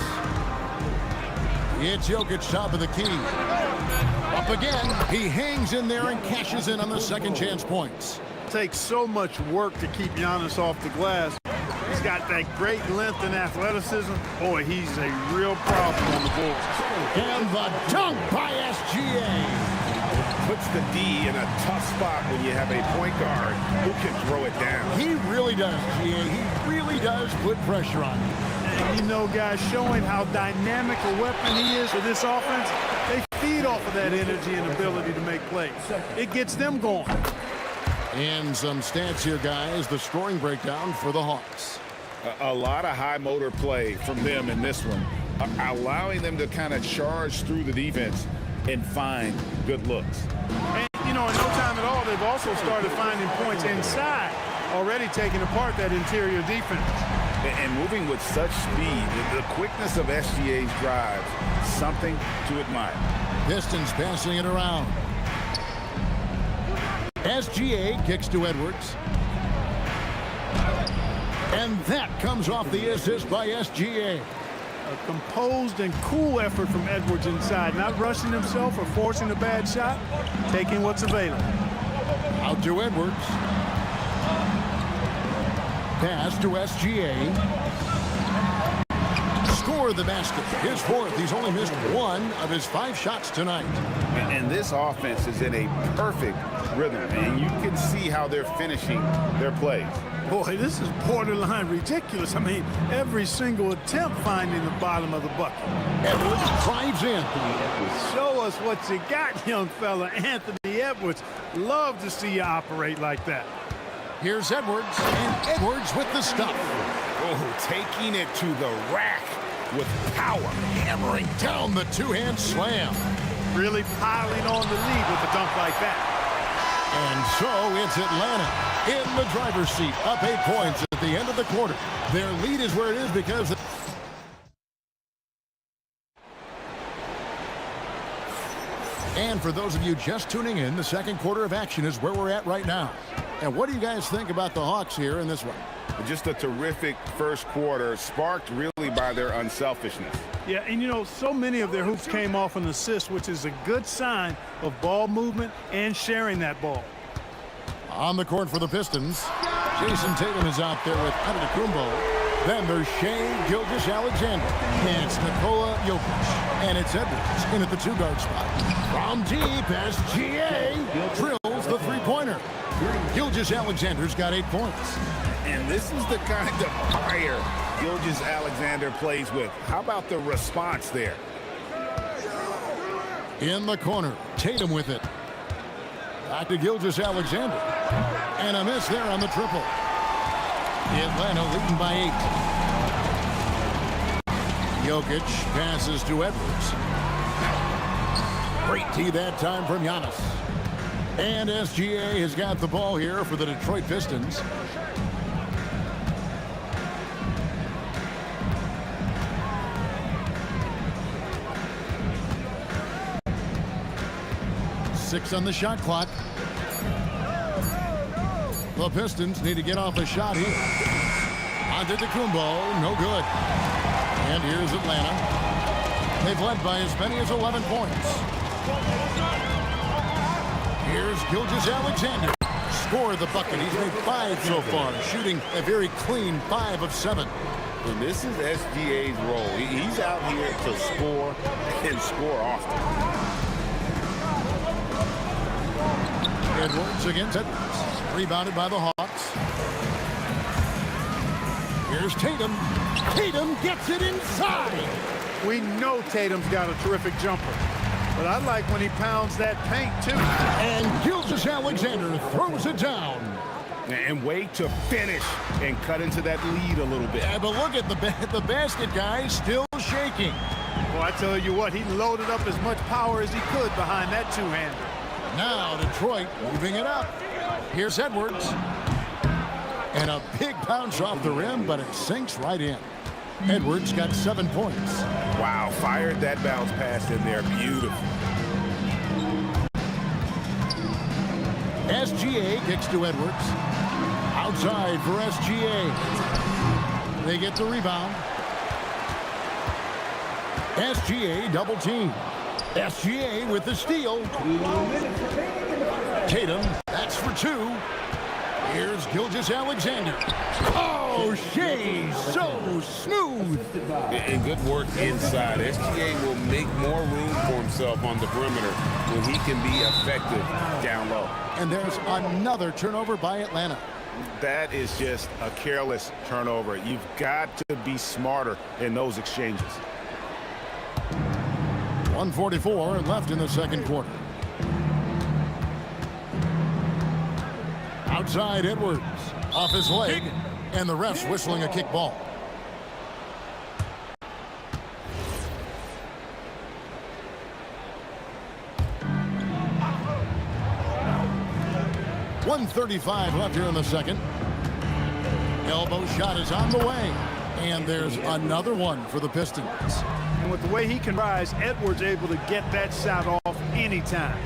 It's Jokic top of the key. Up again. He hangs in there and cashes in on the second chance points. Takes so much work to keep Giannis off the glass. He's got that great length and athleticism. Boy, he's a real problem on the board. And the dunk by SGA. Puts the D in a tough spot when you have a point guard who can throw it down. He really does, GA. He really does put pressure on him. And you know, guys, showing how dynamic a weapon he is for this offense, they feed off of that energy and ability to make plays. It gets them going. And some stats here, guys. The scoring breakdown for the Hawks. A lot of high motor play from them in this one, allowing them to kind of charge through the defense and find good looks. And, you know, in no time at all, they've also started finding points inside, already taking apart that interior defense. And moving with such speed, the quickness of SGA's drives, something to admire. Pistons passing it around. SGA kicks to Edwards. And that comes off the assist by SGA. A composed and cool effort from Edwards inside, not rushing himself or forcing a bad shot, taking what's available. Out to Edwards. Pass to SGA. Score the basket. His fourth. He's only missed one of his 5 shots tonight. And this offense is in a perfect rhythm, and you can see how they're finishing their plays. Boy, this is borderline ridiculous. I mean, every single attempt finding the bottom of the bucket. Edwards drives in. Show us what you got, young fella. Anthony Edwards. Love to see you operate like that. Here's Edwards, and Edwards with the stuff. Oh, taking it to the rack with power. Hammering down the two-hand slam. Really piling on the lead with a dunk like that. And so it's Atlanta in the driver's seat, up 8 points at the end of the quarter. Their lead is where it is because... And for those of you just tuning in, the second quarter of action is where we're at right now. And what do you guys think about the Hawks here in this one? Just a terrific first quarter, sparked really by their unselfishness. Yeah, and you know, so many of their hoops came off an assist, which is a good sign of ball movement and sharing that ball. On the court for the Pistons, Jason Tatum is out there with Antetokounmpo. Then there's Shai Gilgeous-Alexander. And it's Nikola Jokic. And it's Edwards in at the 2-guard spot. From deep, SGA drills the three-pointer. Gilgeous-Alexander's got 8 points. And this is the kind of fire Gilgeous-Alexander plays with. How about the response there? In the corner, Tatum with it. Back to Gilgeous-Alexander. And a miss there on the triple. Atlanta leading by 8. Jokic passes to Edwards. Great tee that time from Giannis. And SGA has got the ball here for the Detroit Pistons. Six on the shot clock. The Pistons need to get off a shot here. Antetokounmpo, no good. And here's Atlanta. They've led by as many as 11 points. Here's Gilgeous-Alexander. Scored the bucket. He's made 5 so far, shooting a very clean 5 of 7. And this is SGA's role. He's out here to score and score often. Edwards against Edwards. Rebounded by the Hawks. Here's Tatum. Tatum gets it inside. We know Tatum's got a terrific jumper. But I like when he pounds that paint, too. And Gilgeous-Alexander throws it down. And wait to finish and cut into that lead a little bit. Yeah, but look at the basket, guys, still shaking. Well, I tell you what, he loaded up as much power as he could behind that two-hander. Now Detroit moving it up. Here's Edwards. And a big bounce off the rim, but it sinks right in. Edwards got 7 points. Wow, fired that bounce pass in there. Beautiful. SGA kicks to Edwards. Outside for SGA. They get the rebound. SGA double team. SGA with the steal. Tatum, that's for 2. Here's Gilgeous-Alexander. Oh, Shai, so smooth. And good work inside. SGA will make more room for himself on the perimeter when he can be effective down low. And there's another turnover by Atlanta. That is just a careless turnover. You've got to be smarter in those exchanges. 1:44 left in the second quarter. Outside Edwards. Off his leg. And the ref's whistling a kick ball. .135 left here in the second. Elbow shot is on the way. And there's another one for the Pistons. And with the way he can rise, Edwards able to get that shot off anytime.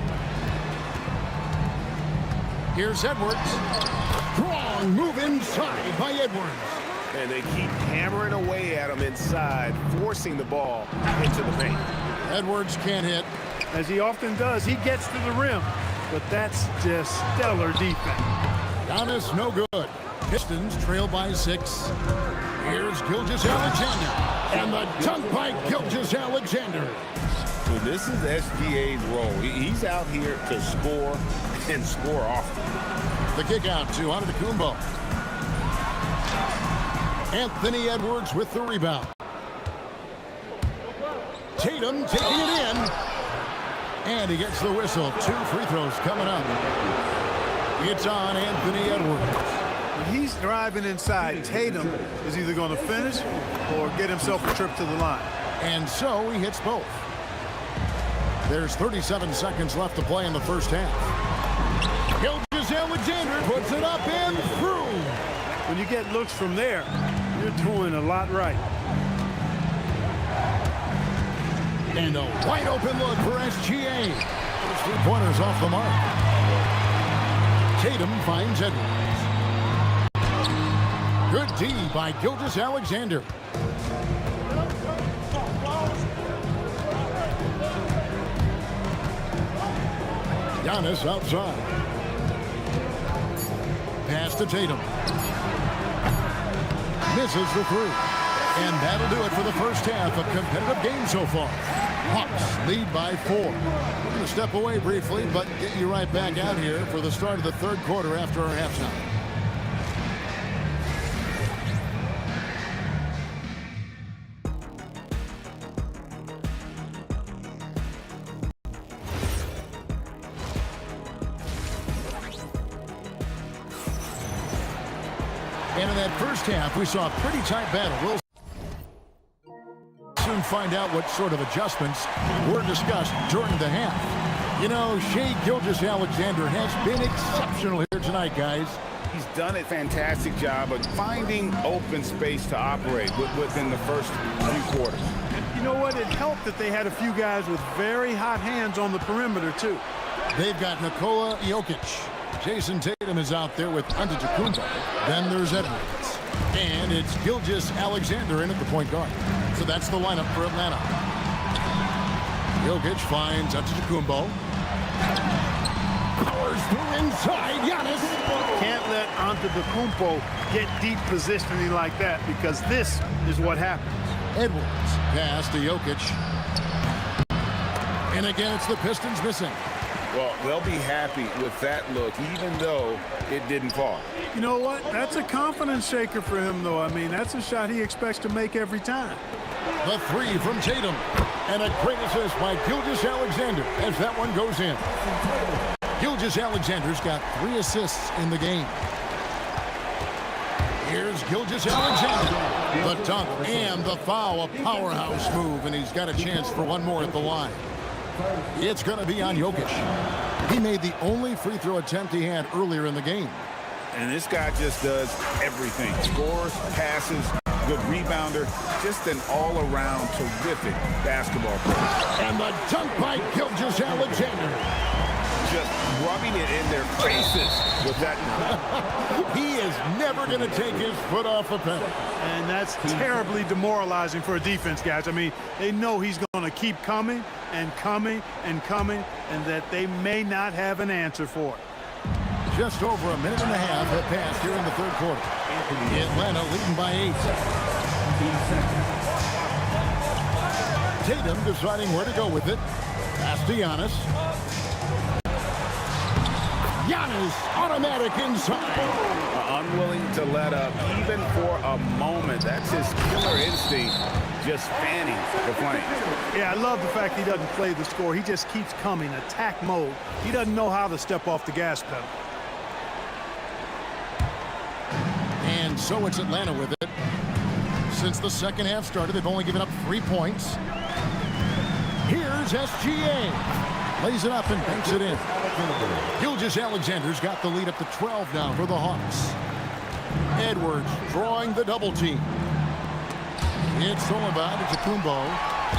Here's Edwards. Strong move inside by Edwards. And they keep hammering away at him inside, forcing the ball into the paint. Edwards can't hit. As he often does, he gets to the rim. But that's just stellar defense. Giannis no good. Pistons trail by 6. Here's Gilgeous-Alexander. And the dunk by Gilgeous-Alexander. So this is SGA's role. He's out here to score and score often. The kick out to Antetokounmpo. Anthony Edwards with the rebound. Tatum taking it in. And he gets the whistle. 2 free throws coming up. It's on Anthony Edwards. When he's driving inside, Tatum is either going to finish or get himself a trip to the line. And so he hits both. There's 37 seconds left to play in the first half. Gilgeous-Alexander puts it up and through. When you get looks from there, you're doing a lot right. And a wide open look for SGA. 3-pointers off the mark. Tatum finds Edwards. Good D by Gilgeous-Alexander. Giannis outside. Pass to Tatum. Misses the 3. And that'll do it for the first half. A competitive game so far. Hawks lead by 4. We're going to step away briefly, but get you right back out here for the start of the third quarter after our halftime. And in that first half, we saw a pretty tight battle. We'll soon find out what sort of adjustments were discussed during the half. You know, Shai Gilgeous-Alexander has been exceptional here tonight, guys. He's done a fantastic job of finding open space to operate within the first few quarters. You know what? It helped that they had a few guys with very hot hands on the perimeter, too. They've got Nikola Jokic. Jason Tatum is out there with Antetokounmpo. Then there's Edwards. And it's Gilgeous-Alexander in at the point guard. So that's the lineup for Atlanta. Jokic finds Antetokounmpo. Powers through inside. Giannis. Can't let Antetokounmpo get deep positioning like that because this is what happens. Edwards pass to Jokic. And again, it's the Pistons missing. Well, they'll be happy with that look, even though it didn't fall. You know what? That's a confidence shaker for him, though. I mean, that's a shot he expects to make every time. The 3 from Tatum. And a great assist by Gilgeous-Alexander as that one goes in. Gilgeous-Alexander's got 3 assists in the game. Here's Gilgeous-Alexander. The dunk and the foul, a powerhouse move, and he's got a chance for one more at the line. It's going to be on Jokic. He made the only free throw attempt he had earlier in the game. And this guy just does everything. Scores, passes, good rebounder, just an all-around terrific basketball player. And the dunk by Gilgeous-Alexander. Just rubbing it in their faces with that. He is never going to take his foot off the pedal. And that's terribly demoralizing for a defense, guys. I mean, they know he's going to keep coming and coming and coming, and that they may not have an answer for it. Just over a minute and a half have passed here in the third quarter. Atlanta leading by 8. Tatum deciding where to go with it. Pass to Giannis. Giannis, automatic inside. Unwilling to let up even for a moment. That's his killer instinct, just fanning the flames. Yeah, I love the fact he doesn't play the score. He just keeps coming, attack mode. He doesn't know how to step off the gas pedal. And so it's Atlanta with it. Since the second half started, they've only given up 3 points. Here's SGA. Lays it up and banks it in. Gilgeous-Alexander's got the lead up to 12 now for the Hawks. Edwards drawing the double team. It's Sullivan to Kumbo,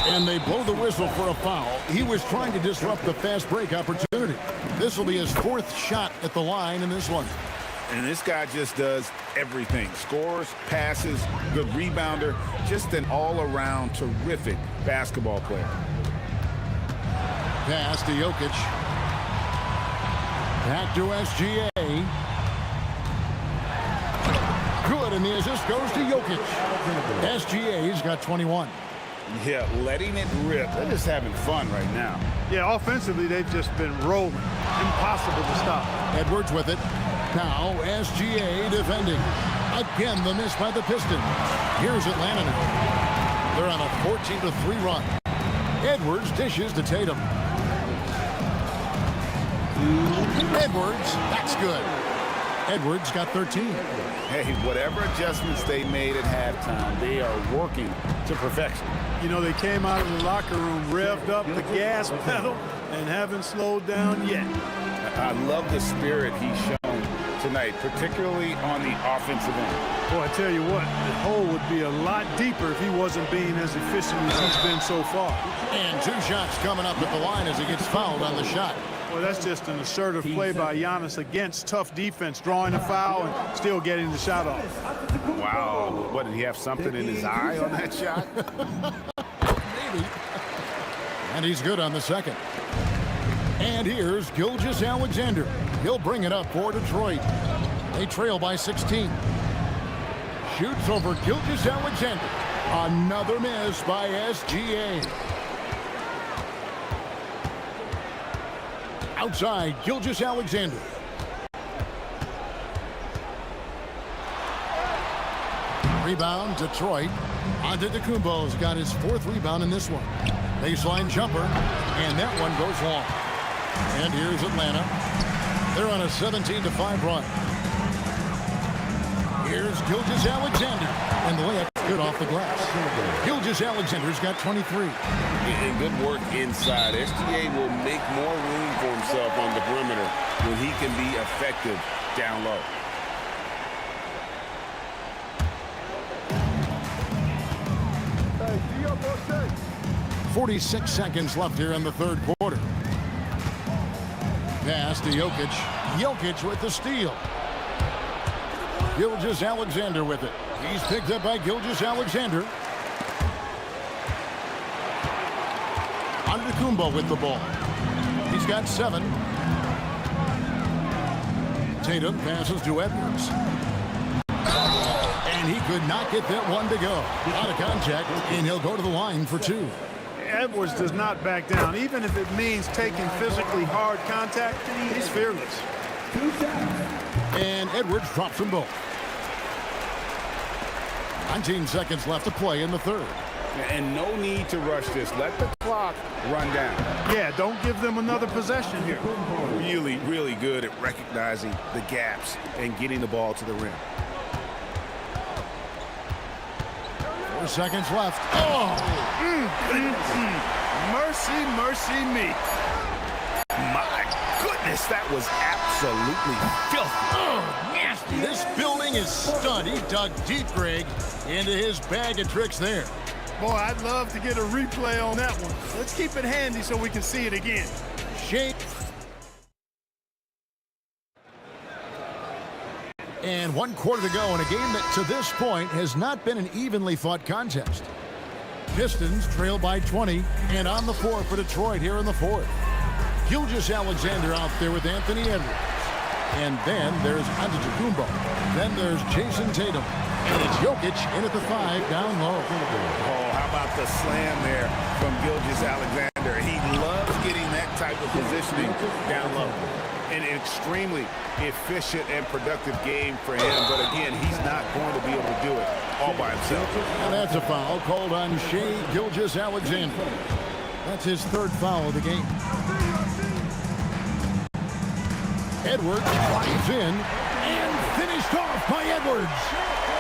and they blow the whistle for a foul. He was trying to disrupt the fast break opportunity. This will be his 4th shot at the line in this one. And this guy just does everything. Scores, passes, good rebounder, just an all-around terrific basketball player. Pass to Jokic. Back to SGA. Good, and the assist goes to Jokic. SGA's got 21. Yeah, letting it rip. They're just having fun right now. Yeah, offensively, they've just been rolling. Impossible to stop. Edwards with it. Now SGA defending. Again, the miss by the Pistons. Here's Atlanta now. They're on a 14-3 run. Edwards dishes to Tatum. Edwards, that's good. Edwards got 13. Hey, whatever adjustments they made at halftime, they are working to perfection. You know, they came out of the locker room, revved up the gas pedal, and haven't slowed down yet. I love the spirit he's shown tonight, particularly on the offensive end. Boy, I tell you what, the hole would be a lot deeper if he wasn't being as efficient as he's been so far. And 2 shots coming up at the line as he gets fouled on the shot. Well, that's just an assertive play by Giannis against tough defense, drawing a foul and still getting the shot off. Wow. What, did he have something in his eye on that shot? Maybe. And he's good on the second. And here's Gilgeous-Alexander. He'll bring it up for Detroit. They trail by 16. Shoots over Gilgeous-Alexander. Another miss by SGA. Outside, Gilgeous-Alexander. Rebound, Detroit. Antetokounmpo's got his 4th rebound in this one. Baseline jumper, and that one goes long. And here's Atlanta. They're on a 17-5 run. Here's Gilgeous-Alexander, and the layup's good off the glass. Gilgeous-Alexander's got 23. And good work inside. SGA will make more room for himself on the perimeter when he can be effective down low. Hey, 46 seconds left here in the 3rd quarter. Pass to Jokic. Jokic with the steal. Gilgeous-Alexander with it. He's picked up by Gilgeous-Alexander. Antetokounmpo with the ball. He's got 7. Tatum passes to Edwards. And he could not get that one to go. Out of contact, and he'll go to the line for 2. Edwards does not back down. Even if it means taking physically hard contact, he's fearless. And Edwards drops them both. 19 seconds left to play in the 3rd. And no need to rush this. Let the clock run down. Yeah, don't give them another possession here. Really, really good at recognizing the gaps and getting the ball to the rim. 4 seconds left. Oh! Mercy, mercy me. My goodness, that was absolutely filthy. Oh, nasty. This building is stunned. He dug deep, Greg, into his bag of tricks there. Boy, I'd love to get a replay on that one. Let's keep it handy so we can see it again. Shake. And 1 quarter to go in a game that to this point has not been an evenly fought contest. Pistons trail by 20 and on the floor for Detroit here in the 4th. Gilgeous-Alexander out there with Anthony Edwards. And then there's Antetokounmpo. Then there's Jason Tatum. And it's Jokic in at the 5 down low. Oh, how about the slam there from Gilgeous-Alexander? He loves getting that type of positioning down low. an extremely efficient and productive game for him. But again, he's not going to be able to do it all by himself. And that's a foul called on Shea Gilgeous-Alexander. That's his third foul of the game. Edwards drives in and finished off by Edwards.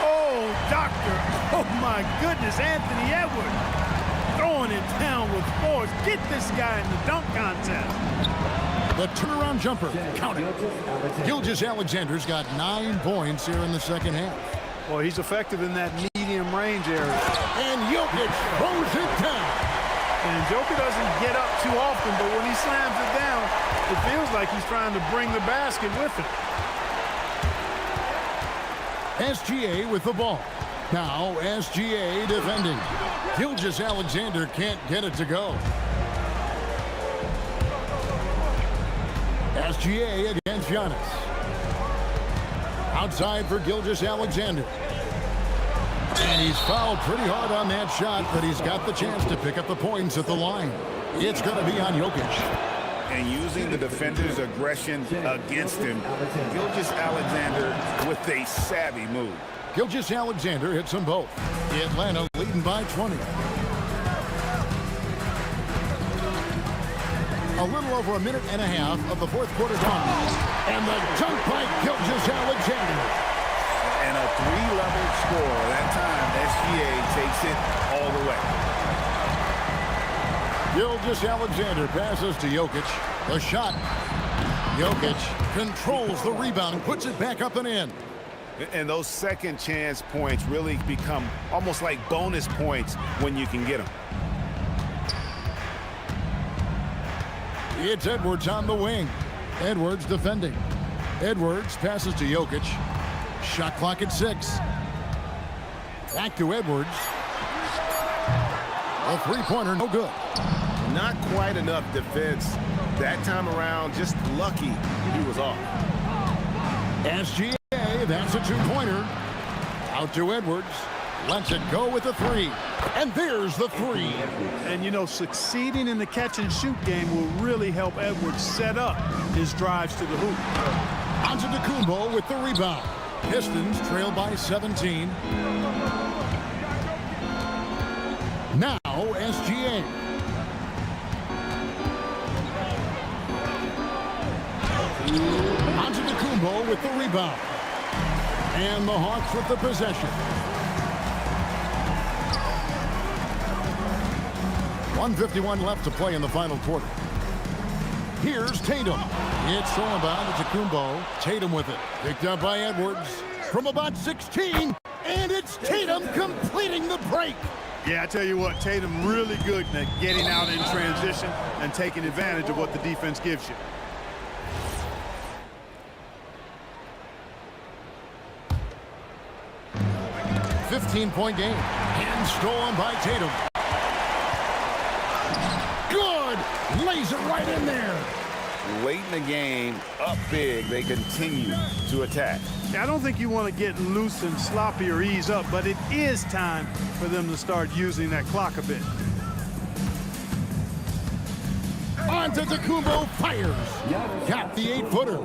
Oh, doctor. Oh, my goodness, Anthony Edwards. Throwing it down with force. Get this guy in the dunk contest. The turnaround jumper. Count it. Gilgeous-Alexander's got 9 points here in the second half. Well, he's effective in that medium range area. And Jokic throws it down. And Joker doesn't get up too often, but when he slams it down, it feels like he's trying to bring the basket with him. SGA with the ball. Now SGA defending. Gilgeous-Alexander can't get it to go. SGA against Giannis. Outside for Gilgeous-Alexander. And he's fouled pretty hard on that shot, but he's got the chance to pick up the points at the line. It's going to be on Jokic. And using the defender's aggression against him, Gilgeous-Alexander with a savvy move. Gilgeous-Alexander hits them both. Atlanta leading by 20. A little over a minute and a half of the fourth quarter gone. And the dunk by Gilgeous-Alexander. And a 3-level score. That time, SGA takes it all the way. Gilgeous-Alexander passes to Jokic. The shot. Jokic controls the rebound, puts it back up and in. And those second chance points really become almost like bonus points when you can get them. It's Edwards on the wing. Edwards defending. Edwards passes to Jokic. Shot clock at 6. Back to Edwards. A three-pointer, no good. Not quite enough defense that time around. Just lucky he was off. SGA, that's a two-pointer. Out to Edwards. Lets it go with a 3. And there's the 3. And, you know, succeeding in the catch-and-shoot game will really help Edwards set up his drives to the hoop. Onto Kumbo with the rebound. Pistons trail by 17. Now SGA. Onto Kumbo with the rebound. And the Hawks with the possession. 1:51 left to play in the final quarter. Here's Tatum. It's thrown by to Kumbo. Tatum with it. Picked up by Edwards from about 16. And it's Tatum completing the break. Yeah, I tell you what, Tatum really good at getting out in transition and taking advantage of what the defense gives you. A 15-point game. And stolen by Tatum. Good! Lays it right in there. Late in the game, up big, they continue to attack. I don't think you want to get loose and sloppy or ease up, but it is time for them to start using that clock a bit. Antetokounmpo fires. Got the 8-footer.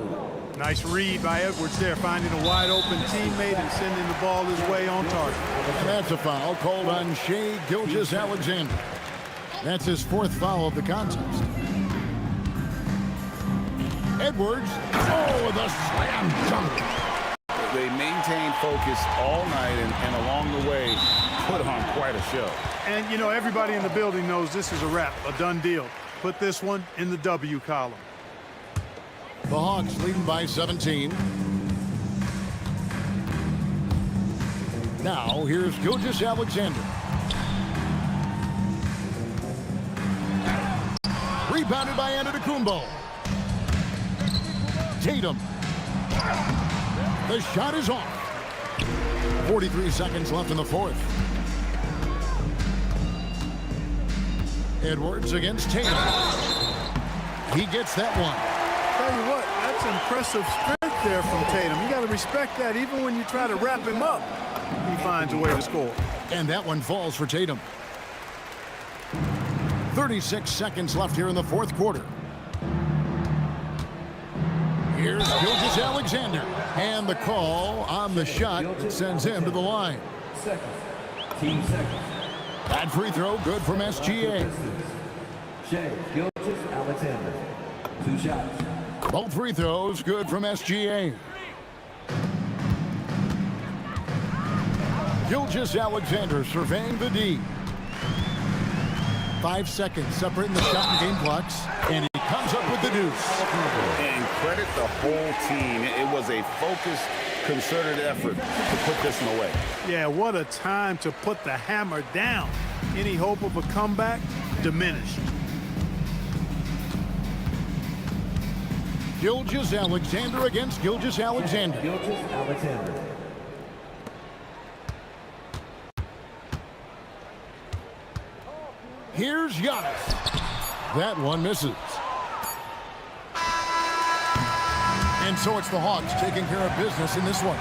Nice read by Edwards there, finding a wide-open teammate and sending the ball his way on target. That's a foul called on Shea Gilgeous-Alexander. That's his 4th foul of the contest. Edwards, oh, the slam dunk. They maintained focus all night and along the way put on quite a show. And, you know, everybody in the building knows this is a wrap, a done deal. Put this one in the W column. The Hawks leading by 17. Now, here's Gilgeous-Alexander. Rebounded by Antetokounmpo. Tatum. The shot is off. 43 seconds left in the 4th. Edwards against Tatum. He gets that one. Tell you what, that's impressive strength there from Tatum. You got to respect that. Even when you try to wrap him up, he finds a way to score. And that one falls for Tatum. 36 seconds left here in the 4th quarter. Here's Gilgeous-Alexander. And the call on the shot sends him to the line. Team second. That free throw good from SGA. Shea Gilgeous-Alexander. 2 shots. Both free throws good from SGA. Gilgeous-Alexander surveying the D. 5 seconds separating the shot and game clocks, and he comes up with the deuce. And credit the whole team. It was a focused, concerted effort to put this one away. Yeah, what a time to put the hammer down. Any hope of a comeback diminished. Gilgeous-Alexander against Gilgeous-Alexander. Gilgeous-Alexander. Here's Giannis. That one misses. And so it's the Hawks taking care of business in this one.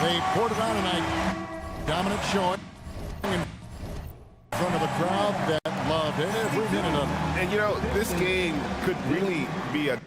They poured it on tonight. Dominant showing in front of the crowd that loved every minute of it. And, you know, this game could really be a